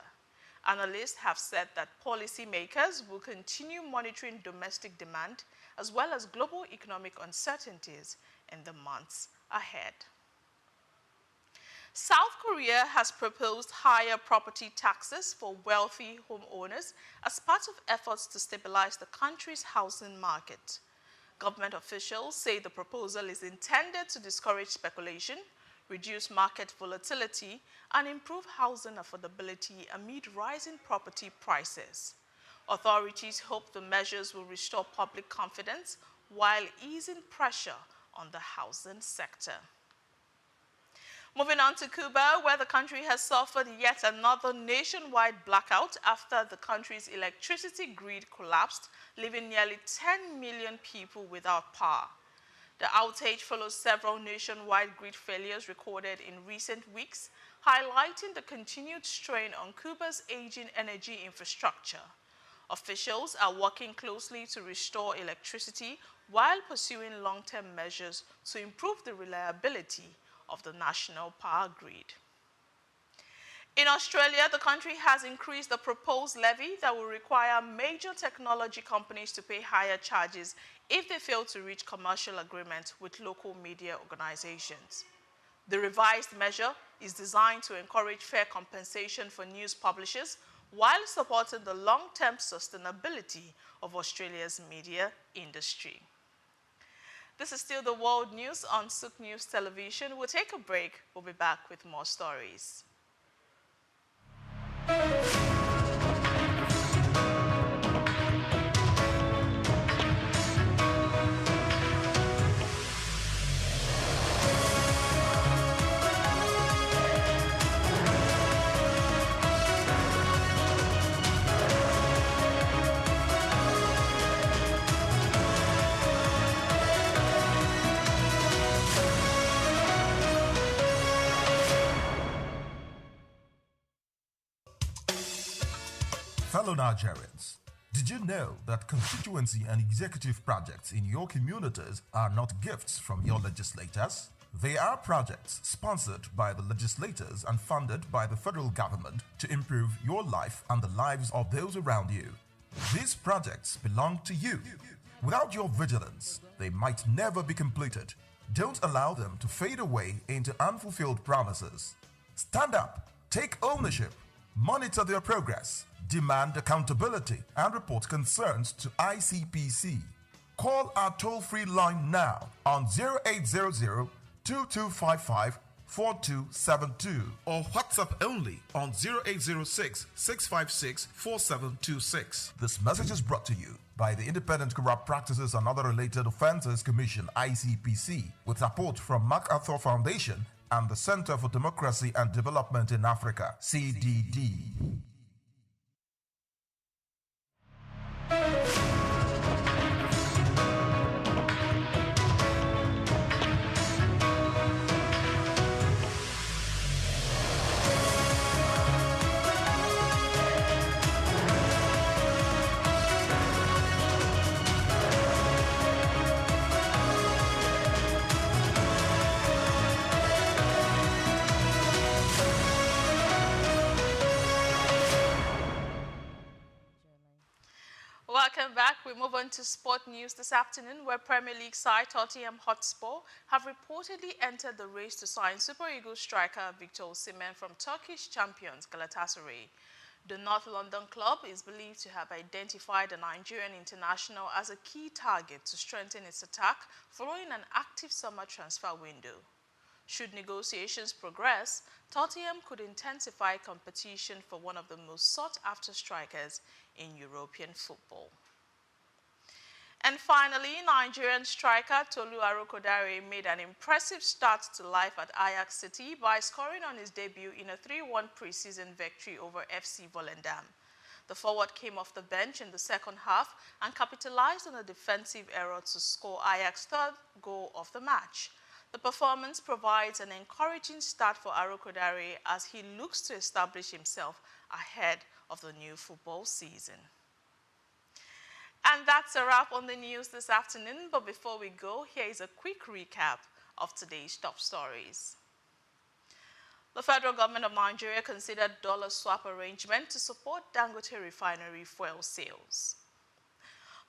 Analysts have said that policymakers will continue monitoring domestic demand as well as global economic uncertainties in the months ahead. South Korea has proposed higher property taxes for wealthy homeowners as part of efforts to stabilize the country's housing market. Government officials say the proposal is intended to discourage speculation, reduce market volatility, and improve housing affordability amid rising property prices. Authorities hope the measures will restore public confidence while easing pressure on the housing sector. Moving on to Cuba, where the country has suffered yet another nationwide blackout after the country's electricity grid collapsed, leaving nearly 10 million people without power. The outage follows several nationwide grid failures recorded in recent weeks, highlighting the continued strain on Cuba's aging energy infrastructure. Officials are working closely to restore electricity while pursuing long-term measures to improve the reliability of the national power grid. In Australia, the country has increased the proposed levy that will require major technology companies to pay higher charges if they fail to reach commercial agreements with local media organizations. The revised measure is designed to encourage fair compensation for news publishers while supporting the long-term sustainability of Australia's media industry. This is still the world news on SOUQ News Television. We'll take a break. We'll be back with more stories. Fellow Nigerians, did you know that constituency and executive projects in your communities are not gifts from your legislators? They are projects sponsored by the legislators and funded by the federal government to improve your life and the lives of those around you. These projects belong to you. Without your vigilance, they might never be completed. Don't allow them to fade away into unfulfilled promises. Stand up, take ownership, monitor their progress, demand accountability, and report concerns to ICPC. Call our toll-free line now on 0800-2255-4272 or WhatsApp only on 0806-656-4726. This message is brought to you by the Independent Corrupt Practices and Other Related Offences Commission, ICPC, with support from MacArthur Foundation and the Center for Democracy and Development in Africa, CDD. Welcome back. We move on to sport news this afternoon, where Premier League side Tottenham Hotspur have reportedly entered the race to sign Super Eagles striker Victor Osimhen from Turkish champions Galatasaray. The North London club is believed to have identified the Nigerian international as a key target to strengthen its attack following an active summer transfer window. Should negotiations progress, Tottenham could intensify competition for one of the most sought-after strikers in European football. And finally, Nigerian striker Tolu Arokodare made an impressive start to life at Ajax City by scoring on his debut in a 3-1 preseason victory over FC Volendam. The forward came off the bench in the second half and capitalized on a defensive error to score Ajax's third goal of the match. The performance provides an encouraging start for Arokodare as he looks to establish himself ahead of the new football season. And that's a wrap on the news this afternoon, but before we go, here is a quick recap of today's top stories. The federal government of Nigeria considered dollar swap arrangement to support Dangote refinery fuel sales.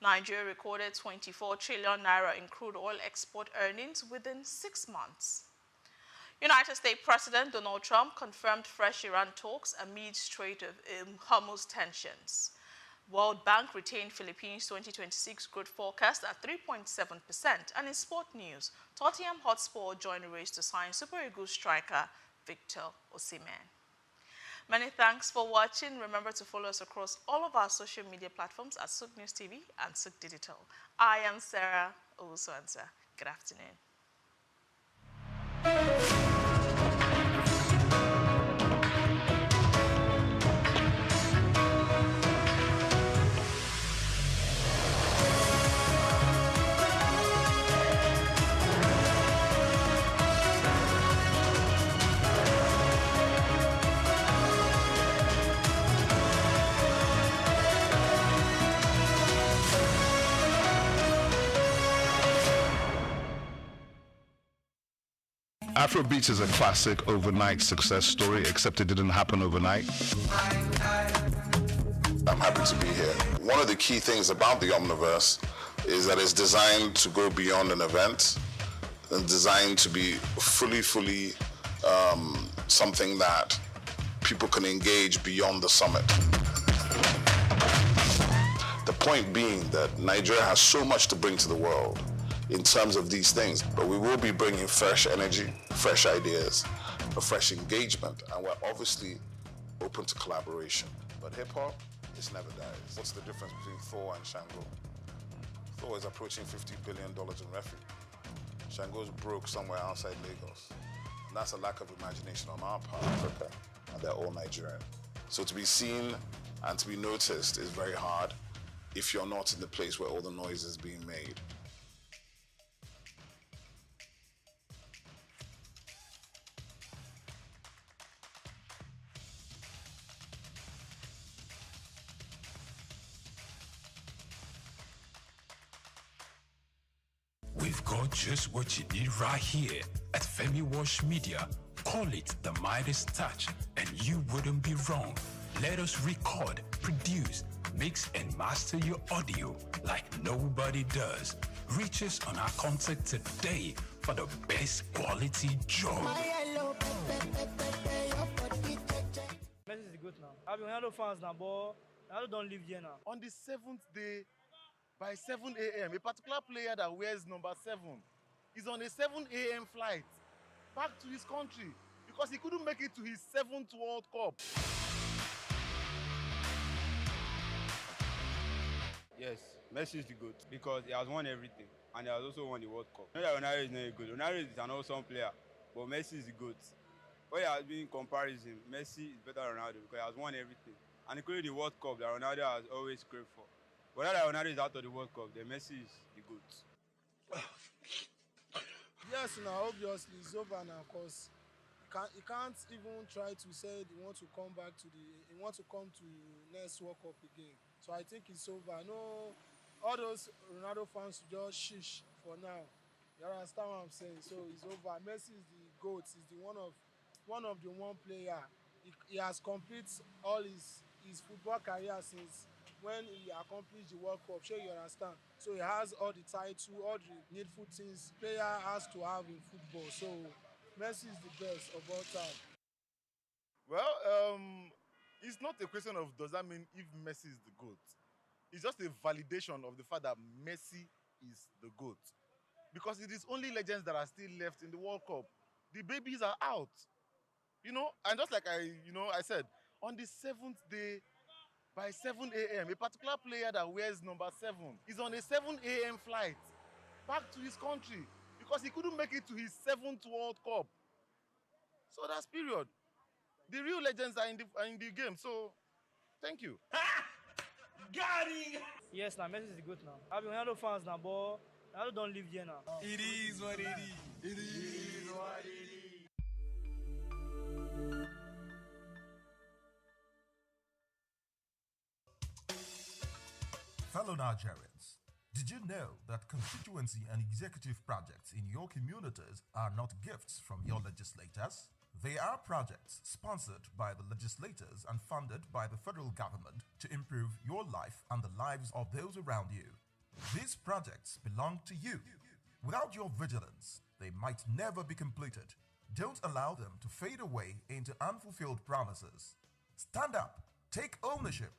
Nigeria recorded 24 trillion naira in crude oil export earnings within 6 months. United States President Donald Trump confirmed fresh Iran talks amid Strait of Hormuz tensions. World Bank retained Philippines' 2026 growth forecast at 3.7%. And in sport news, Tottenham Hotspur joined the race to sign Super Eagles striker Victor Osimhen. Many thanks for watching. Remember to follow us across all of our social media platforms at SOUQ News TV and SOUQ Digital. I am Sarah Owusu-Ansah. Good afternoon. Afrobeats is a classic overnight success story, except it didn't happen overnight. I'm happy to be here. One of the key things about the Omniverse is that it's designed to go beyond an event and designed to be fully something that people can engage beyond the summit. The point being that Nigeria has so much to bring to the world in terms of these things, but we will be bringing fresh energy, fresh ideas, a fresh engagement, and we're obviously open to collaboration. But hip-hop, it never dies. What's the difference between Thor and Shango? Thor is approaching $50 billion in revenue. Shango's broke somewhere outside Lagos. And that's a lack of imagination on our part, Africa, and they're all Nigerian. So to be seen and to be noticed is very hard if you're not in the place where all the noise is being made. We've got just what you need right here at Femi Wash Media. Call it the Midas Touch, and you wouldn't be wrong. Let us record, produce, mix, and master your audio like nobody does. Reach us on our contact today for the best quality job. Messi is good now. I've been Ronaldo fans now, but Ronaldo don't live here now. On the 7th day, by 7 a.m., a particular player that wears number 7 is on a 7 a.m. flight back to his country because he couldn't make it to his 7th World Cup. Yes, Messi is the GOAT because he has won everything and he has also won the World Cup. Not that Ronaldo is not good. Ronaldo is an awesome player, but Messi is the GOAT. When there has been comparison, Messi is better than Ronaldo because he has won everything. And including the World Cup that Ronaldo has always craved for. But now that Ronaldo is out of the World Cup, then Messi is the GOAT. Yes, now obviously it's over now because he can't even try to say he wants to come back to next World Cup again. So I think it's over. No, all those Ronaldo fans just shish for now. You understand what I'm saying? So it's over. Messi is the GOAT. He's the one of the one player. He has completed all his football career since when he accomplished the World Cup. Sure, you understand? So he has all the title, all the needful things player has to have in football. So Messi is the best of all time. Well, it's not a question of does that mean if Messi is the GOAT. It's just a validation of the fact that Messi is the GOAT. Because it is only legends that are still left in the World Cup. The babies are out. You know, and just like I said, on the 7th day, by 7 a.m., a particular player that wears number 7 is on a 7 a.m. flight back to his country because he couldn't make it to his 7th World Cup. So that's period. The real legends are in the game. So, thank you. Got it! Yes, now Messi is good now. I've been Ronaldo fans now, but Ronaldo don't live here now. It is what it is. It is what it is. Fellow Nigerians, did you know that constituency and executive projects in your communities are not gifts from your legislators? They are projects sponsored by the legislators and funded by the federal government to improve your life and the lives of those around you. These projects belong to you. Without your vigilance, they might never be completed. Don't allow them to fade away into unfulfilled promises. Stand up, take ownership,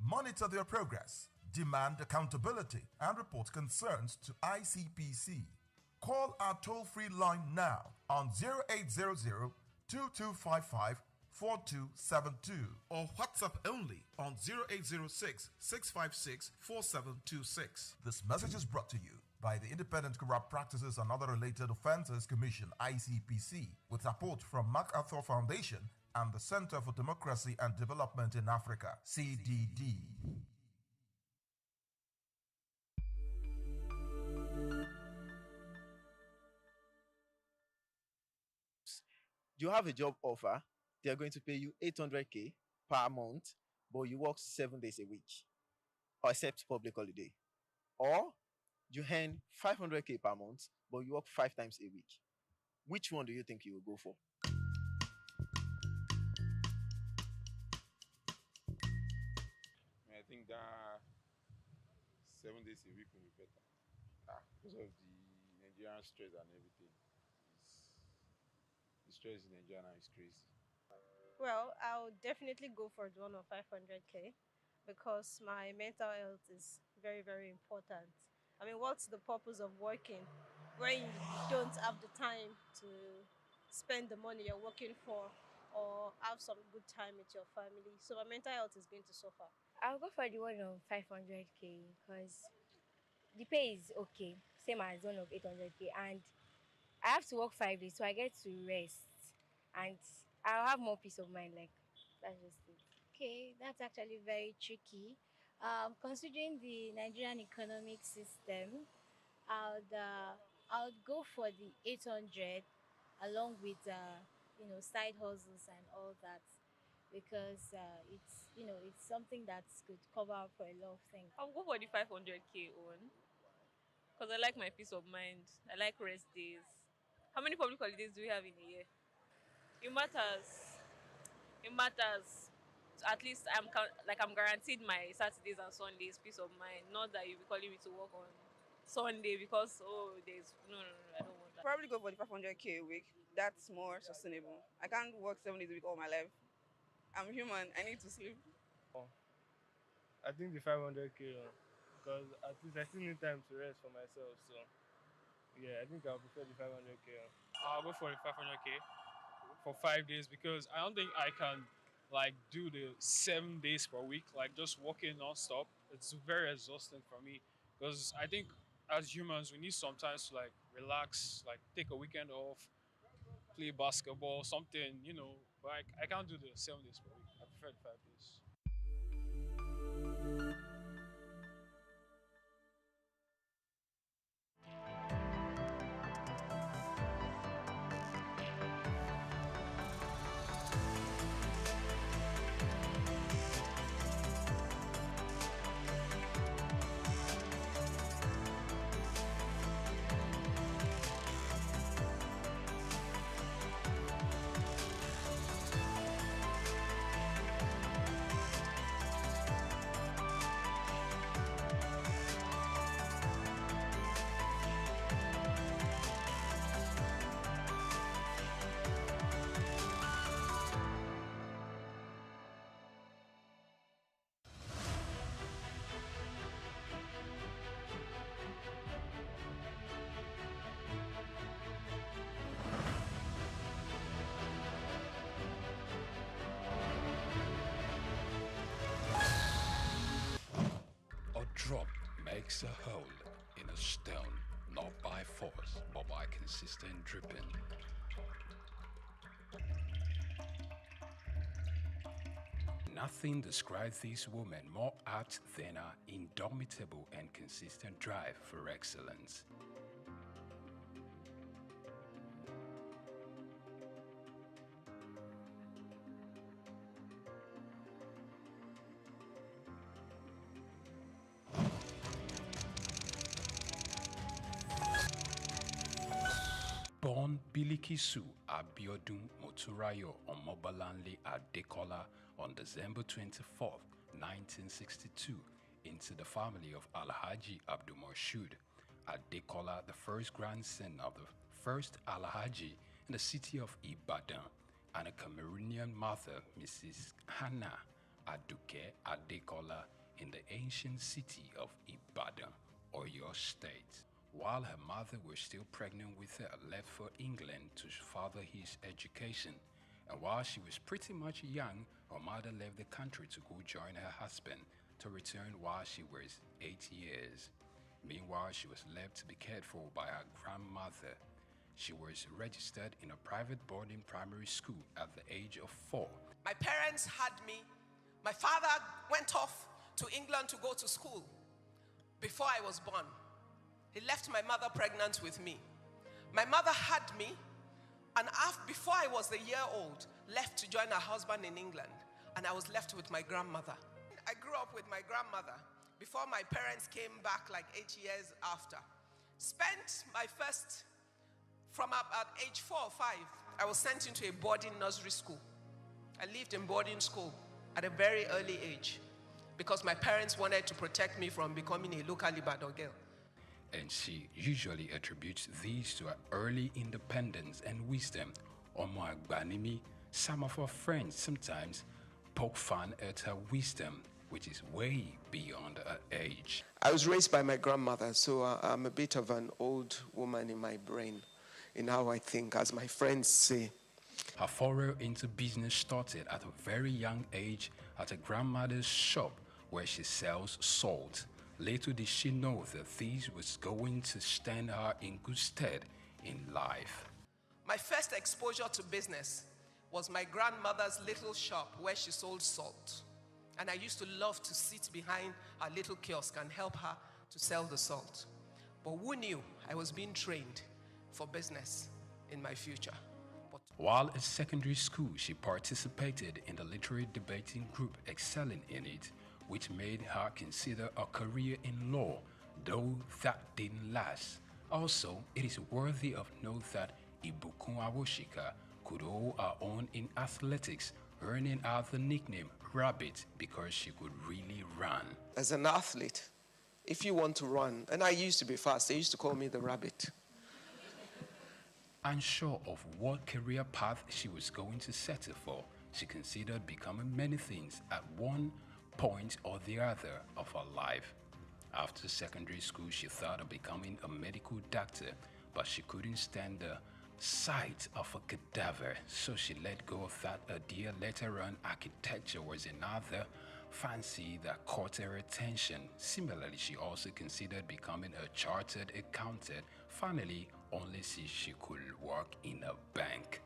Monitor their progress, demand accountability, and report concerns to ICPC. Call our toll-free line now on 0800-2255-4272 or WhatsApp only on 0806-656-4726. This message is brought to you by the Independent Corrupt Practices and Other Related Offences Commission, ICPC, with support from MacArthur Foundation and the Center for Democracy and Development in Africa, CDD. You have a job offer, they are going to pay you 800K per month, but you work 7 days a week, except public holiday. Or you earn 500K per month, but you work 5 times a week. Which one do you think you will go for? I think that 7 days a week will be better. Because of the Nigerian stress and everything. The stress in Nigeria now is crazy. Well, I'll definitely go for the one of 500K because my mental health is very, very important. I mean, what's the purpose of working when you don't have the time to spend the money you're working for or have some good time with your family? So my mental health is going to suffer. I'll go for the one of 500K because the pay is okay, same as one of 800K, and I have to work 5 days, so I get to rest, and I'll have more peace of mind. Like, that's just it. Okay, that's actually very tricky. Considering the Nigerian economic system, I would go for the 800 along with side hustles and all that because it's something that could cover up for a lot of things. I'll go for the 500K one because I like my peace of mind. I like rest days. How many public holidays do we have in a year? It matters. It matters. At least I'm guaranteed my Saturdays and Sundays peace of mind. Not that you'll be calling me to work on Sunday because there's no, I don't want that. Probably go for the 500K a week. That's more sustainable. I can't work 7 days a week all my life. I'm human. I need to sleep. I think the 500K because at least I still need time to rest for myself. So yeah, I think I'll prefer the 500K. I'll go for the 500K for 5 days because I don't think I can do the 7 days per week, just working non-stop. It's very exhausting for me because I think as humans we need sometimes to relax, take a weekend off, play basketball, something, but I can't do the 7 days per week. I prefer the 5 days. Drop makes a hole in a stone, not by force, but by consistent dripping. Nothing describes this woman more apt than her indomitable and consistent drive for excellence. Born Bilikisu Abiodun Moturayo Omobalanle Adekola on December 24, 1962, into the family of Alhaji Abdulmoshood Adekola, the first grandson of the first Alhaji in the city of Ibadan, and a Cameroonian mother, Mrs. Hannah Aduke Adekola in the ancient city of Ibadan, Oyo State. While her mother was still pregnant with her, left for England to further his education. And while she was pretty much young, her mother left the country to go join her husband to return while she was 8 years. Meanwhile, she was left to be cared for by her grandmother. She was registered in a private boarding primary school at the age of 4. My parents had me. My father went off to England to go to school before I was born. He left my mother pregnant with me. My mother had me, and before I was a year old, left to join her husband in England, and I was left with my grandmother. I grew up with my grandmother before my parents came back like 8 years after. Spent my first, from about age 4 or 5, I was sent into a boarding nursery school. I lived in boarding school at a very early age because my parents wanted to protect me from becoming a local Ibadan girl. And she usually attributes these to her early independence and wisdom. Omo Agbanimi, some of her friends sometimes poke fun at her wisdom, which is way beyond her age. I was raised by my grandmother, so I'm a bit of an old woman in my brain, in how I think, as my friends say. Her foray into business started at a very young age at her grandmother's shop where she sells salt. Little did she know that this was going to stand her in good stead in life. My first exposure to business was my grandmother's little shop where she sold salt. And I used to love to sit behind her little kiosk and help her to sell the salt. But who knew I was being trained for business in my future? While at secondary school, she participated in the literary debating group, excelling in it, which made her consider a career in law, though that didn't last. Also, it is worthy of note that Ibukun Awoshika could hold her own in athletics, earning her the nickname Rabbit because she could really run. As an athlete, if you want to run, and I used to be fast, they used to call me the Rabbit. Unsure of what career path she was going to settle for, she considered becoming many things at one point or the other of her life. After secondary school, she thought of becoming a medical doctor, but she couldn't stand the sight of a cadaver, so she let go of that idea. Later on, architecture was another fancy that caught her attention. Similarly, she also considered becoming a chartered accountant. Finally, only see she could work in a bank.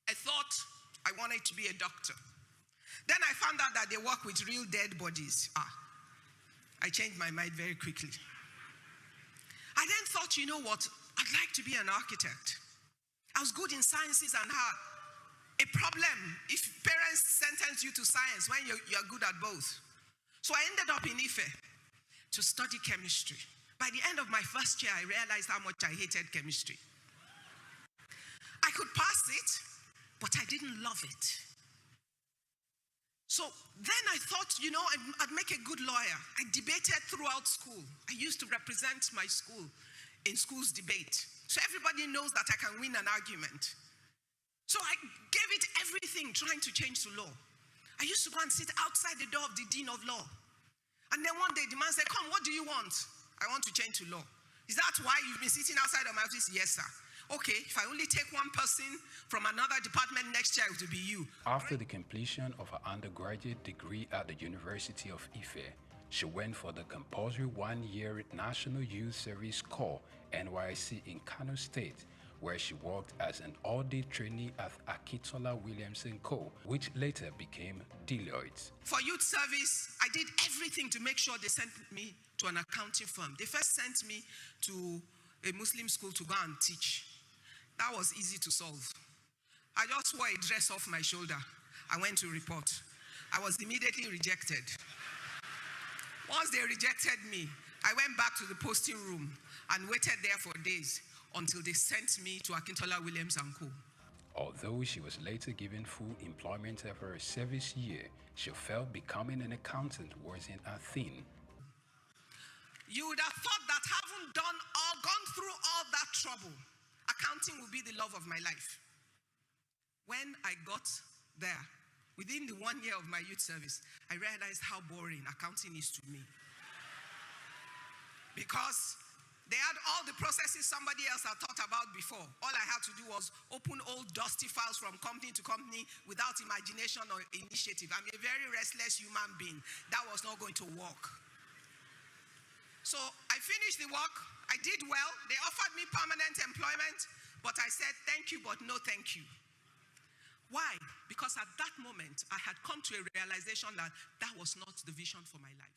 I thought I wanted to be a doctor. Then I found out that they work with real dead bodies. I changed my mind very quickly. I then thought, you know what? I'd like to be an architect. I was good in sciences and had a problem if parents sentence you to science when you're good at both. So I ended up in Ife to study chemistry. By the end of my first year, I realized how much I hated chemistry. I could pass it, but I didn't love it. So then I thought, you know, I'd make a good lawyer. I debated throughout school. I used to represent my school in school's debate. So everybody knows that I can win an argument. So I gave it everything trying to change to law. I used to go and sit outside the door of the dean of law. And then one day the man said, come, what do you want? I want to change to law. Is that why you've been sitting outside of my office? Yes, sir. Okay, if I only take one person from another department next year, it will be you. After the completion of her undergraduate degree at the University of Ife, she went for the compulsory one-year National Youth Service Corps, NYSC, in Kano State, where she worked as an audit trainee at Akitola Williamson Co., which later became Deloitte. For youth service, I did everything to make sure they sent me to an accounting firm. They first sent me to a Muslim school to go and teach. That was easy to solve. I just wore a dress off my shoulder. I went to report. I was immediately rejected. Once they rejected me, I went back to the posting room and waited there for days until they sent me to Akintola Williams & Co. Although she was later given full employment after a service year, she felt becoming an accountant wasn't a thing. You would have thought that having done or gone through all that trouble, accounting would be the love of my life. When I got there, Within the 1 year of my youth service, I realized how boring accounting is to me. Because they had all the processes somebody else had thought about before. All I had to do was open old dusty files from company to company without imagination or initiative. I'm a very restless human being. That was not going to work. So I finished the work. I did well. They offered me permanent employment, but I said, thank you, but no thank you. Why? Because at that moment, I had come to a realization that that was not the vision for my life.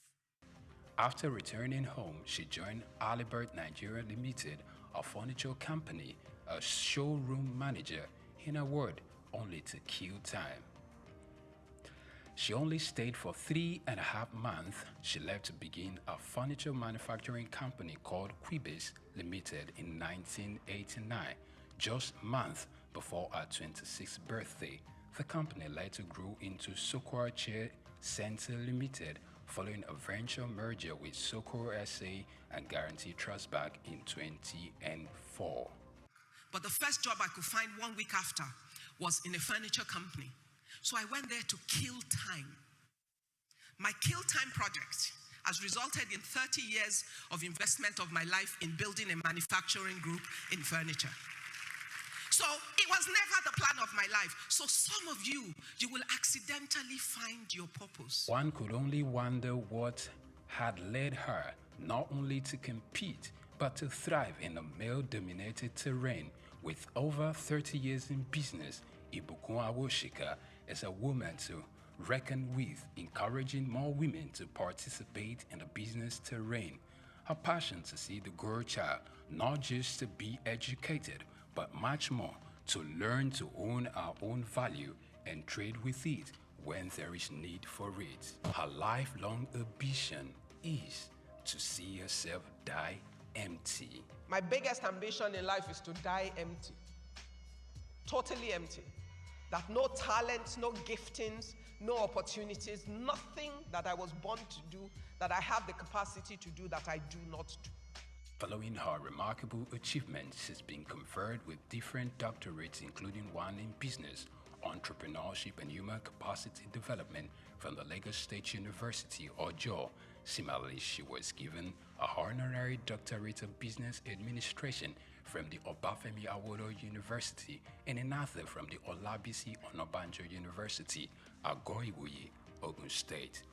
After returning home, she joined Alibert Nigeria Limited, a furniture company, as showroom manager. In a word, only to kill time. She only stayed for 3.5 months. She left to begin a furniture manufacturing company called Quibis Limited in 1989, just months before her 26th birthday. The company later grew into SOUQ Chair Center Limited, following a venture merger with SOUQ SA and Guarantee Trust Bank in 2004. But the first job I could find 1 week after was in a furniture company. So I went there to kill time. My kill time project has resulted in 30 years of investment of my life in building a manufacturing group in furniture. So it was never the plan of my life. So some of you will accidentally find your purpose. One could only wonder what had led her not only to compete, but to thrive in a male-dominated terrain. With over 30 years in business, Ibukun Awoshika is a woman to reckon with, encouraging more women to participate in the business terrain. Her passion to see the girl child not just to be educated, but much more to learn to own our own value and trade with it when there is need for it. Her lifelong ambition is to see herself die empty. My biggest ambition in life is to die empty. Totally empty. That no talents, no giftings, no opportunities, nothing that I was born to do, that I have the capacity to do, that I do not do. Following her remarkable achievements, she's been conferred with different doctorates, including one in business, entrepreneurship and human capacity development from the Lagos State University, Ojo. Similarly, she was given a honorary doctorate of business administration from the Obafemi Awolowo University and another from the Olabisi Onabanjo University, Agoiwoye, Ogun State.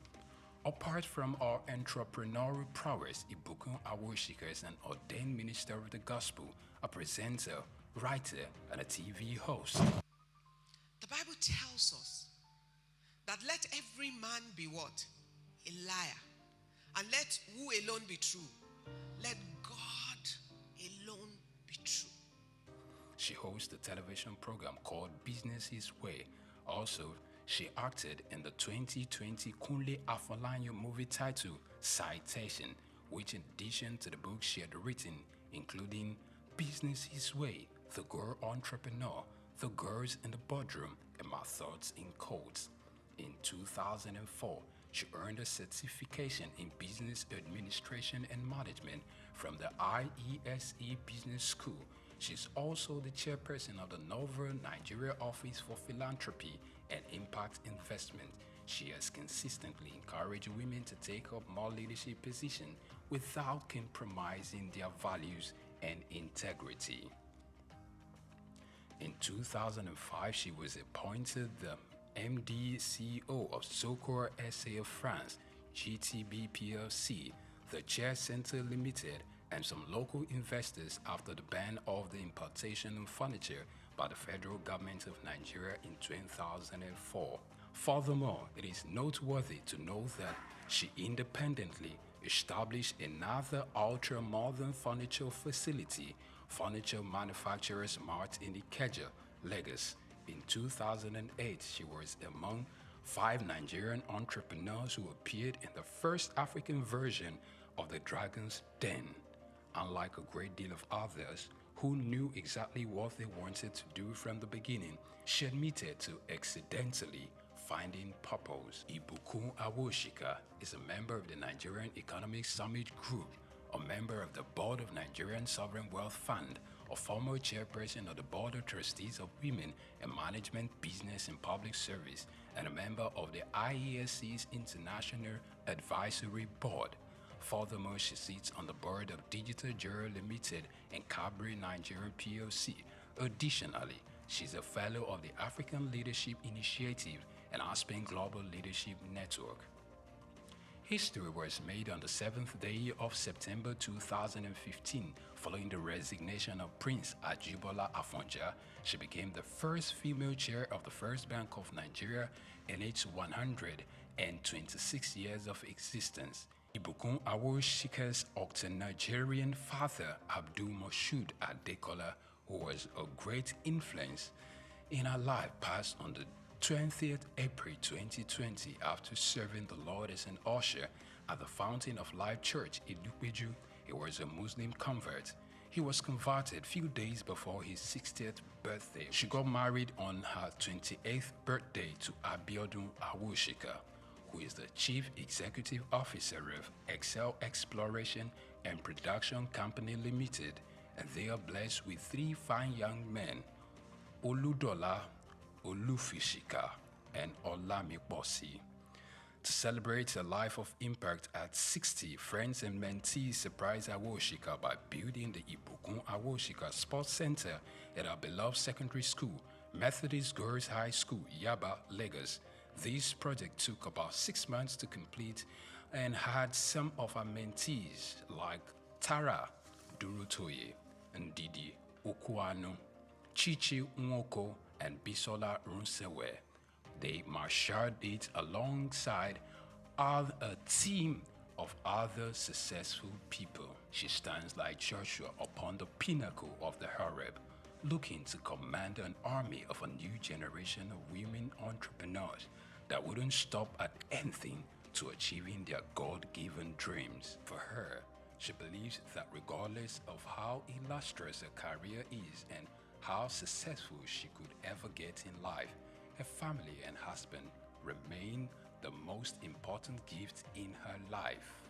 Apart from our entrepreneurial prowess, Ibukun Awoshika is an ordained minister of the gospel, a presenter, writer, and a TV host. The Bible tells us that let every man be what? A liar. And let who alone be true? Let God alone be true. She hosts a television program called Business His Way. Also, she acted in the 2020 Kunle Afolayan movie titled Citation, which in addition to the book she had written, including Business His Way, The Girl Entrepreneur, The Girls in the Boardroom, and My Thoughts in Codes. In 2004, she earned a certification in Business Administration and Management from the IESE Business School. She's also the chairperson of the Novel Nigeria Office for Philanthropy and Impact Investment. She has consistently encouraged women to take up more leadership positions without compromising their values and integrity. In 2005, she was appointed the MD CEO of SOUQ SA of France, GTB PLC, the Chair Center Limited, and some local investors after the ban of the importation of furniture by the federal government of Nigeria in 2004. Furthermore, it is noteworthy to note that she independently established another ultra-modern furniture facility, Furniture Manufacturers Mart in Ikeja, Lagos. In 2008, she was among 5 Nigerian entrepreneurs who appeared in the first African version of the Dragon's Den. Unlike a great deal of others who knew exactly what they wanted to do from the beginning, she admitted to accidentally finding purpose. Ibukun Awoshika is a member of the Nigerian Economic Summit Group, a member of the board of Nigerian Sovereign Wealth Fund, a former chairperson of the Board of Trustees of Women in Management, Business and Public Service, and a member of the IESC's International Advisory Board. Furthermore, she sits on the board of Digital Jura Limited and Cabri Nigeria PLC. Additionally, she's a fellow of the African Leadership Initiative and Aspen Global Leadership Network. History was made on the 7th day of September 2015. Following the resignation of Prince Ajibola Afonja, she became the first female chair of the First Bank of Nigeria in its 126 years of existence. Ibukun Awosika's Octo-Nigerian father, Abdul Moshood Adekola, who was a great influence in her life, passed on the 20th April 2020 after serving the Lord as an usher at the Fountain of Life Church in Idupeju. He was a Muslim convert. He was converted few days before his 60th birthday. She got married on her 28th birthday to Abiodun Awoshika, who is the Chief Executive Officer of Excel Exploration and Production Company Limited, and they are blessed with 3 fine young men, Oludola, Olufishika, and Olamiposi. To celebrate a life of impact at 60, friends and mentees surprised Awoshika by building the Ibukun Awoshika Sports Center at our beloved secondary school, Methodist Girls High School, Yaba, Lagos. This project took about 6 months to complete and had some of our mentees like Tara Durutoye, Ndidi Okuano, Chichi Nwoko, and Bisola Runsewe. They marshaled it alongside a team of other successful people. She stands like Joshua upon the pinnacle of the Horeb, looking to command an army of a new generation of women entrepreneurs that wouldn't stop at anything to achieving their God-given dreams. For her, she believes that regardless of how illustrious her career is and how successful she could ever get in life, her family and husband remain the most important gift in her life.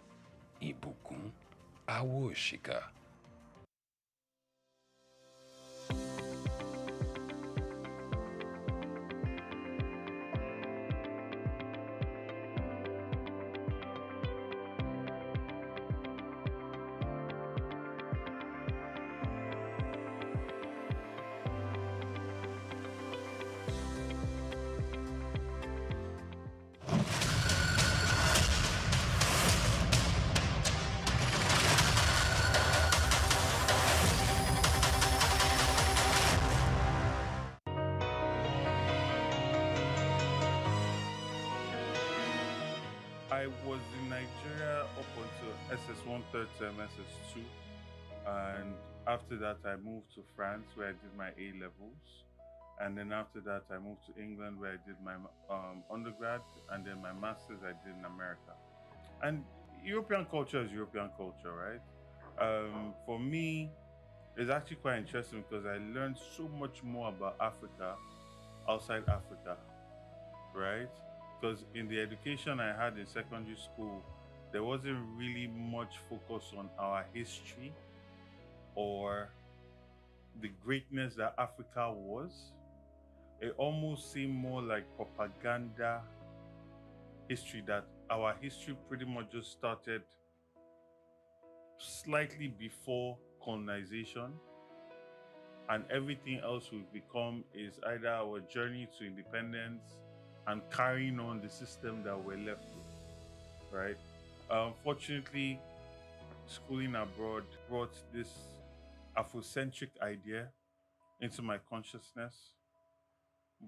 Ibukun Awoshika. I was in Nigeria up until SS1 third term, SS2, and after that I moved to France where I did my A levels, and then after that I moved to England where I did my undergrad, and then my masters I did in America. And European culture is European culture, right? For me, it's actually quite interesting because I learned so much more about Africa outside Africa, right? Because in the education I had in secondary school, there wasn't really much focus on our history or the greatness that Africa was. It almost seemed more like propaganda history, that our history pretty much just started slightly before colonization, and everything else we've become is either our journey to independence and carrying on the system that we're left with, right? Fortunately, schooling abroad brought this Afrocentric idea into my consciousness.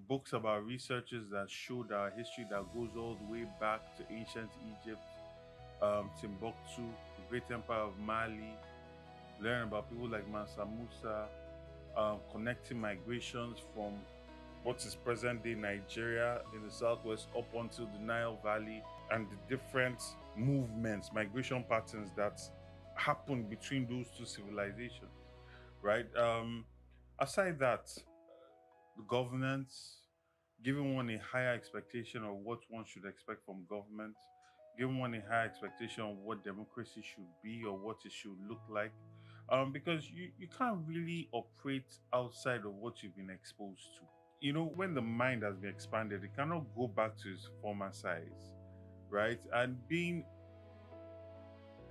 Books about researchers that showed our history that goes all the way back to ancient Egypt, Timbuktu, the great empire of Mali, learn about people like Mansa Musa, connecting migrations from what is present-day Nigeria in the southwest up onto the Nile Valley, and the different movements, migration patterns that happen between those two civilizations, right? Aside that, the governance, giving one a higher expectation of what one should expect from government, giving one a higher expectation of what democracy should be or what it should look like, because you can't really operate outside of what you've been exposed to. When the mind has been expanded, it cannot go back to its former size, right? And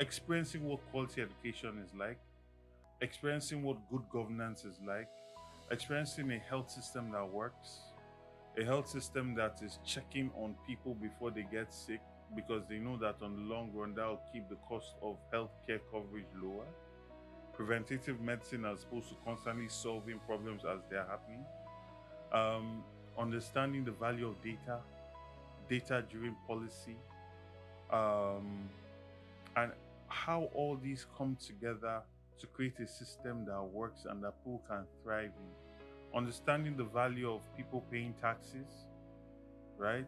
experiencing what quality education is like, experiencing what good governance is like, experiencing a health system that works, a health system that is checking on people before they get sick because they know that on the long run that will keep the cost of healthcare coverage lower. Preventative medicine as opposed to constantly solving problems as they're happening. Understanding the value of data-driven policy, and how all these come together to create a system that works and that people can thrive in. Understanding the value of people paying taxes, right?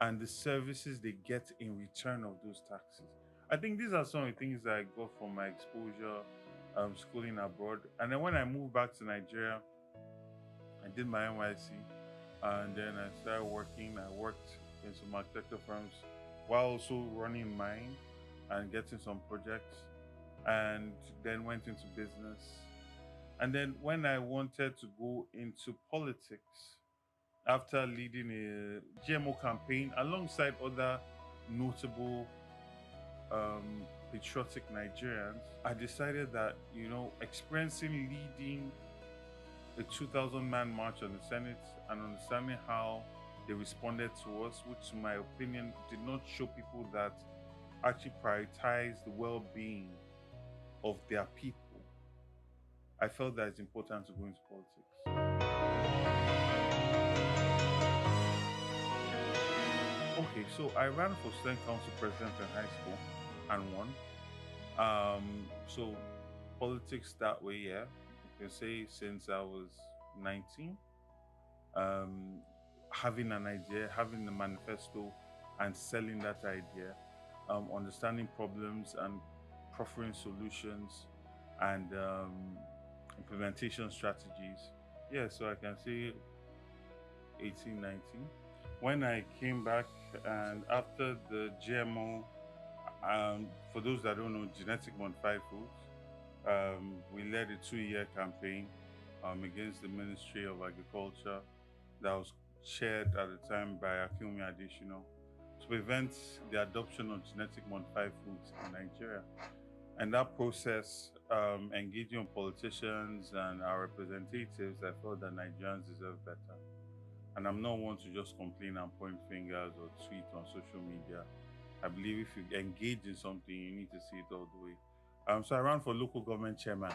And the services they get in return of those taxes. I think these are some of the things that I got from my exposure schooling abroad. And then when I moved back to Nigeria, I did my NYC, and then I started working. I worked in some architecture firms while also running mine and getting some projects, and then went into business. And then when I wanted to go into politics, after leading a GMO campaign alongside other notable patriotic Nigerians, I decided that, experiencing leading a 2,000-man march on the Senate and understanding how they responded to us, which, in my opinion, did not show people that actually prioritize the well-being of their people, I felt that it's important to go into politics. Okay, so I ran for student council president in high school and won. So politics that way, yeah. You can say since I was 19, having an idea, having the manifesto and selling that idea, understanding problems and proffering solutions and implementation strategies. Yeah, so I can say 18, 19. When I came back and after the GMO, for those that don't know, genetic modified foods, we led a 2-year campaign against the Ministry of Agriculture that was chaired at the time by Akinwumi Adesina to prevent the adoption of genetic modified foods in Nigeria. And that process, engaging politicians and our representatives, I felt that Nigerians deserve better. And I'm not one to just complain and point fingers or tweet on social media. I believe if you engage in something, you need to see it all the way. So I ran for local government chairman.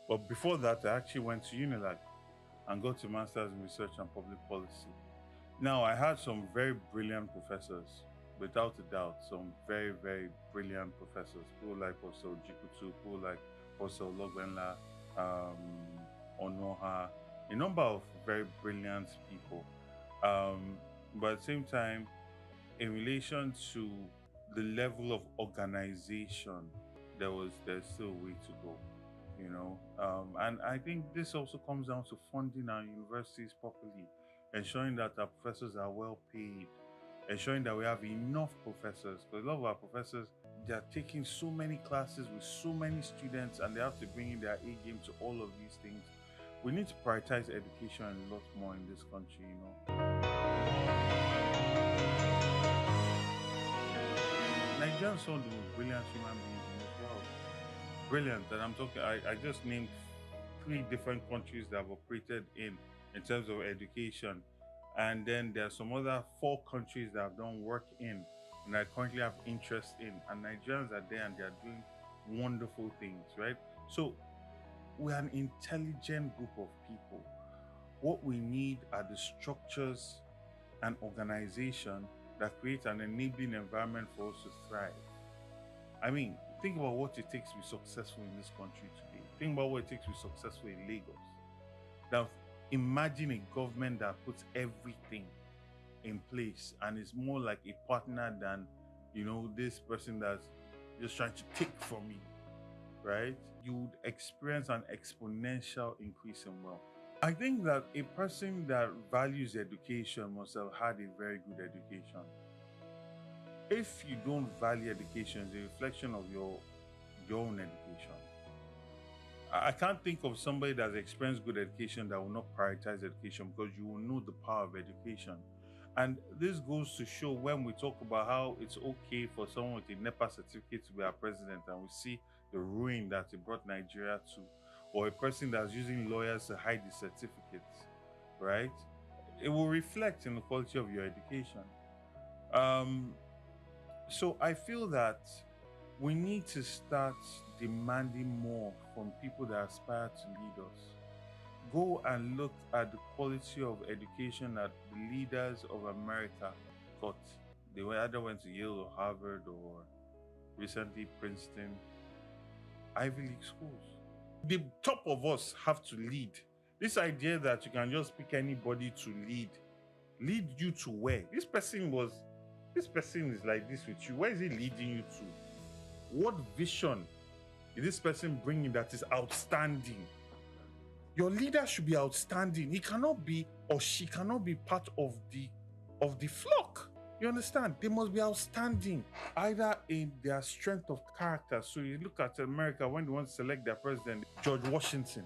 But before that, I actually went to Unilag and got a master's in research and public policy. Now, I had some very brilliant professors, without a doubt, some very, very brilliant professors. People like Professor Jikutu, people like Professor Ologbenla, Onoha, a number of very brilliant people. But at the same time, in relation to the level of organization, there's still a way to go, and I think this also comes down to funding our universities properly, ensuring that our professors are well paid, ensuring that we have enough professors, because a lot of our professors, they're taking so many classes with so many students and they have to bring in their A game to all of these things. We need to prioritize education a lot more in this country, Nigerians are some of the most brilliant human beings in this world. Brilliant. And I'm talking, I just named 3 different countries that have operated in terms of education. And then there are some other 4 countries that I've done work in and I currently have interest in. And Nigerians are there and they're doing wonderful things, right? So we're an intelligent group of people. What we need are the structures and organization that create an enabling environment for us to thrive. I mean, think about what it takes to be successful in this country today. Think about what it takes to be successful in Lagos. Now, imagine a government that puts everything in place and is more like a partner than, this person that's just trying to take from me, right? You would experience an exponential increase in wealth. I think that a person that values education must have had a very good education. If you don't value education, it's a reflection of your own education. I can't think of somebody that's experienced good education that will not prioritize education, because you will know the power of education. And this goes to show when we talk about how it's okay for someone with a NEPA certificate to be our president, and we see the ruin that it brought Nigeria to, or a person that's using lawyers to hide the certificates, right? It will reflect in the quality of your education. So I feel that we need to start demanding more from people that aspire to lead us. Go and look at the quality of education that the leaders of America got. They either went to Yale or Harvard or recently Princeton, Ivy League schools. The top of us have to lead. This idea that you can just pick anybody to lead you to where? This person is like this with you. Where is he leading you to? What vision is this person bringing that is outstanding? Your leader should be outstanding. He cannot be, or she cannot be part of the flock. You understand? They must be outstanding, either in their strength of character. So you look at America when they want to select their president, George Washington.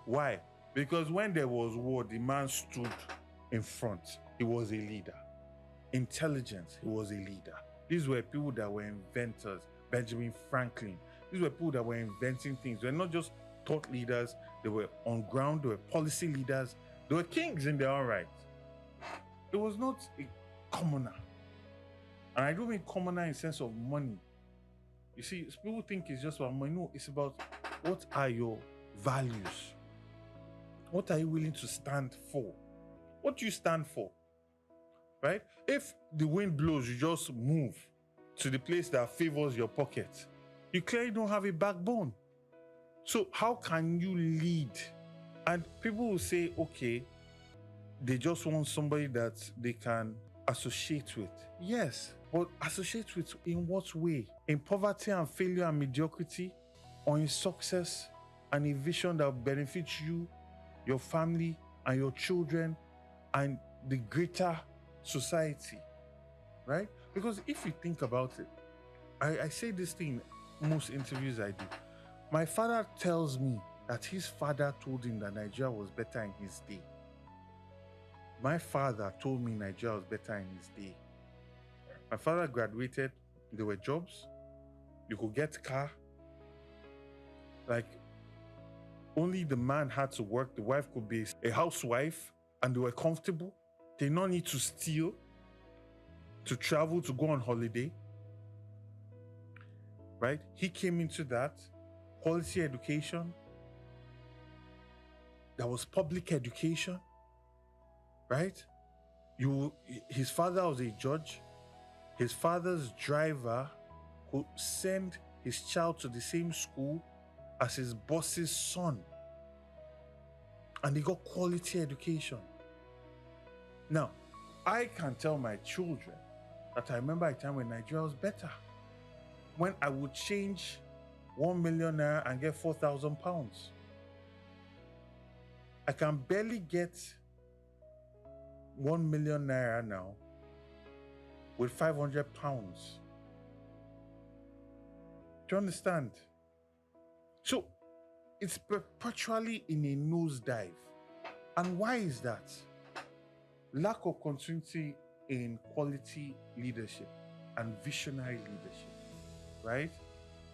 Why? Because when there was war, the man stood in front. He was a leader. Intelligence, he was a leader. These were people that were inventors. Benjamin Franklin. These were people that were inventing things. They were not just thought leaders. They were on ground. They were policy leaders. They were kings in their own right. It was not a commoner. And I don't mean commoner in the sense of money. You see, people think it's just about money. No, it's about what are your values? What are you willing to stand for? What do you stand for? Right? If the wind blows, you just move to the place that favors your pocket. You clearly don't have a backbone. So how can you lead? And people will say, okay, they just want somebody that they can associate with. Yes, but associate with in what way? In poverty and failure and mediocrity, or in success and a vision that benefits you, your family, and your children, and the greater society, right? Because if you think about it, I say this thing in most interviews I do. My father tells me that his father told him that Nigeria was better in his day. My father told me Nigeria was better in his day. My father graduated, there were jobs, you could get car. Like, only the man had to work, the wife could be a housewife, and they were comfortable. They did not need to steal, to travel, to go on holiday. Right? He came into that. Quality education. There was public education. Right? His father was a judge. His father's driver could send his child to the same school as his boss's son. And he got quality education. Now, I can tell my children that I remember a time when Nigeria was better. When I would change 1 million naira and get 4,000 pounds. I can barely get 1 million naira now with 500 pounds. Do you understand? So it's perpetually in a nosedive. And why is that? Lack of continuity in quality leadership and visionary leadership, right?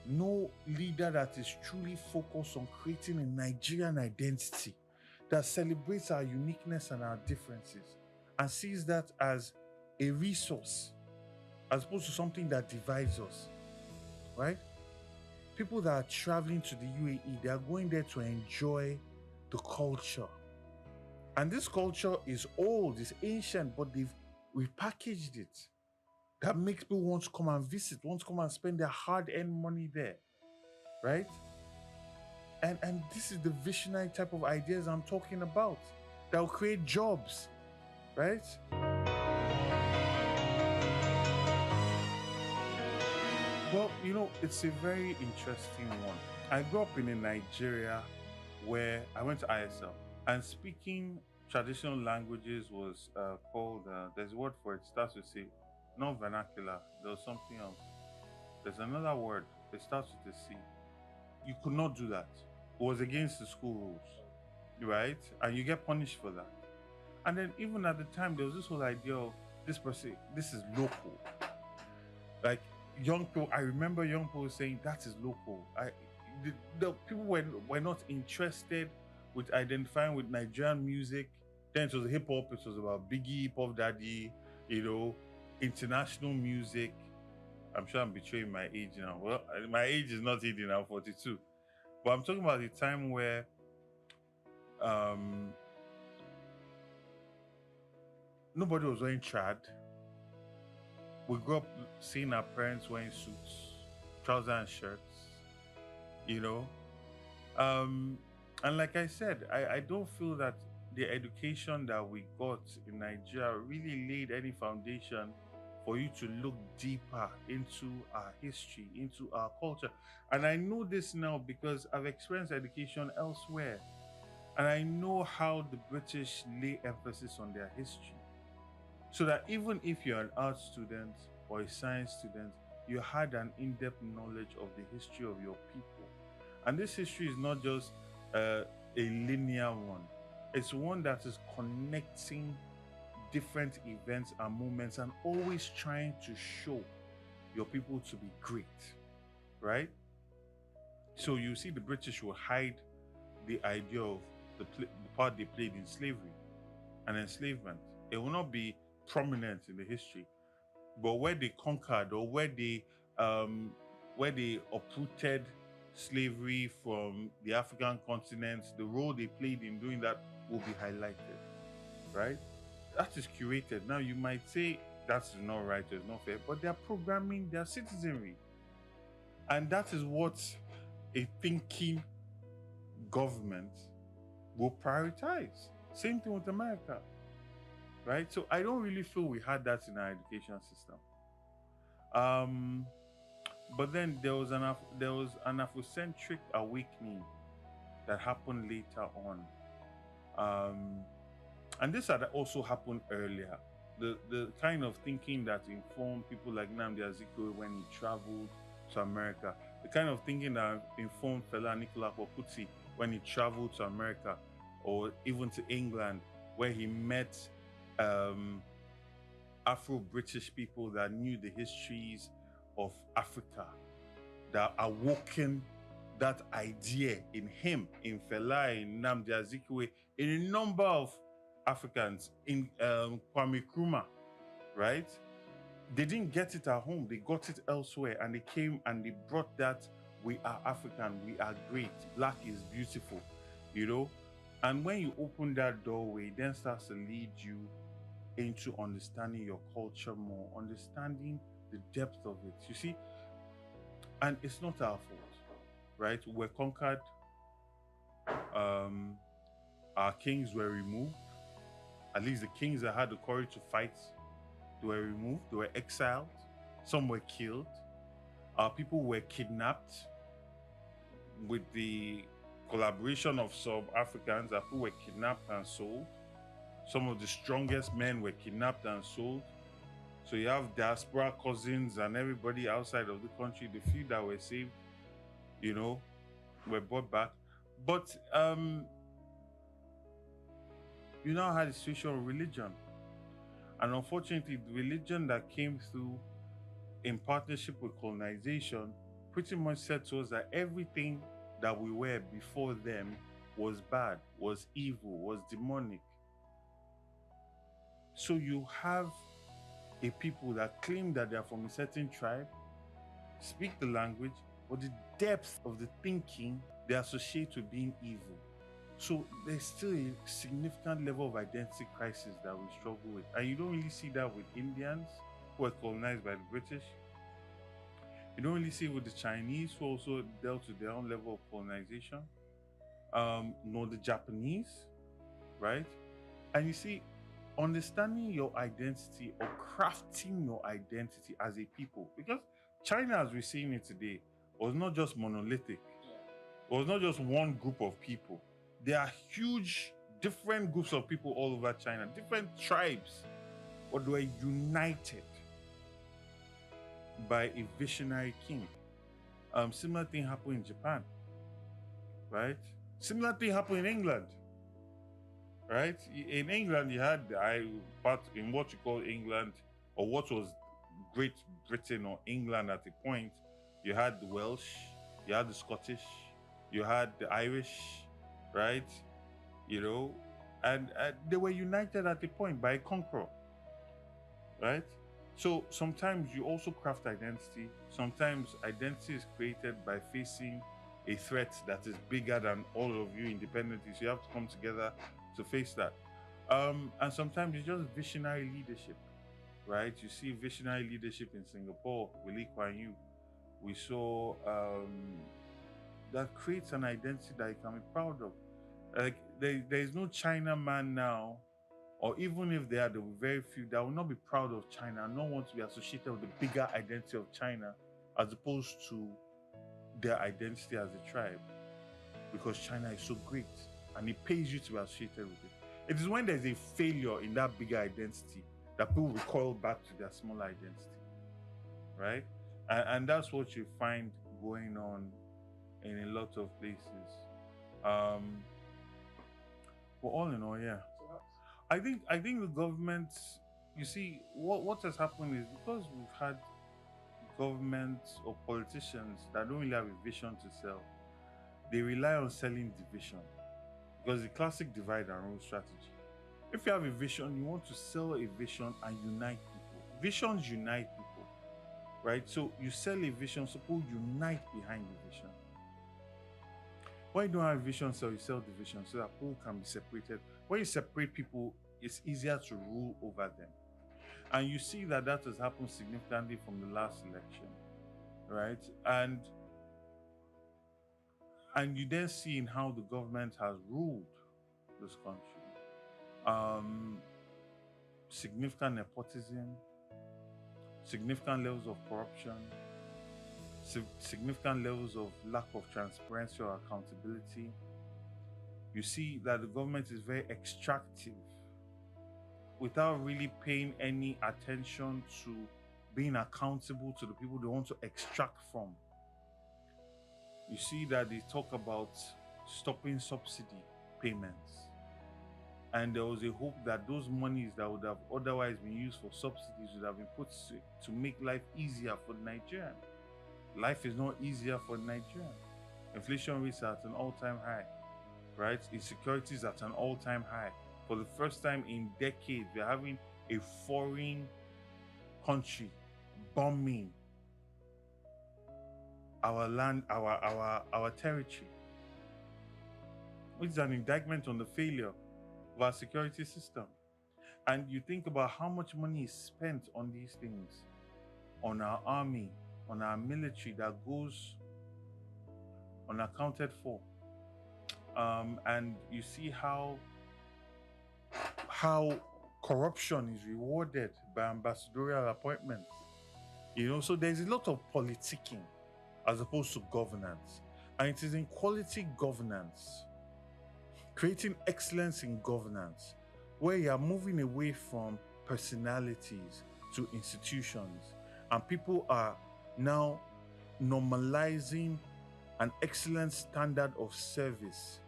No leader that is truly focused on creating a Nigerian identity that celebrates our uniqueness and our differences and sees that as a resource as opposed to something that divides us, right? People that are traveling to the UAE, they are going there to enjoy the culture. And this culture is old, it's ancient, but they've repackaged it. That makes people want to come and visit, want to come and spend their hard-earned money there, right? And this is the visionary type of ideas I'm talking about that will create jobs, right? Well, you know, it's a very interesting one. I grew up in a Nigeria where I went to ISL, and speaking traditional languages was called, there's a word for it, starts with C, not vernacular, there was something else. There's another word, it starts with a C. You could not do that. was against the school rules, right? And you get punished for that. And then even at the time, there was this whole idea of this person, this is local. Like young people, I remember young people saying that is local. The people were not interested with identifying with Nigerian music. Then it was hip hop. It was about Biggie, Puff Daddy, international music. I'm sure I'm betraying my age now. Well, my age is not 80 now, 42. But I'm talking about the time where nobody was wearing trad. We grew up seeing our parents wearing suits, trousers and shirts, And like I said, I don't feel that the education that we got in Nigeria really laid any foundation for you to look deeper into our history, into our culture. And I know this now because I've experienced education elsewhere. And I know how the British lay emphasis on their history. So that even if you're an art student or a science student, you had an in-depth knowledge of the history of your people. And this history is not just a linear one. It's one that is connecting different events and moments and always trying to show your people to be great, right? So you see the British will hide the idea of the part they played in slavery and enslavement. It will not be prominent in the history, but where they conquered or where they uprooted slavery from the African continent, the role they played in doing that will be highlighted, right? That is curated. Now you might say that's not right, it's not fair, but they're programming their citizenry. And that is what a thinking government will prioritize. Same thing with America, right? So I don't really feel we had that in our education system. But then there was an Afrocentric awakening that happened later on. And this had also happened earlier. The kind of thinking that informed people like Nnamdi Azikiwe when he traveled to America, the kind of thinking that informed Fela Anikulapo Kuti when he traveled to America, or even to England, where he met Afro-British people that knew the histories of Africa, that awoken that idea in him, in Fela, in Nnamdi Azikiwe, in a number of Africans, in Kwame Nkrumah, right? They didn't get it at home, they got it elsewhere, and they came and they brought that we are African, we are great, black is beautiful, And when you open that doorway, it then starts to lead you into understanding your culture more, understanding the depth of it. You see, and it's not our fault, right? We're conquered. Our kings were removed. At least the kings that had the courage to fight, they were removed. They were exiled. Some were killed. Our people were kidnapped. With the collaboration of some Africans, our people were kidnapped and sold. Some of the strongest men were kidnapped and sold. So you have diaspora cousins and everybody outside of the country, the few that were saved, were brought back. But you now had a situation of religion. And unfortunately, the religion that came through in partnership with colonization pretty much said to us that everything that we were before them was bad, was evil, was demonic. So you have a people that claim that they are from a certain tribe, speak the language, but the depth of the thinking they associate with being evil. So there's still a significant level of identity crisis that we struggle with. And you don't really see that with Indians who were colonized by the British. You don't really see it with the Chinese who also dealt with their own level of colonization, nor the Japanese, right? And you see, understanding your identity or crafting your identity as a people, because China, as we're seeing it today, was not just monolithic. It was not just one group of people. There are huge, different groups of people all over China, different tribes, but they were united by a visionary king. Similar thing happened in Japan, right? Similar thing happened in England, right? In England, you had part in what you call England, or what was Great Britain or England at the point, you had the Welsh, you had the Scottish, you had the Irish, right? You know, and they were united at the point by a conqueror, right? So sometimes you also craft identity. Sometimes identity is created by facing a threat that is bigger than all of you independently. So you have to come together to face that. And sometimes it's just visionary leadership, right? You see visionary leadership in Singapore with Lee Kuan Yew. We saw that creates an identity that you can be proud of. Like there is no China man now, or even if there will be very few that will not be proud of China and not want to be associated with the bigger identity of China as opposed to their identity as a tribe, because China is so great and it pays you to be associated with it. It is when there's a failure in that bigger identity that people recoil back to their smaller identity, right? And that's what you find going on in a lot of places. But all in all, yeah. I think the government, you see, what has happened is because we've had governments or politicians that don't really have a vision to sell, they rely on selling division, because the classic divide and rule strategy. If you have a vision, you want to sell a vision and unite people. Visions unite people, right? So you sell a vision, so people unite behind the vision. When you don't have a vision, so you sell the vision so that people can be separated. When you separate people, it's easier to rule over them. And you see that has happened significantly from the last election, right? And you then see in how the government has ruled this country. Significant nepotism, significant levels of corruption, significant levels of lack of transparency or accountability. You see that the government is very extractive without really paying any attention to being accountable to the people they want to extract from. You see that they talk about stopping subsidy payments. And there was a hope that those monies that would have otherwise been used for subsidies would have been put to make life easier for the Nigerian. Life is not easier for the Nigerian. Inflation rates are at an all-time high, right? Insecurity is at an all-time high. For the first time in decades, we're having a foreign country bombing our land, our territory, which is an indictment on the failure of our security system. And you think about how much money is spent on these things, on our army, on our military, that goes unaccounted for. And you see how corruption is rewarded by ambassadorial appointments. You know, so there's a lot of politicking as opposed to governance. And it is in quality governance, creating excellence in governance, where you are moving away from personalities to institutions. And people are now normalizing an excellent standard of service,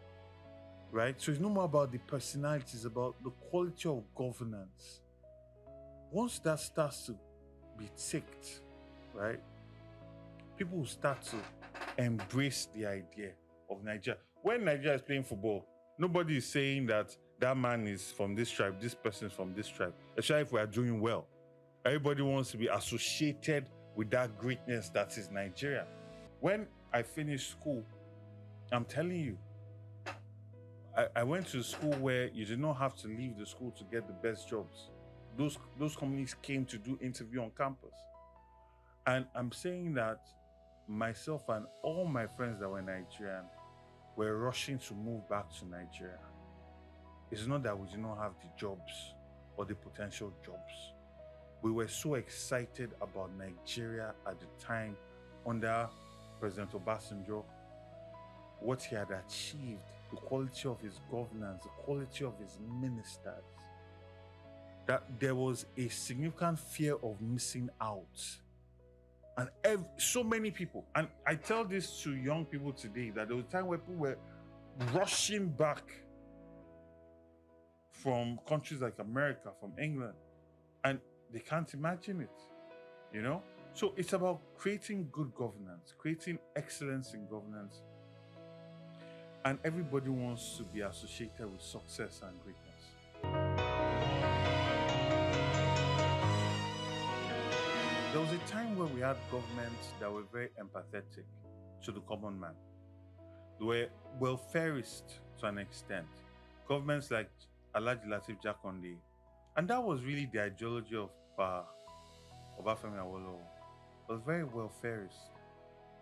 right? So it's no more about the personalities, it's about the quality of governance. Once that starts to be ticked, right, people will start to embrace the idea of Nigeria. When Nigeria is playing football, nobody is saying that man is from this tribe, this person is from this tribe, especially if we are doing well. Everybody wants to be associated with that greatness that is Nigeria. When I finished school, I'm telling you, I went to a school where you did not have to leave the school to get the best jobs. Those companies came to do interview on campus. And I'm saying that myself and all my friends that were Nigerian were rushing to move back to Nigeria. It's not that we did not have the jobs or the potential jobs. We were so excited about Nigeria at the time under President Obasanjo, what he had achieved, the quality of his governance, the quality of his ministers, that there was a significant fear of missing out. And so many people, and I tell this to young people today, that there was a time where people were rushing back from countries like America, from England, and they can't imagine it, you know? So it's about creating good governance, creating excellence in governance, and everybody wants to be associated with success and greatness. There was a time where we had governments that were very empathetic to the common man. They were welfareist to an extent. Governments like Alhaji Lateef Jakonde, and that was really the ideology of Obafemi Awolowo. It was very welfareist.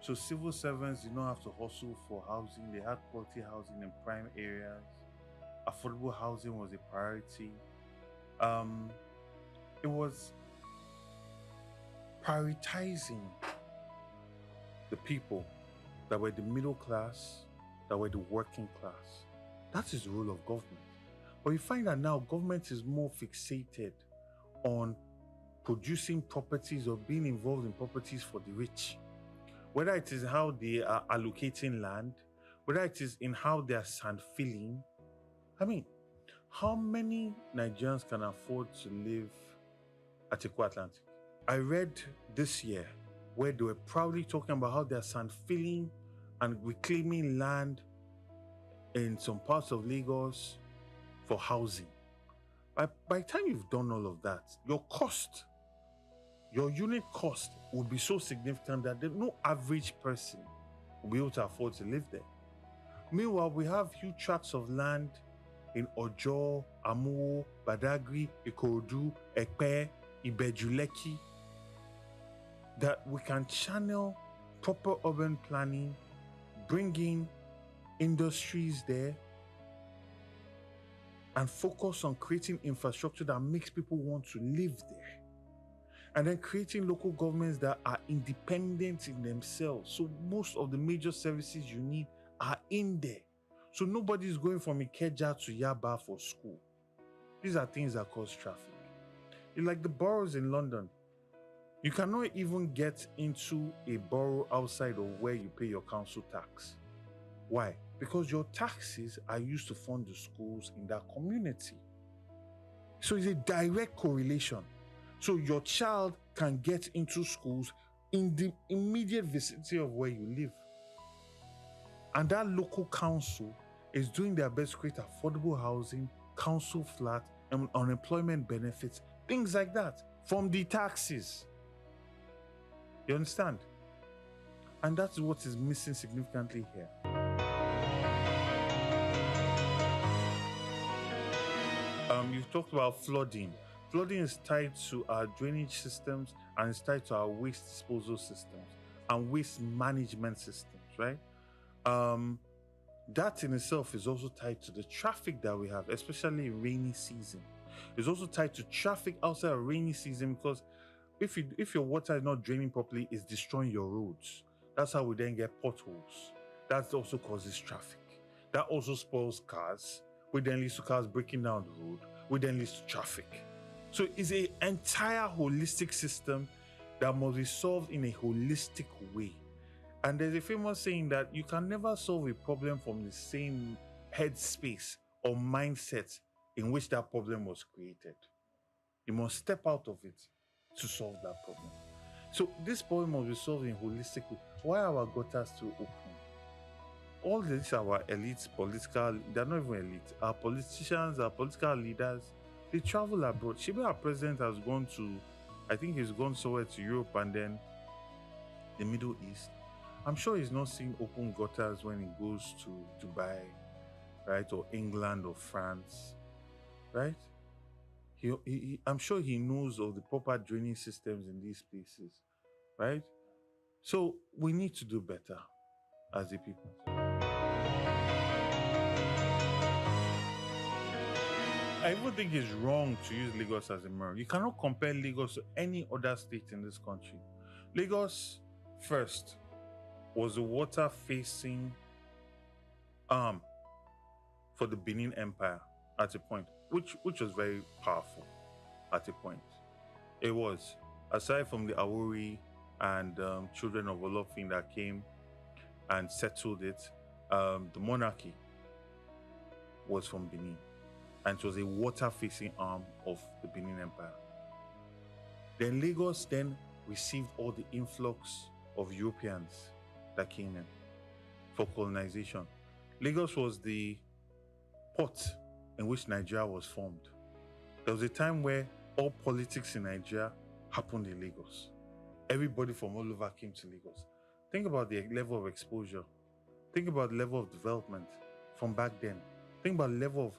So civil servants did not have to hustle for housing. They had quality housing in prime areas. Affordable housing was a priority. It was prioritizing the people that were the middle class, that were the working class. That is the role of government. But you find that now government is more fixated on producing properties or being involved in properties for the rich. Whether it is how they are allocating land, whether it is in how they are sand filling. I mean, how many Nigerians can afford to live at Eko Atlantic? I read this year where they were proudly talking about how they are sand filling and reclaiming land in some parts of Lagos for housing. By the time you've done all of that, your unit cost will be so significant that no average person will be able to afford to live there. Meanwhile, we have huge tracts of land in Ojo, Amuwo, Badagry, Ikorodu, Epe, Ibeju-Lekki that we can channel proper urban planning, bring in industries there, and focus on creating infrastructure that makes people want to live there. And then creating local governments that are independent in themselves. So most of the major services you need are in there. So nobody's going from Ikeja to Yaba for school. These are things that cause traffic. It's like the boroughs in London. You cannot even get into a borough outside of where you pay your council tax. Why? Because your taxes are used to fund the schools in that community. So it's a direct correlation. So your child can get into schools in the immediate vicinity of where you live. And that local council is doing their best to create affordable housing, council flat, and unemployment benefits, things like that, from the taxes. You understand? And that's what is missing significantly here. You've talked about flooding. Flooding is tied to our drainage systems and it's tied to our waste disposal systems and waste management systems, right? That in itself is also tied to the traffic that we have, especially in rainy season. It's also tied to traffic outside of rainy season because if your water is not draining properly, it's destroying your roads. That's how we then get potholes. That also causes traffic. That also spoils cars, which then leads to cars breaking down the road, which then leads to traffic. So it's an entire holistic system that must be solved in a holistic way. And there's a famous saying that you can never solve a problem from the same headspace or mindset in which that problem was created. You must step out of it to solve that problem. So this problem must be solved in a holistic way. Why are our gutters still open? All these are our elites, they're not even elite. Our politicians, our political leaders, they travel abroad. Shiba, our president, has gone to, I think he's gone somewhere to Europe and then the Middle East. I'm sure he's not seeing open gutters when he goes to Dubai, right? Or England or France, right? I'm sure he knows of the proper draining systems in these places, right? So we need to do better as a people. I even think it's wrong to use Lagos as a mirror. You cannot compare Lagos to any other state in this country. Lagos, first, was the water-facing arm for the Benin Empire at a point, which was very powerful at a point. It was, aside from the Awori and children of Olofin that came and settled it, the monarchy was from Benin, and it was a water-facing arm of the Benin Empire. Then Lagos then received all the influx of Europeans that came in for colonization. Lagos was the port in which Nigeria was formed. There was a time where all politics in Nigeria happened in Lagos. Everybody from all over came to Lagos. Think about the level of exposure. Think about the level of development from back then. Think about the level of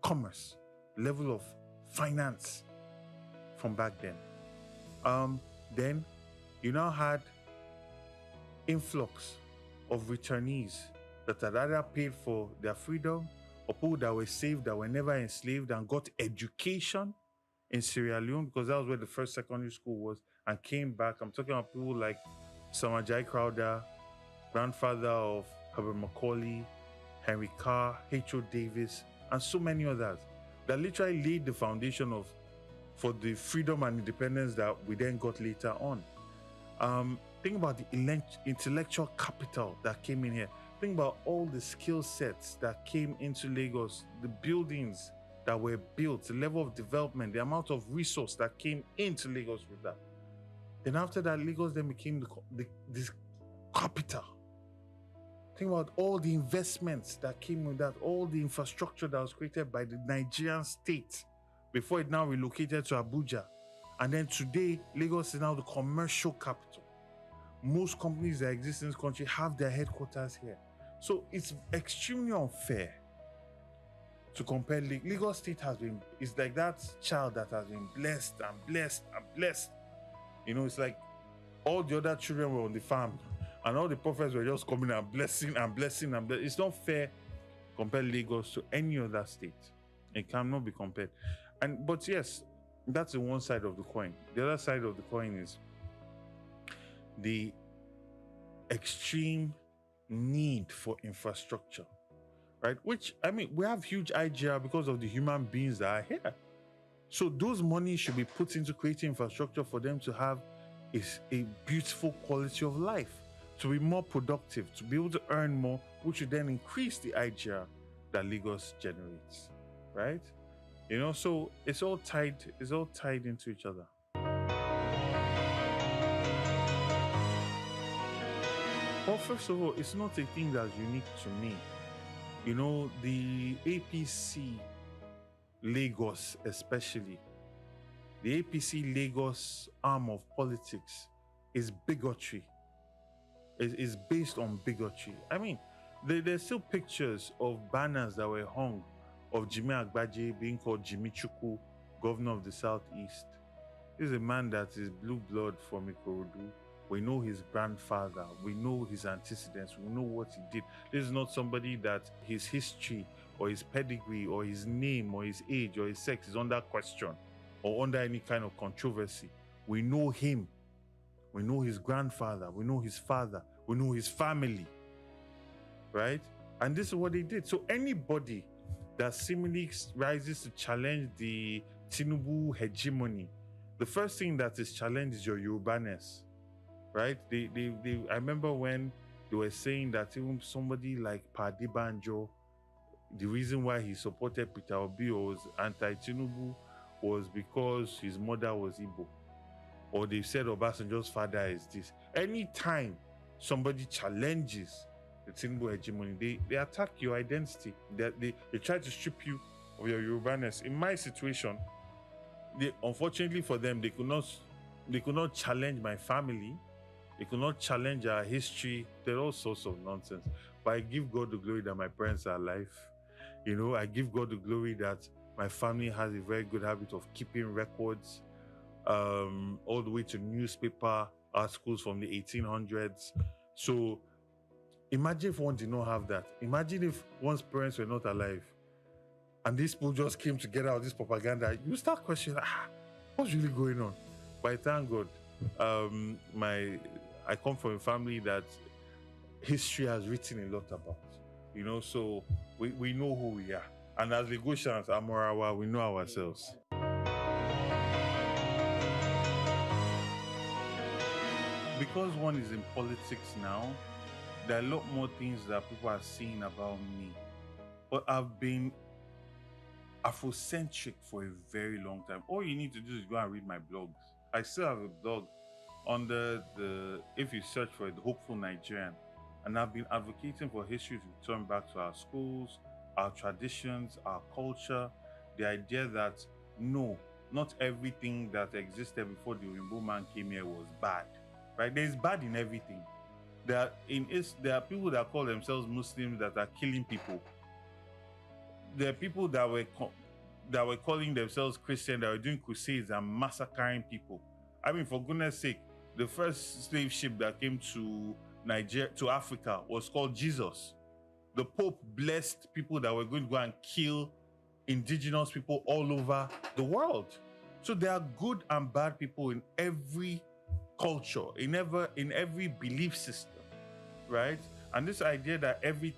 commerce, level of finance from back then. Then you now had influx of returnees that had either paid for their freedom or people that were saved, that were never enslaved and got education in Sierra Leone, because that was where the first secondary school was, and came back. I'm talking about people like Samajai Crowder, grandfather of Herbert Macaulay, Henry Carr, H.O. Davis, and so many others that literally laid the foundation for the freedom and independence that we then got later on. Think about the intellectual capital that came in here. Think about all the skill sets that came into Lagos, the buildings that were built, the level of development, the amount of resource that came into Lagos with that. Then after that, Lagos then became this capital. Think about all the investments that came with that, all the infrastructure that was created by the Nigerian state before it now relocated to Abuja. And then today, Lagos is now the commercial capital. Most companies that exist in this country have their headquarters here. So it's extremely unfair to compare. Lagos State it's like that child that has been blessed and blessed and blessed. You know, it's like all the other children were on the farm and all the prophets were just coming and blessing and blessing and blessing. It's not fair to compare Lagos to any other state. It cannot be compared. But yes, that's the one side of the coin. The other side of the coin is the extreme need for infrastructure, right? Which, I mean, we have huge IGR because of the human beings that are here. So those money should be put into creating infrastructure for them to have a beautiful quality of life, to be more productive, to be able to earn more, which would then increase the IGR that Lagos generates, right? You know, so it's all tied into each other. Well, first of all, it's not a thing that's unique to me. You know, the APC Lagos especially, the APC Lagos arm of politics is bigotry. It's based on bigotry. I mean, there's still pictures of banners that were hung of Jimmy Agbaje being called Jimmy Chukwu, governor of the Southeast. This is a man that is blue blood from Ikorodu. We know his grandfather. We know his antecedents. We know what he did. This is not somebody that his history or his pedigree or his name or his age or his sex is under question or under any kind of controversy. We know him. We know his grandfather. We know his father. We know his family. Right? And this is what they did. So anybody that seemingly rises to challenge the Tinubu hegemony, the first thing that is challenged is your Yorubaness. Right? I remember when they were saying that even somebody like Padi Banjo, the reason why he supported Peter Obi or was anti-Tinubu was because his mother was Igbo. Or they said Obasanjo's father is this. Anytime somebody challenges the Tinubu hegemony, they attack your identity. They try to strip you of your Yorubaness. In my situation, unfortunately for them, they could not challenge my family. They could not challenge our history. There are all sorts of nonsense. But I give God the glory that my parents are alive. You know, I give God the glory that my family has a very good habit of keeping records, all the way to newspaper articles from the 1800s. So imagine if one did not have that. Imagine if one's parents were not alive and these people just came to get out this propaganda. You start questioning, what's really going on? But I thank God. I come from a family that history has written a lot about, you know, so we know who we are. And as Lagosians, Amorawa, we know ourselves. Because one is in politics now, there are a lot more things that people are saying about me but I've been Afrocentric for a very long time. All you need to do is go and read my blogs. I still have a blog under if you search for it, the Hopeful Nigerian. And I've been advocating for history to return back to our schools, our traditions, our culture. The idea that no, not everything that existed before the Rainbow Man came here was bad. Right? There's bad in everything. There are people that call themselves Muslims that are killing people. There are people that were calling themselves Christian that were doing crusades and massacring people. I mean, for goodness sake, the first slave ship that came to Africa was called Jesus. The Pope blessed people that were going to go and kill indigenous people all over the world. So there are good and bad people in every culture, in every belief system, right? And this idea that everything